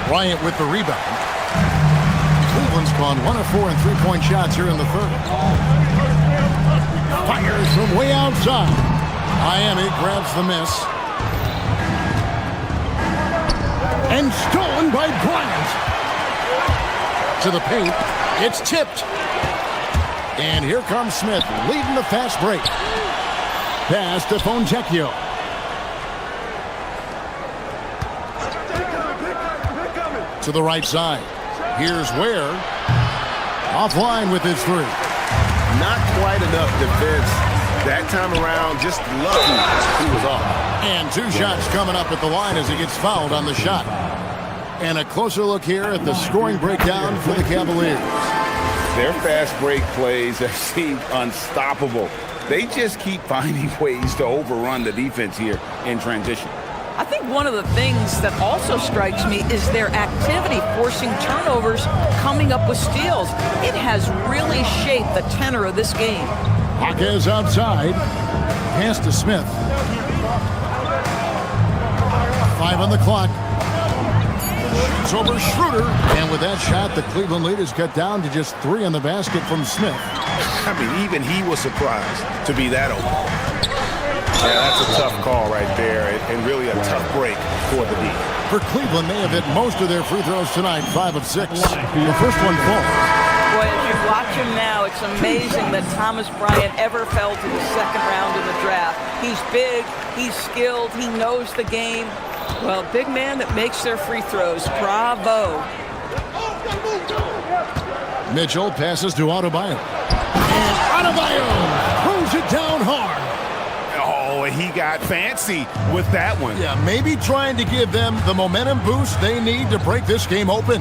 Bryant with the rebound. Cleveland's gone 1 of 4 in three-point shots here in the third. Fires from way outside. Miami grabs the miss. And stolen by Bryant. To the paint. It's tipped. And here comes Smith leading the fast break. Pass to Fontecchio. To the right side. Here's Ware. Offline with his 3. Not quite enough defense that time around. Just lucky he was off. And 2 shots coming up at the line as he gets fouled on the shot. And a closer look here at the scoring breakdown for the Cavaliers. Their fast break plays have seemed unstoppable. They just keep finding ways to overrun the defense here in transition. I think one of the things that also strikes me is their activity, forcing turnovers, coming up with steals. It has really shaped the tenor of this game. Hawkins outside. Pass to Smith. 5 on the clock. Shoots over Schroeder. And with that shot, the Cleveland lead is cut down to just 3 on the basket from Smith. I mean, even he was surprised to be that open. Yeah, that's a tough call right there, and really a tough break for the D. For Cleveland, they have hit most of their free throws tonight, 5 of 6. The first one falls. Boy, as you watch him now, it's amazing that Thomas Bryant ever fell to the second round in the draft. He's big, he's skilled, he knows the game. Well, big man that makes their free throws. Bravo. Mitchell passes to Adebayo. And Adebayo throws it down hard. Oh, he got fancy with that one. Yeah, maybe trying to give them the momentum boost they need to break this game open.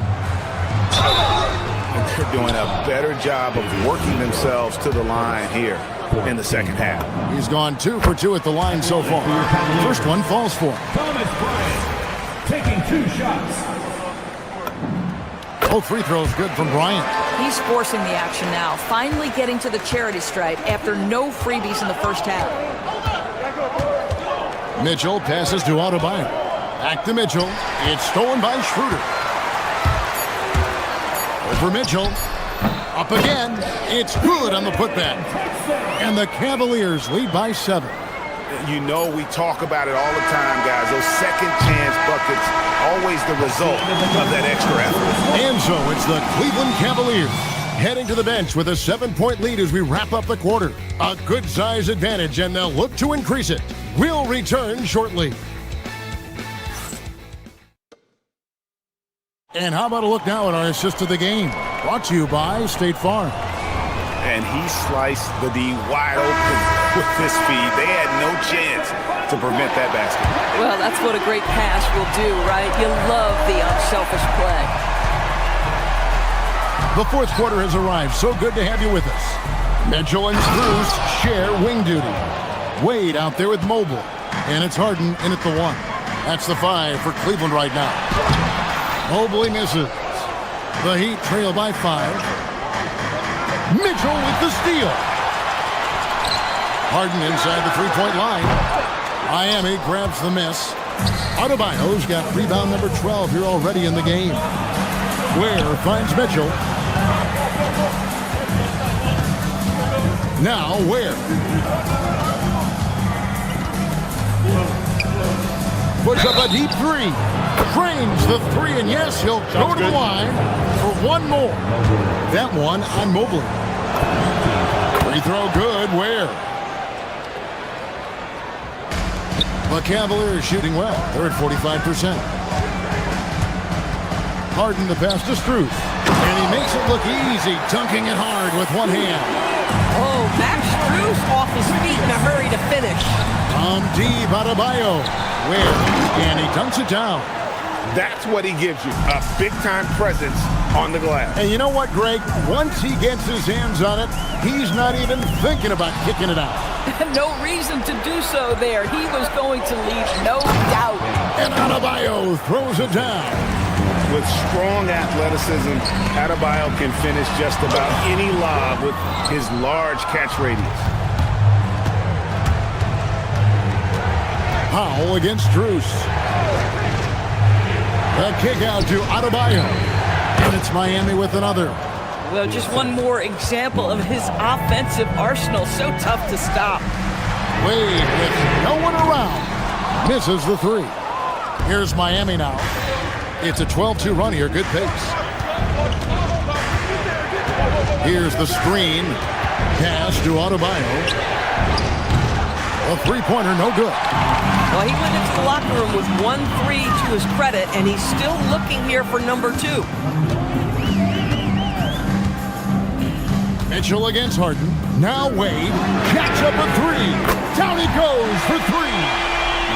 They're doing a better job of working themselves to the line here in the second half. He's gone 2 for 2 at the line so far. First one falls for him. Thomas Bryant taking 2 shots. Both free throws good from Bryant. He's forcing the action now, finally getting to the charity stripe after no freebies in the first half. Mitchell passes to Adebayo. Back to Mitchell. It's stolen by Schroeder. Over Mitchell. Up again. It's good on the putback. And the Cavaliers lead by 7. You know we talk about it all the time, guys. Those second chance buckets, always the result of that extra effort. And so it's the Cleveland Cavaliers heading to the bench with a 7-point lead as we wrap up the quarter. A good size advantage, and they'll look to increase it. We'll return shortly. And how about a look now at our assist of the game? Brought to you by State Farm. And he sliced the D wide open with this feed. They had no chance to prevent that basket. Well, that's what a great pass will do, right? You love the unselfish play. The fourth quarter has arrived. So good to have you with us. Mitchell and Strus share wing duty. Wade out there with Mobile. And it's Harden in at the 1. That's the 5 for Cleveland right now. Mobley misses. The Heat trail by 5. Mitchell with the steal. Harden inside the three-point line. Miami grabs the miss. Adebayo's got rebound number 12 here already in the game. Ware finds Mitchell. Now Ware. Puts up a deep 3. Drains the 3, and yes, he'll go to the line for one more. That one on Mobley. Free throw good. Ware. The Cavaliers shooting well. They're at 45%. Harden the pass to Strus. And he makes it look easy, dunking it hard with one hand. Oh, Max Strus off his feet in a hurry to finish. From deep, Adebayo. Where? And he dunks it down. That's what he gives you, a big-time presence on the glass. And you know what, Greg? Once he gets his hands on it, he's not even thinking about kicking it out. No reason to do so there. He was going to leave, no doubt. And Adebayo throws it down. With strong athleticism, Adebayo can finish just about any lob with his large catch radius. Powell against Strus. The kick out to Adebayo. And it's Miami with another. Well, just one more example of his offensive arsenal. So tough to stop. Wade with no one around. Misses the 3. Here's Miami now. It's a 12-2 run here. Good pace. Here's the screen. Pass to Adebayo. A three-pointer, no good. Well, he went into the locker room with 1-3 to his credit, and he's still looking here for number 2. Mitchell against Harden. Now Wade jacks up a 3. Down he goes for 3.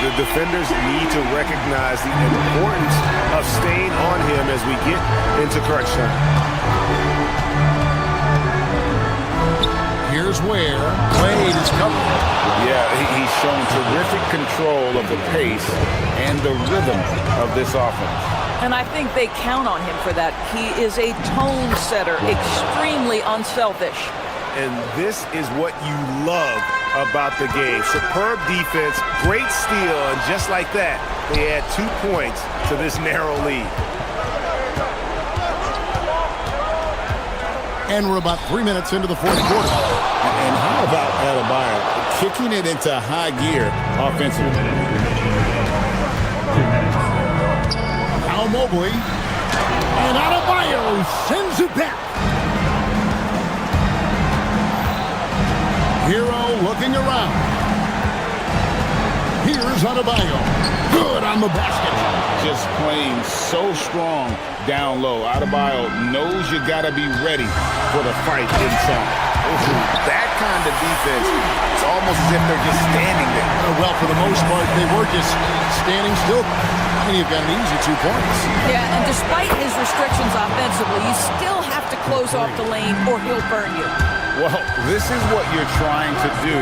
The defenders need to recognize the importance of staying on him as we get into crunch time. Here's Ware. Wade is covered. Yeah, he's shown terrific control of the pace and the rhythm of this offense. And I think they count on him for that. He is a tone setter, extremely unselfish. And this is what you love about the game. Superb defense, great steal, and just like that, they add 2 points to this narrow lead. And we're about 3 minutes into the fourth quarter. And how about Adebayo kicking it into high gear offensively? Now Mobley. And Adebayo sends it back. Hero looking around. Here's Adebayo. Good on the basket. Just playing so strong down low. Adebayo knows you got to be ready for the fight inside. That kind of defense, it's almost as if they're just standing there. Well, for the most part, they were just standing still. I mean, you've got an easy 2 points. Yeah, and despite his restrictions offensively, you still have to close off the lane or he'll burn you. Well, this is what you're trying to do.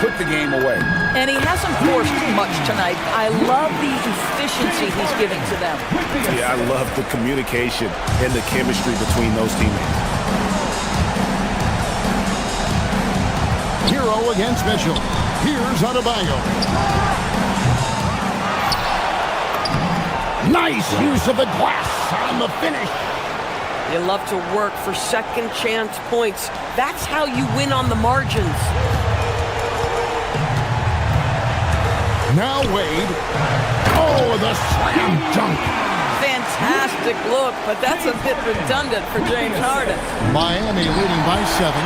Put the game away. And he hasn't forced much tonight. I love the efficiency he's giving to them. Yeah, I love the communication and the chemistry between those teammates. Hero against Mitchell. Here's Adebayo. Nice use of the glass on the finish. You love to work for second chance points. That's how you win on the margins. Now Wade. Oh, the slam dunk. Fantastic look, but that's a bit redundant for James Harden. Miami leading by 7.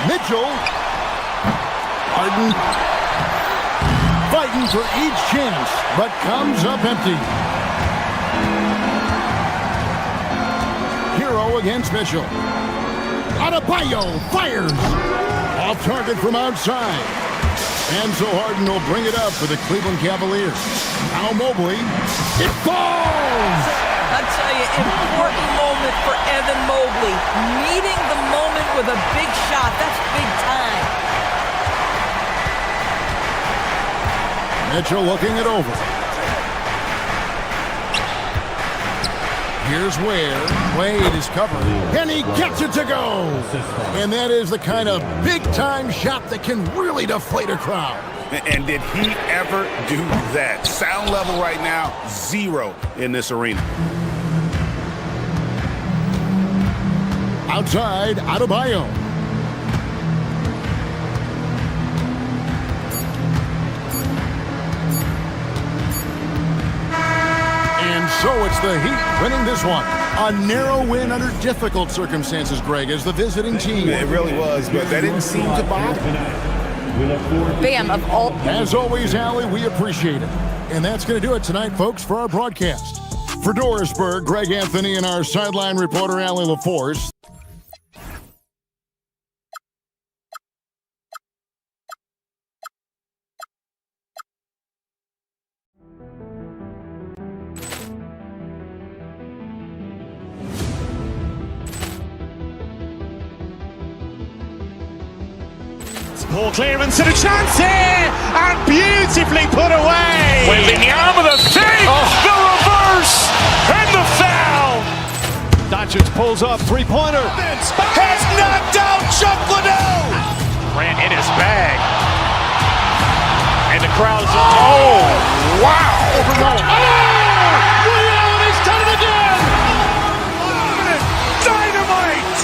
Mitchell. Harden. Fighting for each chance, but comes up empty. Hero against Mitchell. Adebayo fires. Off target from outside. And so Harden will bring it up for the Cleveland Cavaliers. Now Mobley. It falls! I tell you, important moment for Evan Mobley. Meeting the moment with a big shot. That's big time. Mitchell looking it over. Here's Ware. Wade is covered, and he gets it to go. And that is the kind of big-time shot that can really deflate a crowd. And did he ever do that? Sound level right now, 0 in this arena. Outside, Adebayo. And so it's the Heat winning this one. A narrow win under difficult circumstances, Greg, as the visiting team. It really was, but that didn't seem to bother. Bam, of all. As always, Allie, we appreciate it. And that's going to do it tonight, folks, for our broadcast. For Dorisburg, Greg Anthony and our sideline reporter, Allie LaForce. Ball clearance and a chance here, and beautifully put away. Wembanyama the fake, the reverse, and the foul. Doncic pulls up, three-pointer. Has knocked out Chuck Liddell. Ran in his bag. And the crowd is, oh, wow. Ray Allen has done it again. Dynamite.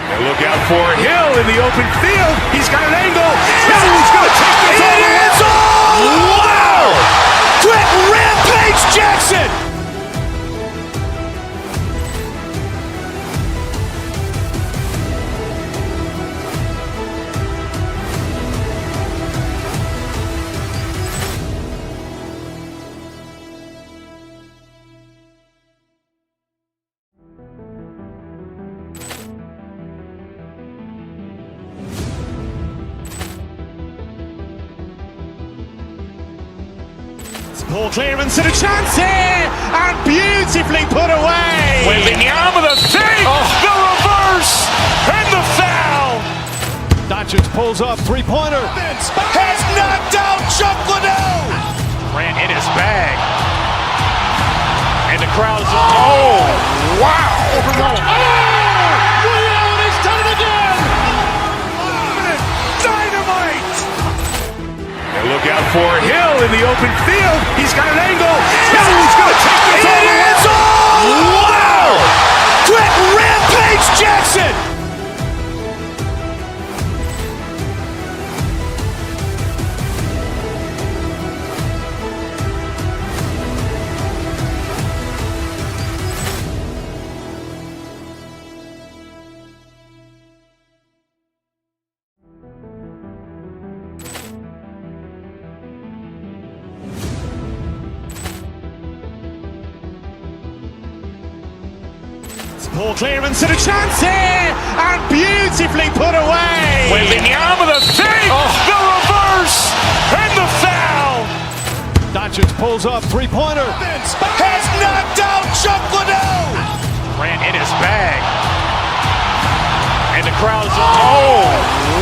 And look out for Hill in the open field. He's got an angle. He's going to take this all the way. Wow. Quick Rampage Jackson. Ball clearance and a chance here, and beautifully put away. Wembanyama the fake, the reverse, and the foul. Doncic pulls up, three-pointer. Has knocked out Chuck Liddell. Ran in his bag. And the crowd is, oh, wow. Ray Allen has done it again. Dynamite. And look out for Hill in the open field. He's got an angle. He's going to take this all the way. Wow. Quick Rampage Jackson. Ball clearance and a chance here, and beautifully put away. Wembanyama the fake, the reverse, and the foul. Doncic pulls up, three-pointer. Has knocked out Chuck Liddell. Ran in his bag. And the crowd is, oh,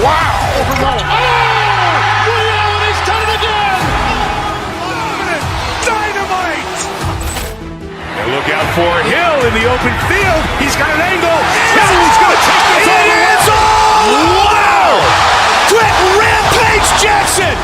wow. Ray Allen has done it again. Dynamite. And look out for Hill in the open field. He's got an angle. He's going to take this all the way. Wow. Quick Rampage Jackson.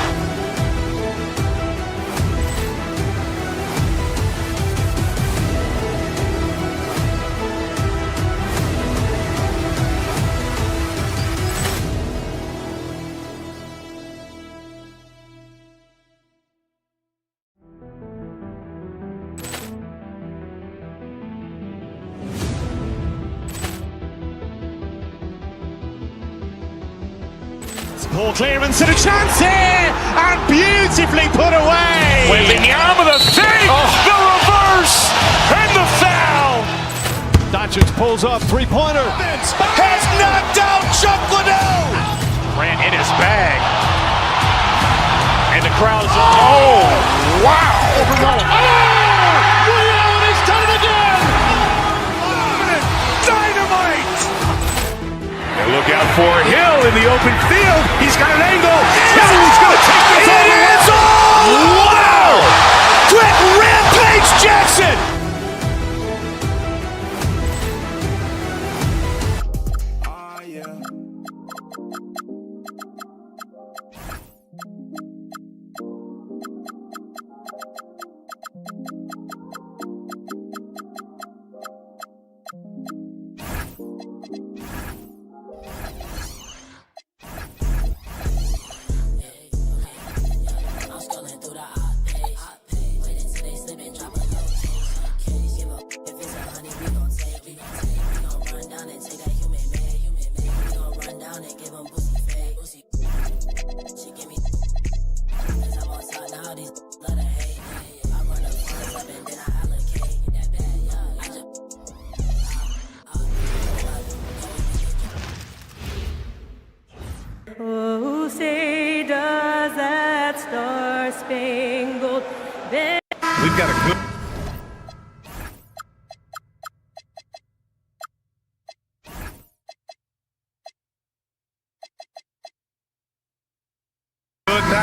Ball clearance and a chance here, and beautifully put away. Wembanyama the fake, the reverse, and the foul. Doncic pulls up, three-pointer. Has knocked out Chuck Liddell. Ran in his bag. And the crowd is, oh, wow. Ray Allen has done it again. Dynamite. And look out for Hill in the open field. He's got an angle. He's going to take this all the way.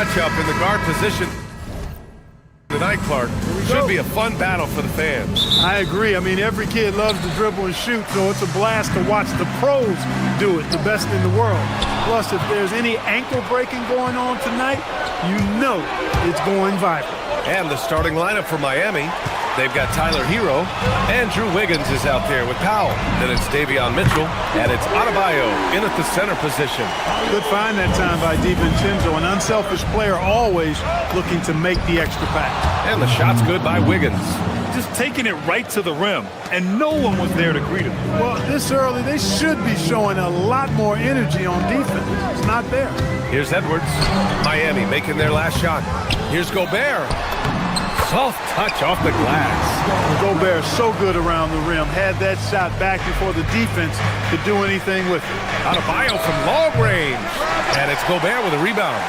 matchup in the guard position tonight, Clark. Should be a fun battle for the fans. I agree. I mean, every kid loves to dribble and shoot, so it's a blast to watch the pros do it, the best in the world. Plus, if there's any ankle breaking going on tonight, you know it's going viral. And the starting lineup for Miami, they've got Tyler Hero, and Drew Wiggins is out there with Powell. Then it's Davion Mitchell, and it's Adebayo in at the center position. Good find that time by DiVincenzo, an unselfish player always looking to make the extra pass. And the shot's good by Wiggins. Just taking it right to the rim, and no one was there to greet him. Well, this early, they should be showing a lot more energy on defense. It's not there. Here's Edwards. Miami making their last shot. Here's Gobert. Soft touch off the glass. Gobert so good around the rim. Had that shot back before the defense could do anything with it. Adebayo from long range. And it's Gobert with a rebound.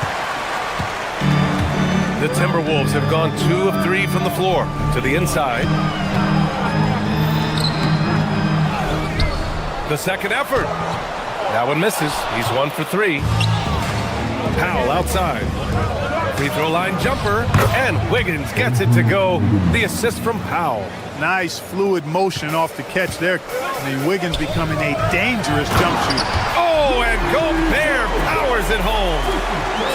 The Timberwolves have gone 2 of 3 from the floor to the inside. The second effort. That one misses. He's 1 for 3. Powell outside. Free throw line jumper, and Wiggins gets it to go. The assist from Powell. Nice fluid motion off the catch there. I mean, Wiggins becoming a dangerous jump shooter. Oh, and Gobert powers it home.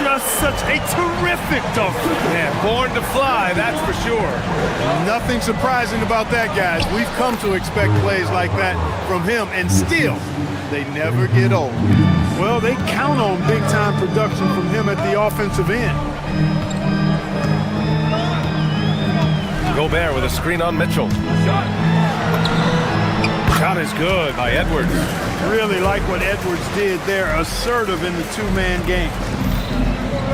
Just such a terrific dunk. Yeah, born to fly, that's for sure. Nothing surprising about that, guys. We've come to expect plays like that from him, and still, they never get old. Well, they count on big-time production from him at the offensive end. Gobert with a screen on Mitchell. Shot is good by Edwards. Really like what Edwards did there, assertive in the two-man game.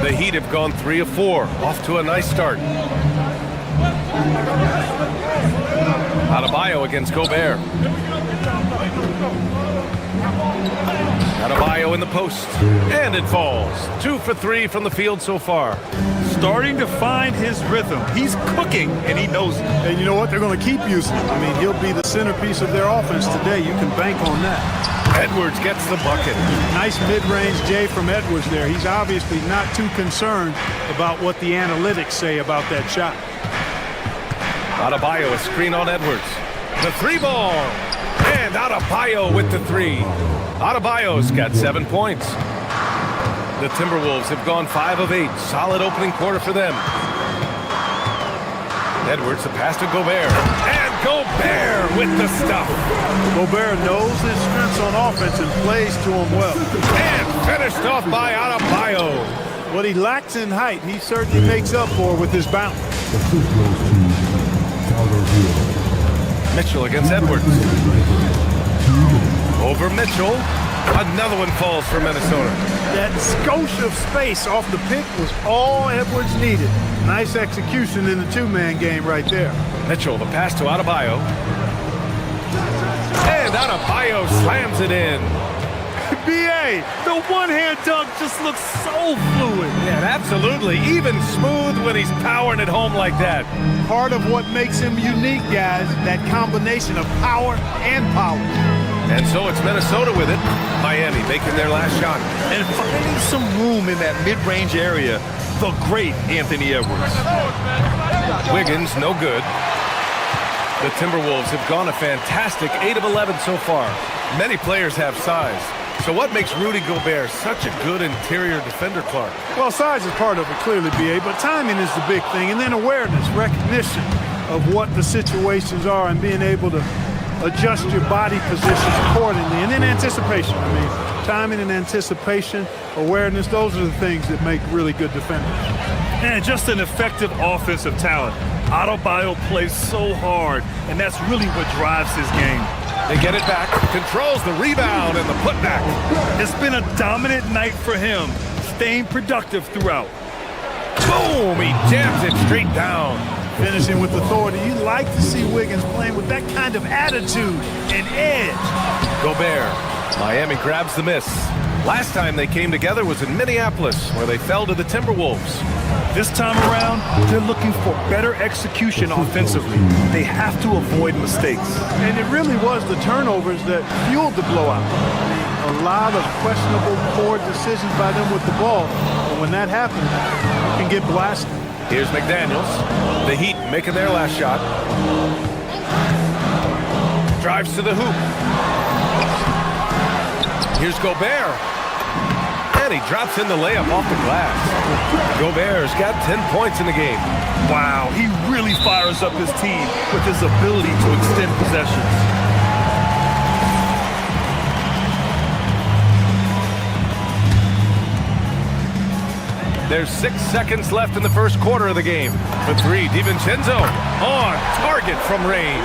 The Heat have gone 3 of 4, off to a nice start. Adebayo against Gobert. Adebayo in the post, and it falls. 2 for 3 from the field so far. Starting to find his rhythm. He's cooking, and he knows it. And you know what? They're going to keep using him. I mean, he'll be the centerpiece of their offense today. You can bank on that. Edwards gets the bucket. Nice mid-range J from Edwards there. He's obviously not too concerned about what the analytics say about that shot. Adebayo, a screen on Edwards. The 3-ball. And Adebayo with the 3. Adebayo's got 7 points. The Timberwolves have gone 5 of 8. Solid opening quarter for them. Edwards, the pass to Gobert. And Gobert with the stuff. Gobert knows his strengths on offense and plays to him well. And finished off by Adebayo. What he lacks in height, he certainly makes up for with his bounce. Mitchell against Edwards. Over Mitchell. Another one falls for Minnesota. That skosh of space off the pick was all Edwards needed. Nice execution in the two-man game right there. Mitchell, the pass to Adebayo. And Adebayo slams it in. B.A., the one-hand dunk just looks so fluid. Yeah, absolutely. Even smooth when he's powering it home like that. Part of what makes him unique, guys, that combination of power and power. And so it's Minnesota with it. Miami making their last shot. And finding some room in that mid-range area, the great Anthony Edwards. Wiggins, no good. The Timberwolves have gone a fantastic 8 of 11 so far. Many players have size. So what makes Rudy Gobert such a good interior defender, Clark? Well, size is part of it, clearly, B.A., but timing is the big thing. And then awareness, recognition of what the situations are and being able to adjust your body positions accordingly. And then anticipation. I mean, timing and anticipation, awareness, those are the things that make really good defenders. And just an effective offensive talent. Adebayo plays so hard, and that's really what drives his game. They get it back, controls the rebound and the putback. It's been a dominant night for him, staying productive throughout. Boom, he jams it straight down. Finishing with authority. You like to see Wiggins playing with that kind of attitude and edge. Gobert, Miami grabs the miss. Last time they came together was in Minneapolis, where they fell to the Timberwolves. This time around, they're looking for better execution offensively. They have to avoid mistakes. And it really was the turnovers that fueled the blowout. A lot of questionable, poor decisions by them with the ball. And when that happens, can get blasted. Here's McDaniels. The Heat making their last shot. Drives to the hoop. Here's Gobert. And he drops in the layup off the glass. Gobert's got 10 points in the game. Wow, he really fires up his team with his ability to extend possessions. There's 6 seconds left in the first quarter of the game. For three, DiVincenzo on target from range.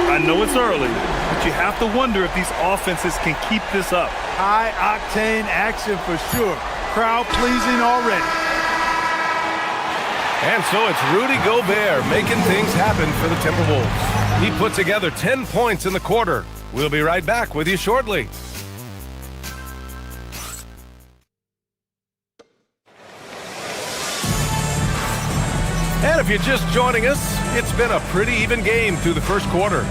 I know it's early, but you have to wonder if these offenses can keep this up. High-octane action for sure. Crowd-pleasing already. And so it's Rudy Gobert making things happen for the Timberwolves. He put together 10 points in the quarter. We'll be right back with you shortly. And if you're just joining us, it's been a pretty even game through the first quarter.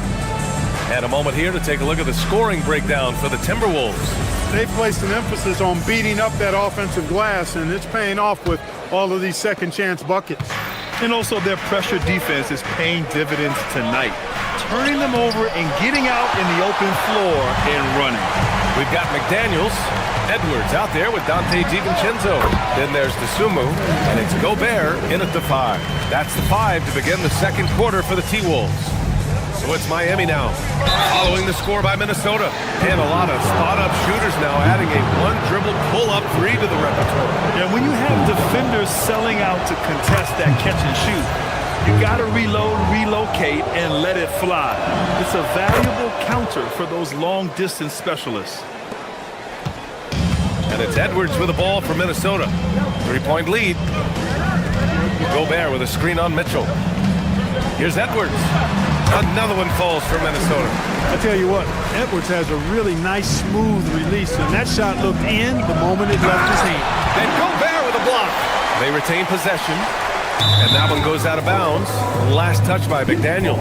And a moment here to take a look at the scoring breakdown for the Timberwolves. They've placed an emphasis on beating up that offensive glass, and it's paying off with all of these second-chance buckets. And also their pressure defense is paying dividends tonight, turning them over and getting out in the open floor and running. We've got McDaniels, Edwards out there with Dante DiVincenzo. Then there's DeSumo, and it's Gobert in at the 5. That's the 5 to begin the second quarter for the T-Wolves. So it's Miami now, following the score by Minnesota. And a lot of spot-up shooters now, adding a one-dribble pull-up 3 to the repertoire. Yeah, when you have defenders selling out to contest that catch and shoot, you got to reload, relocate, and let it fly. It's a valuable counter for those long-distance specialists. And it's Edwards with the ball for Minnesota. 3-point lead. Gobert with a screen on Mitchell. Here's Edwards. Another one falls for Minnesota. I tell you what, Edwards has a really nice, smooth release, and that shot looked in the moment it left his hand. And Gobert with a block. They retain possession, and that one goes out of bounds. Last touch by McDaniels.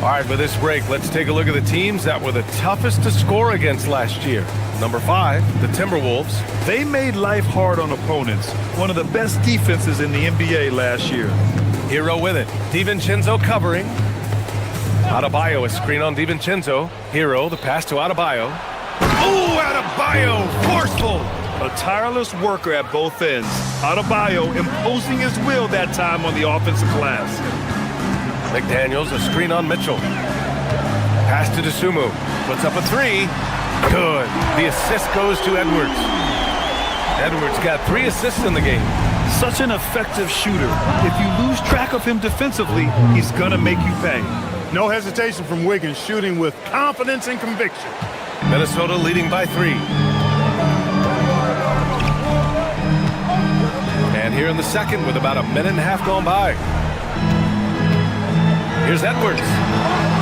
All right, with this break, let's take a look at the teams that were the toughest to score against last year. Number 5, the Timberwolves. They made life hard on opponents. One of the best defenses in the NBA last year. Hero with it. DiVincenzo covering. Adebayo, a screen on DiVincenzo. Hero, the pass to Adebayo. Ooh, Adebayo, forceful. A tireless worker at both ends. Adebayo imposing his will that time on the offensive glass. McDaniels, a screen on Mitchell. Pass to DeSumo. Puts up a 3. Good. The assist goes to Edwards. Edwards got 3 assists in the game. Such an effective shooter. If you lose track of him defensively, he's going to make you pay. No hesitation from Wiggins, shooting with confidence and conviction. Minnesota leading by 3. And here in the second with about a minute and a half gone by. Here's Edwards.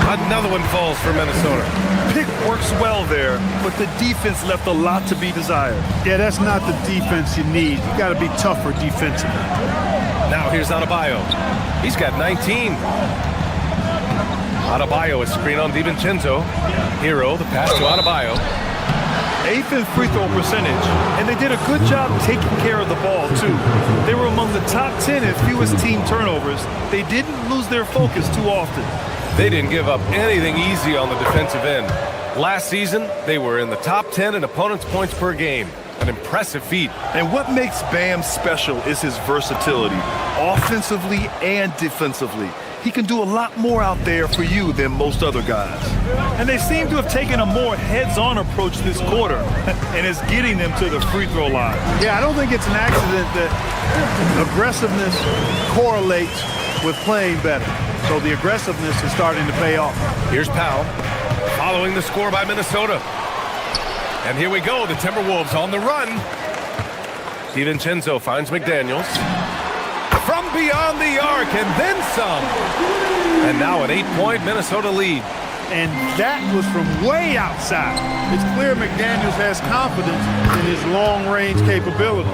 Another one falls for Minnesota. Pick works well there, but the defense left a lot to be desired. Yeah, that's not the defense you need. You got to be tougher defensively. Now here's Adebayo. He's got 19. Adebayo, a screen on DiVincenzo. Hero, the pass to Adebayo. 8th in free throw percentage, and they did a good job taking care of the ball, too. They were among the top 10 in fewest team turnovers. They didn't lose their focus too often. They didn't give up anything easy on the defensive end. Last season, they were in the top 10 in opponents' points per game. An impressive feat. And what makes Bam special is his versatility, offensively and defensively. He can do a lot more out there for you than most other guys. And they seem to have taken a more heads-on approach this quarter, and it's getting them to the free throw line. Yeah, I don't think it's an accident that aggressiveness correlates with playing better. So the aggressiveness is starting to pay off. Here's Powell, following the score by Minnesota. And here we go, the Timberwolves on the run. DiVincenzo finds McDaniels. From beyond the arc, and then some. And now an 8-point Minnesota lead. And that was from way outside. It's clear McDaniels has confidence in his long-range capabilities.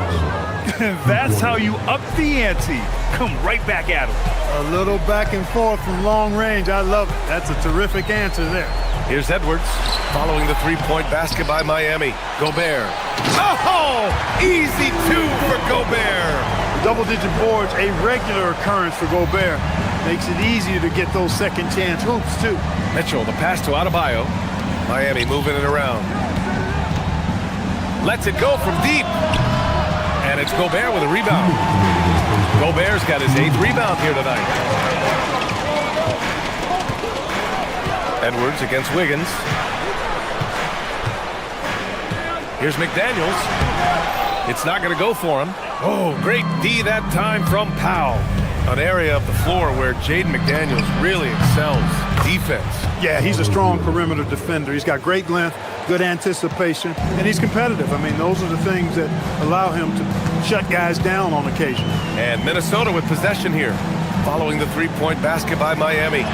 That's how you up the ante. Come right back at him. A little back and forth from long range. I love it. That's a terrific answer there. Here's Edwards following the three-point basket by Miami. Gobert. Oh, easy two for Gobert. Double-digit boards, a regular occurrence for Gobert. Makes it easier to get those second chance hoops, too. Mitchell, the pass to Adebayo. Miami moving it around. Lets it go from deep. And it's Gobert with a rebound. Gobert's got his 8th rebound here tonight. Edwards against Wiggins. Here's McDaniels. It's not going to go for him. Oh, great D that time from Powell. An area of the floor where Jaden McDaniels really excels. Defense. Yeah, he's a strong perimeter defender. He's got great length, good anticipation, and he's competitive. I mean, those are the things that allow him to shut guys down on occasion. And Minnesota with possession here, following the three-point basket by Miami.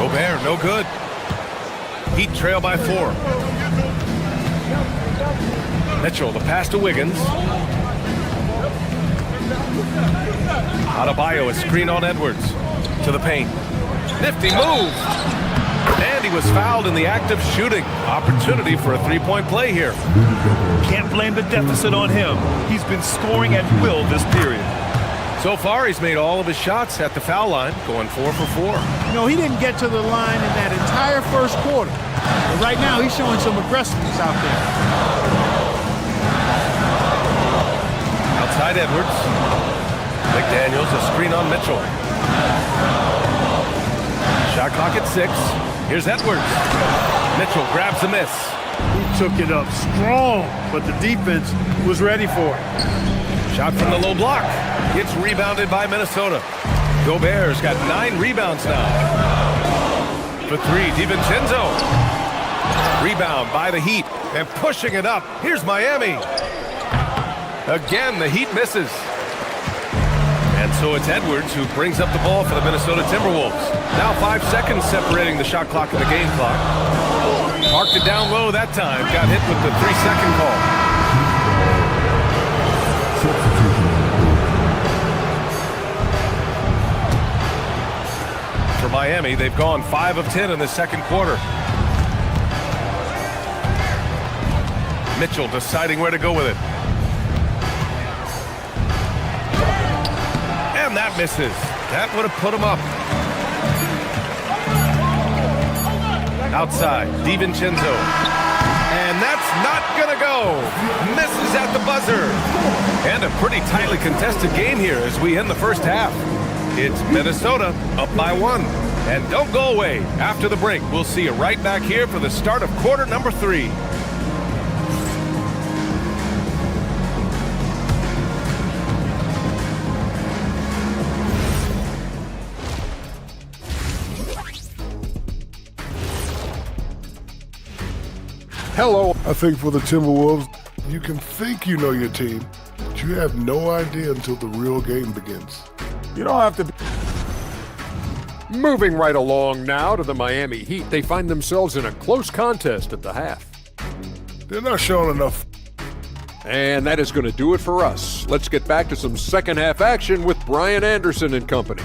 Gobert, no good. Heat trail by 4. Mitchell, the pass to Wiggins. Adebayo, a screen on Edwards. To the paint. Nifty move. And he was fouled in the act of shooting. Opportunity for a three-point play here. Can't blame the deficit on him. He's been scoring at will this period. So far, he's made all of his shots at the foul line, going 4 for 4. You know, he didn't get to the line in that entire first quarter. But right now, he's showing some aggressiveness out there. Outside Edwards. McDaniels, a screen on Mitchell. Shot clock at 6. Here's Edwards. Mitchell grabs a miss. He took it up strong, but the defense was ready for it. Shot from the low block. It's rebounded by Minnesota. Gobert's got 9 rebounds now. For 3, DiVincenzo. Rebound by the Heat. And pushing it up. Here's Miami. Again, the Heat misses. And so it's Edwards who brings up the ball for the Minnesota Timberwolves. Now 5 seconds separating the shot clock and the game clock. Marked it down low that time. Got hit with the 3-second call. For Miami, they've gone 5 of 10 in the second quarter. Mitchell deciding where to go with it. And that misses. That would have put him up. Outside, DiVincenzo. And that's not gonna go. Misses at the buzzer. And a pretty tightly contested game here as we end the first half. It's Minnesota up by 1. And don't go away. After the break, we'll see you right back here for the start of quarter number 3. Hello. I think for the Timberwolves, you can think you know your team, but you have no idea until the real game begins. You don't have to be. Moving right along now to the Miami Heat. They find themselves in a close contest at the half. They're not showing enough. And that is going to do it for us. Let's get back to some second half action with Brian Anderson and company.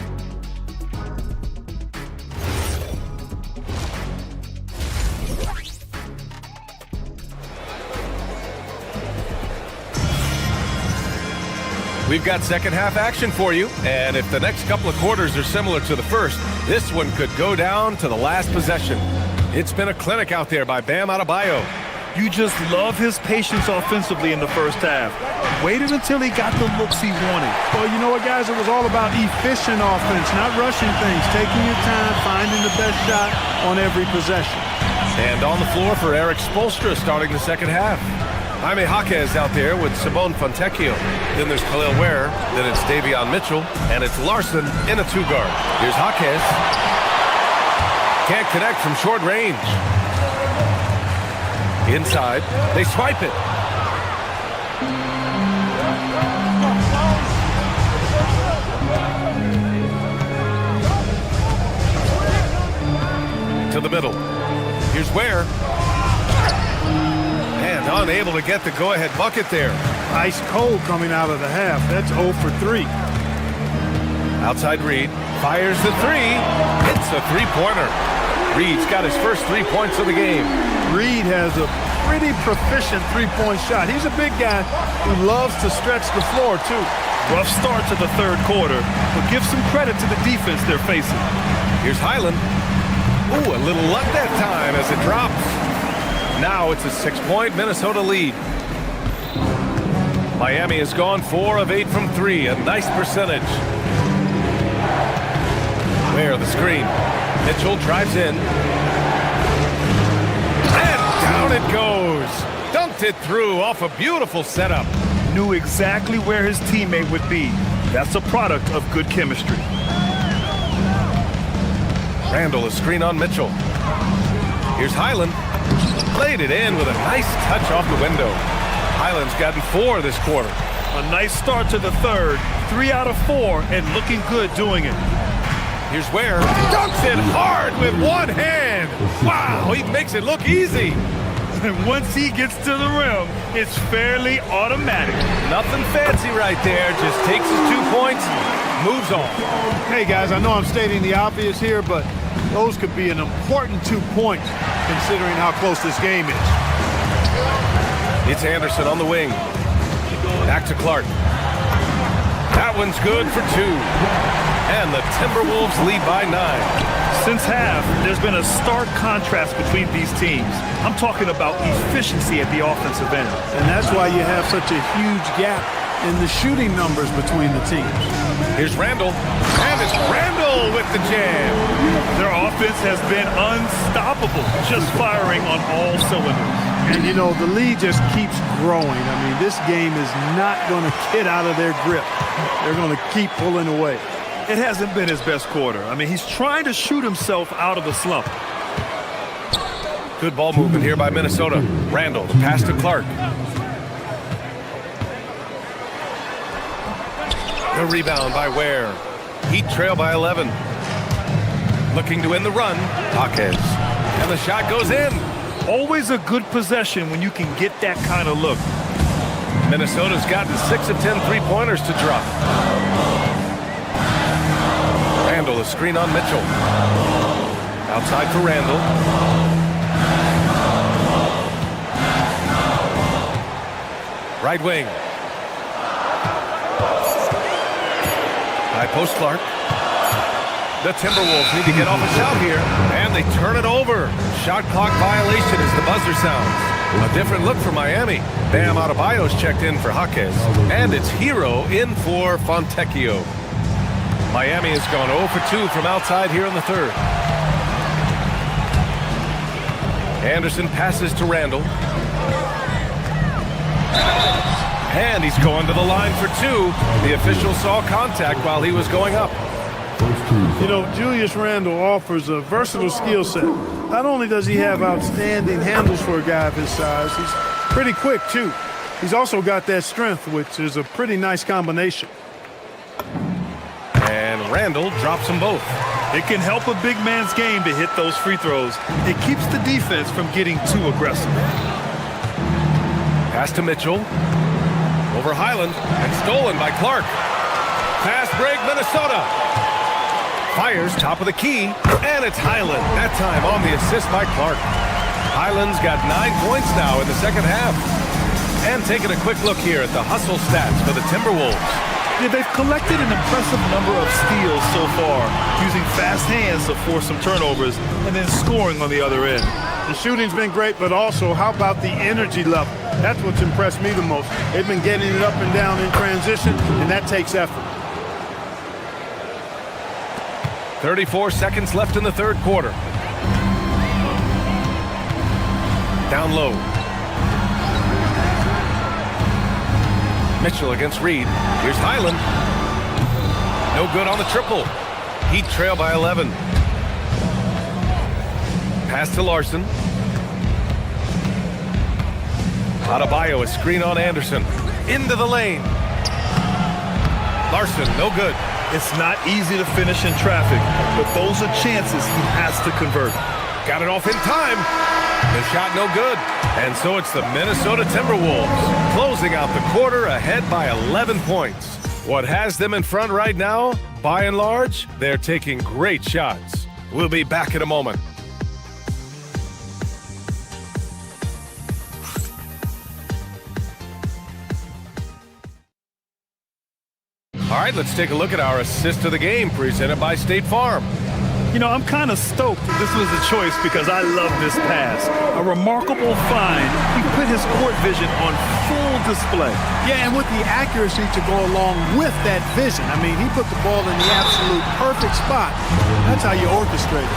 We've got second half action for you, and if the next couple of quarters are similar to the first, this one could go down to the last possession. It's been a clinic out there by Bam Adebayo. You just love his patience offensively in the first half. Waited until he got the looks he wanted. Well, you know what, guys? It was all about efficient offense, not rushing things, taking your time, finding the best shot on every possession. And on the floor for Eric Spoelstra starting the second half. Jaime Jaquez out there with Simone Fontecchio. Then there's Khalil Ware. Then it's Davion Mitchell. And it's Larson in a 2-guard. Here's Jaquez. Can't connect from short range. Inside. They swipe it. To the middle. Here's Ware. And unable to get the go-ahead bucket there. Ice cold coming out of the half. That's 0 for 3. Outside Reed. Fires the 3. It's a 3-pointer. Reed's got his first 3 points of the game. Reed has a pretty proficient three-point shot. He's a big guy who loves to stretch the floor, too. Rough start to the third quarter, but give some credit to the defense they're facing. Here's Highland. Ooh, a little luck that time as it drops. Now it's a 6-point Minnesota lead. Miami has gone 4 of 8 from 3, a nice percentage. Where the screen. Mitchell drives in. And down it goes. Dunked it through off a beautiful setup. Knew exactly where his teammate would be. That's a product of good chemistry. Randall, a screen on Mitchell. Here's Highland. Played it in with a nice touch off the window. Highland's gotten 4 this quarter. A nice start to the third. 3 out of 4 and looking good doing it. Here's Ware. Dunks it hard with one hand. Wow, he makes it look easy. And once he gets to the rim, it's fairly automatic. Nothing fancy right there. Just takes his 2 points, moves on. Hey, guys, I know I'm stating the obvious here, but those could be an important 2 points considering how close this game is. It's Anderson on the wing. Back to Clark. That one's good for 2. And the Timberwolves lead by 9. Since half, there's been a stark contrast between these teams. I'm talking about efficiency at the offensive end. And that's why you have such a huge gap in the shooting numbers between the teams. Here's Randall. And it's Randall with the jam. Their offense has been unstoppable, just firing on all cylinders. And, you know, the lead just keeps growing. I mean, this game is not going to get out of their grip. They're going to keep pulling away. It hasn't been his best quarter. I mean, he's trying to shoot himself out of the slump. Good ball movement here by Minnesota. Randall, the pass to Clark. The rebound by Ware. Heat trail by 11. Looking to win the run, Jaquez. And the shot goes in. Always a good possession when you can get that kind of look. Minnesota's gotten 6 of 10 three-pointers to drop. Randall, a screen on Mitchell. Outside for Randall. Right wing. High post Clark. The Timberwolves need to get off a shot here, and they turn it over. Shot clock violation as the buzzer sounds. A different look for Miami. Bam Adebayo's checked in for Jaquez, and it's Hero in for Fontecchio. Miami has gone 0 for 2 from outside here in the third. Anderson passes to Randall. And he's going to the line for 2. The official saw contact while he was going up. You know, Julius Randle offers a versatile skill set. Not only does he have outstanding handles for a guy of his size, he's pretty quick, too. He's also got that strength, which is a pretty nice combination. And Randall drops them both. It can help a big man's game to hit those free throws. It keeps the defense from getting too aggressive. Pass to Mitchell. Over Highland. And stolen by Clark. Fast break, Minnesota. Fires top of the key. And it's Highland. That time on the assist by Clark. Highland's got 9 points now in the second half. And taking a quick look here at the hustle stats for the Timberwolves. Yeah, they've collected an impressive number of steals so far, using fast hands to force some turnovers and then scoring on the other end. The shooting's been great, but also how about the energy level? That's what's impressed me the most. They've been getting it up and down in transition, and that takes effort. 34 seconds left in the third quarter. Down low. Mitchell against Reed. Here's Highland. No good on the triple. Heat trail by 11. Pass to Larson. Adebayo, a screen on Anderson. Into the lane. Larson, no good. It's not easy to finish in traffic, but those are chances he has to convert. Got it off in time. The shot no good. And so it's the Minnesota Timberwolves closing out the quarter ahead by 11 points. What has them in front right now? By and large, they're taking great shots. We'll be back in a moment. All right, let's take a look at our assist of the game presented by State Farm. You know, I'm kind of stoked that this was a choice because I love this pass. A remarkable find. He put his court vision on full display. Yeah, and with the accuracy to go along with that vision. I mean, he put the ball in the absolute perfect spot. That's how you orchestrate it.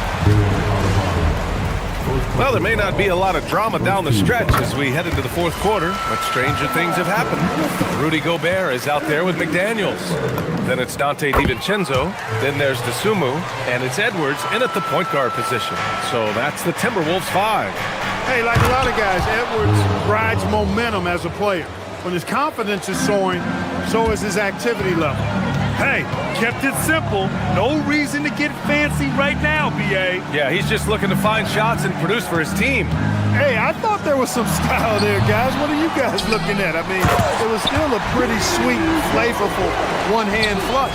Well, there may not be a lot of drama down the stretch as we head into the fourth quarter, but stranger things have happened. Rudy Gobert is out there with McDaniels. Then it's Dante DiVincenzo. Then there's DeSumo. And it's Edwards in at the point guard position. So that's the Timberwolves 5. Hey, like a lot of guys, Edwards rides momentum as a player. When his confidence is soaring, so is his activity level. Hey, kept it simple. No reason to get fancy right now, B.A. Yeah, he's just looking to find shots and produce for his team. Hey, I thought there was some style there, guys. What are you guys looking at? I mean, it was still a pretty sweet, flavorful one-hand flush.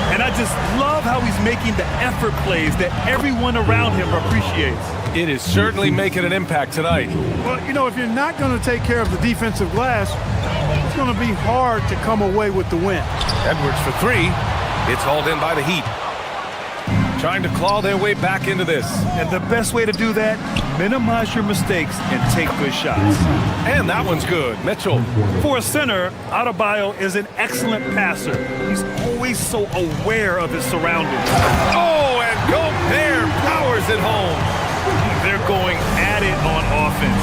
And I just love how he's making the effort plays that everyone around him appreciates. It is certainly making an impact tonight. Well, you know, if you're not going to take care of the defensive glass, it's going to be hard to come away with the win. Edwards for 3. It's hauled in by the Heat. Trying to claw their way back into this. And the best way to do that, minimize your mistakes and take good shots. And that one's good. Mitchell. For a center, Adebayo is an excellent passer. He's always so aware of his surroundings. Oh, and Gobert powers it home. They're going at it on offense.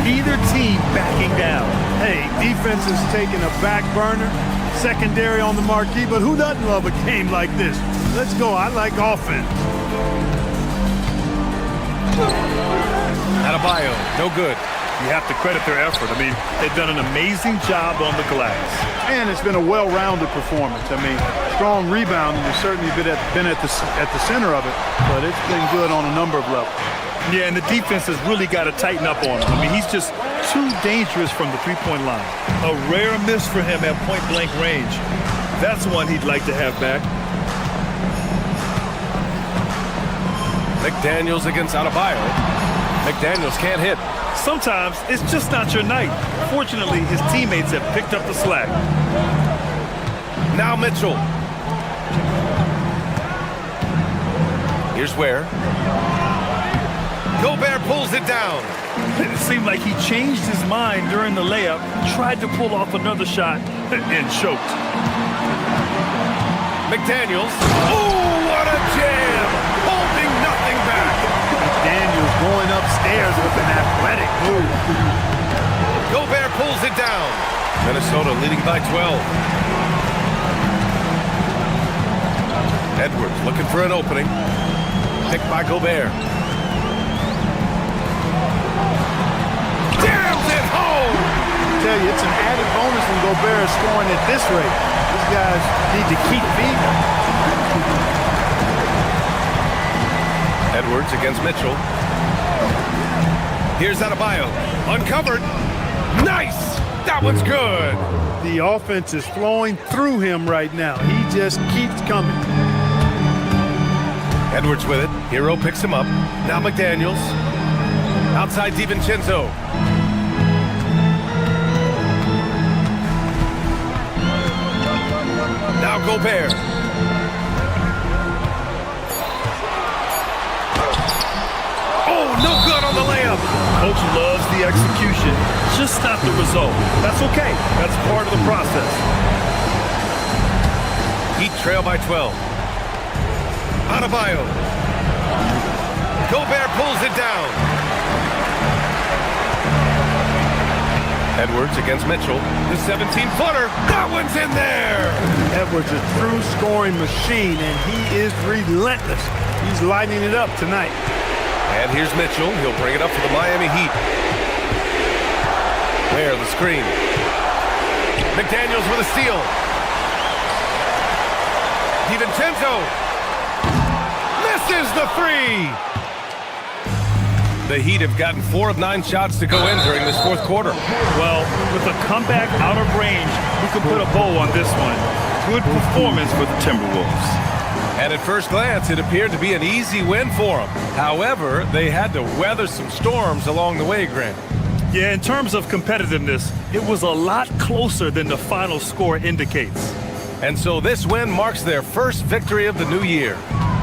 Neither team backing down. Hey, defense is taking a back burner, secondary on the marquee, but who doesn't love a game like this? Let's go. I like offense. Adebayo, no good. You have to credit their effort. I mean, they've done an amazing job on the glass. And it's been a well-rounded performance. I mean, strong rebounding has certainly been at the center of it, but it's been good on a number of levels. Yeah, and the defense has really got to tighten up on him. I mean, he's just too dangerous from the three-point line. A rare miss for him at point-blank range. That's one he'd like to have back. McDaniels against Adebayo. McDaniels can't hit. Sometimes it's just not your night. Fortunately, his teammates have picked up the slack. Now Mitchell. Here's where. Gobert pulls it down. It seemed like he changed his mind during the layup, tried to pull off another shot, and choked. McDaniels. Oh, what a jam! Holding nothing back. McDaniels going upstairs with an athletic move. Gobert pulls it down. Minnesota leading by 12. Edwards looking for an opening. Picked by Gobert. Jams it home! I tell you, it's an added bonus when Gobert is scoring at this rate. These guys need to keep feeding. Edwards against Mitchell. Here's Adebayo. Uncovered. Nice! That one's good. The offense is flowing through him right now. He just keeps coming. Edwards with it. Hero picks him up. Now McDaniels. Outside DiVincenzo. Now Gobert. Oh, no good on the layup. Coach loves the execution, just not the result. That's okay. That's part of the process. Heat trail by 12. Adebayo. Gobert pulls it down. Edwards against Mitchell. The 17-footer. That one's in there. Edwards is a true scoring machine, and he is relentless. He's lighting it up tonight. And here's Mitchell. He'll bring it up for the Miami Heat. Where the screen. McDaniels with a steal. DiVincenzo. Misses the 3. The Heat have gotten 4 of 9 shots to go in during this fourth quarter. Well, with a comeback out of range, we can put a bow on this one. Good performance for the Timberwolves. And at first glance, it appeared to be an easy win for them. However, they had to weather some storms along the way, Grant. Yeah, in terms of competitiveness, it was a lot closer than the final score indicates. And so this win marks their first victory of the new year.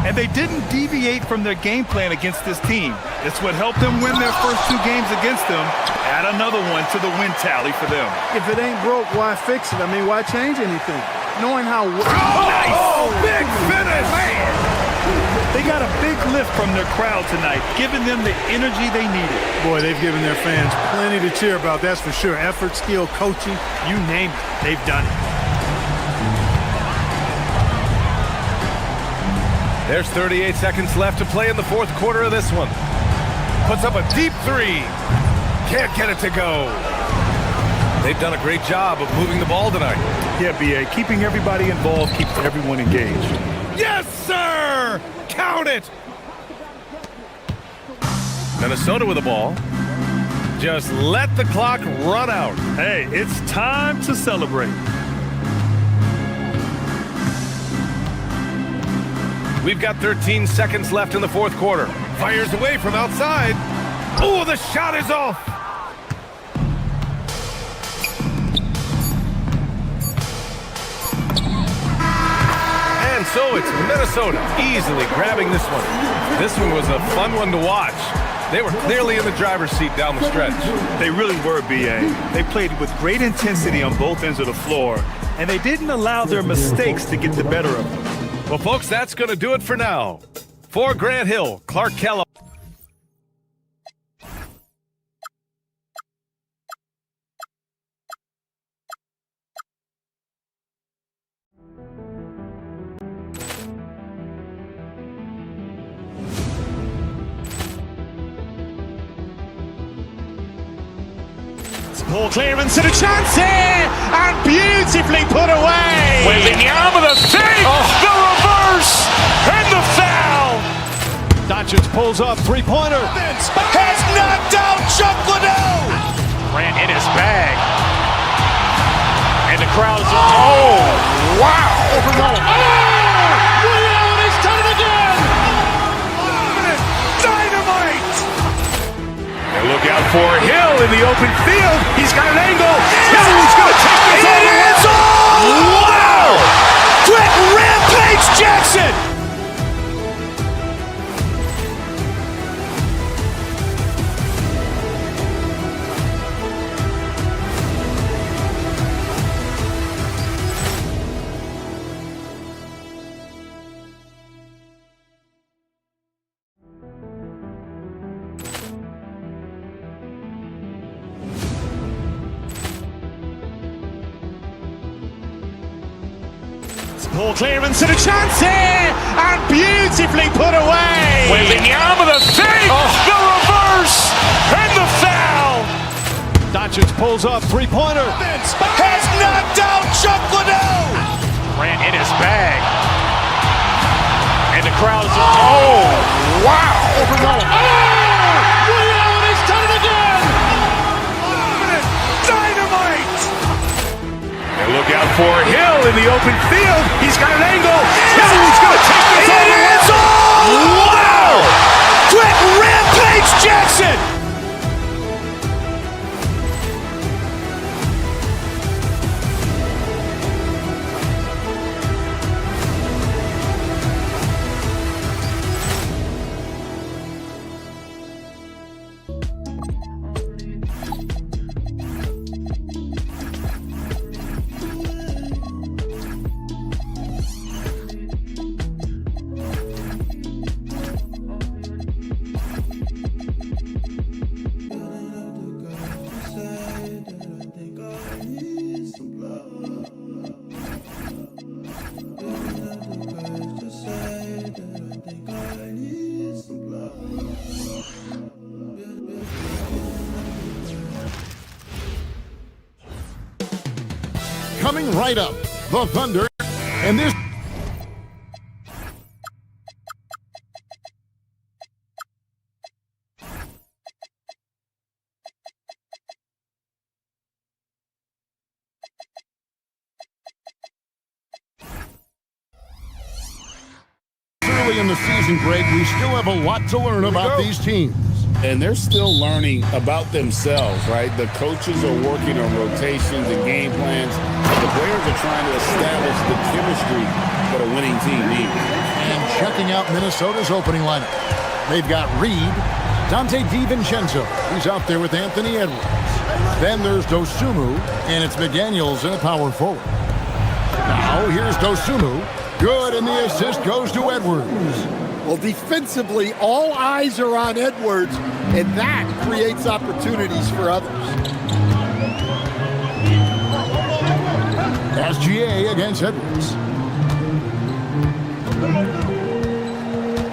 And they didn't deviate from their game plan against this team. It's what helped them win their first 2 games against them. Add another one to the win tally for them. If it ain't broke, why fix it? I mean, why change anything? Knowing how... Nice! Big finish! Man! They got a big lift from their crowd tonight, giving them the energy they needed. Boy, they've given their fans plenty to cheer about, that's for sure. Effort, skill, coaching, you name it, they've done it. There's 38 seconds left to play in the fourth quarter of this one. Puts up a deep 3. Can't get it to go. They've done a great job of moving the ball tonight. Yeah, B.A., keeping everybody involved keeps everyone engaged. Yes, sir! Count it! Minnesota with the ball. Just let the clock run out. Hey, it's time to celebrate. We've got 13 seconds left in the fourth quarter. Fires away from outside. Oh, the shot is off. And so it's Minnesota easily grabbing this one. This one was a fun one to watch. They were clearly in the driver's seat down the stretch. They really were, B.A. They played with great intensity on both ends of the floor, and they didn't allow their mistakes to get the better of them. Well, folks, that's going to do it for now. For Grant Hill, Clark Kellogg. Ball clearance and a chance here, and beautifully put away. Wembanyama the fake, the reverse, and the foul. Doncic pulls up, three-pointer. Has knocked out Chuck Liddell. Grant in his bag. And the crowd is... Oh, wow. Overrun. He's done it again. Dynamite. And look out for Hill in the open field. He's got an angle. Hill is going to take this all the way. Wow. Quick Rampage Jackson. Ball clearance and a chance here, and beautifully put away. Wembanyama the fake, the reverse, and the foul. Doncic pulls up, three-pointer. Has knocked out Chuck Liddell. Grant in his bag. And the crowd is... Oh, wow. Overrun. He's done it again. Dynamite. And look out for Hill in the open field. He's got an angle. Hill is going to take this all the way. Wow. Quick Rampage Jackson. Coming right up, the Thunder, and this... Early in the season, Greg, we still have a lot to learn about these teams. And they're still learning about themselves, right? The coaches are working on rotations and game plans. The players are trying to establish the chemistry that a winning team needs. And checking out Minnesota's opening lineup. They've got Reed, Dante DiVincenzo. He's out there with Anthony Edwards. Then there's Dosunmu, and it's McDaniels in a power forward. Now here's Dosunmu. Good, and the assist goes to Edwards. Well, defensively, all eyes are on Edwards, and that creates opportunities for others. SGA against Edwards.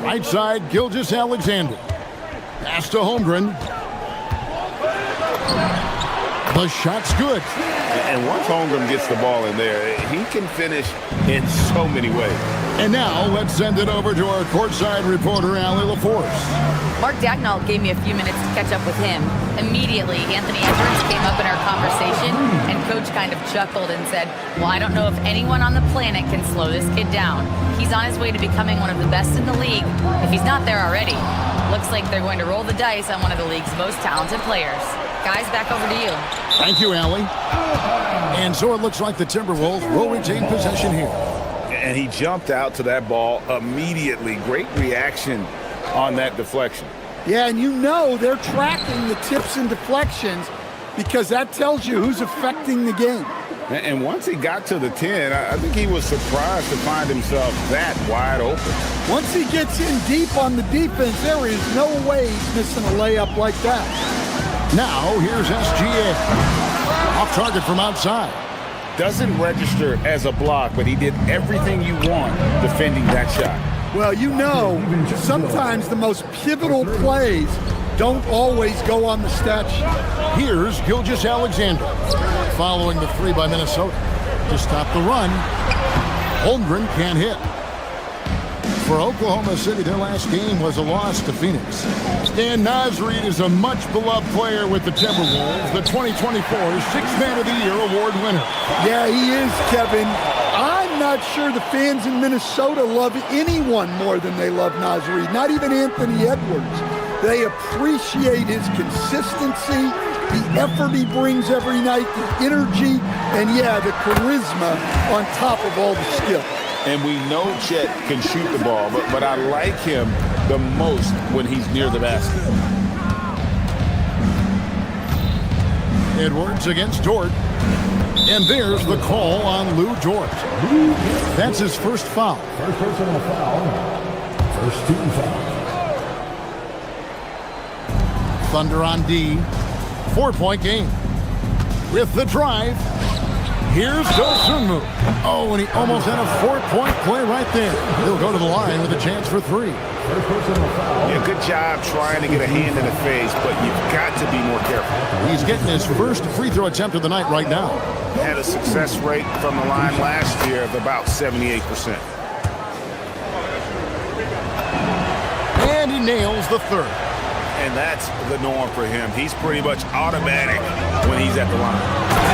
Right side, Gilgeous-Alexander. Pass to Holmgren. The shot's good. And once Holmgren gets the ball in there, he can finish in so many ways. And now let's send it over to our courtside reporter, Allie LaForce. Mark Dagnall gave me a few minutes to catch up with him. Immediately, Anthony Edwards came up in our conversation, and Coach kind of chuckled and said, well, I don't know if anyone on the planet can slow this kid down. He's on his way to becoming one of the best in the league, if he's not there already. Looks like they're going to roll the dice on one of the league's most talented players. Guys, back over to you. Thank you, Allie. And so it looks like the Timberwolves will retain possession here. And he jumped out to that ball immediately. Great reaction on that deflection. Yeah, and you know they're tracking the tips and deflections because that tells you who's affecting the game. And once he got to the 10, I think he was surprised to find himself that wide open. Once he gets in deep on the defense, there is no way he's missing a layup like that. Now, here's SGA. Off target from outside. Doesn't register as a block, but he did everything you want defending that shot. Well, you know, sometimes the most pivotal plays don't always go on the stat sheet. Here's Gilgeous-Alexander. Following the three by Minnesota. To stop the run, Holmgren can't hit. For Oklahoma City, their last game was a loss to Phoenix. And Naz Reid is a much-beloved player with the Timberwolves, the 2024 Sixth Man of the Year award winner. Yeah, he is, Kevin. I'm not sure the fans in Minnesota love anyone more than they love Naz Reid, not even Anthony Edwards. They appreciate his consistency, the effort he brings every night, the energy, and yeah, the charisma on top of all the skill. And we know Chet can shoot the ball, but I like him the most when he's near the basket. Edwards against Dort. And there's the call on Lou Dort. That's his first foul. First personal foul. First team foul. Thunder on D. 4-point game. With the drive. Here's Dosunmu. Oh, and he almost had a 4-point play right there. He'll go to the line with a chance for three. Yeah, good job trying to get a hand in the face, but you've got to be more careful. He's getting his first free throw attempt of the night right now. Had a success rate from the line last year of about 78%. And he nails the third. And that's the norm for him. He's pretty much automatic when he's at the line.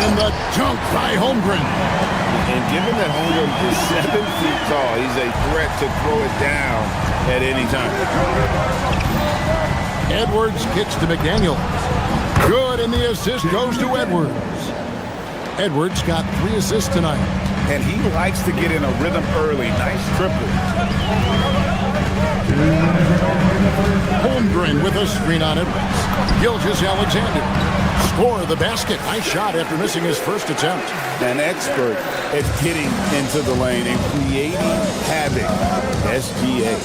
And the dunk by Holmgren. And given that Holmgren is 7 feet tall, he's a threat to throw it down at any time. Edwards kicks to McDaniels. Good, and the assist goes to Edwards. Edwards got 3 assists tonight. And he likes to get in a rhythm early. Nice triple. Holmgren with a screen on Edwards. Gilgeous-Alexander. Score the basket. Nice shot after missing his first attempt. An expert at getting into the lane and creating havoc. SGA.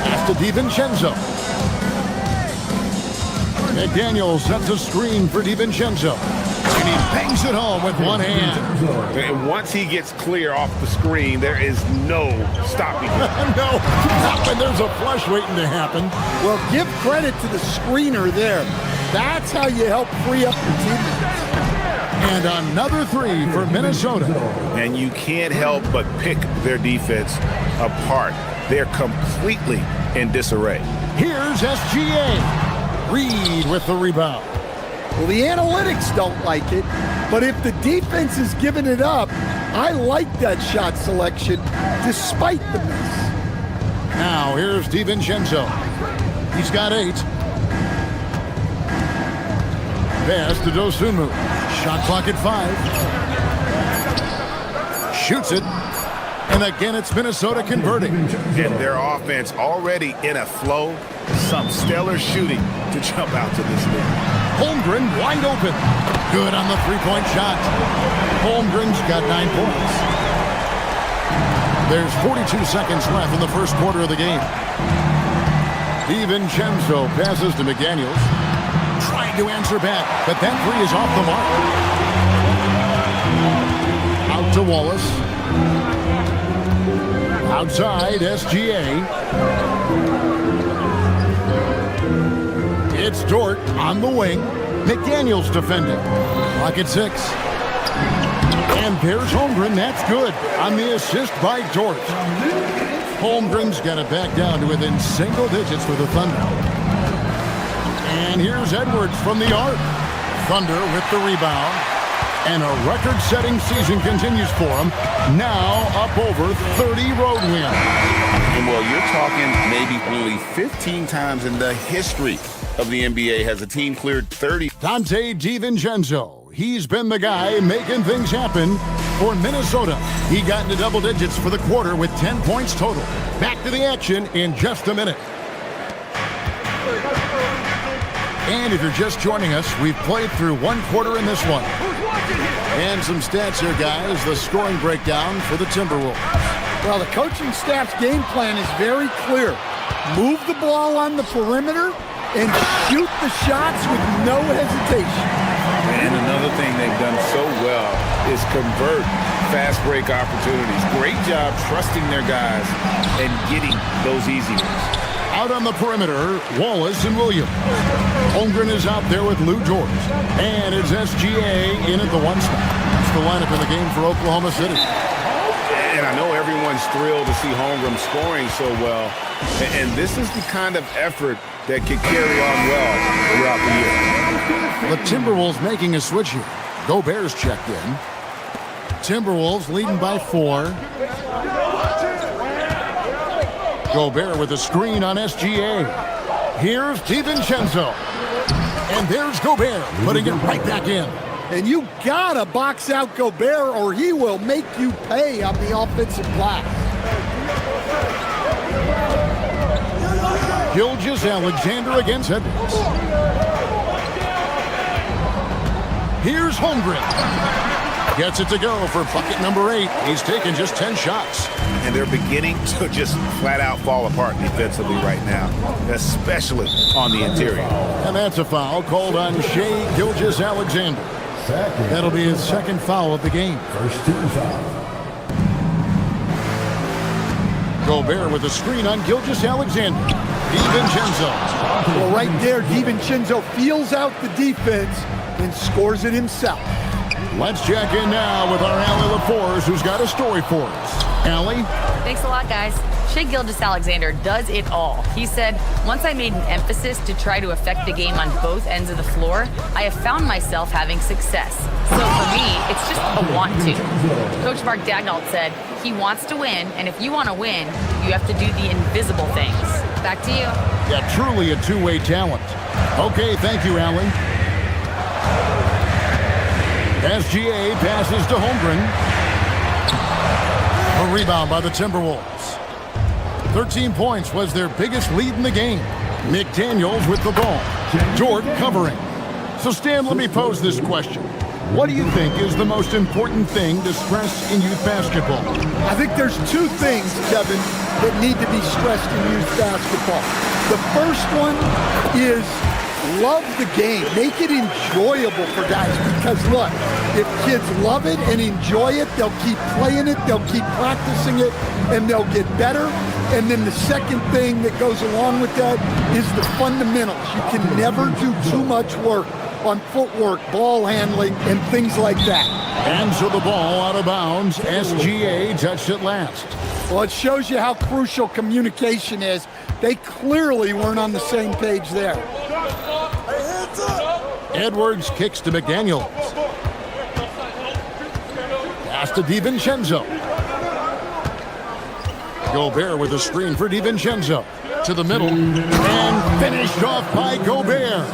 After DiVincenzo. McDaniels sets a screen for DiVincenzo. And he bangs it home with one hand. And once he gets clear off the screen, there is no stopping him. No, not when there's a flush waiting to happen. Well, give credit to the screener there. That's how you help free up your teammates. And another 3 for Minnesota. And you can't help but pick their defense apart. They're completely in disarray. Here's SGA. Reed with the rebound. Well, the analytics don't like it, but if the defense is giving it up, I like that shot selection despite the miss. Now here's DiVincenzo. He's got 8. Pass to Dosunmu. Shot clock at 5. Shoots it. And again, it's Minnesota converting. And their offense already in a flow. Some stellar shooting to jump out to this lead. Holmgren wide open. Good on the three-point shot. Holmgren's got 9 points. There's 42 seconds left in the first quarter of the game. DiVincenzo passes to McDaniels. Trying to answer back, but that three is off the mark. Out to Wallace. Outside, SGA. It's Dort on the wing. McDaniels defending. Clock at 6. And there's Holmgren. That's good on the assist by Dort. Holmgren's got it back down to within single digits for the Thunder. And here's Edwards from the arc. Thunder with the rebound. And a record-setting season continues for him. Now up over 30 road wins. And well, you're talking maybe only 15 times in the history of the NBA has a team cleared 30. Dante DiVincenzo. He's been the guy making things happen for Minnesota. He got into double digits for the quarter with 10 points total. Back to the action in just a minute. And if you're just joining us, we've played through one quarter in this one. And some stats here, guys. The scoring breakdown for the Timberwolves. Well, the coaching staff's game plan is very clear. Move the ball on the perimeter and shoot the shots with no hesitation. And another thing they've done so well is convert fast break opportunities. Great job trusting their guys and getting those easy ones. Out on the perimeter, Wallace and Williams. Holmgren is out there with Lou George. And it's SGA in at the 1 spot. That's the lineup in the game for Oklahoma City. And I know everyone's thrilled to see Holmgren scoring so well. And this is the kind of effort that can carry on well throughout the year. The Timberwolves making a switch here. Gobert's checked in. Timberwolves leading by 4. Gobert with a screen on SGA. Here's DiVincenzo. And there's Gobert putting it right back in. And you gotta box out Gobert or he will make you pay on the offensive glass. Gilgeous-Alexander against Edwards. Here's Holmgren. Gets it to go for bucket number 8. He's taken just 10 shots. And they're beginning to just flat out fall apart defensively right now, especially on the interior. And that's a foul called on Shai Gilgeous-Alexander. That'll be his second foul of the game. First team foul. Gobert with a screen on Gilgeous-Alexander. DiVincenzo. Well, right there, DiVincenzo feels out the defense and scores it himself. Let's check in now with our Allie LaForce, who's got a story for us. Allie? Thanks a lot, guys. Shai Gilgeous-Alexander does it all. He said, once I made an emphasis to try to affect the game on both ends of the floor, I have found myself having success. So for me, it's just a want to. Coach Mark Daigneault said, he wants to win, and if you want to win, you have to do the invisible things. Back to you. Yeah, truly a two-way talent. Okay, thank you, Allie. SGA passes to Holmgren. A rebound by the Timberwolves. 13 points was their biggest lead in the game. McDaniels with the ball. Dort covering. So, Stan, let me pose this question. What do you think is the most important thing to stress in youth basketball? I think there's 2 things, Kevin, that need to be stressed in youth basketball. The first one is love the game. Make it enjoyable for guys because, look, if kids love it and enjoy it, they'll keep playing it, they'll keep practicing it, and they'll get better. And then the second thing that goes along with that is the fundamentals. You can never do too much work on footwork, ball handling, and things like that. And so the ball out of bounds. SGA touched it last. Well, it shows you how crucial communication is. They clearly weren't on the same page there. Edwards kicks to McDaniels. Pass to DiVincenzo. Gobert with a screen for DiVincenzo. To the middle. And finished off by Gobert.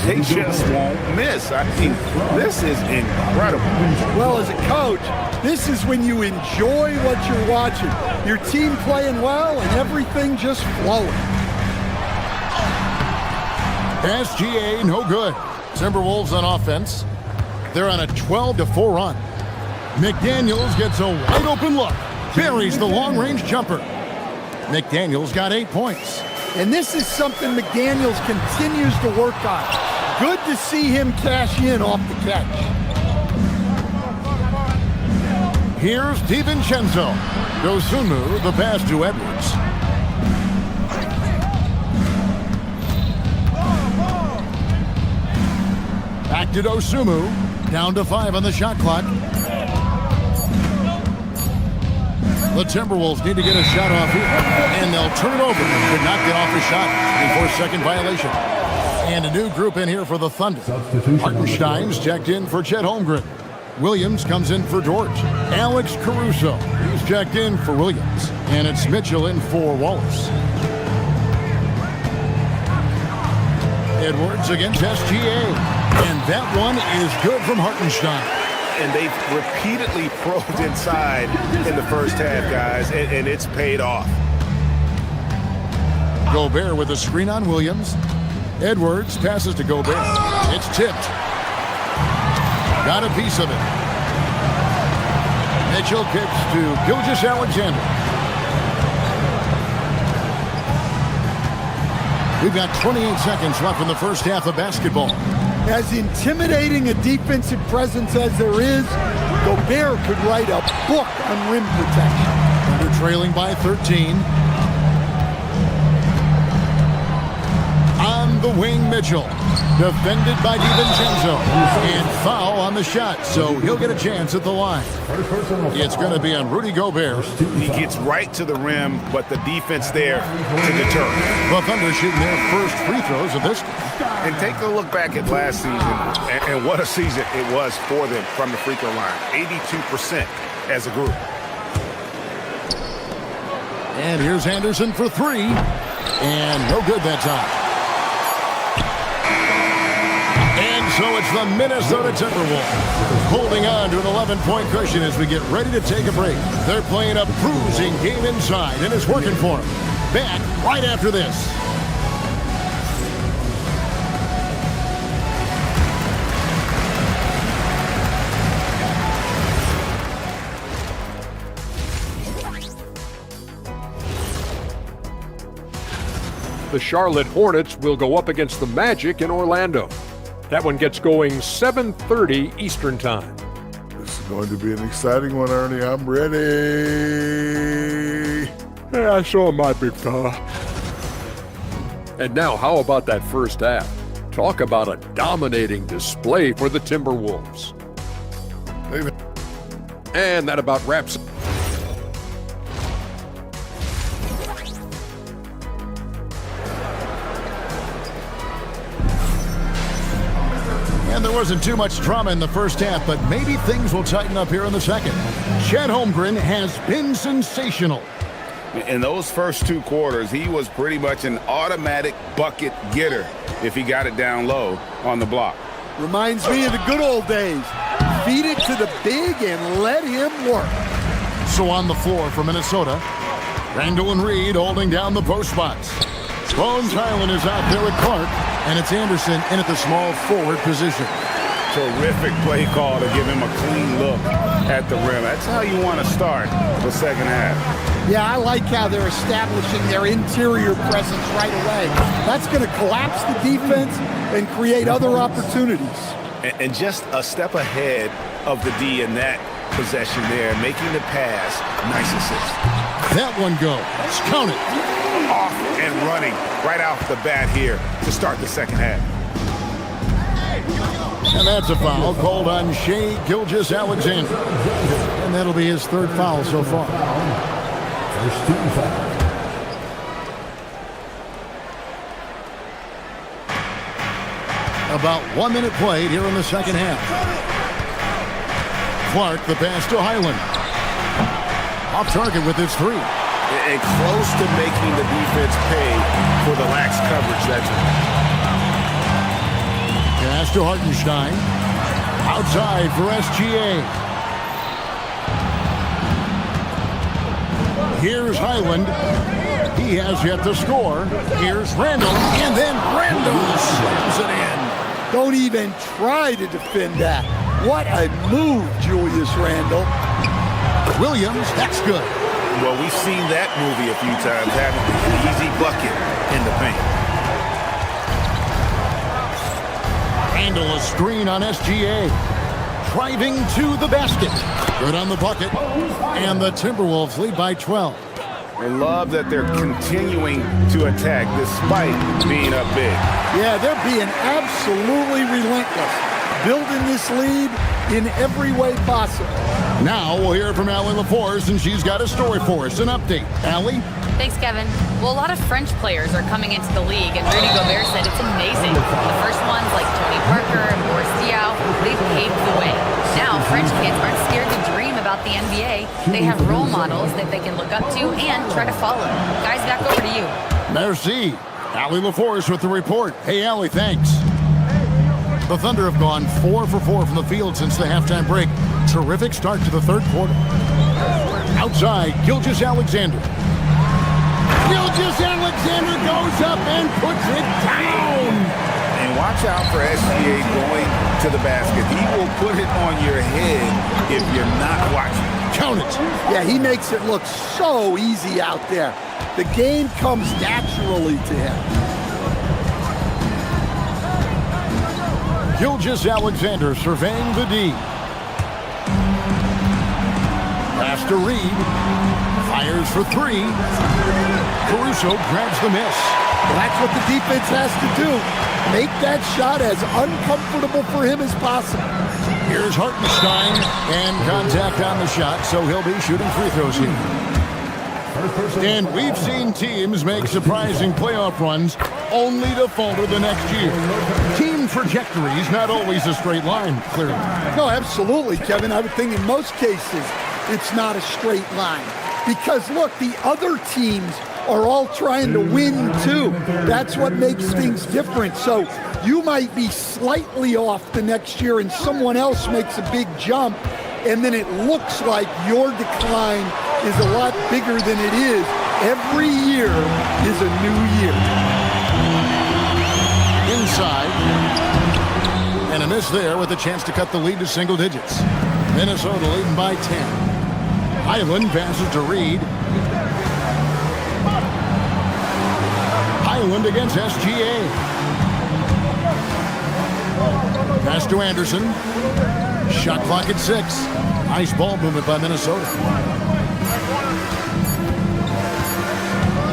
They just won't miss. I mean, this is incredible. Well, as a coach, this is when you enjoy what you're watching. Your team playing well and everything just flowing. SGA, no good. Timberwolves on offense. They're on a 12-4 run. McDaniels gets a wide open look. Buries the long-range jumper. McDaniels got 8 points. And this is something McDaniels continues to work on. Good to see him cash in off the catch. Here's DiVincenzo. Dosunmu, the pass to Edwards. Back to Dosunmu. Down to 5 on the shot clock. The Timberwolves need to get a shot off here, and they'll turn it over. Could not get off a shot before second violation. And a new group in here for the Thunder. Hartenstein's checked in for Chet Holmgren. Williams comes in for George. Alex Caruso, he's checked in for Williams. And it's Mitchell in for Wallace. Edwards against SGA. And that one is good from Hartenstein. And they've repeatedly probed inside in the first half, guys, and it's paid off. Gobert with a screen on Williams. Edwards passes to Gobert. It's tipped. Got a piece of it. Mitchell kicks to Gilgeous-Alexander. We've got 28 seconds left in the first half of basketball. As intimidating a defensive presence as there is, Gobert could write a book on rim protection. Under trailing by 13. On the wing, Mitchell. Defended by DiVincenzo. And foul on the shot, so he'll get a chance at the line. It's going to be on Rudy Gobert. He gets right to the rim, but the defense there to deter. The Thunder shooting their first free throws of this. And take a look back at last season, and what a season it was for them from the free throw line. 82% as a group. And here's Anderson for 3. And no good that time. And so it's the Minnesota Timberwolves holding on to an 11-point cushion as we get ready to take a break. They're playing a bruising game inside, and it's working for them. Back right after this. The Charlotte Hornets will go up against the Magic in Orlando. That one gets going 7:30 Eastern Time. This is going to be an exciting one, Ernie. I'm ready. Yeah, I saw my big fella. And now, how about that first half? Talk about a dominating display for the Timberwolves. And that about wraps it. And there wasn't too much drama in the first half, but maybe things will tighten up here in the second. Chet Holmgren has been sensational. In those first 2 quarters, he was pretty much an automatic bucket getter if he got it down low on the block. Reminds me of the good old days. Feed it to the big and let him work. So on the floor for Minnesota, Randall and Reed holding down the post spots. Bones Highland is out there with Clark, and it's Anderson in at the small forward position. Terrific play call to give him a clean look at the rim. That's how you want to start the second half. Yeah, I like how they're establishing their interior presence right away. That's going to collapse the defense and create other opportunities. And just a step ahead of the D in that possession there, making the pass. Nice assist. That one goes. Count it. Off and running right off the bat here to start the second half. And that's a foul called on Shai Gilgeous-Alexander. And that'll be his 3rd foul so far. First team foul. About 1 minute played here in the second half. Clark, the pass to Highland. Off target with his 3. And close to making the defense pay for the lax coverage. That's Pass to Hartenstein. Outside for SGA. Here's Highland. He has yet to score. Here's Randall. And then Randall slams it in. Don't even try to defend that. What a move, Julius Randle. Williams, that's good. Well, we've seen that movie a few times, having an easy bucket in the paint. Randall, a screen on SGA. Driving to the basket. Good on the bucket. And the Timberwolves lead by 12. I love that they're continuing to attack despite being up big. Yeah, they're being absolutely relentless. Building this lead in every way possible. Now we'll hear from Allie LaForce, and she's got a story for us. An update. Allie? Thanks, Kevin. Well, a lot of French players are coming into the league, and Rudy Gobert said it's amazing. The first ones, like Tony Parker and Boris Diaw, they've paved the way. Now, French kids aren't scared to dream about the NBA. They have role models that they can look up to and try to follow. Guys, back over to you. Merci. Allie LaForce with the report. Hey, Allie, thanks. The Thunder have gone 4 for 4 from the field since the halftime break. Terrific start to the third quarter. Outside, Gilgeous-Alexander. Gilgeous-Alexander goes up and puts it down. And watch out for SGA going to the basket. He will put it on your head if you're not watching. Count it. Yeah, he makes it look so easy out there. The game comes naturally to him. Gilgeous-Alexander surveying the D. Pass to Reed. Fires for three. Caruso grabs the miss. Well, that's what the defense has to do. Make that shot as uncomfortable for him as possible. Here's Hartenstein, and contact on the shot, so he'll be shooting free throws here. And we've seen teams make surprising playoff runs only to falter the next year. Team trajectory is not always a straight line, clearly. No, absolutely, Kevin. I would think in most cases it's not a straight line. Because, look, the other teams are all trying to win, too. That's what makes things different. So you might be slightly off the next year and someone else makes a big jump, and then it looks like your decline is a lot bigger than it is. Every year is a new year. Inside. And a miss there with a chance to cut the lead to single digits. Minnesota leading by 10. Highland passes to Reed. Highland against SGA. Pass to Anderson. Shot clock at 6. Nice ball movement by Minnesota.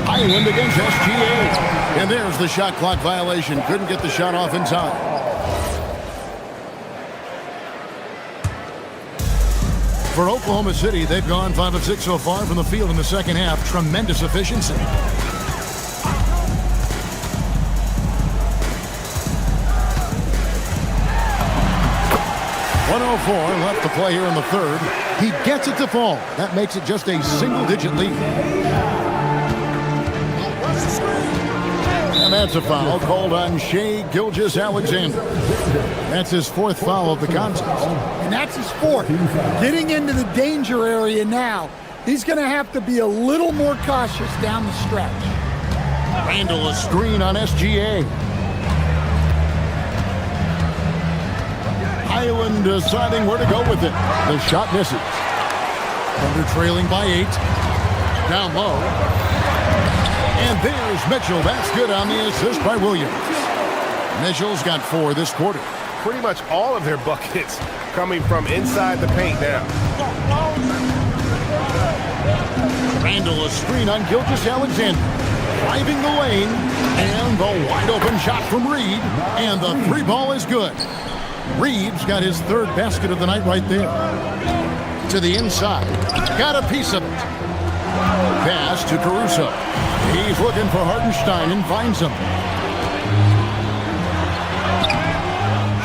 Highland against SGA. And there's the shot clock violation. Couldn't get the shot off in time. For Oklahoma City, they've gone 5 of 6 so far from the field in the second half. Tremendous efficiency. .104 left to play here in the third. He gets it to fall. That makes it just a single-digit lead. And that's a foul called on Shai Gilgeous-Alexander. That's his 4th foul of the contest. And that's his 4th. Getting into the danger area now. He's going to have to be a little more cautious down the stretch. Randall, a screen on SGA. Highland deciding where to go with it. The shot misses. Thunder trailing by 8. Down low. And there's Mitchell. That's good on the assist by Williams. Mitchell's got 4 this quarter. Pretty much all of their buckets coming from inside the paint now. Randall, a screen on Gilgeous-Alexander. Driving the lane. And the wide open shot from Reed. And the 3 ball is good. Reed's got his 3rd basket of the night right there. To the inside. Got a piece of it. Pass to Caruso. He's looking for Hartenstein and finds him.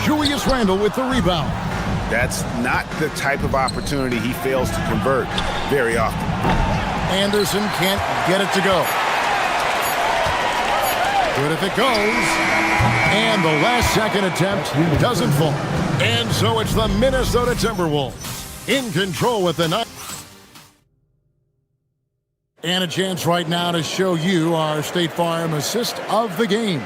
Julius Randle with the rebound. That's not the type of opportunity he fails to convert very often. Anderson can't get it to go. Good if it goes. And the last-second attempt doesn't fall. And so it's the Minnesota Timberwolves in control with the night. And a chance right now to show you our State Farm assist of the game.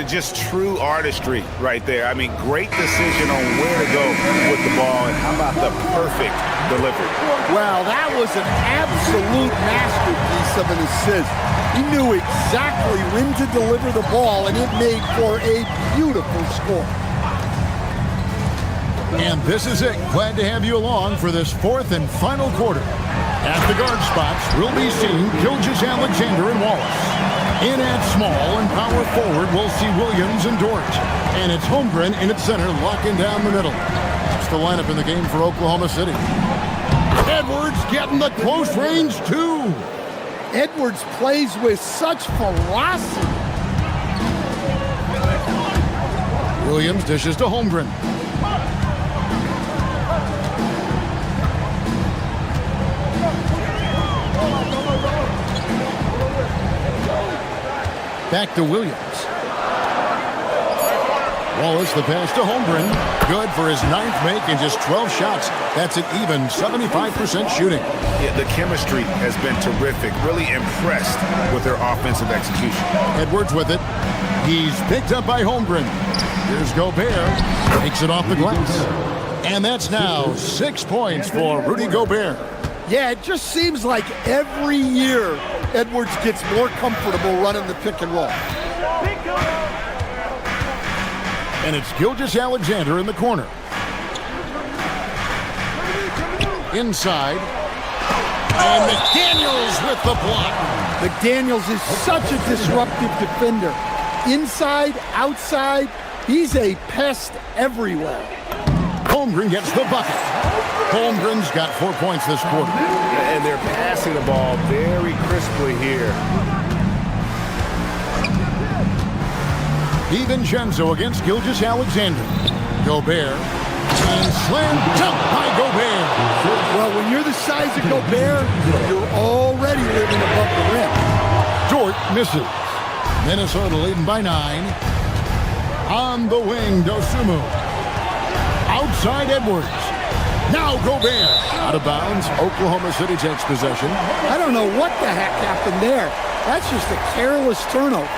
Just true artistry right there. I mean, great decision on where to go with the ball, and how about the perfect delivery? Well, that was an absolute masterpiece of an assist. He knew exactly when to deliver the ball, and it made for a beautiful score. And this is it. Glad to have you along for this fourth and final quarter. At the guard spots, we'll be seeing Gilgeous-Alexander and Wallace. In at small and power forward, we'll see Williams and Dort. And it's Holmgren in at center, locking down the middle. That's the lineup in the game for Oklahoma City. Edwards getting the close range, too. Edwards plays with such velocity. Williams dishes to Holmgren. Back to Williams. Wallace, the pass to Holmgren. Good for his 9th make in just 12 shots. That's an even 75% shooting. Yeah, the chemistry has been terrific. Really impressed with their offensive execution. Edwards with it. He's picked up by Holmgren. Here's Gobert. Takes it off the glass. And that's now 6 points for Rudy Gobert. Yeah, it just seems like every year Edwards gets more comfortable running the pick and roll. And it's Gilgeous-Alexander in the corner. Inside. And McDaniels with the block. McDaniels is such a disruptive defender. Inside, outside, he's a pest everywhere. Holmgren gets the bucket. Holmgren's got 4 points this quarter. And they're passing the ball very crisply here. DiVincenzo against Gilgeous-Alexander. Gobert. And slam dunk by Gobert. Well, when you're the size of Gobert, you're already living above the rim. Dort misses. Minnesota leading by 9. On the wing, Dosunmu. Outside Edwards. Now Gobert. Out of bounds. Oklahoma City takes possession. I don't know what the heck happened there. That's just a careless turnover.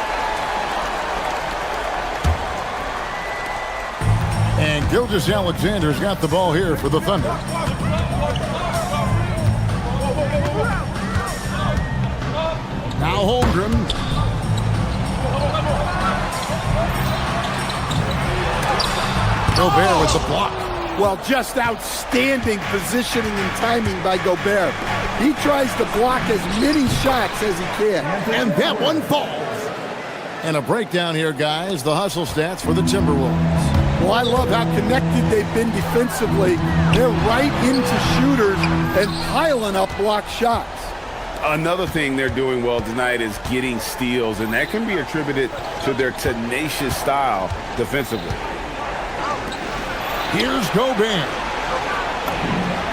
And Gilgeous-Alexander's got the ball here for the Thunder. Now Holmgren. Gobert with the block. Well, just outstanding positioning and timing by Gobert. He tries to block as many shots as he can. And that one falls. And a breakdown here, guys. The hustle stats for the Timberwolves. Well, I love how connected they've been defensively. They're right into shooters and piling up block shots. Another thing they're doing well tonight is getting steals, and that can be attributed to their tenacious style defensively. Here's Gobert.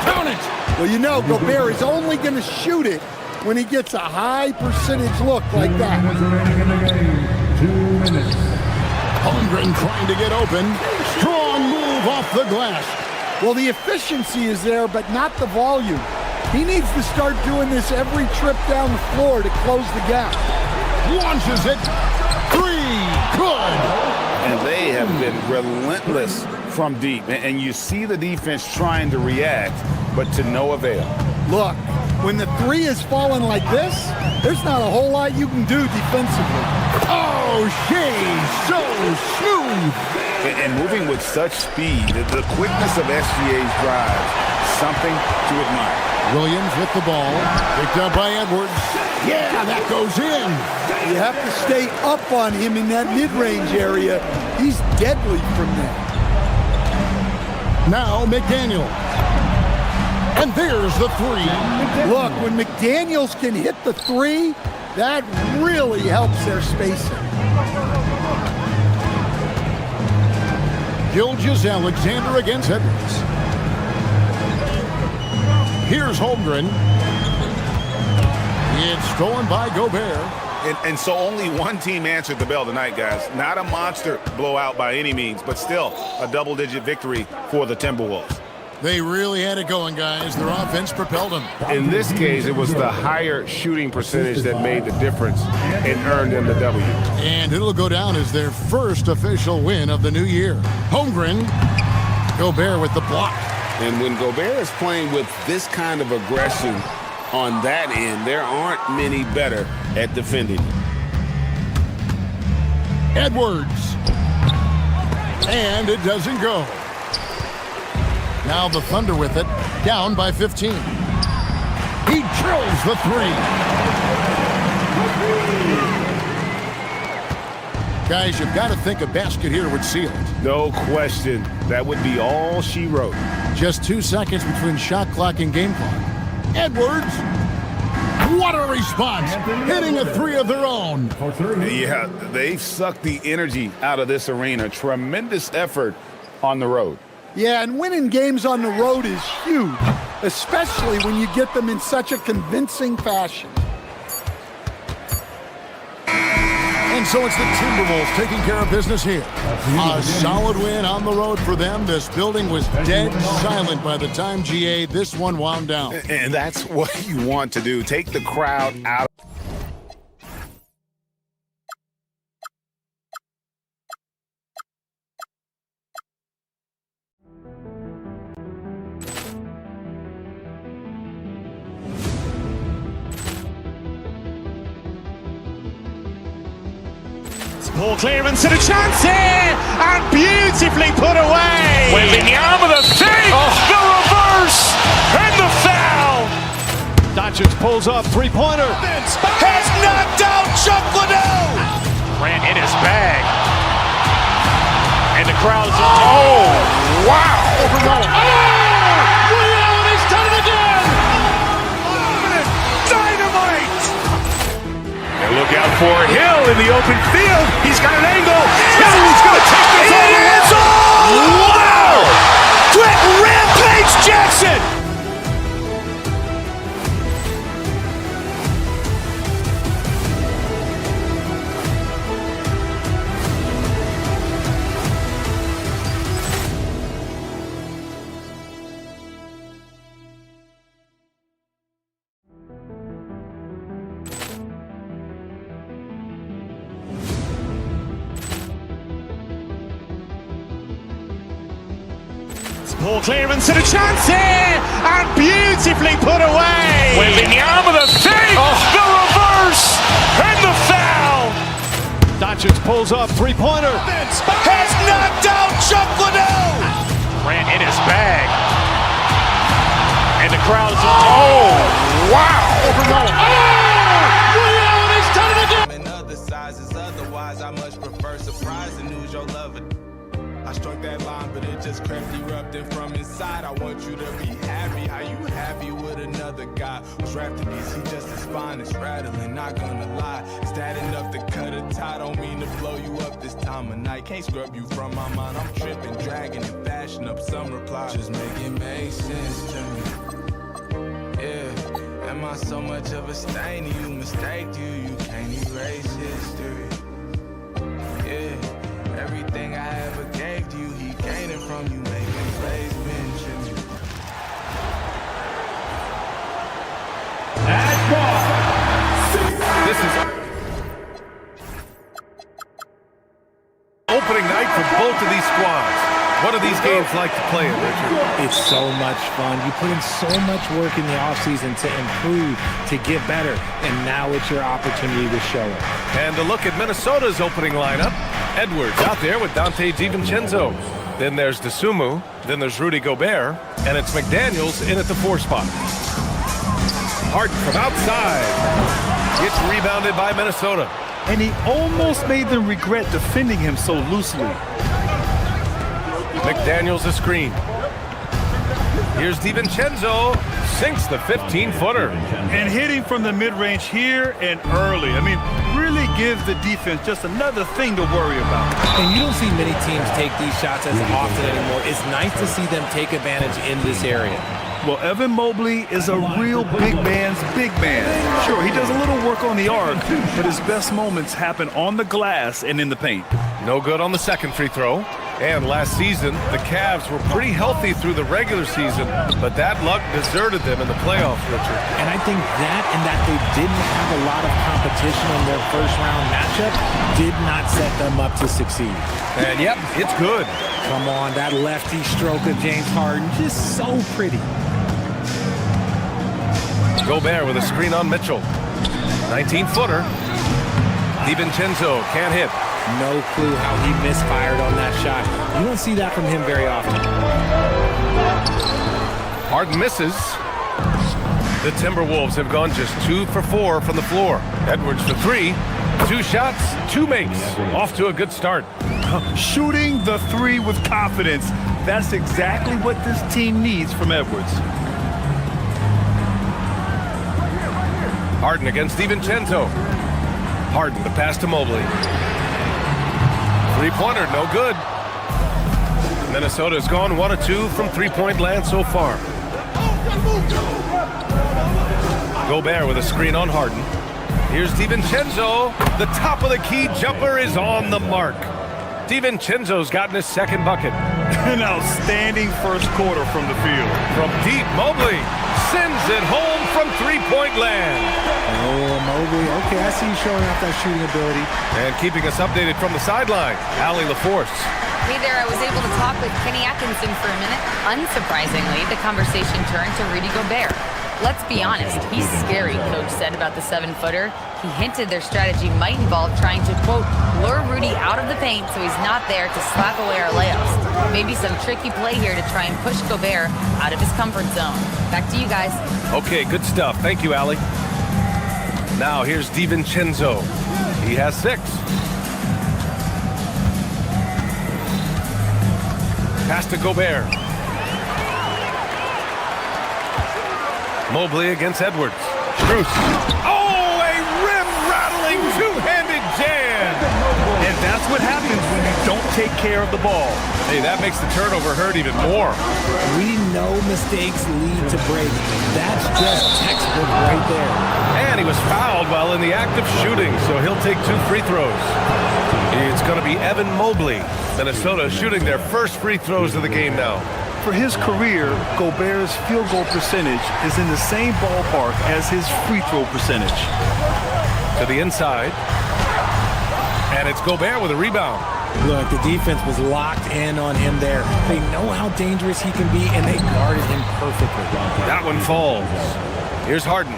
Count it! Well, you know, Gobert is only going to shoot it when he gets a high percentage look like that. 2 minutes. Holmgren trying to get open. Strong move off the glass. Well, the efficiency is there, but not the volume. He needs to start doing this every trip down the floor to close the gap. Launches it. 3. Good. And they have been relentless from deep. And you see the defense trying to react, but to no avail. Look, when the 3 is falling like this, there's not a whole lot you can do defensively. Oh, Shea's so smooth. And moving with such speed, the quickness of SGA's drive, something to admire. Williams with the ball, picked up by Edwards. Yeah, that goes in. You have to stay up on him in that mid-range area. He's deadly from there. Now McDaniel. And there's the 3. Look, when McDaniels can hit the 3, that really helps their spacing. Gilgeous-Alexander against Edwards. Here's Holmgren. It's stolen by Gobert. And so only one team answered the bell tonight, guys. Not a monster blowout by any means, but still a double-digit victory for the Timberwolves. They really had it going, guys. Their offense propelled them. In this case, it was the higher shooting percentage that made the difference and earned them the W. And it'll go down as their first official win of the new year. Holmgren, Gobert with the block. And when Gobert is playing with this kind of aggression on that end, there aren't many better at defending. Edwards. And it doesn't go. Now the Thunder with it, down by 15. He drills the three. Guys, you've got to think a basket here would seal it. No question. That would be all she wrote. Just 2 seconds between shot clock and game clock. Edwards. What a response. Hitting a three of their own. Yeah, they've sucked the energy out of this arena. Tremendous effort on the road. Yeah, and winning games on the road is huge, especially when you get them in such a convincing fashion. And so it's the Timberwolves taking care of business here. A solid win on the road for them. This building was dead silent by the time, GA, this one wound down. And that's what you want to do. Take the crowd out. Ball clearance and a chance here, and beautifully put away. Wembanyama the fake, the reverse, and the foul. Doncic pulls up, three-pointer. Has knocked out Chuck Liddell. Ran in his bag. And the crowd's oh, wow. Overrun. He's done it again. Dynamite. And look out for Hill in the open field. He's got an angle. He's going to take this all the way. Wow! Quick Rampage Jackson. Ball clearance and a chance here, and beautifully put away. Wembanyama the fake, the reverse, and the foul. Doncic pulls up, three-pointer. Has knocked out Chuck Liddell. Ran in his bag. And the crowd's oh, wow. Overrun. He's done it again. In other sizes, otherwise I much prefer surprise and news your lover. I struck that line, but it just crept erupting from inside. I want you to be happy. How you happy with another guy? Was wrapped in DC just as fine as rattling, not gonna lie. Is that enough to cut a tie? Don't mean to blow you up this time of night. Can't scrub you from my mind. I'm tripping, dragging, and fashion up some reply. Just make it make sense to me. Yeah, am I so much of a stain to you? Mistaked you, you can't erase history. Yeah. Everything I ever gave to you, he gained it from you, making plays, mention you. This is opening night for both of these squads. What are these games like to play in, Richard? It's so much fun. You put in so much work in the offseason to improve, to get better, and now it's your opportunity to show it. And a look at Minnesota's opening lineup. Edwards out there with Dante DiVincenzo. Then there's DeSumo. Then there's Rudy Gobert. And it's McDaniels in at the 4 spot. Harden from outside. Gets rebounded by Minnesota. And he almost made them regret defending him so loosely. McDaniels a screen. Here's DiVincenzo. Sinks the 15-footer. And hitting from the mid-range here and early. I mean, really gives the defense just another thing to worry about. And you don't see many teams take these shots as often anymore. It's nice to see them take advantage in this area. Well, Evan Mobley is a real big man's big man. Sure, he does a little work on the arc, but his best moments happen on the glass and in the paint. No good on the second free throw. And last season, the Cavs were pretty healthy through the regular season, but that luck deserted them in the playoffs, Richard. And I think that and that they didn't have a lot of competition in their first-round matchup did not set them up to succeed. And yep, it's good. Come on, that lefty stroke of James Harden, just so pretty. Gobert with a screen on Mitchell. 19-footer. DiVincenzo can't hit. No clue how he misfired on that shot. You don't see that from him very often. Harden misses. The Timberwolves have gone just 2 for 4 from the floor. Edwards for 3. 2 shots, 2 makes. Off to a good start. Shooting the 3 with confidence. That's exactly what this team needs from Edwards. Harden against DiVincenzo. Harden, the pass to Mobley. Three-pointer, no good. Minnesota's gone 1 of 2 from three-point land so far. Gobert with a screen on Harden. Here's DiVincenzo. The top of the key jumper is on the mark. DiVincenzo's gotten his second bucket. An outstanding first quarter from the field. From deep, Mobley sends it home from three-point land. Oh, Mobley. Okay, I see you showing off that shooting ability. And keeping us updated from the sideline, Allie LaForce. Hey there, I was able to talk with Kenny Atkinson for a minute. Unsurprisingly, the conversation turned to Rudy Gobert. Let's be honest, he's scary, Coach said about the 7-footer. He hinted their strategy might involve trying to, quote, lure Rudy out of the paint so he's not there to slap away our layups. Maybe some tricky play here to try and push Gobert out of his comfort zone. Back to you guys. Okay, good stuff. Thank you, Allie. Now here's DiVincenzo. He has 6. Pass to Gobert. Mobley against Edwards. Bruce. Oh, a rim-rattling two-handed jam. And that's what happens when you don't take care of the ball. Hey, that makes the turnover hurt even more. We know mistakes lead to breaks. That's just textbook right there. And he was fouled while in the act of shooting, so he'll take 2 free throws. It's going to be Evan Mobley. Minnesota shooting their first free throws of the game now. For his career, Gobert's field goal percentage is in the same ballpark as his free throw percentage. To the inside. And it's Gobert with a rebound. Look, the defense was locked in on him there. They know how dangerous he can be, and they guarded him perfectly. That one falls. Here's Harden.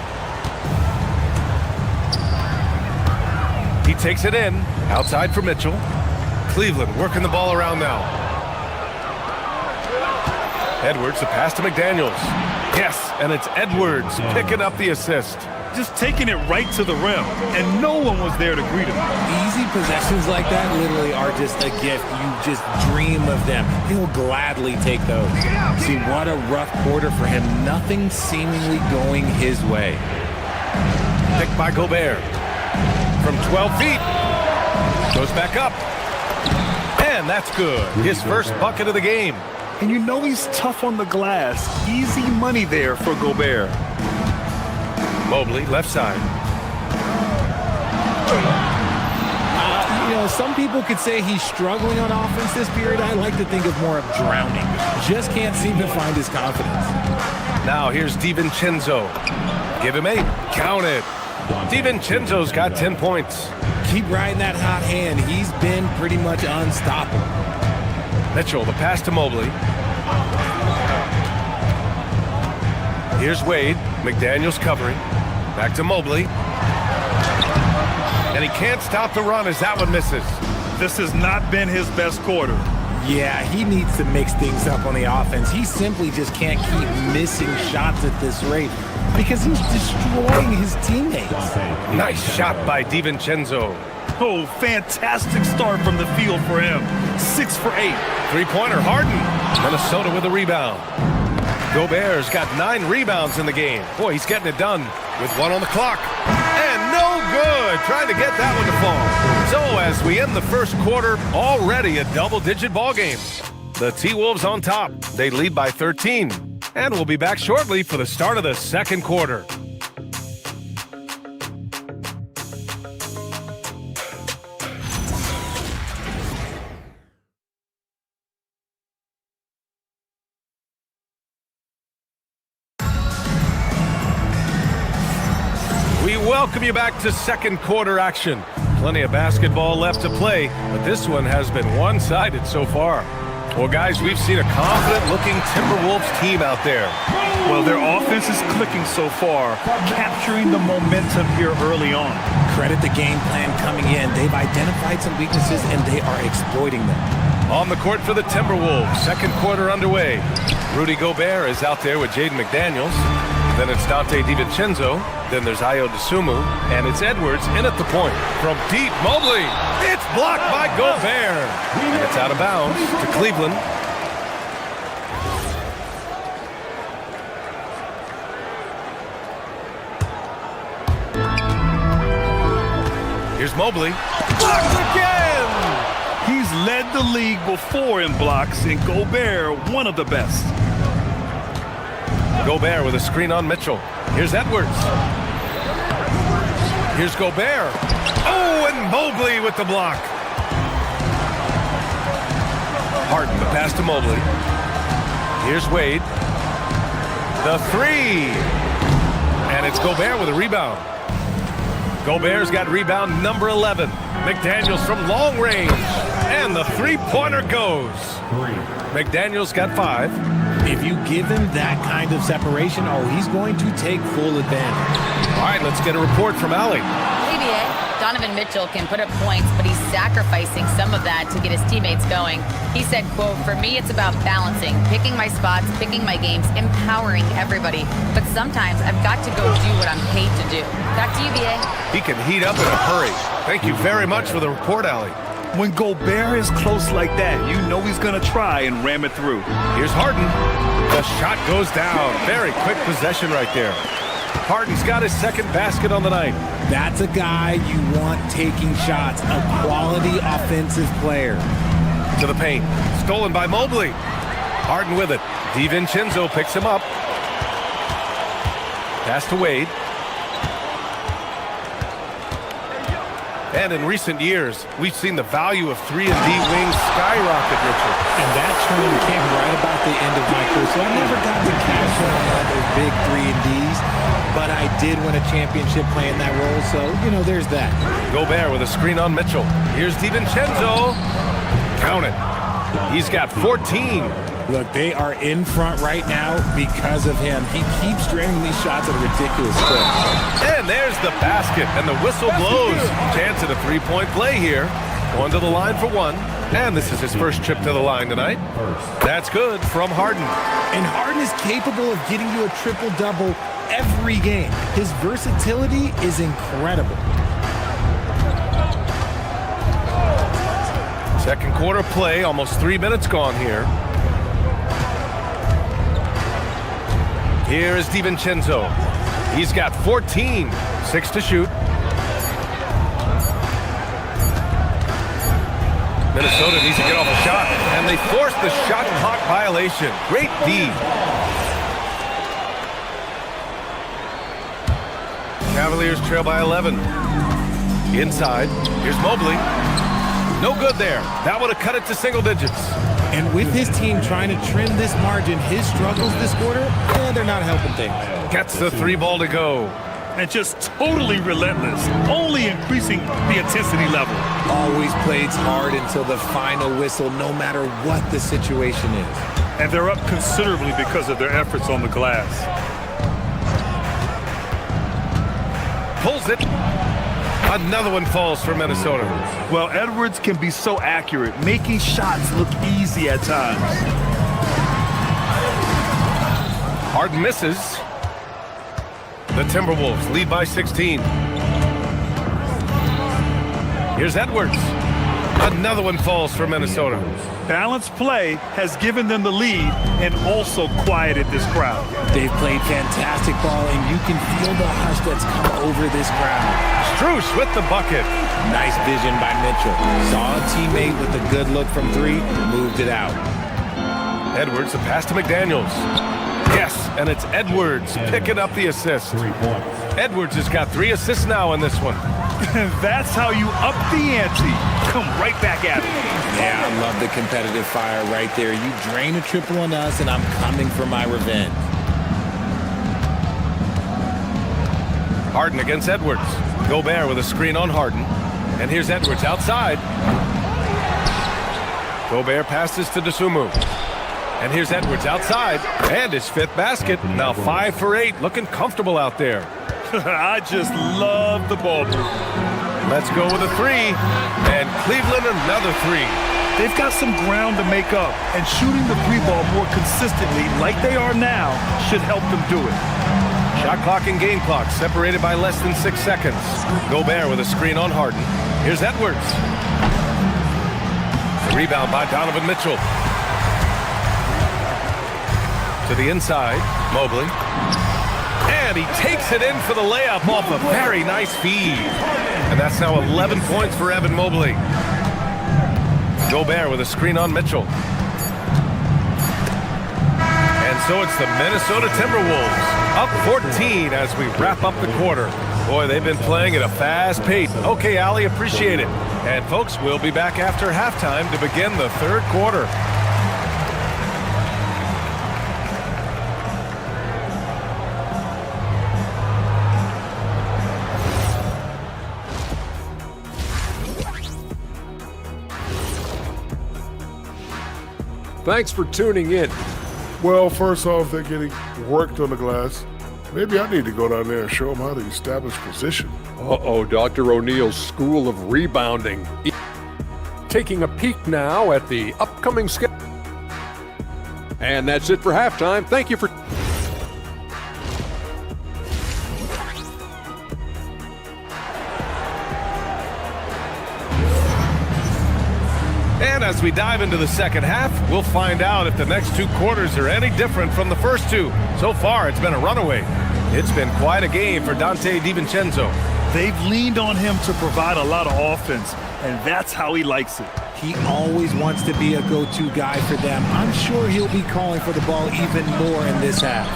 He takes it in. Outside for Mitchell. Cleveland working the ball around now. Edwards, the pass to McDaniels. Yes, and it's Edwards picking up the assist. Just taking it right to the rim, and no one was there to greet him. Easy possessions like that literally are just a gift. You just dream of them. He'll gladly take those. See, what a rough quarter for him. Nothing seemingly going his way. Picked by Gobert. From 12 feet. Goes back up. And that's good. His first bucket of the game. And you know he's tough on the glass. Easy money there for Gobert. Mobley, left side. You know, some people could say he's struggling on offense this period. I like to think of more of drowning. Just can't seem to find his confidence. Now here's DiVincenzo. Give him 8. Count it. DiVincenzo's got 10 points. Keep riding that hot hand. He's been pretty much unstoppable. Mitchell, the pass to Mobley. Here's Wade. McDaniels covering. Back to Mobley. And he can't stop the run as that one misses. This has not been his best quarter. Yeah, he needs to mix things up on the offense. He simply just can't keep missing shots at this rate because he's destroying his teammates. Nice shot by DiVincenzo. Oh, fantastic start from the field for him. 6 for 8. Three-pointer, Harden. Minnesota with a rebound. Gobert's got 9 rebounds in the game. Boy, he's getting it done with 1 on the clock. And no good. Trying to get that one to fall. So as we end the first quarter, already a double-digit ball game. The T-Wolves on top. They lead by 13. And we'll be back shortly for the start of the second quarter. We welcome you back to second quarter action. Plenty of basketball left to play, but this one has been one-sided so far. Well, guys, we've seen a confident-looking Timberwolves team out there. Well, their offense is clicking so far, capturing the momentum here early on. Credit the game plan coming in. They've identified some weaknesses, and they are exploiting them. On the court for the Timberwolves, second quarter underway. Rudy Gobert is out there with Jaden McDaniels. Then it's Dante DiVincenzo. Then there's Ayo Dosunmu. And it's Edwards in at the point. From deep, Mobley. It's blocked by Gobert. And it's out of bounds to Cleveland. Here's Mobley. Blocked again! He's led the league before in blocks, and Gobert, one of the best. Gobert with a screen on Mitchell. Here's Edwards. Here's Gobert. Oh, and Mobley with the block. Harden, the pass to Mobley. Here's Wade. The three. And it's Gobert with a rebound. Gobert's got rebound number 11. McDaniels from long range. And the three-pointer goes. McDaniels got 5. If you give him that kind of separation, he's going to take full advantage. All right, let's get a report from Allie. ABA, Donovan Mitchell can put up points, but he's sacrificing some of that to get his teammates going. He said, quote, "For me, it's about balancing, picking my spots, picking my games, empowering everybody. But sometimes I've got to go do what I'm paid to do." Back to you, BA. He can heat up in a hurry. Thank you very much for the report, Allie. When Gobert is close like that, you know he's going to try and ram it through. Here's Harden. The shot goes down. Very quick possession right there. Harden's got his second basket on the night. That's a guy you want taking shots, a quality offensive player. To the paint. Stolen by Mobley. Harden with it. DiVincenzo picks him up. Pass to Wade. And in recent years, we've seen the value of 3-and-D wings skyrocket, Richard. And that trend came right about the end of my career. So I never got to cash in on those big 3-and-Ds, but I did win a championship playing that role. So, there's that. Gobert with a screen on Mitchell. Here's DiVincenzo. Count it. He's got 14. Look, they are in front right now because of him. He keeps draining these shots at a ridiculous clip. And there's the basket, and the whistle blows. Chance at a three-point play here. Going to the line for one. And this is his first trip to the line tonight. That's good from Harden. And Harden is capable of getting you a triple-double every game. His versatility is incredible. Second quarter play, almost 3 minutes gone here. Here is DiVincenzo. He's got 14, 6 to shoot. Minnesota needs to get off a shot, and they force the shot clock violation. Great D. Cavaliers trail by 11. Inside, here's Mobley. No good there. That would have cut it to single digits. And with his team trying to trim this margin, his struggles this quarter, they're not helping things. Gets the 3 ball to go. And just totally relentless, only increasing the intensity level. Always plays hard until the final whistle, no matter what the situation is. And they're up considerably because of their efforts on the glass. Pulls it. Another one falls for Minnesota. Well, Edwards can be so accurate, making shots look easy at times. Harden misses. The Timberwolves lead by 16. Here's Edwards. Another one falls for Minnesota. Balanced play has given them the lead and also quieted this crowd. They've played fantastic ball, and you can feel the hush that's come over this crowd. Strus with the bucket. Nice vision by Mitchell. Saw a teammate with a good look from 3, moved it out. Edwards, a pass to McDaniels. Yes, and it's Edwards picking up the assist. Edwards has got 3 assists now in this one. That's how you up the ante. Come right back at it. Yeah, I love the competitive fire right there. You drain a triple on us, and I'm coming for my revenge. Harden against Edwards. Gobert with a screen on Harden. And here's Edwards outside. Gobert passes to Dosunmu. And here's Edwards outside. And his 5th basket. Now 5 for 8. Looking comfortable out there. I just love the ball movement. Let's go with a 3. And Cleveland another 3. They've got some ground to make up, and shooting the 3-ball more consistently like they are now should help them do it. Shot clock and game clock separated by less than 6 seconds. Gobert with a screen on Harden. Here's Edwards. Rebound by Donovan Mitchell. To the inside, Mobley. And he takes it in for the layup off a very nice feed. And that's now 11 points for Evan Mobley. Gobert with a screen on Mitchell. And so it's the Minnesota Timberwolves up 14 as we wrap up the quarter. Boy, they've been playing at a fast pace. Okay, Allie, appreciate it. And folks, we'll be back after halftime to begin the 3rd quarter. Thanks for tuning in. Well, first off, they're getting worked on the glass. Maybe I need to go down there and show them how to establish position. Uh-oh, Dr. O'Neill's School of Rebounding. Taking a peek now at the upcoming schedule. And that's it for halftime. Thank you for... And as we dive into the second half, we'll find out if the next 2 quarters are any different from the first 2. So far, it's been a runaway. It's been quite a game for Dante DiVincenzo. They've leaned on him to provide a lot of offense, and that's how he likes it. He always wants to be a go-to guy for them. I'm sure he'll be calling for the ball even more in this half.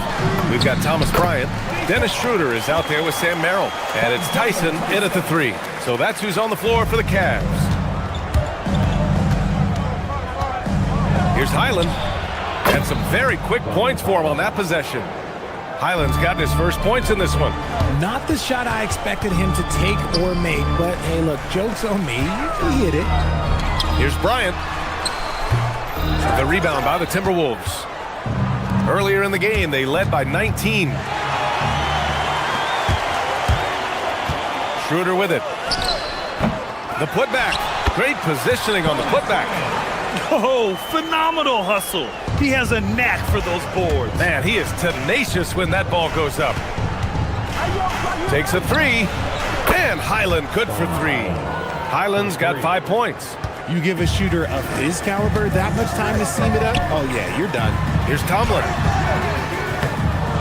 We've got Thomas Bryant. Dennis Schroeder is out there with Sam Merrill. And it's Tyson in at the 3. So that's who's on the floor for the Cavs. Here's Highland, and some very quick points for him on that possession. Highland's gotten his first points in this one. Not the shot I expected him to take or make, but hey, look, joke's on me. He hit it. Here's Bryant. The rebound by the Timberwolves. Earlier in the game, they led by 19. Schroeder with it. The putback. Great positioning on the putback. Oh, phenomenal hustle. He has a knack for those boards. Man, he is tenacious when that ball goes up. Takes a 3. And Highland good for 3. Highland's got 5 points. You give a shooter of his caliber that much time to seam it up? Oh, yeah, you're done. Here's Tomlin.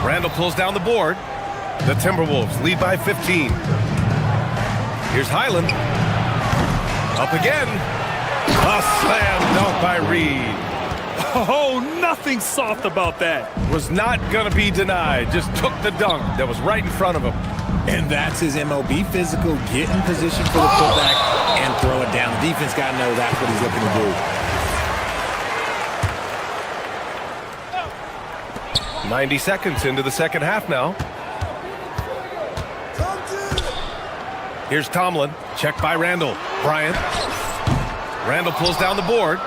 Randall pulls down the board. The Timberwolves lead by 15. Here's Highland. Up again. A slam dunk by Reed. Oh, nothing soft about that. Was not going to be denied. Just took the dunk that was right in front of him. And that's his MOB physical. Get in position for the putback and throw it down. The defense got to know that's what he's looking to do. 90 seconds into the second half now. Here's Tomlin. Checked by Randall. Bryant. Randall pulls down the board.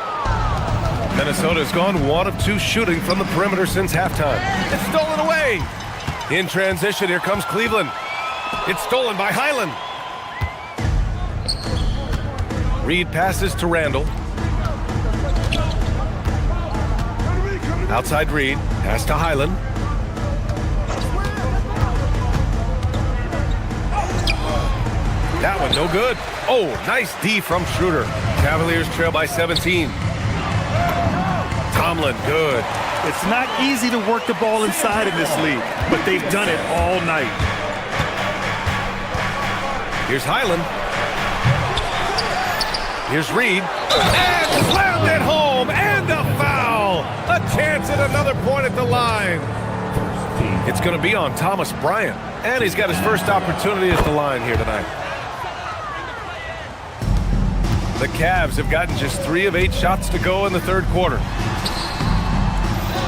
Minnesota's gone 1 of 2 shooting from the perimeter since halftime. It's stolen away. In transition, here comes Cleveland. It's stolen by Highland. Reed passes to Randall. Outside Reed. Pass to Highland. That one no good. Oh, nice D from Schroeder. Cavaliers trail by 17. Tomlin, good. It's not easy to work the ball inside in this league, but they've done it all night. Here's Highland. Here's Reed. And slammed it home. And a foul. A chance at another point at the line. It's going to be on Thomas Bryant. And he's got his first opportunity at the line here tonight. The Cavs have gotten just 3 of 8 shots to go in the third quarter.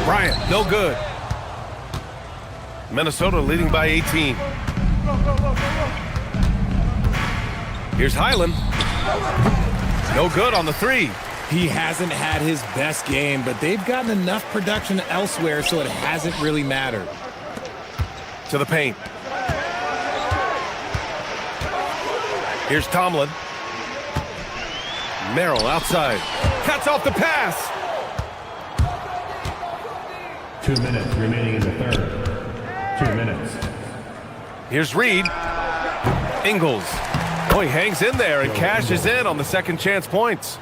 Bryant, no good. Minnesota leading by 18. Here's Highland. No good on the 3. He hasn't had his best game, but they've gotten enough production elsewhere, so it hasn't really mattered. To the paint. Here's Tomlin. Merrill outside. Cuts off the pass. 2 minutes remaining in the third. 2 minutes. Here's Reed. Ingles. Oh, he hangs in there and cashes in on the second chance points.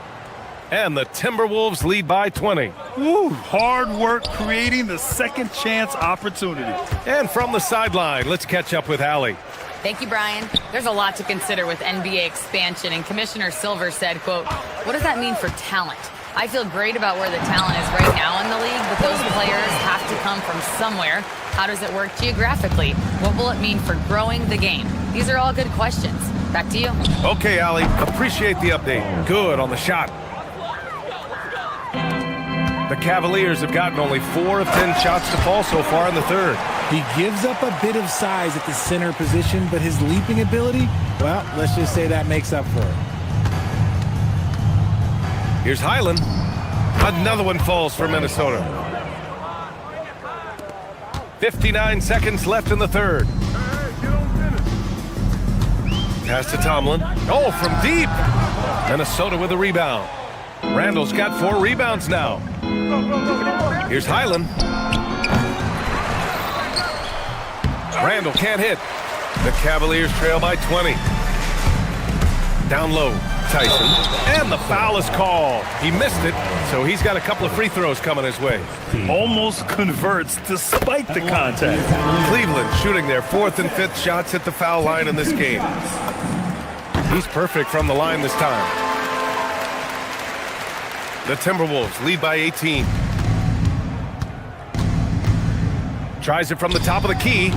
And the Timberwolves lead by 20. Woo, hard work creating the second chance opportunity. And from the sideline, let's catch up with Allie. Thank you, Brian. There's a lot to consider with NBA expansion, and Commissioner Silver said, quote, "What does that mean for talent? I feel great about where the talent is right now in the league, but those players have to come from somewhere. How does it work geographically? What will it mean for growing the game?" These are all good questions. Back to you. Okay, Allie. Appreciate the update. Good on the shot. The Cavaliers have gotten only 4 of 10 shots to fall so far in the third. He gives up a bit of size at the center position, but his leaping ability, well, let's just say that makes up for it. Here's Highland. Another one falls for Minnesota. 59 seconds left in the third. Pass to Tomlin. Oh, from deep. Minnesota with a rebound. Randall's got 4 rebounds now. Here's Highland. Randall can't hit. The Cavaliers trail by 20. Down low, Tyson. And the foul is called. He missed it, so he's got a couple of free throws coming his way. Almost converts despite the contact. Cleveland shooting their 4th and 5th shots at the foul line in this game. He's perfect from the line this time. The Timberwolves lead by 18. Tries it from the top of the key.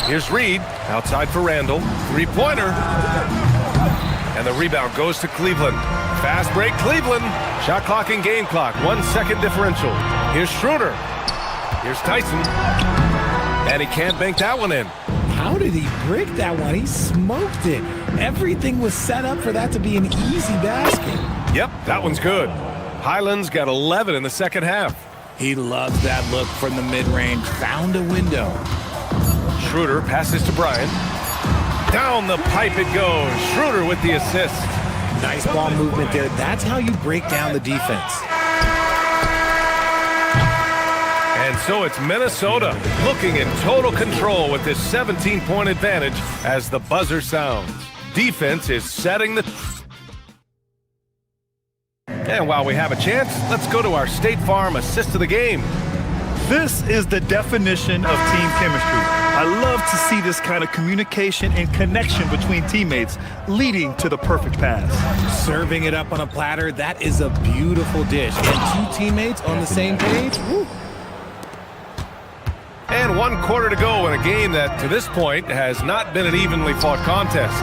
Here's Reed, outside for Randall. 3-pointer. And the rebound goes to Cleveland. Fast break, Cleveland. Shot clock and game clock, 1 second differential. Here's Schroeder. Here's Tyson. And he can't bank that one in. How did he break that one? He smoked it. Everything was set up for that to be an easy basket. Yep, that one's good. Highland's got 11 in the second half. He loves that look from the mid-range. Found a window. Schroeder passes to Bryant. Down the pipe it goes. Schroeder with the assist. Nice ball movement there. That's how you break down the defense. And so it's Minnesota looking in total control with this 17-point advantage as the buzzer sounds. Defense is setting the... And while we have a chance, let's go to our State Farm assist of the game. This is the definition of team chemistry. I love to see this kind of communication and connection between teammates leading to the perfect pass. Serving it up on a platter, that is a beautiful dish. And 2 teammates on the same page. Woo. And 1 quarter to go in a game that, to this point, has not been an evenly fought contest.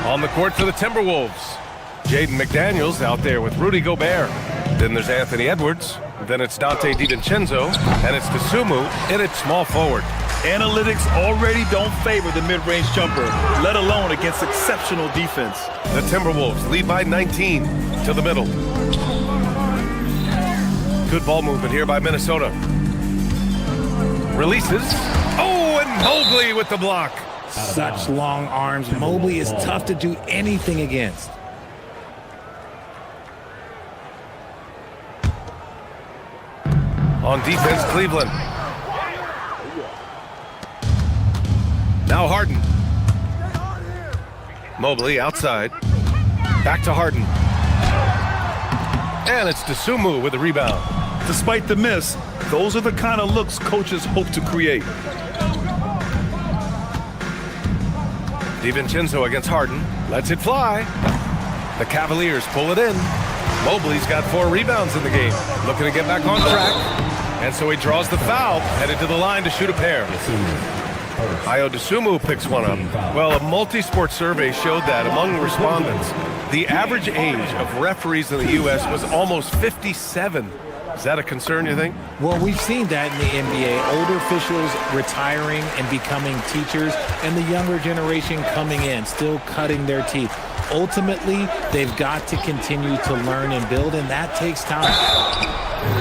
On the court for the Timberwolves, Jaden McDaniels out there with Rudy Gobert. Then there's Anthony Edwards. Then it's Dante DiVincenzo. And it's Dosunmu in its small forward. Analytics already don't favor the mid-range jumper, let alone against exceptional defense. The Timberwolves lead by 19 to the middle. Good ball movement here by Minnesota. Releases. Oh, and Mobley with the block. Such long arms. Mobley is tough to do anything against. On defense, Cleveland. Now Harden. Mobley outside. Back to Harden. And it's Dosunmu with the rebound. Despite the miss, those are the kind of looks coaches hope to create. DiVincenzo against Harden. Lets it fly. The Cavaliers pull it in. Mobley's got 4 rebounds in the game. Looking to get back on track. And so he draws the foul, headed to the line to shoot a pair. Ayo Dosunmu picks one up. Well, a multi-sport survey showed that among respondents, the average age of referees in the U.S. was almost 57. Is that a concern, you think? Well, we've seen that in the NBA. Older officials retiring and becoming teachers, and the younger generation coming in, still cutting their teeth. Ultimately, they've got to continue to learn and build, and that takes time.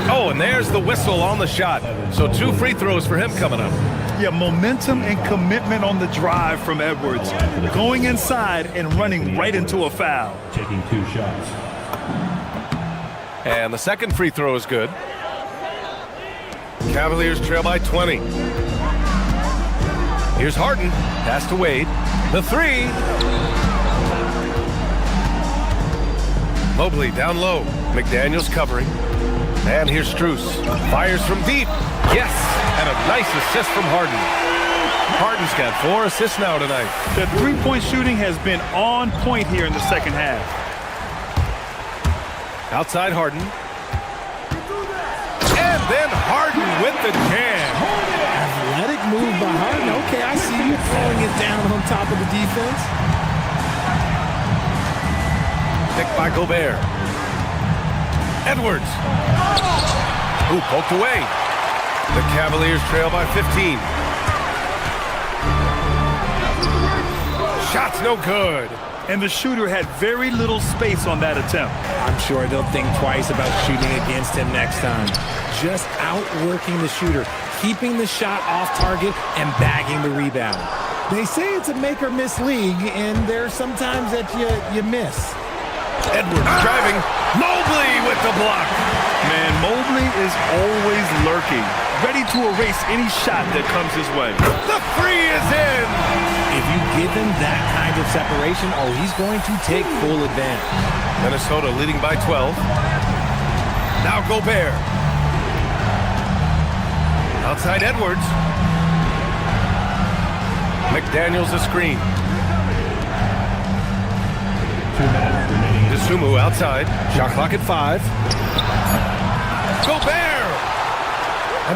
Oh, and there's the whistle on the shot. So 2 free throws for him coming up. Yeah, momentum and commitment on the drive from Edwards. Going inside and running right into a foul. Taking 2 shots. And the second free throw is good. Cavaliers trail by 20. Here's Harden. Pass to Wade. The 3. Mobley down low. McDaniels covering. And here's Strus. Fires from deep. Yes! And a nice assist from Harden. Harden's got 4 assists now tonight. The three-point shooting has been on point here in the second half. Outside Harden. And then Harden with the jam. Athletic move by Harden. Okay, I see you throwing it down on top of the defense. Picked by Gobert. Edwards. Ooh, poked away. The Cavaliers trail by 15. Shot's no good. And the shooter had very little space on that attempt. I'm sure they'll think twice about shooting against him next time. Just outworking the shooter, keeping the shot off target, and bagging the rebound. They say it's a make-or-miss league, and there's sometimes that you miss. Edwards driving. Mobley with the block. Man, Mobley is always lurking, ready to erase any shot that comes his way. The 3 is in. If you give him that kind of separation, he's going to take full advantage. Minnesota leading by 12. Now Gobert. Outside Edwards. McDaniels a screen. 2 minutes remaining. Dosunmu outside. Shot clock at 5. Gobert!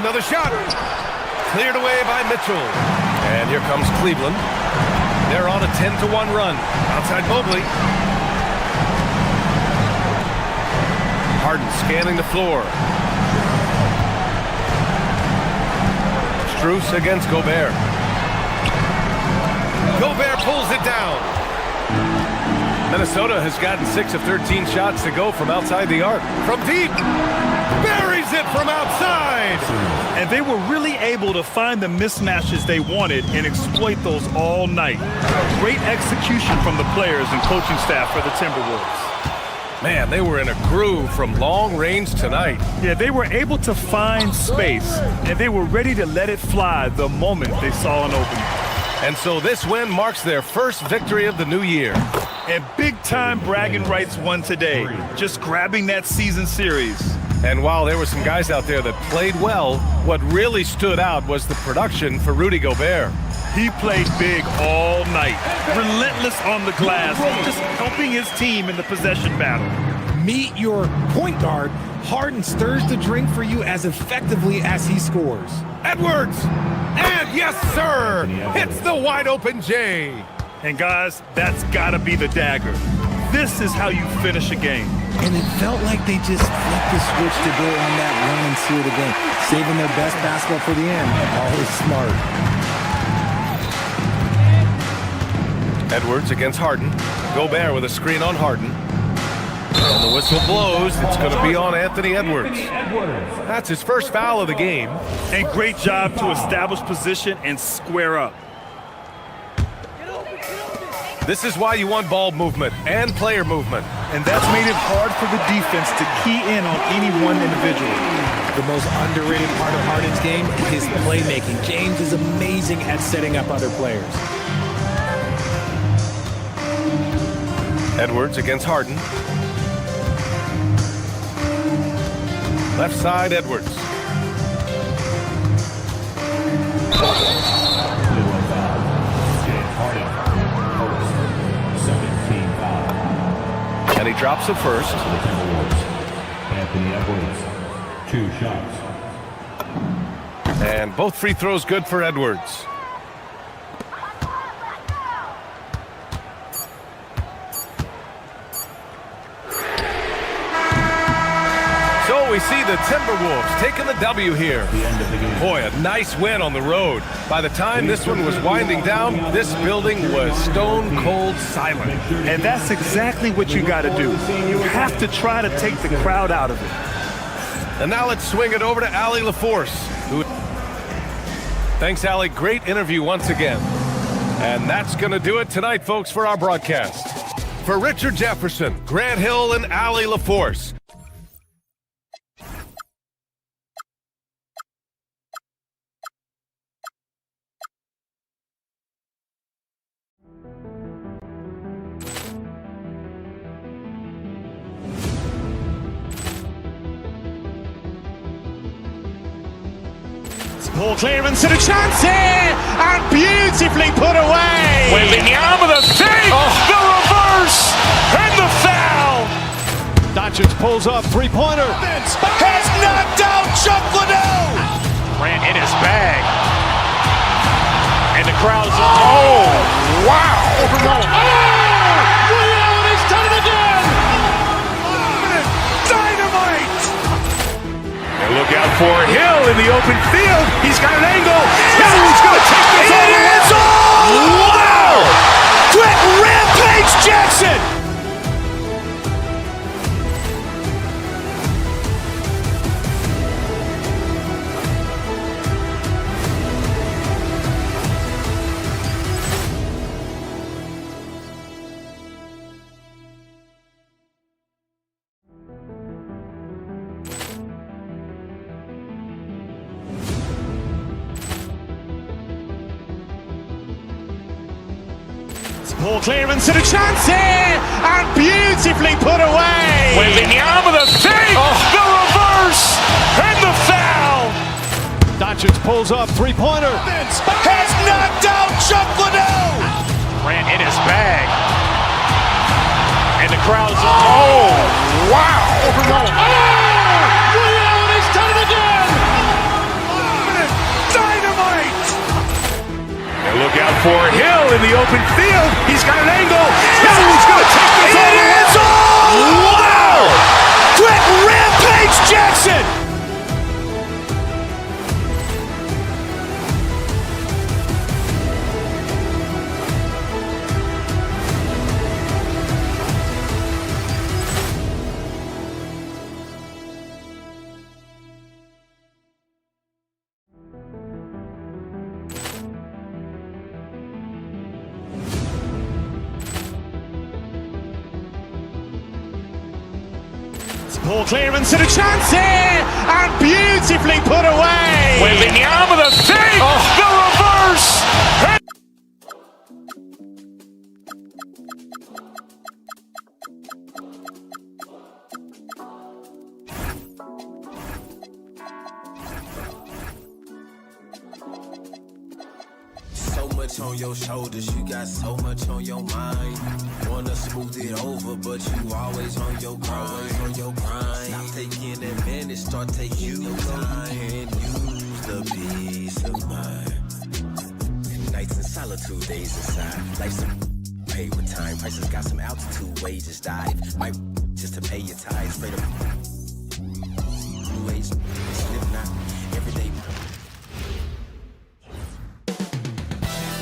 Another shot. Cleared away by Mitchell. And here comes Cleveland. They're on a 10-1 run. Outside Mobley. Harden scanning the floor. Strus against Gobert. Gobert pulls it down. Minnesota has gotten 6 of 13 shots to go from outside the arc. From deep. Buries it from outside. And they were really able to find the mismatches they wanted and exploit those all night. Great execution from the players and coaching staff for the Timberwolves. Man, they were in a groove from long range tonight. Yeah, they were able to find space, and they were ready to let it fly the moment they saw an opening. And so this win marks their first victory of the new year. And big-time bragging rights won today, just grabbing that season series. And while there were some guys out there that played well, what really stood out was the production for Rudy Gobert. He played big all night, relentless on the glass, just helping his team in the possession battle. Meet your point guard. Harden stirs the drink for you as effectively as he scores. Edwards! And yes, sir! Hits the wide-open J. And guys, that's gotta be the dagger. This is how you finish a game. And it felt like they just flipped the switch to go on that run and seal the game, saving their best basketball for the end. Always smart. Edwards against Harden. Gobert with a screen on Harden. And the whistle blows. It's going to be on Anthony Edwards. That's his first foul of the game. And great job to establish position and square up. This is why you want ball movement and player movement. And that's made it hard for the defense to key in on any one individual. The most underrated part of Harden's game is playmaking. James is amazing at setting up other players. Edwards against Harden. Left side, Edwards. And he drops it first. Anthony Edwards, 2 shots. And both free throws good for Edwards. So we see the Timberwolves taking the W here. Boy, a nice win on the road. By the time this one was winding down, this building was stone cold silent. And that's exactly what you got to do. You have to try to take the crowd out of it. And now let's swing it over to Allie LaForce. Thanks, Allie. Great interview once again. And that's going to do it tonight, folks, for our broadcast. For Richard Jefferson, Grant Hill, and Allie LaForce. Ball clearance and a chance here, and beautifully put away. Wembanyama the fake, the reverse, and the foul. Doncic pulls up, three-pointer. Has knocked out Chuck Liddell. Grant in his bag. And the crowd's, oh, wow. Williams has done it again. Dynamite. And look out for Hill in the open field. He's got an angle. Hill's going to take this all the way. Wow! Quick Rampage Jackson. Ball clearance and a chance here, and beautifully put away. Wembanyama the fake, the reverse, and the foul. Doncic pulls up, three-pointer. Has knocked out Chuck Liddell. Grant in his bag. And the crowd's, oh, wow. Williams has done it again. Dynamite. And look out for Hill in the open field. He's got an angle. Hill's going to take this all the way. Wow! Quick Rampage Jackson. Ball clearance and a chance here, and beautifully put away. Wembanyama the fake, the reverse. So much on your shoulders, you got so much on your mind. Wanna smooth it over, but you always on your grind. Stop taking advantage, start taking your time. Can't use the peace of mind. Nights in solitude, days inside. Life's a pay with time. Prices got some altitude, wages dive. Might just to pay your tithes. Straight up. New age, slip not every day.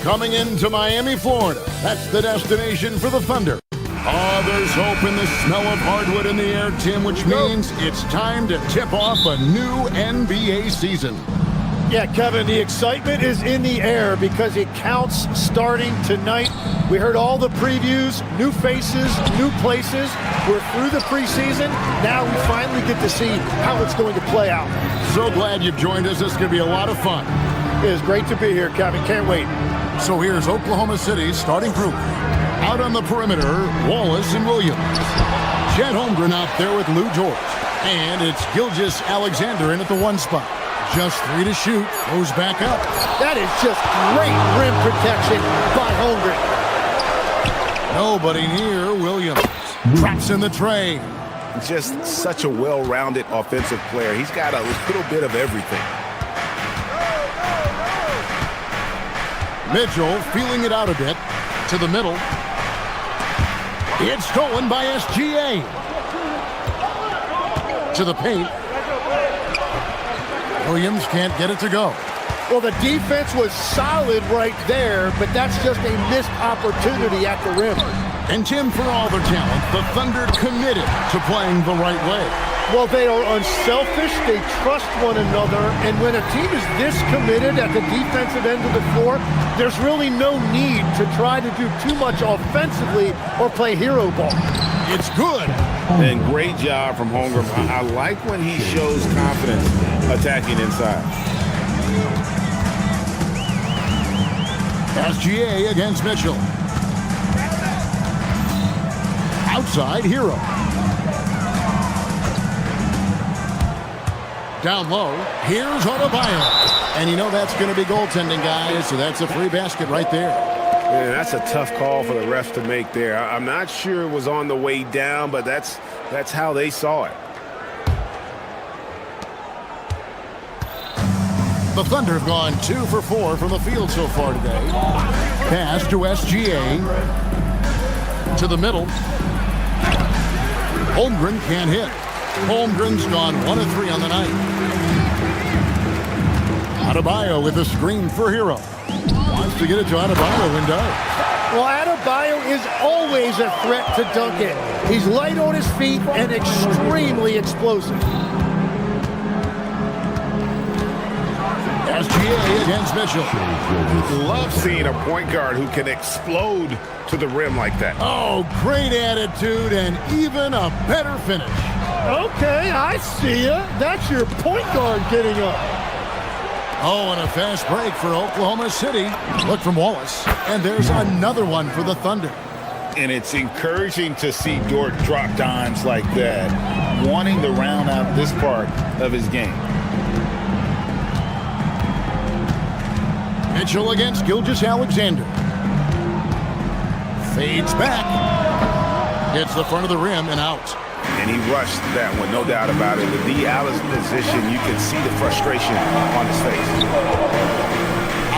Coming into Miami, Florida, that's the destination for the Thunder. Oh, there's hope in the smell of hardwood in the air, Tim, which means it's time to tip off a new NBA season. Yeah, Kevin, the excitement is in the air because it counts starting tonight. We heard all the previews, new faces, new places. We're through the preseason. Now we finally get to see how it's going to play out. So glad you've joined us. This is going to be a lot of fun. It is great to be here, Kevin. Can't wait. So here's Oklahoma City's starting group. Out on the perimeter, Wallace and Williams. Chet Holmgren out there with Lou George. And it's Gilgeous-Alexander in at the one spot. Just 3 to shoot. Goes back up. That is just great rim protection by Holmgren. Nobody near Williams. Traps in the tray. Just such a well-rounded offensive player. He's got a little bit of everything. Mitchell feeling it out a bit to the middle. It's stolen by SGA. To the paint. Williams can't get it to go. Well, the defense was solid right there, but that's just a missed opportunity at the rim. And Tim, for all their talent, the Thunder committed to playing the right way. Well, they are unselfish, they trust one another, and when a team is this committed at the defensive end of the floor, there's really no need to try to do too much offensively or play hero ball. It's good. And great job from Holmgren. I like when he shows confidence attacking inside. SGA against Mitchell. Outside, Hero. Down low, here's Adebayo. And you know that's going to be goaltending, guys, so that's a free basket right there. Yeah, that's a tough call for the refs to make there. I'm not sure it was on the way down, but that's how they saw it. The Thunder have gone 2 for 4 from the field so far today. Pass to SGA. To the middle. Holmgren can't hit. Holmgren's gone 1 of 3 on the night. Adebayo with a screen for Hero. Wants to get it to Adebayo and does. Well, Adebayo is always a threat to dunk it. He's light on his feet and extremely explosive. SGA against Mitchell. Love seeing a point guard who can explode to the rim like that. Oh, great attitude and even a better finish. Okay, I see ya. That's your point guard getting up. Oh, and a fast break for Oklahoma City. Look from Wallace. And there's another one for the Thunder. And it's encouraging to see Dort drop dimes like that, wanting to round out this part of his game. Mitchell against Gilgeous-Alexander. Fades back. Hits the front of the rim and out. And he rushed that one, no doubt about it. With D. Allen's position, you can see the frustration on his face.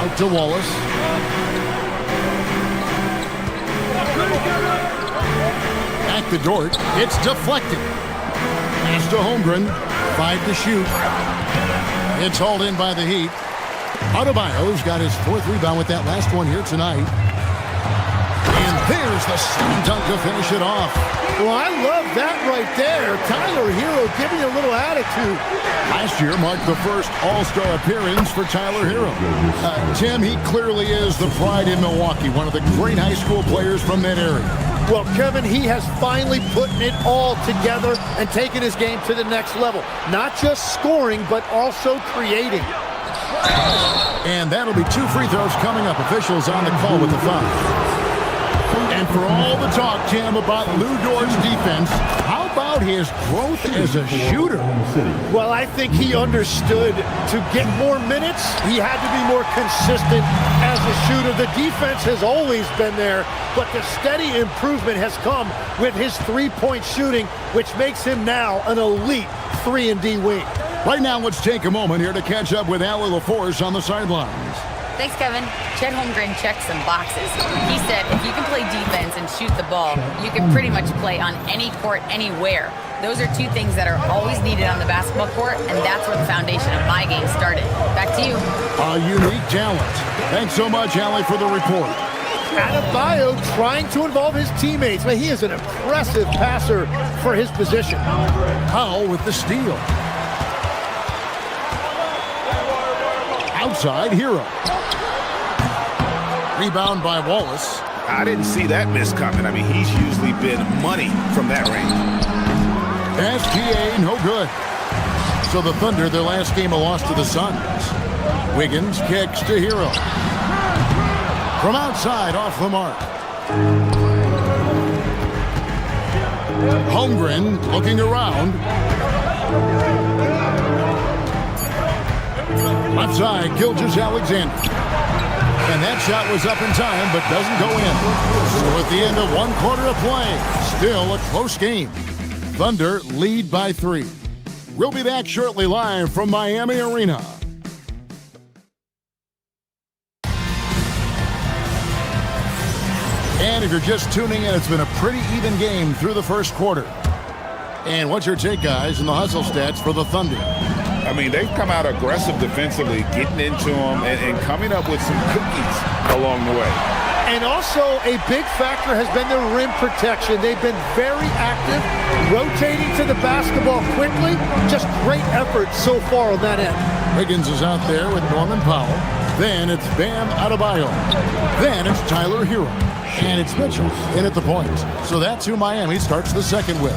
Out to Wallace. Back to Dort. It's deflected. Pass to Holmgren. 5 to shoot. It's hauled in by the Heat. Adebayo's got his 4th rebound with that last one here tonight. And there's the slam dunk to finish it off. Well, I love that right there. Tyler Hero giving a little attitude. Last year marked the first All-Star appearance for Tyler Hero. Tim, he clearly is the pride in Milwaukee, one of the great high school players from that area. Well, Kevin, he has finally put it all together and taken his game to the next level. Not just scoring, but also creating. And that'll be 2 free throws coming up. Officials on the call with the foul. And for all the talk, Tim, about Lou Dort's defense, how about his growth as a shooter? Well, I think he understood to get more minutes, he had to be more consistent as a shooter. The defense has always been there, but the steady improvement has come with his three-point shooting, which makes him now an elite 3-and-D wing. Right now, let's take a moment here to catch up with Allie LaForce on the sidelines. Thanks, Kevin. Chet Holmgren checked some boxes. He said if you can play defense and shoot the ball, you can pretty much play on any court, anywhere. Those are 2 things that are always needed on the basketball court, and that's where the foundation of my game started. Back to you. A unique talent. Thanks so much, Allie, for the report. Adebayo trying to involve his teammates, but he is an impressive passer for his position. Powell with the steal. Outside, Hero. Rebound by Wallace. I didn't see that miss coming. I mean, he's usually been money from that range. SGA, no good. So the Thunder, their last game, a loss to the Suns. Wiggins kicks to Hero. From outside, off the mark. Holmgren looking around. Left side, Gilgeous-Alexander. And that shot was up in time, but doesn't go in. So at the end of 1 quarter of play, still a close game. Thunder lead by 3. We'll be back shortly live from Miami Arena. And if you're just tuning in, it's been a pretty even game through the first quarter. And what's your take, guys, in the hustle stats for the Thunder? I mean, they've come out aggressive defensively, getting into them and coming up with some cookies along the way. And also a big factor has been their rim protection. They've been very active, rotating to the basketball quickly. Just great effort so far on that end. Wiggins is out there with Norman Powell. Then it's Bam Adebayo. Then it's Tyler Hero. And it's Mitchell in at the point. So that's who Miami starts the second with.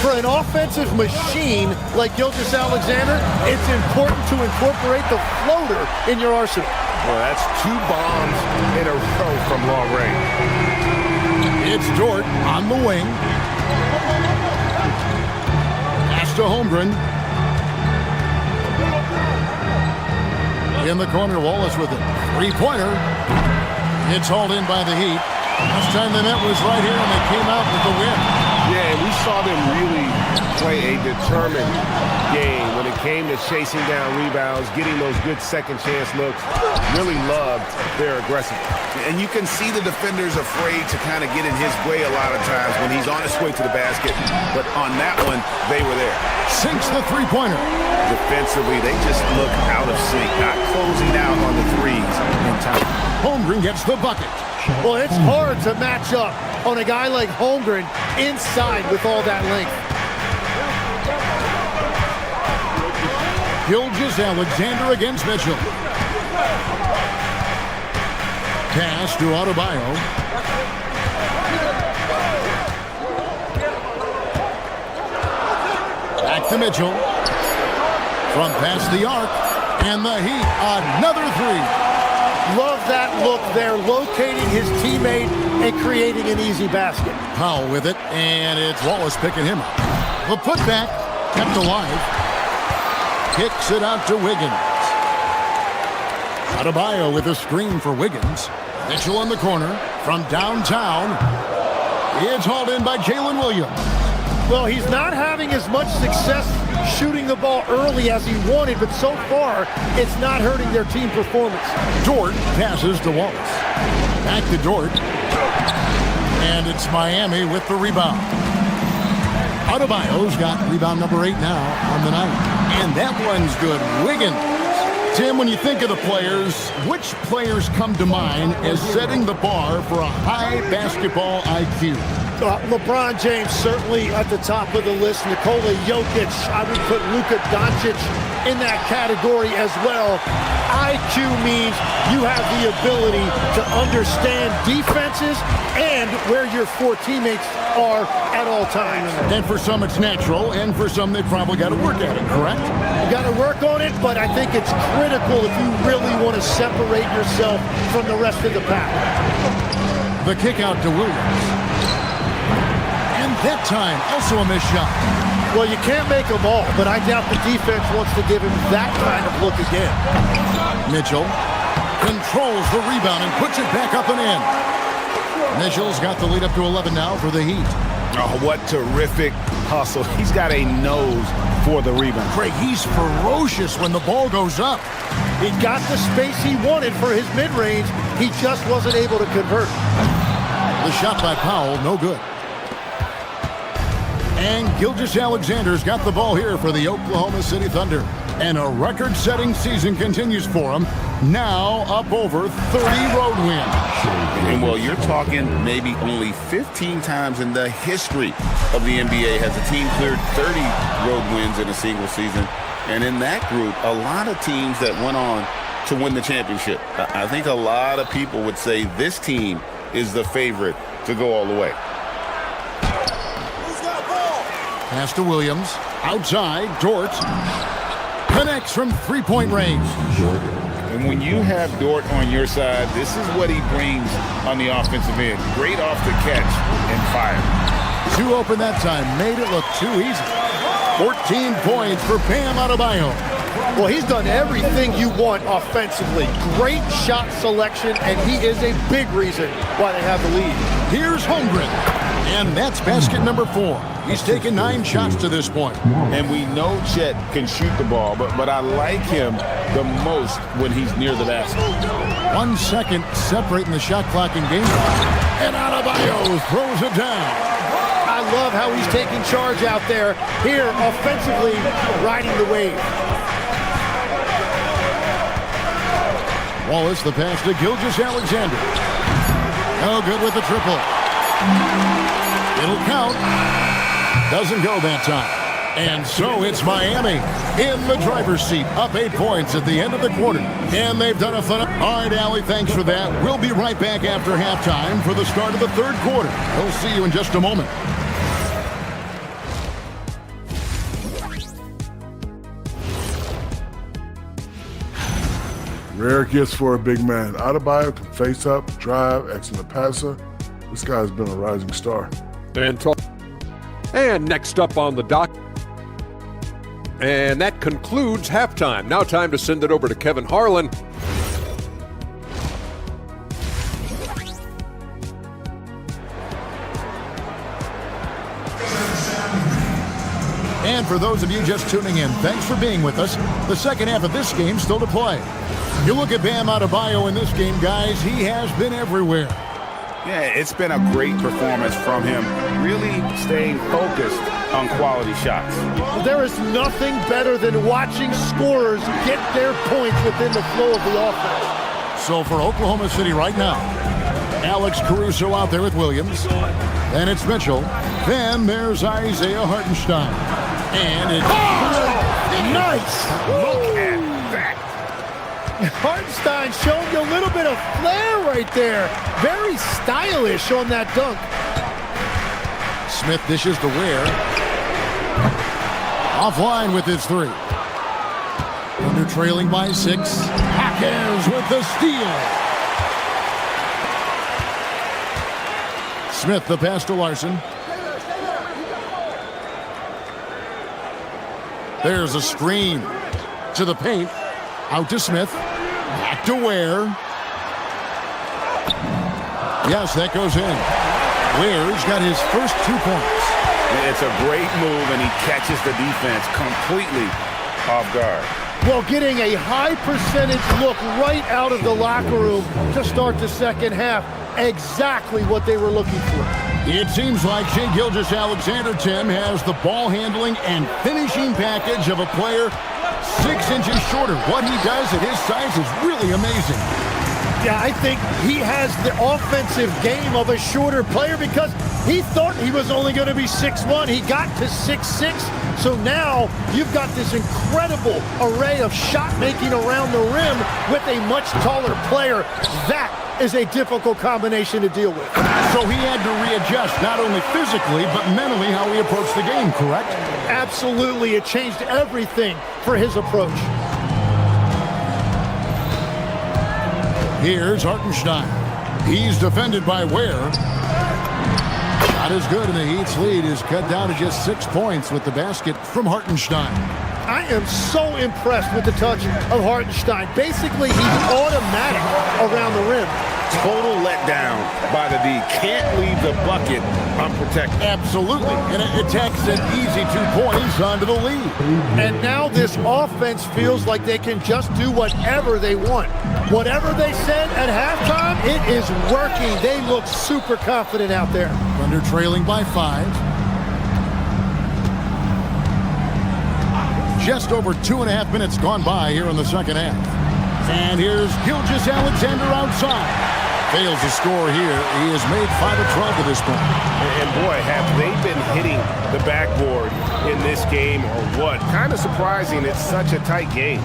For an offensive machine like Gilgeous-Alexander, it's important to incorporate the floater in your arsenal. Well, that's 2 bombs in a row from long range. It's Dort on the wing. Pass to Holmgren. In the corner, Wallace with it. 3-pointer. It's hauled in by the Heat. Last time they met was right here, and they came out with the win. Yeah, and we saw them really play a determined game when it came to chasing down rebounds, getting those good second chance looks. Really loved their aggressiveness. And you can see the defenders afraid to kind of get in his way a lot of times when he's on his way to the basket. But on that one, they were there. Sinks the 3-pointer. Defensively, they just look out of sync, not closing out on the threes in time. Holmgren gets the bucket. Well, it's hard to match up on a guy like Holmgren inside with all that length. Gilgeous-Alexander against Mitchell. Pass to Adebayo. Back to Mitchell. From past the arc. And the Heat, another 3. Love that look there, locating his teammate and creating an easy basket. Powell with it, and it's Wallace picking him up. The putback kept alive. Kicks it out to Wiggins. Adebayo with a screen for Wiggins. Mitchell in the corner from downtown. It's hauled in by Jalen Williams. Well, he's not having as much success shooting the ball early as he wanted, but so far, it's not hurting their team performance. Dort passes to Wallace. Back to Dort. And it's Miami with the rebound. Adebayo's got rebound number 8 now on the night. And that one's good. Wiggins. Tim, when you think of the players, which players come to mind as setting the bar for a high basketball IQ? LeBron James certainly at the top of the list. Nikola Jokic, I would put Luka Doncic in that category as well. IQ means you have the ability to understand defenses and where your 4 teammates are at all times. And for some it's natural, and for some they probably got to work at it, correct? You got to work on it, but I think it's critical if you really want to separate yourself from the rest of the pack. The kick out to Williams. And that time, also a missed shot. Well, you can't make them all, but I doubt the defense wants to give him that kind of look again. Mitchell controls the rebound and puts it back up and in. Mitchell's got the lead up to 11 now for the Heat. Oh, what terrific hustle. He's got a nose for the rebound. Craig, he's ferocious when the ball goes up. He got the space he wanted for his mid-range. He just wasn't able to convert. The shot by Powell, no good. And Gilgeous-Alexander's got the ball here for the Oklahoma City Thunder. And a record-setting season continues for him. Now up over 30 road wins. And well, you're talking maybe only 15 times in the history of the NBA has a team cleared 30 road wins in a single season. And in that group, a lot of teams that went on to win the championship. I think a lot of people would say this team is the favorite to go all the way. Pass to Williams. Outside, Dort. Connects from three-point range. And when you have Dort on your side, this is what he brings on the offensive end. Great off the catch and fire. 2 open that time. Made it look too easy. 14 points for Bam Adebayo. Well, he's done everything you want offensively. Great shot selection, and he is a big reason why they have the lead. Here's Holmgren. And that's basket number 4. He's taken 9 shots to this point. And we know Chet can shoot the ball, but I like him the most when he's near the basket. 1 second separating the shot clock in game. And Adebayo throws it down. I love how he's taking charge out there. Here, offensively, riding the wave. Wallace, the pass to Gilgeous-Alexander. No good with the triple. It'll count. Doesn't go that time. And so it's Miami in the driver's seat, up 8 points at the end of the quarter. And they've done a fun. All right, Allie, thanks for that. We'll be right back after halftime for the start of the third quarter. We'll see you in just a moment. Rare gifts for a big man. Adebayo can face up, drive, excellent passer. This guy's been a rising star. And next up on the dock. And that concludes halftime. Now time to send it over to Kevin Harlan. And for those of you just tuning in, thanks for being with us. The second half of this game still to play. You look at Bam Adebayo in this game, guys, he has been everywhere. Yeah, it's been a great performance from him, really staying focused on quality shots. There is nothing better than watching scorers get their points within the flow of the offense. So for Oklahoma City right now, Alex Caruso out there with Williams. Then it's Mitchell. Then there's Isaiah Hartenstein. And it's... Nice! Look at that! Hartenstein showing you a little bit of flair right there. Very stylish on that dunk. Smith dishes to Ware. Offline with his 3. Under trailing by 6. Hackers with the steal. Smith the pass to Larson. There's a screen to the paint. Out to Smith. Back to Ware. Yes, that goes in. Ware's got his first 2 points. It's a great move, and he catches the defense completely off guard. Well, getting a high percentage look right out of the locker room to start the second half. Exactly what they were looking for. It seems like Shai Gilgeous-Alexander, Tim, has the ball handling and finishing package of a player 6 inches shorter. What he does at his size is really amazing. Yeah, I think he has the offensive game of a shorter player because he thought he was only going to be 6'1". He got to 6'6". So now you've got this incredible array of shot making around the rim with a much taller player. That is a difficult combination to deal with. So he had to readjust not only physically but mentally how he approached the game, correct? Absolutely. It changed everything for his approach. Here's Hartenstein. He's defended by Ware. Shot is good, and the Heat's lead is cut down to just 6 points with the basket from Hartenstein. I am so impressed with the touch of Hartenstein. Basically, he's automatic around the rim. Total letdown by the D. Can't leave the bucket unprotected. Absolutely. And it takes an easy 2 points onto the lead. And now this offense feels like they can just do whatever they want. Whatever they said at halftime, it is working. They look super confident out there. Thunder trailing by 5. Just over 2.5 minutes gone by here in the second half. And here's Gilgeous-Alexander outside. Fails to score here. He has made 5 of 12 to this point. And boy, have they been hitting the backboard in this game or what? Kind of surprising. It's such a tight game.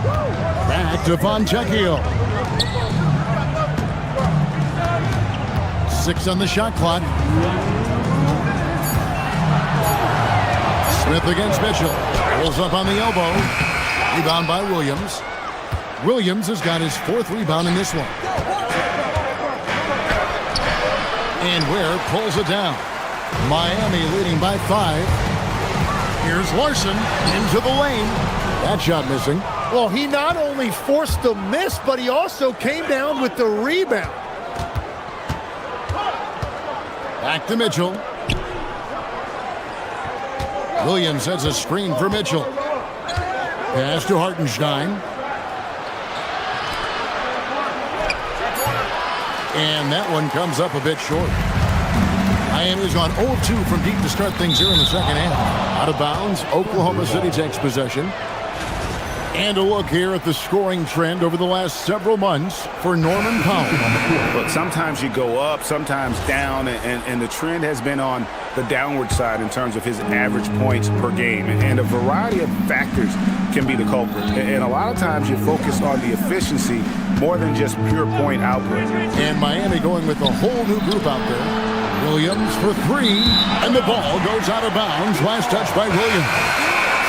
Back to Fontecchio. 6 on the shot clock. Smith against Mitchell. Pulls up on the elbow. Rebound by Williams. Williams has got his 4th rebound in this one. And Ware pulls it down. Miami leading by 5. Here's Larson into the lane. That shot missing. Well, he not only forced the miss, but he also came down with the rebound. Back to Mitchell. Williams sets a screen for Mitchell. Pass to Hartenstein. And that one comes up a bit short. Miami's on 0-2 from deep to start things here in the second half. Out of bounds, Oklahoma City takes possession. And a look here at the scoring trend over the last several months for Norman Powell. Look, sometimes you go up, sometimes down, and the trend has been on the downward side in terms of his average points per game. And a variety of factors can be the culprit. And a lot of times you focus on the efficiency more than just pure point output. And Miami going with a whole new group out there. Williams for three, and the ball goes out of bounds. Last touch by Williams.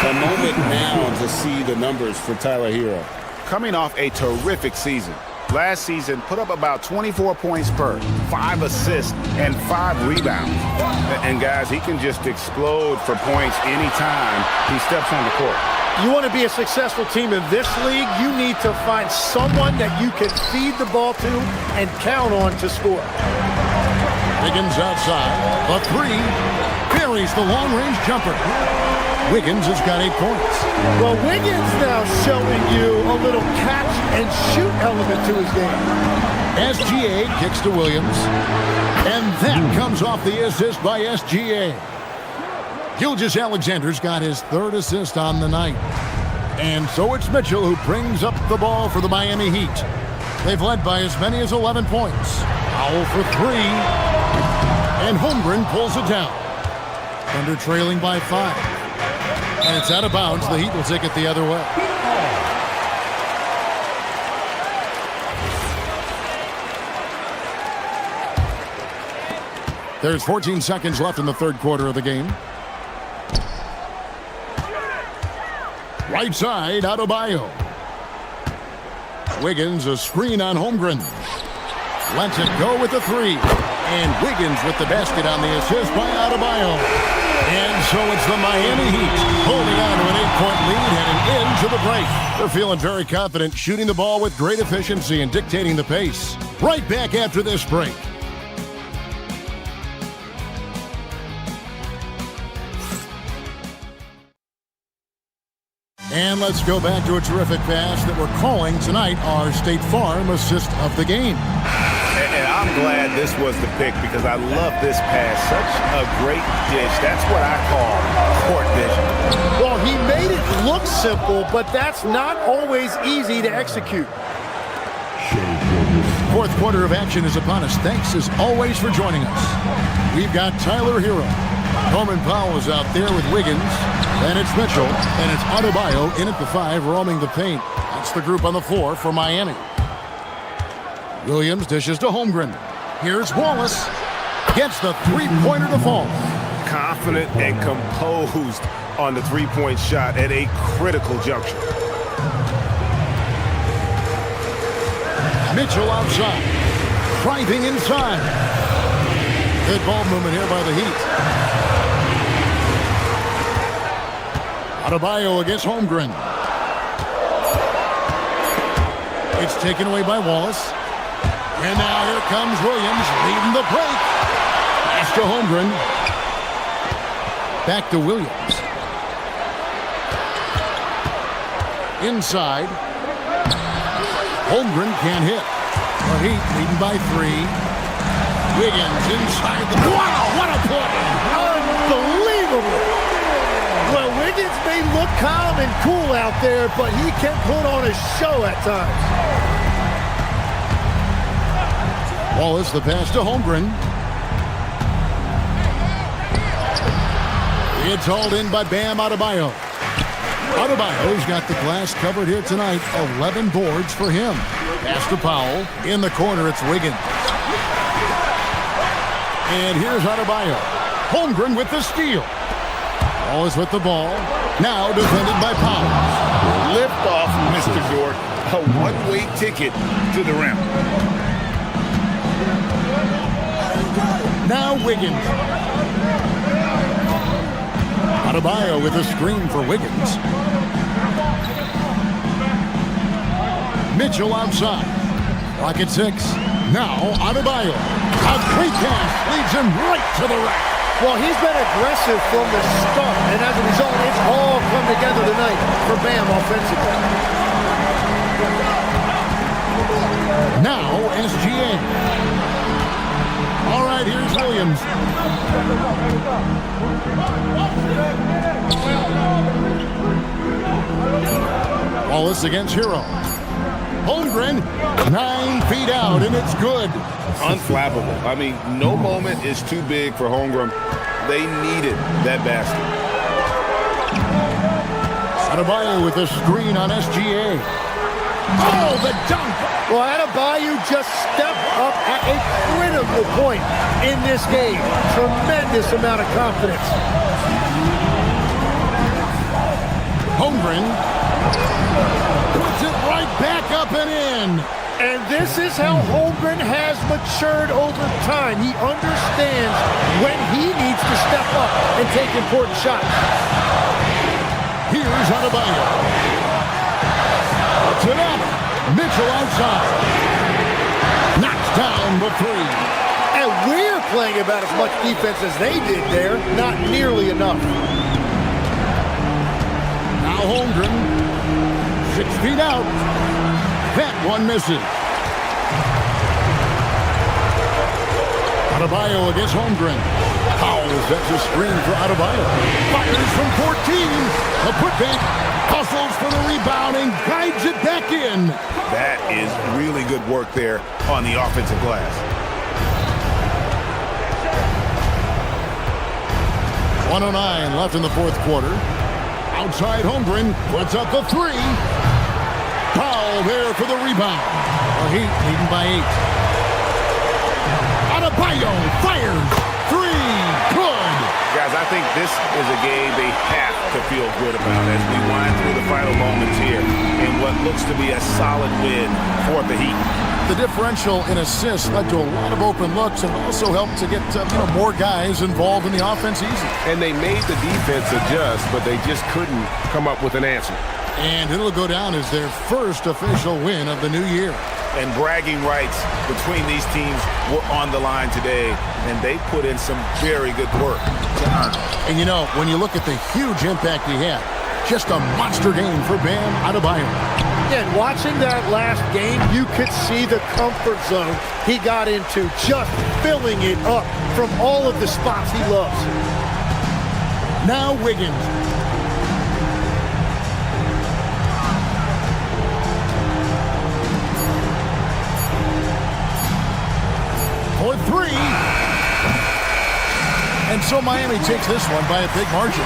A moment now to see the numbers for Tyler Hero. Coming off a terrific season. Last season, put up about 24 points per, 5 assists, and 5 rebounds. And guys, he can just explode for points anytime he steps on the court. You want to be a successful team in this league, you need to find someone that you can feed the ball to and count on to score. Wiggins outside, a three, buries the long-range jumper. Wiggins has got 8 points. Well, Wiggins now showing you a little catch-and-shoot element to his game. SGA kicks to Williams, and that comes off the assist by SGA. Gilgeous-Alexander's got his 3rd assist on the night. And so it's Mitchell who brings up the ball for the Miami Heat. They've led by as many as 11 points. Powell for 3, and Holmgren pulls it down. Thunder trailing by 5. And it's out of bounds. The Heat will take it the other way. There's 14 seconds left in the third quarter of the game. Right side, Adebayo. Wiggins, a screen on Holmgren. Lets it go with the 3. And Wiggins with the basket on the assist by Adebayo. And so it's the Miami Heat holding on to an 8-point lead heading into the break. They're feeling very confident, shooting the ball with great efficiency and dictating the pace. Right back after this break. And let's go back to a terrific pass that we're calling tonight our State Farm assist of the game. And I'm glad this was the pick because I love this pass. Such a great dish. That's what I call court vision. Well, he made it look simple, but that's not always easy to execute. Fourth quarter of action is upon us. Thanks as always for joining us. We've got Tyler Hero. Norman Powell is out there with Wiggins. And it's Mitchell. And it's Adebayo in at the 5, roaming the paint. That's the group on the floor for Miami. Williams dishes to Holmgren. Here's Wallace. Gets the three-pointer to fall. Confident and composed on the three-point shot at a critical juncture. Mitchell outside. Driving inside. Good ball movement here by the Heat. Adebayo against Holmgren. It's taken away by Wallace. And now here comes Williams leading the break. Pass to Holmgren. Back to Williams. Inside. Holmgren can't hit. The Heat leading by 3. Wiggins inside the... Wow, what a play! Unbelievable! Well, Wiggins may look calm and cool out there, but he can put on a show at times. Wallace, the pass to Holmgren. It's hauled in by Bam Adebayo. Adebayo's got the glass covered here tonight. 11 boards for him. Pass to Powell. In the corner, it's Wiggins. And here's Adebayo. Holmgren with the steal. Wallace with the ball. Now defended by Powell. Lift off, Mr. Dort. A one-way ticket to the rim. Now Wiggins. Adebayo with a screen for Wiggins. Mitchell outside. Clock at 6. Now Adebayo. A great pass leads him right to the rack. Well, he's been aggressive from the start, and as a result, it's all come together tonight for Bam offensively. Now, SGA. All right, here's Williams. Wallace against Hero. Holmgren, 9 feet out, and it's good. Unflappable. I mean, no moment is too big for Holmgren. They needed that basket. Adebayo with a screen on SGA. Oh, the dunk! Well, Adebayo just stepped up at a critical point in this game. Tremendous amount of confidence. Holmgren puts it right back up and in. And this is how Holmgren has matured over time. He understands when he needs to step up and take important shots. Here's Adebayo. Puts it up. Mitchell outside. Knocks down the three. And we're playing about as much defense as they did there. Not nearly enough. Now Holmgren, 6 feet out. That one misses. Adebayo against Holmgren. Powell sets a screen for Adebayo. Fires from 14. A putback. Hustles for the rebound and guides it back in. That is really good work there on the offensive glass. 1:09 left in the fourth quarter. Outside Holmgren puts up the three. Powell there for the rebound. The Heat leading by 8. Adebayo fires. Three. Good. Guys, I think this is a game they have to feel good about as we wind through the final moments here in what looks to be a solid win for the Heat. The differential in assists led to a lot of open looks and also helped to get more guys involved in the offense easy. And they made the defense adjust, but they just couldn't come up with an answer. And it'll go down as their first official win of the new year. And bragging rights between these teams were on the line today, and they put in some very good work to earn it. And you know, when you look at the huge impact he had, just a monster game for Bam Adebayo. And watching that last game, you could see the comfort zone he got into, just filling it up from all of the spots he loves. Now Wiggins. For three. And so Miami takes this one by a big margin.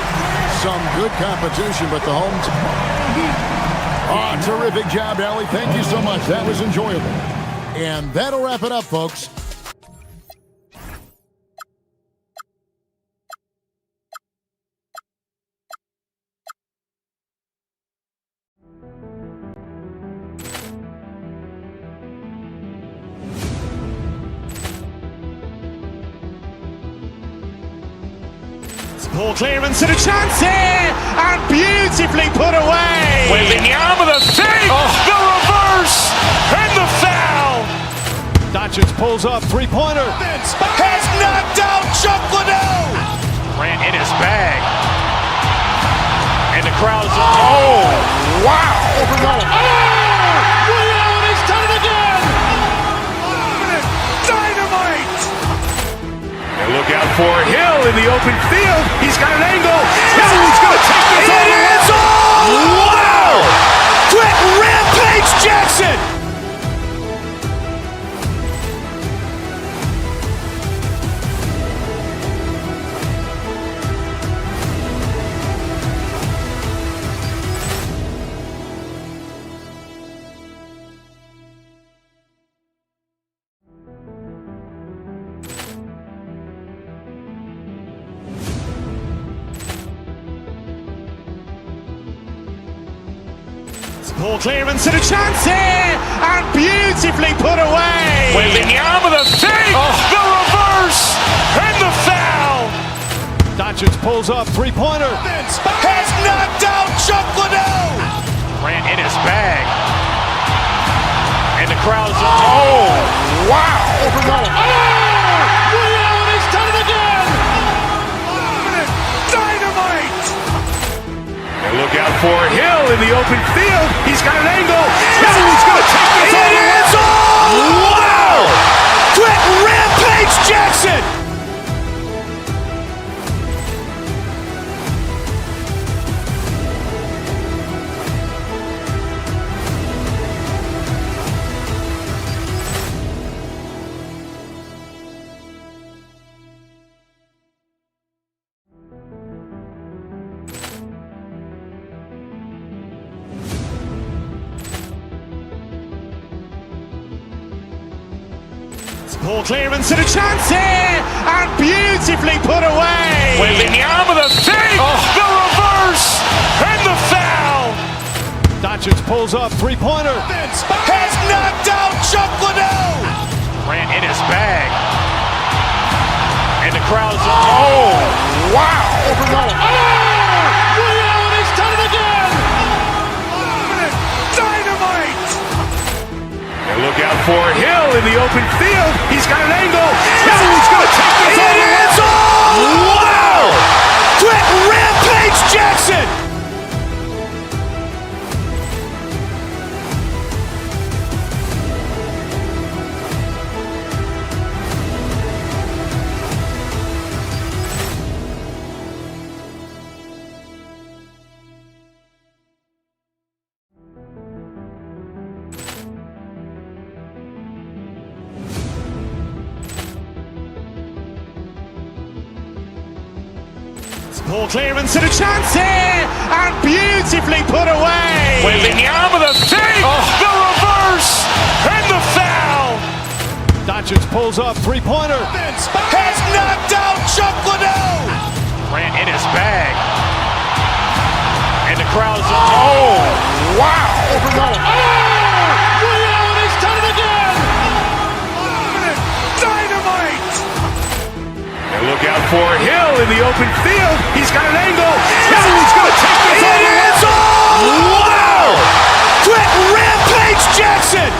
Some good competition, but the home team. Oh, terrific job, Allie. Thank you so much. That was enjoyable. And that'll wrap it up, folks. Ball clearance and a chance here, and beautifully put away. Wembanyama the save, the reverse, and the foul. Doncic pulls up, three-pointer. Has knocked out Chuck Liddell. Ran in his bag. And the crowd is, oh, wow. Williams, he's done it again. Dynamite. And look out for Hill in the open field. He's got an angle. Hill's going to take this all the way. Wow! Quick Rampage Jackson. Ball clearance and a chance here, and beautifully put away. Wembanyama the save, the reverse, and the foul. Doncic pulls up, three-pointer. Has knocked out Chuck Liddell. Ran in his bag. And the crowd is, oh, wow. Williams, he's done it again. out for Hill in the open field. He's got an angle. Hill's going to take this all the way. Wow! Quick rampage Jackson! Poor clearance and a chance here, and beautifully put away. Wembanyama the fake, the reverse, and the foul. Doncic pulls up, three-pointer. Has knocked out Chuck Liddell. Grant in his bag. And the crowd's wow. He's done it again. Dynamite. And look out for Hill in the open field. He's got an angle. Hill's going to take this all the way. Wow! Quick rampage Jackson. Poor clearance and a chance here, and beautifully put away. Wembanyama the fake, the reverse, and the foul. Doncic pulls up, three-pointer. Has knocked out Chuck Liddell. Grant in his bag. And the crowd's wow. He's done it again. Dynamite. And look out for Hill in the open field. He's got an angle. Hill's going to take this all the way. Wow! Quick rampage Jackson.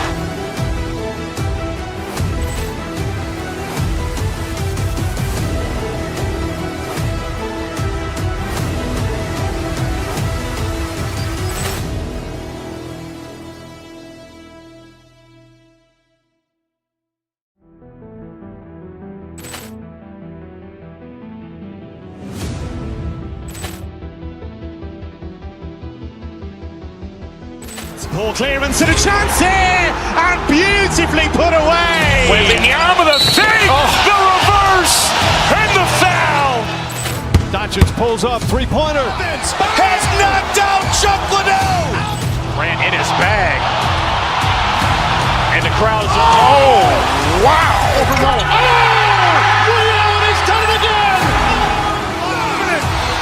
Poor clearance and a chance here, and beautifully put away. Wembanyama the fake, the reverse, and the foul. Doncic pulls up, three-pointer. Has knocked out Chuck Liddell. Grant in his bag. And the crowd's wow. He's done it again.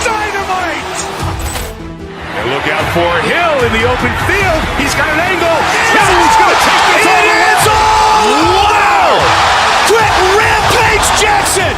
Dynamite. And look out for Hill in the open field. He's got an angle. Hill's going to take this all the way. Wow! Quick rampage Jackson.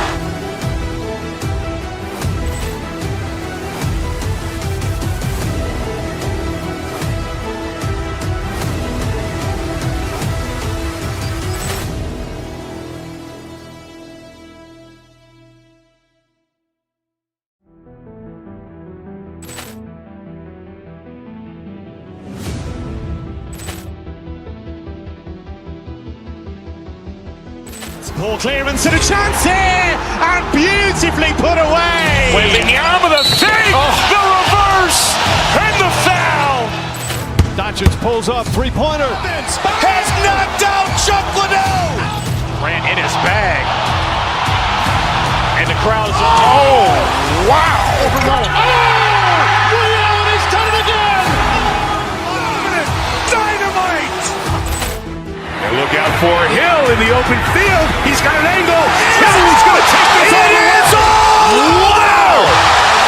Poor clearance and a chance here, and beautifully put away. Wembanyama the fake, the reverse, and the foul. Doncic pulls up, three-pointer. Has knocked out Chuck Liddell. Grant in his bag. And the crowd's wow. He's done it again. Dynamite. And look out for Hill in the open field. He's got an angle. Hill's going to take this all the way. Wow!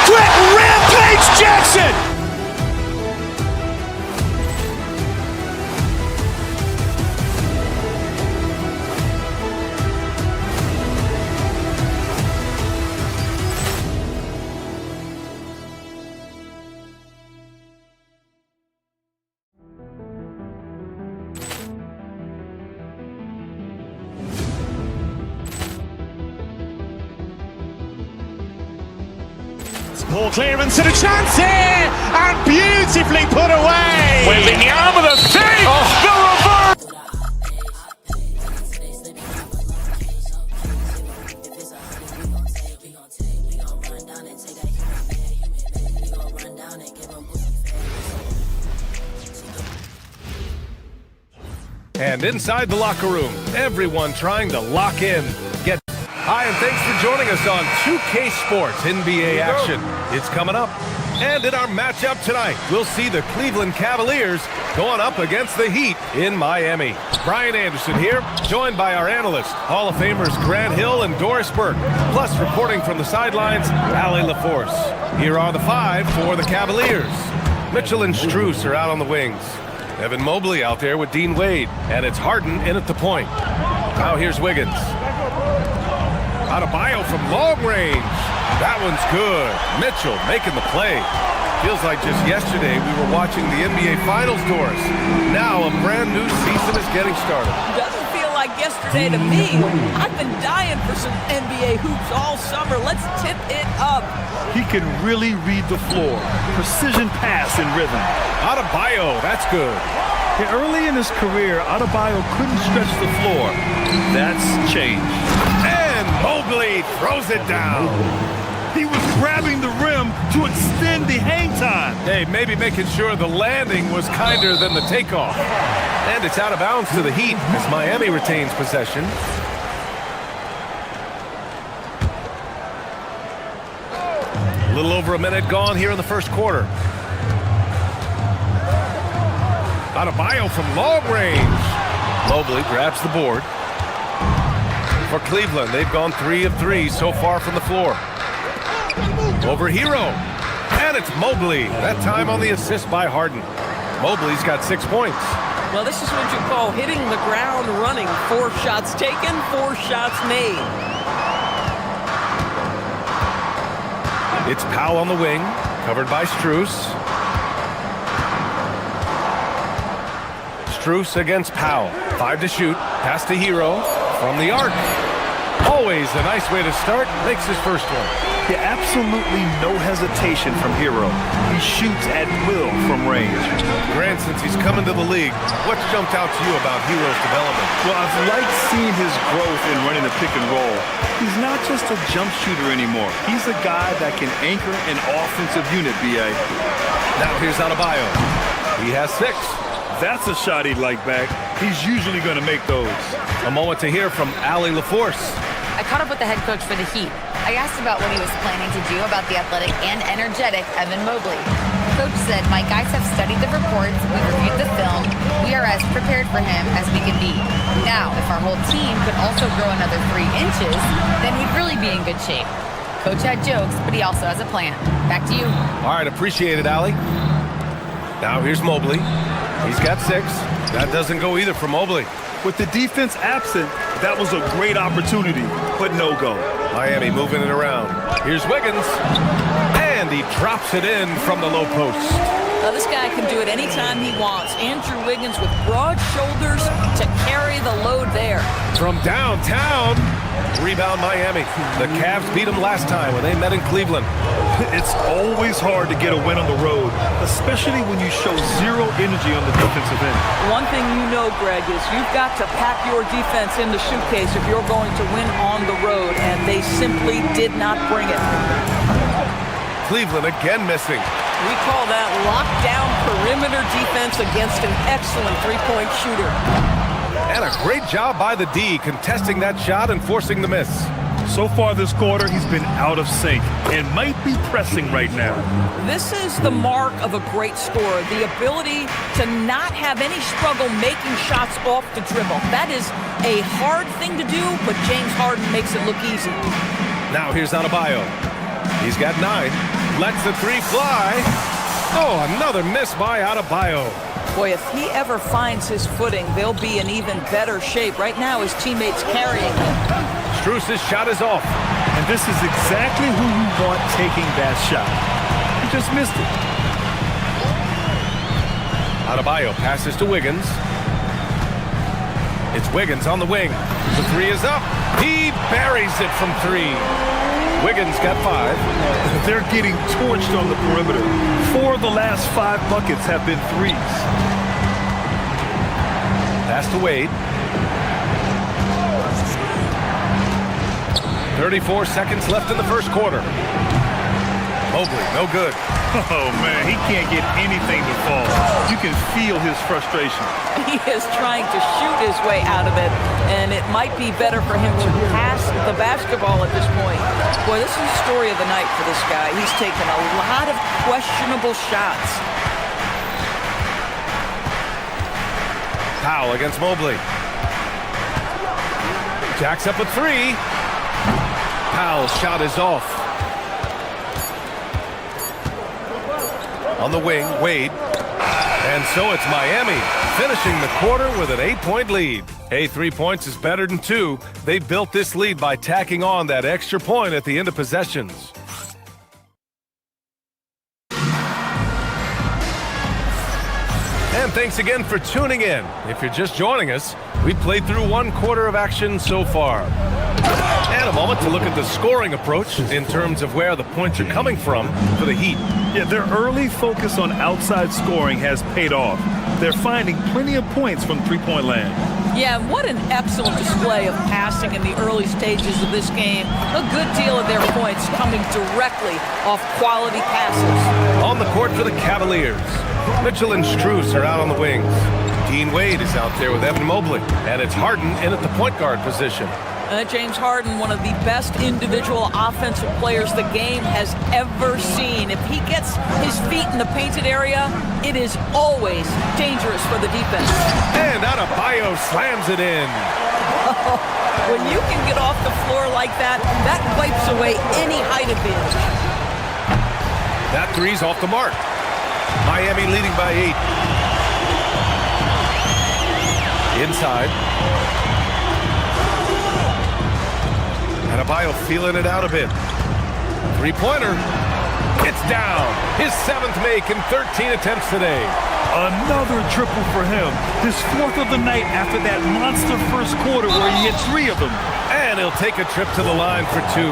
Quick rampage Jackson. Ball clearance and a chance here, and beautifully put away. Waving the arm of the save. The reverse. And inside the locker room, everyone trying to lock in. Hi, and thanks for joining us on 2K Sports NBA action. It's coming up. And in our matchup tonight, we'll see the Cleveland Cavaliers going up against the Heat in Miami. Brian Anderson here, joined by our analysts, Hall of Famers Grant Hill and Doris Burke, plus reporting from the sidelines, Allie LaForce. Here are the five for the Cavaliers. Mitchell and Strus are out on the wings. Evan Mobley out there with Dean Wade, and it's Harden in at the point. Now here's Wiggins. Adebayo from long range. That one's good. Mitchell making the play. Feels like just yesterday we were watching the NBA Finals, Doris. Now a brand new season is getting started. Doesn't feel like yesterday to me. I've been dying for some NBA hoops all summer. Let's tip it up. He can really read the floor. Precision pass and rhythm. Adebayo, that's good. Yeah, early in his career, Adebayo couldn't stretch the floor. That's changed. And Mobley throws it down. He was grabbing the rim to extend the hang time. Hey, maybe making sure the landing was kinder than the takeoff. And it's out of bounds to the Heat as Miami retains possession. A little over a minute gone here in the first quarter. Adebayo from long range. Mobley grabs the board. For Cleveland, they've gone 3 of 3 so far from the floor. Over Hero. And it's Mobley. That time on the assist by Harden. Mobley's got 6 points. Well, this is what you call hitting the ground running. 4 shots taken, 4 shots made. It's Powell on the wing, covered by Strus. Strus against Powell. 5 to shoot. Pass to Hero from the arc. Always a nice way to start. Makes his first one. Yeah, absolutely no hesitation from Hero. He shoots at will from range. Grant, since he's come into the league, what's jumped out to you about Hero's development? Well, I've liked seeing his growth in running the pick and roll. He's not just a jump shooter anymore. He's a guy that can anchor an offensive unit, B.A. Now here's Adebayo. He has 6. That's a shot he'd like back. He's usually going to make those. A moment to hear from Allie LaForce. I caught up with the head coach for the Heat. I asked about what he was planning to do about the athletic and energetic Evan Mobley. Coach said, "My guys have studied the reports, we reviewed the film, we are as prepared for him as we can be. Now, if our whole team could also grow another 3 inches, then we'd really be in good shape." Coach had jokes, but he also has a plan. Back to you. All right, appreciate it, Allie. Now here's Mobley. He's got 6. That doesn't go either for Mobley. With the defense absent, that was a great opportunity, but no go. Miami moving it around. Here's Wiggins. And he drops it in from the low post. Now, this guy can do it anytime he wants. Andrew Wiggins with broad shoulders to carry the load there. From downtown. Rebound Miami. The Cavs beat them last time when they met in Cleveland. It's always hard to get a win on the road, especially when you show zero energy on the defensive end. One thing you know, Greg, is you've got to pack your defense in the suitcase if you're going to win on the road, and they simply did not bring it. Cleveland again missing. We call that lockdown perimeter defense against an excellent three-point shooter. And a great job by the D contesting that shot and forcing the miss. So far this quarter, he's been out of sync and might be pressing right now. This is the mark of a great scorer, the ability to not have any struggle making shots off the dribble. That is a hard thing to do, but James Harden makes it look easy. Now here's Adebayo. He's got 9. Lets the 3 fly. Oh, another miss by Adebayo. Boy, if he ever finds his footing, they'll be in even better shape. Right now, his teammates carrying him. Strus's shot is off. And this is exactly who you want taking that shot. He just missed it. Adebayo passes to Wiggins. It's Wiggins on the wing. The 3 is up. He buries it from 3. Wiggins got 5. They're getting torched on the perimeter. 4 of the last 5 buckets have been threes. Pass to Wade. 34 seconds left in the first quarter. Mobley, no good. Oh, man, he can't get anything to fall. You can feel his frustration. He is trying to shoot his way out of it, and it might be better for him to pass the basketball at this point. Boy, this is the story of the night for this guy. He's taken a lot of questionable shots. Powell against Mobley. Jacks up a 3. Powell's shot is off. On the wing, Wade. And so it's Miami, finishing the quarter with an 8-point lead. Hey, 3 points is better than 2. They built this lead by tacking on that extra point at the end of possessions. And thanks again for tuning in. If you're just joining us, we played through 1 quarter of action so far. And a moment to look at the scoring approach in terms of where the points are coming from for the Heat. Yeah, their early focus on outside scoring has paid off. They're finding plenty of points from three-point land. Yeah, what an excellent display of passing in the early stages of this game. A good deal of their points coming directly off quality passes. On the court for the Cavaliers, Mitchell and Strus are out on the wings. Dean Wade is out there with Evan Mobley, and it's Harden in at the point guard position. James Harden, one of the best individual offensive players the game has ever seen. If he gets his feet in the painted area, it is always dangerous for the defense. And Adebayo slams it in. When you can get off the floor like that, that wipes away any height advantage. That three's off the mark. Miami leading by 8. Inside. Adebayo feeling it out a bit. Three-pointer. It's down. His 7th make in 13 attempts today. Another triple for him. His 4th of the night after that monster first quarter where he hit 3 of them. And he'll take a trip to the line for 2.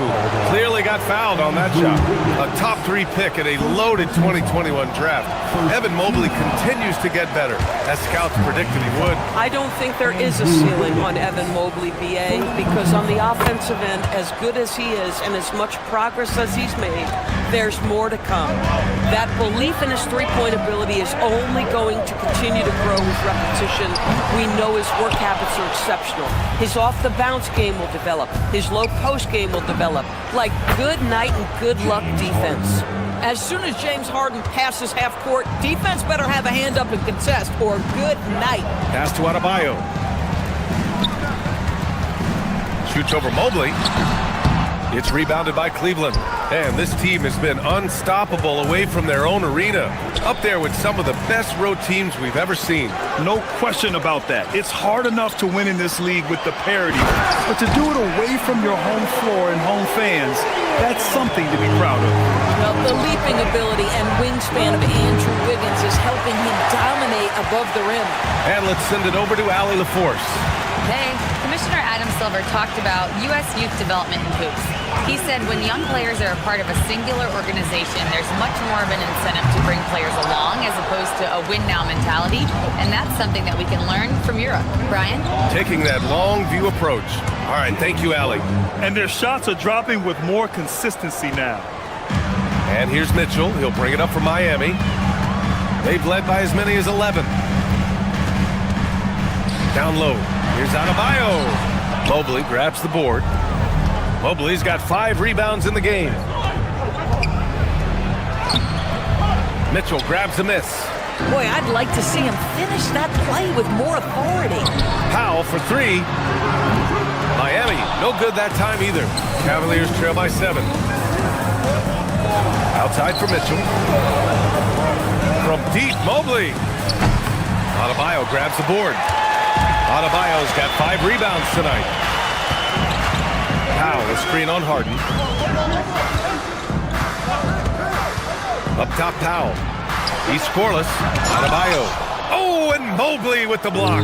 Clearly got fouled on that shot. A top 3 pick in a loaded 2021 draft. Evan Mobley continues to get better, as scouts predicted he would. I don't think there is a ceiling on Evan Mobley, BA, because on the offensive end, as good as he is and as much progress as he's made, there's more to come. That belief in his three-point ability is only going to continue to grow with repetition. We know his work habits are exceptional. His off-the-bounce game will develop. His low-post game will develop. Like good night and good luck defense. As soon as James Harden passes half court, defense better have a hand up and contest, or good night. Pass to Adebayo. Shoots over Mobley. It's rebounded by Cleveland. And this team has been unstoppable away from their own arena. Up there with some of the best road teams we've ever seen. No question about that. It's hard enough to win in this league with the parity, but to do it away from your home floor and home fans, that's something to be proud of. Well, the leaping ability and wingspan of Andrew Wiggins is helping him dominate above the rim. And let's send it over to Allie LaForce. Hey, Commissioner Adam Silver talked about U.S. youth development in hoops. He said when young players are a part of a singular organization, there's much more of an incentive to bring players along as opposed to a win-now mentality, and that's something that we can learn from Europe. Brian? Taking that long view approach. All right, thank you, Allie. And their shots are dropping with more consistency now. And here's Mitchell. He'll bring it up for Miami. They've led by as many as 11. Down low. Here's Adebayo. Mobley grabs the board. Mobley's got 5 rebounds in the game. Mitchell grabs a miss. Boy, I'd like to see him finish that play with more authority. Powell for 3. Miami, no good that time either. Cavaliers trail by 7. Outside for Mitchell. From deep, Mobley. Adebayo grabs the board. Adebayo's got 5 rebounds tonight. Powell, a screen on Harden. Up top, Powell. He's scoreless. Adebayo. Oh, and Mobley with the block.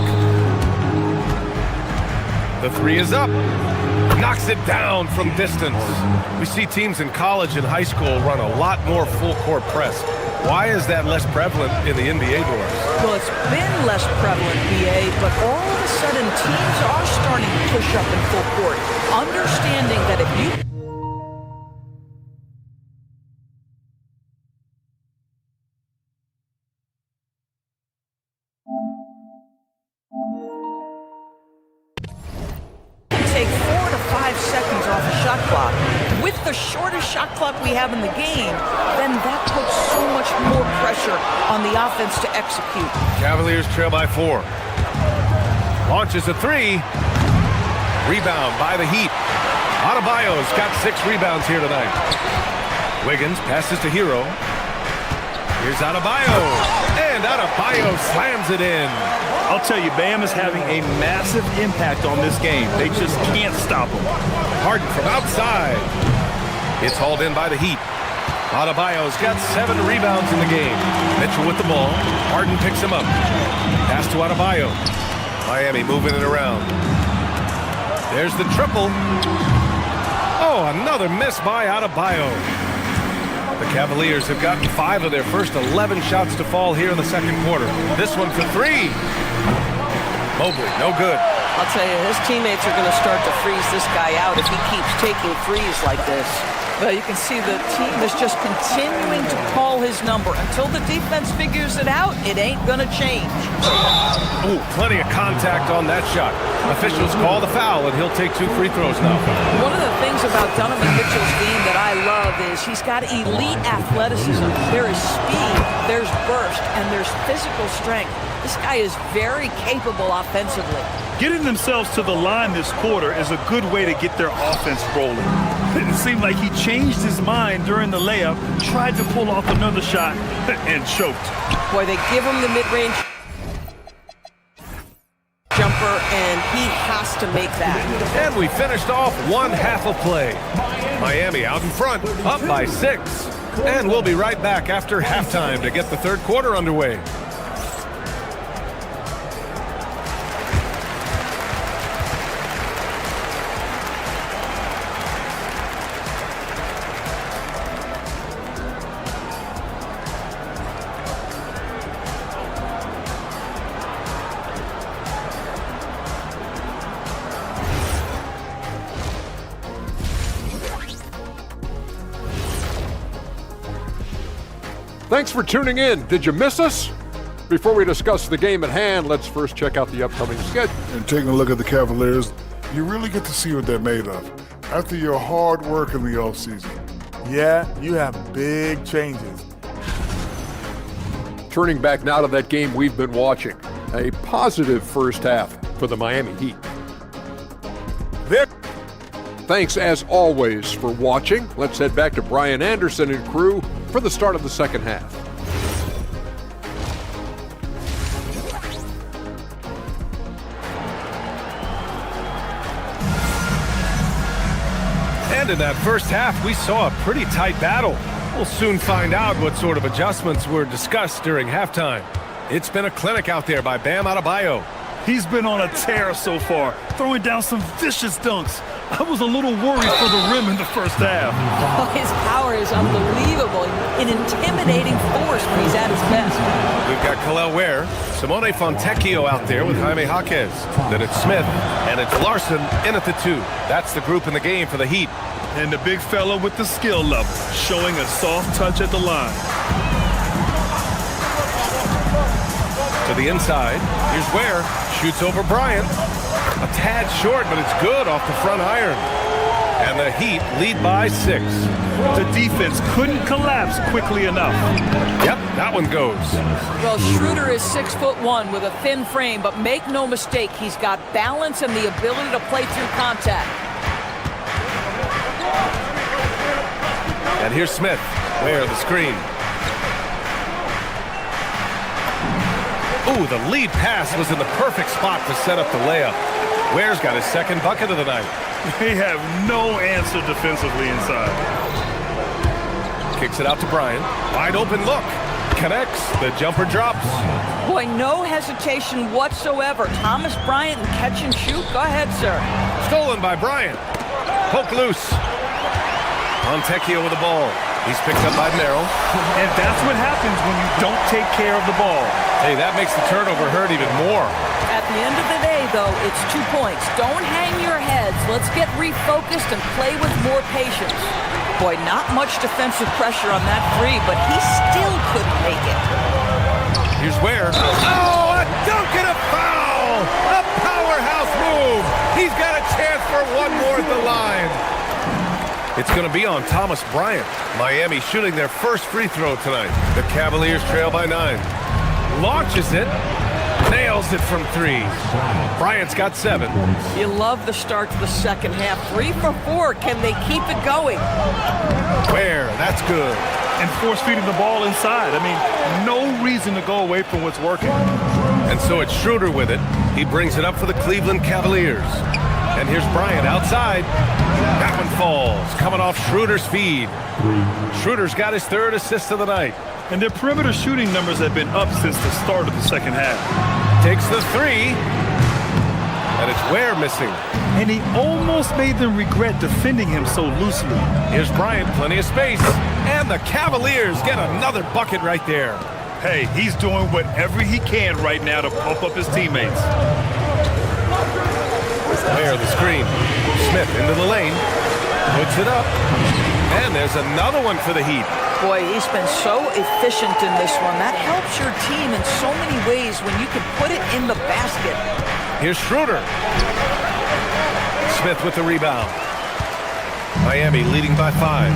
The 3 is up. knocks it down from distance. We see teams in college and high school run a lot more full-court press. Why is that less prevalent in the NBA doors? Well, it's been less prevalent, BA, but all of a sudden teams are starting to push up in full court, understanding that if you take 4 to 5 seconds off the shot clock, with the shortest shot clock we have in the game, then that puts so much more pressure on the offense to execute. Cavaliers trail by 4. Launches a 3. Rebound by the Heat. Adebayo's got 6 rebounds here tonight. Wiggins passes to Hero. Here's Adebayo. And Adebayo slams it in. I'll tell you, Bam is having a massive impact on this game. They just can't stop him. Harden from outside. It's hauled in by the Heat. Adebayo's got 7 rebounds in the game. Mitchell with the ball. Harden picks him up. Pass to Adebayo. Miami moving it around. There's the triple. Oh, another miss by Adebayo. The Cavaliers have gotten 5 of their first 11 shots to fall here in the second quarter. This one for 3. Mobley, no good. I'll tell you, his teammates are going to start to freeze this guy out if he keeps taking threes like this. But you can see the team is just continuing to call his number. Until the defense figures it out, it ain't going to change. Ooh, plenty of contact on that shot. Officials call the foul, and he'll take 2 free throws now. One of the things about Donovan Mitchell's game that I love is he's got elite athleticism. There is speed, there's burst, and there's physical strength. This guy is very capable offensively. Getting themselves to the line this quarter is a good way to get their offense rolling. It seemed like he changed his mind during the layup, tried to pull off another shot, and choked. Boy, they give him the mid-range jumper, and he has to make that. And we finished off one half of play. Miami out in front, up by 6. And we'll be right back after halftime to get the third quarter underway. Thanks for tuning in. Did you miss us? Before we discuss the game at hand, let's first check out the upcoming schedule. And taking a look at the Cavaliers, you really get to see what they're made of after your hard work in the offseason. Yeah, you have big changes. Turning back now to that game we've been watching. A positive first half for the Miami Heat. Thanks as always for watching. Let's head back to Brian Anderson and crew for the start of the second half. And in that first half, we saw a pretty tight battle. We'll soon find out what sort of adjustments were discussed during halftime. It's been a clinic out there by Bam Adebayo. He's been on a tear so far, throwing down some vicious dunks. I was a little worried for the rim in the first half. Oh, his power is unbelievable. An intimidating force when he's at his best. We've got Khalil Ware, Simone Fontecchio out there with Jaime Jaquez. Then it's Smith, and it's Larson in at the 2. That's the group in the game for the Heat. And the big fella with the skill level, showing a soft touch at the line. To the inside, here's Ware, shoots over Bryant. A tad short, but it's good off the front iron. And the Heat lead by 6. The defense couldn't collapse quickly enough. Yep, that one goes. Well, Schroeder is 6'1" with a thin frame, but make no mistake, he's got balance and the ability to play through contact. And here's Smith. Ware the screen. Ooh, the lead pass was in the perfect spot to set up the layup. Ware's got his second bucket of the night. They have no answer defensively inside. Kicks it out to Bryant. Wide open look. Connects. The jumper drops. Boy, no hesitation whatsoever. Thomas Bryant and catch and shoot. Go ahead, sir. Stolen by Bryant. Poke loose. Montecchio with the ball. He's picked up by Merrill. And that's what happens when you don't take care of the ball. Hey, that makes the turnover hurt even more. At the end of the day, though, it's 2 points. Don't hang your heads. Let's get refocused and play with more patience. Boy, not much defensive pressure on that three, but he still couldn't make it. Here's where. Oh, a dunk and a foul! A powerhouse move! He's got a chance for one more at the line. It's going to be on Thomas Bryant. Miami shooting their first free throw tonight. The Cavaliers trail by 9. Launches it. Nails it from 3. Bryant's got 7. You love the start to the second half. 3 for 4. Can they keep it going? Where? That's good. And force-feeding the ball inside. I mean, no reason to go away from what's working. And so it's Schroeder with it. He brings it up for the Cleveland Cavaliers. And here's Bryant outside. That one falls, coming off Schroeder's feed. Schroeder's got his 3rd assist of the night. And their perimeter shooting numbers have been up since the start of the second half. Takes the 3. And it's Ware missing. And he almost made them regret defending him so loosely. Here's Bryant, plenty of space. And the Cavaliers get another bucket right there. Hey, he's doing whatever he can right now to pump up his teammates. Ware the screen. Smith into the lane. Puts it up. And there's another one for the Heat. Boy, he's been so efficient in this one. That helps your team in so many ways when you can put it in the basket. Here's Schroeder. Smith with the rebound. Miami leading by 5.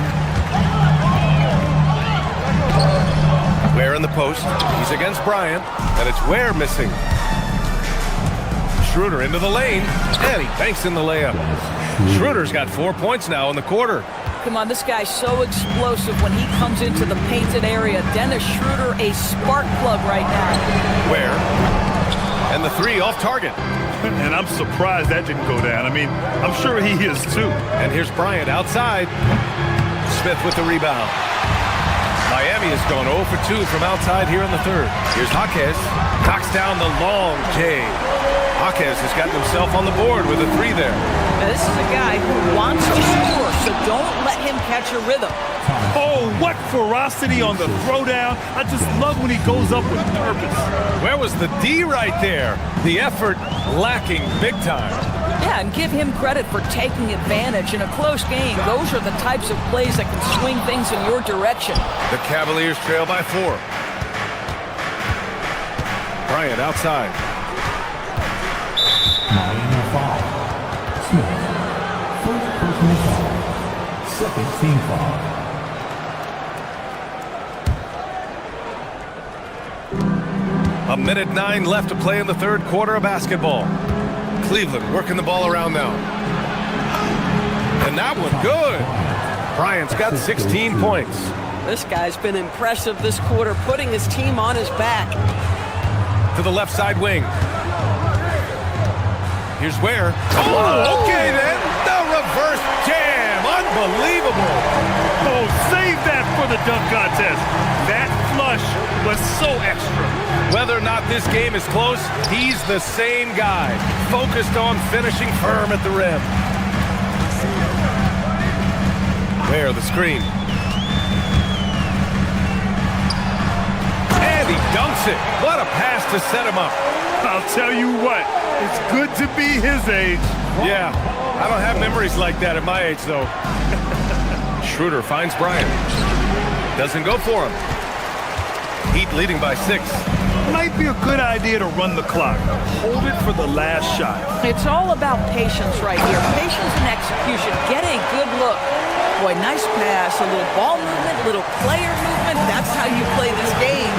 Ware in the post. He's against Bryant. And it's Ware missing. Schroeder into the lane. And he banks in the layup. Schroeder's got 4 points now in the quarter. Come on, this guy's so explosive when he comes into the painted area. Dennis Schroeder, a spark plug right now. Ware. And the 3 off target. And I'm surprised that didn't go down. I mean, I'm sure he is too. And here's Bryant outside. Smith with the rebound. Miami has gone 0 for 2 from outside here in the 3rd. Here's Jaquez. Knocks down the long J. Jaquez has gotten himself on the board with a 3 there. Now, this is a guy who wants to score, so don't let him catch a rhythm. Oh, what ferocity on the throwdown. I just love when he goes up with purpose. Where was the D right there? The effort lacking big time. Yeah, and give him credit for taking advantage in a close game. Those are the types of plays that can swing things in your direction. The Cavaliers trail by 4. Bryant outside. Miami foul. Smith. First personal foul. Second team foul. A minute 9 left to play in the 3rd quarter of basketball. Cleveland working the ball around now. And that one good. Bryant's got 16 points. This guy's been impressive this quarter, putting his team on his back. To the left side wing. Here's Ware. Oh, okay then. The reverse jam. Unbelievable. Oh, save that for the dunk contest. That flush was so extra. Whether or not this game is close, he's the same guy. Focused on finishing firm at the rim. Ware the screen. And he dunks it. What a pass to set him up. I'll tell you what, it's good to be his age. Yeah, I don't have memories like that at my age, though. Schroeder finds Bryant. Doesn't go for him. Heat leading by 6. Might be a good idea to run the clock. Hold it for the last shot. It's all about patience right here. Patience and execution. Get a good look. Boy, nice pass. A little ball movement, a little player movement. That's how you play this game.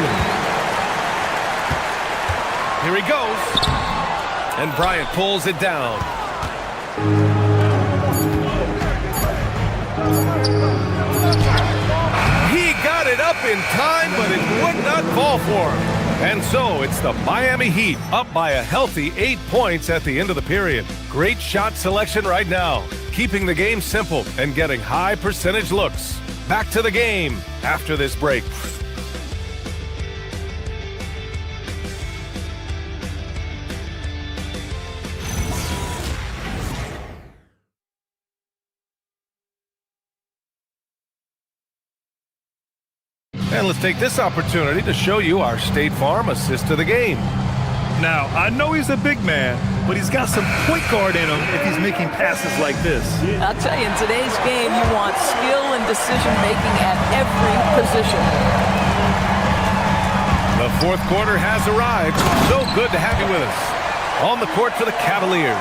Here he goes. And Bryant pulls it down. He got it up in time, but it would not fall for him. And so it's the Miami Heat up by a healthy 8 points at the end of the period. Great shot selection right now, keeping the game simple and getting high percentage looks. Back to the game after this break. And let's take this opportunity to show you our State Farm assist to the game. Now, I know he's a big man, but he's got some point guard in him if he's making passes like this. I'll tell you, in today's game, you want skill and decision-making at every position. The fourth quarter has arrived. So good to have you with us. On the court for the Cavaliers,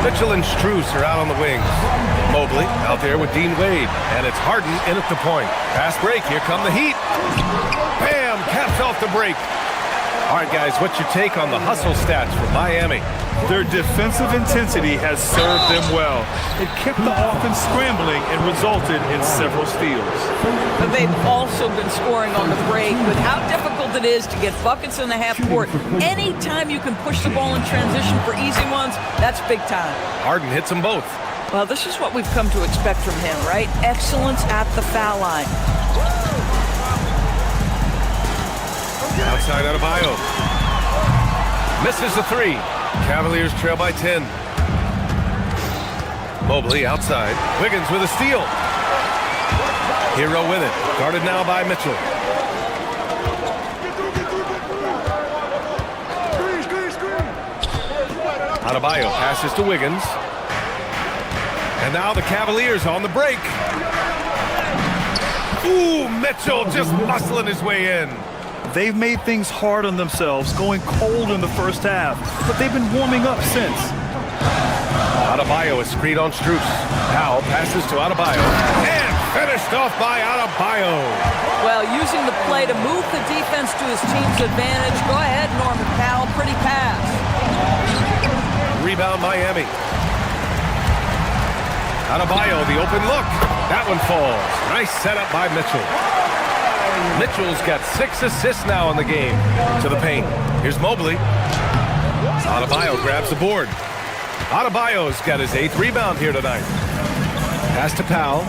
Mitchell and Strus are out on the wings. Mobley out there with Dean Wade, and it's Harden in at the point. Fast break, here come the Heat. Bam, caps off the break. All right, guys, what's your take on the hustle stats for Miami? Their defensive intensity has served them well. It kept the offense scrambling and resulted in several steals. But they've also been scoring on the break with how difficult it is to get buckets in the half court. Anytime you can push the ball in transition for easy ones, that's big time. Harden hits them both. Well, this is what we've come to expect from him, right? Excellence at the foul line. Outside Adebayo. Misses the three. Cavaliers trail by 10. Mobley outside. Wiggins with a steal. Hero with it. Guarded now by Mitchell. Adebayo passes to Wiggins. And now the Cavaliers on the break. Ooh, Mitchell just muscling his way in. They've made things hard on themselves, going cold in the first half, but they've been warming up since. Adebayo is screened on Strus. Powell passes to Adebayo. And finished off by Adebayo. Well, using the play to move the defense to his team's advantage. Go ahead, Norman Powell. Pretty pass. Rebound Miami. Adebayo, the open look. That one falls. Nice setup by Mitchell. Mitchell's got 6 assists now in the game. To the paint. Here's Mobley. Adebayo grabs the board. Adebayo's got his 8th rebound here tonight. Pass to Powell.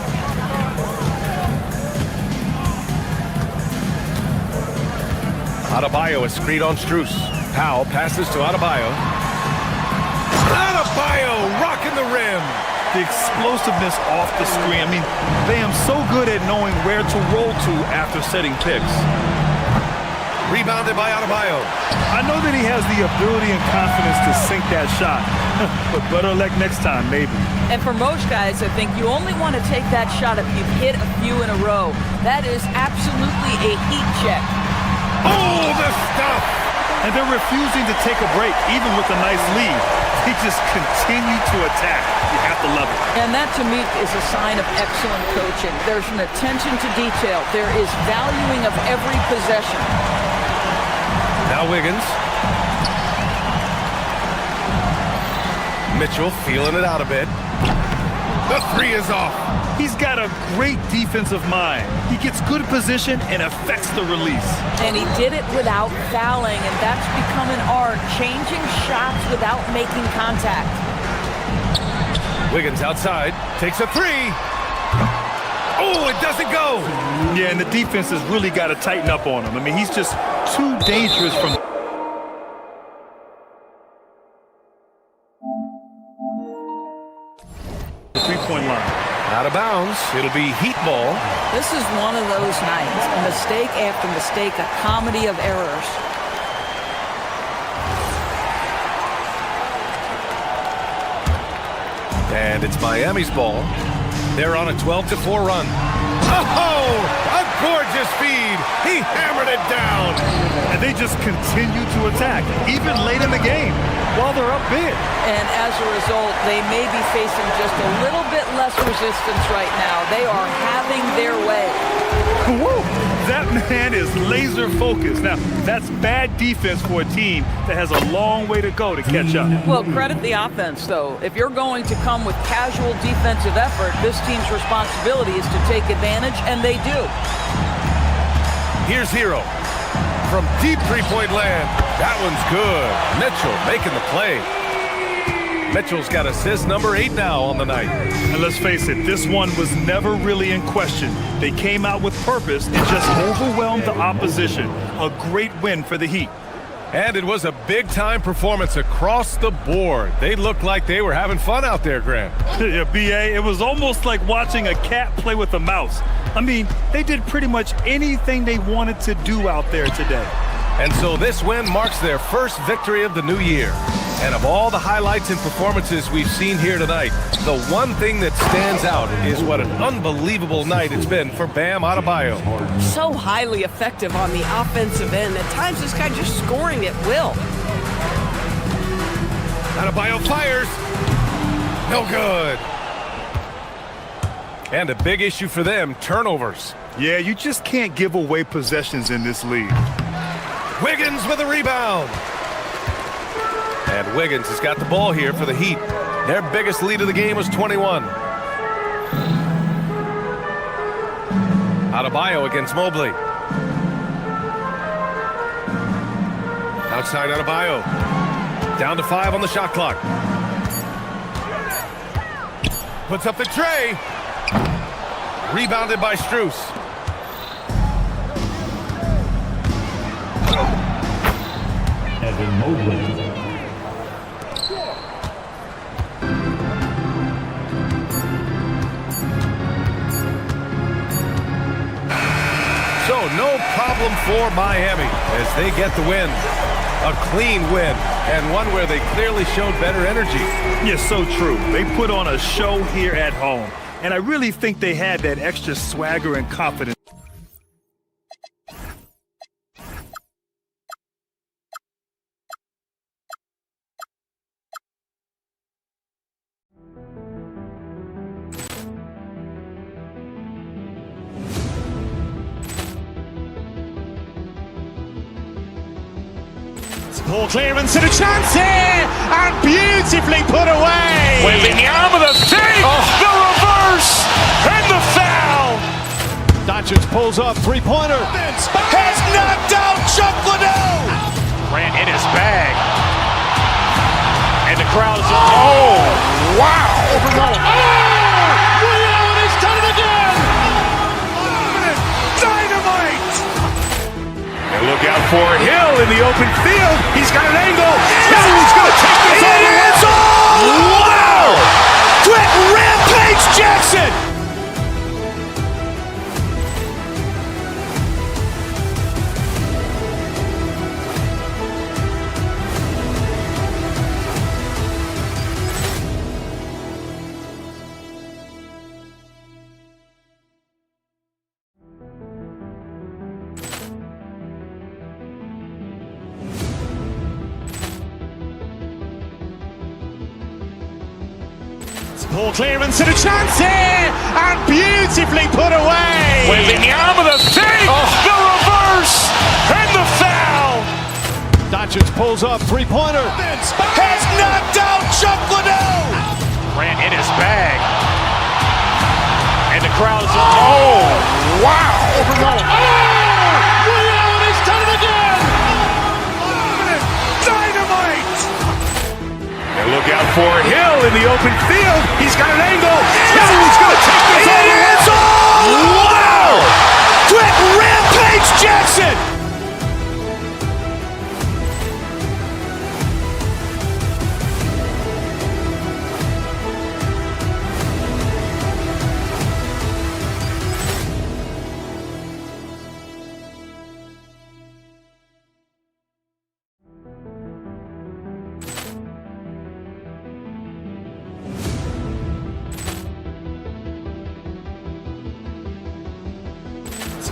Adebayo is screened on Strus. Powell passes to Adebayo. Adebayo rocking the rim. The explosiveness off the screen. I mean, Bam's so good at knowing where to roll to after setting picks. Rebounded by Adebayo. I know that he has the ability and confidence to sink that shot, but better luck next time, maybe. And for most guys, I think you only want to take that shot if you've hit a few in a row. That is absolutely a heat check. Oh, the stuff! And they're refusing to take a break, even with a nice lead. They just continue to attack. You have to love it. And that, to me, is a sign of excellent coaching. There's an attention to detail. There is valuing of every possession. Now Wiggins. Mitchell feeling it out a bit. The three is off. He's got a great defensive mind. He gets good position and affects the release. And he did it without fouling, and that's become an art, changing shots without making contact. Wiggins outside, takes a three. Oh, it doesn't go. Yeah, and the defense has really got to tighten up on him. I mean, he's just too dangerous from... the three-point line. Out of bounds. It'll be Heat ball. This is one of those nights. Mistake after mistake, a comedy of errors. And it's Miami's ball. They're on a 12-4 run. Oh, a gorgeous feed. He hammered it down. And they just continue to attack, even late in the game, while they're up big. And as a result, they may be facing just a little bit less resistance right now. They are having their way. Woo! That man is laser focused. Now, that's bad defense for a team that has a long way to go to catch up. Well, credit the offense, though. If you're going to come with casual defensive effort, this team's responsibility is to take advantage, and they do. Here's Hero. From deep three-point land. That one's good. Mitchell making the play. Mitchell's got assist number 8 now on the night. And let's face it, this one was never really in question. They came out with purpose and just overwhelmed the opposition. A great win for the Heat. And it was a big-time performance across the board. They looked like they were having fun out there, Grant. Yeah, B.A., it was almost like watching a cat play with a mouse. I mean, they did pretty much anything they wanted to do out there today. And so this win marks their first victory of the new year. And of all the highlights and performances we've seen here tonight, the one thing that stands out is what an unbelievable night it's been for Bam Adebayo. So highly effective on the offensive end. At times, this guy just scoring at will. Adebayo fires. No good. And a big issue for them, turnovers. Yeah, you just can't give away possessions in this league. Wiggins with a rebound. And Wiggins has got the ball here for the Heat. Their biggest lead of the game was 21. Adebayo against Mobley. Outside Adebayo. Down to 5 on the shot clock. Puts up the tray. Rebounded by Strus. Evan Mobley. So no problem for Miami as they get the win. A clean win, and one where they clearly showed better energy. Yeah, so true. They put on a show here at home, and I really think they had that extra swagger and confidence. Ball clearance and a chance here, and beautifully put away. Wembanyama the fake, the reverse, and the foul. Doncic pulls up, three-pointer. Has knocked out Chuck Liddell. Grant in his bag. And the crowd is, oh, wow. Ray Allen has done it again. Dynamite. And look out for Hill in the open field. He's got an angle. He's going to take this all the way. Wow. Quick rampage Jackson. Ball clearance and a chance here, and beautifully put away. Wembanyama the fake, the reverse, and the foul. Doncic pulls up, three-pointer. Has knocked out Chuck Liddell. Grant in his bag. And the crowd is, oh, wow. Ray Allen has done it again. Dynamite. And look out for Hill in the open field. He's got an angle. He's going to take this all the way. Wow. Quick rampage Jackson.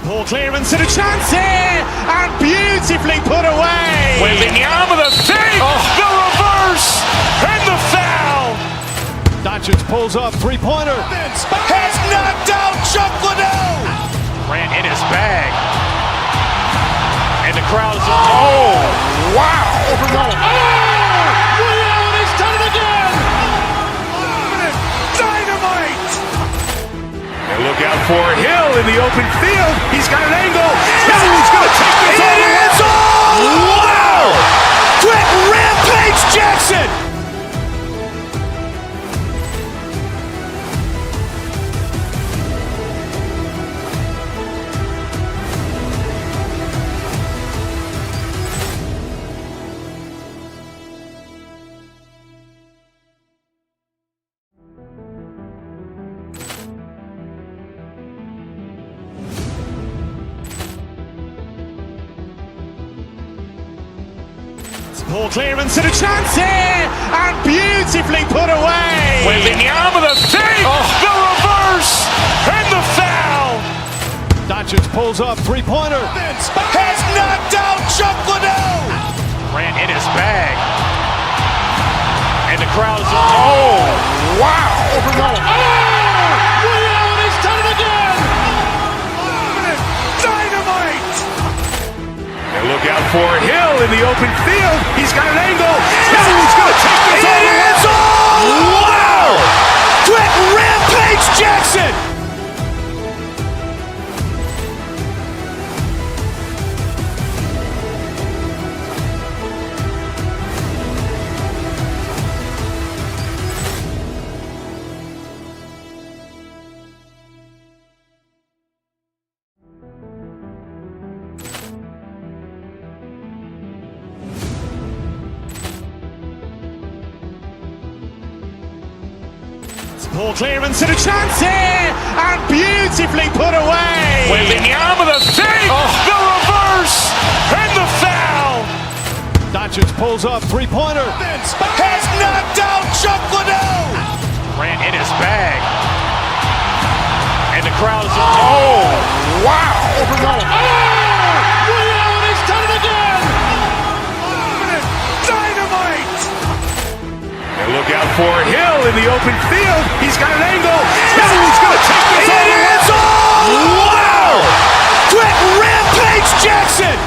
Ball clearance and a chance here, and beautifully put away. Wembanyama the fake, the reverse, and the foul. Doncic pulls up, three-pointer. Has knocked out Chuck Liddell. Grant in his bag. And the crowd is, oh, wow. Ray Allen has done it again. Dynamite. And look out for Hill in the open field. He's got an angle. He's going to take this all the way. Wow. Quick rampage Jackson. Ball clearance and a chance here, and beautifully put away. Wembanyama the save, the reverse, and the foul. Doncic pulls up, three-pointer. Has knocked out Chuck Liddell. Ran in his bag. And the crowd is, oh, wow. Liddell, he's done it again. Dynamite. And look out for Hill in the open field. He's got an angle. Hill's going to take this all the way. Wow. Quick Rampage Jackson. Ball clearance and a chance here, and beautifully put away. Wembanyama the save, the reverse, and the foul. Doncic pulls up, three-pointer. Has knocked out Chuck Liddell. Ran in his bag. And the crowd is, oh, wow. Liddell, he's done it again. Dynamite. And look out for Hill in the open field. He's got an angle. Hill's going to take this all the way. Wow. Quick Rampage Jackson.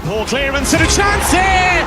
Ball clearance and a chance here,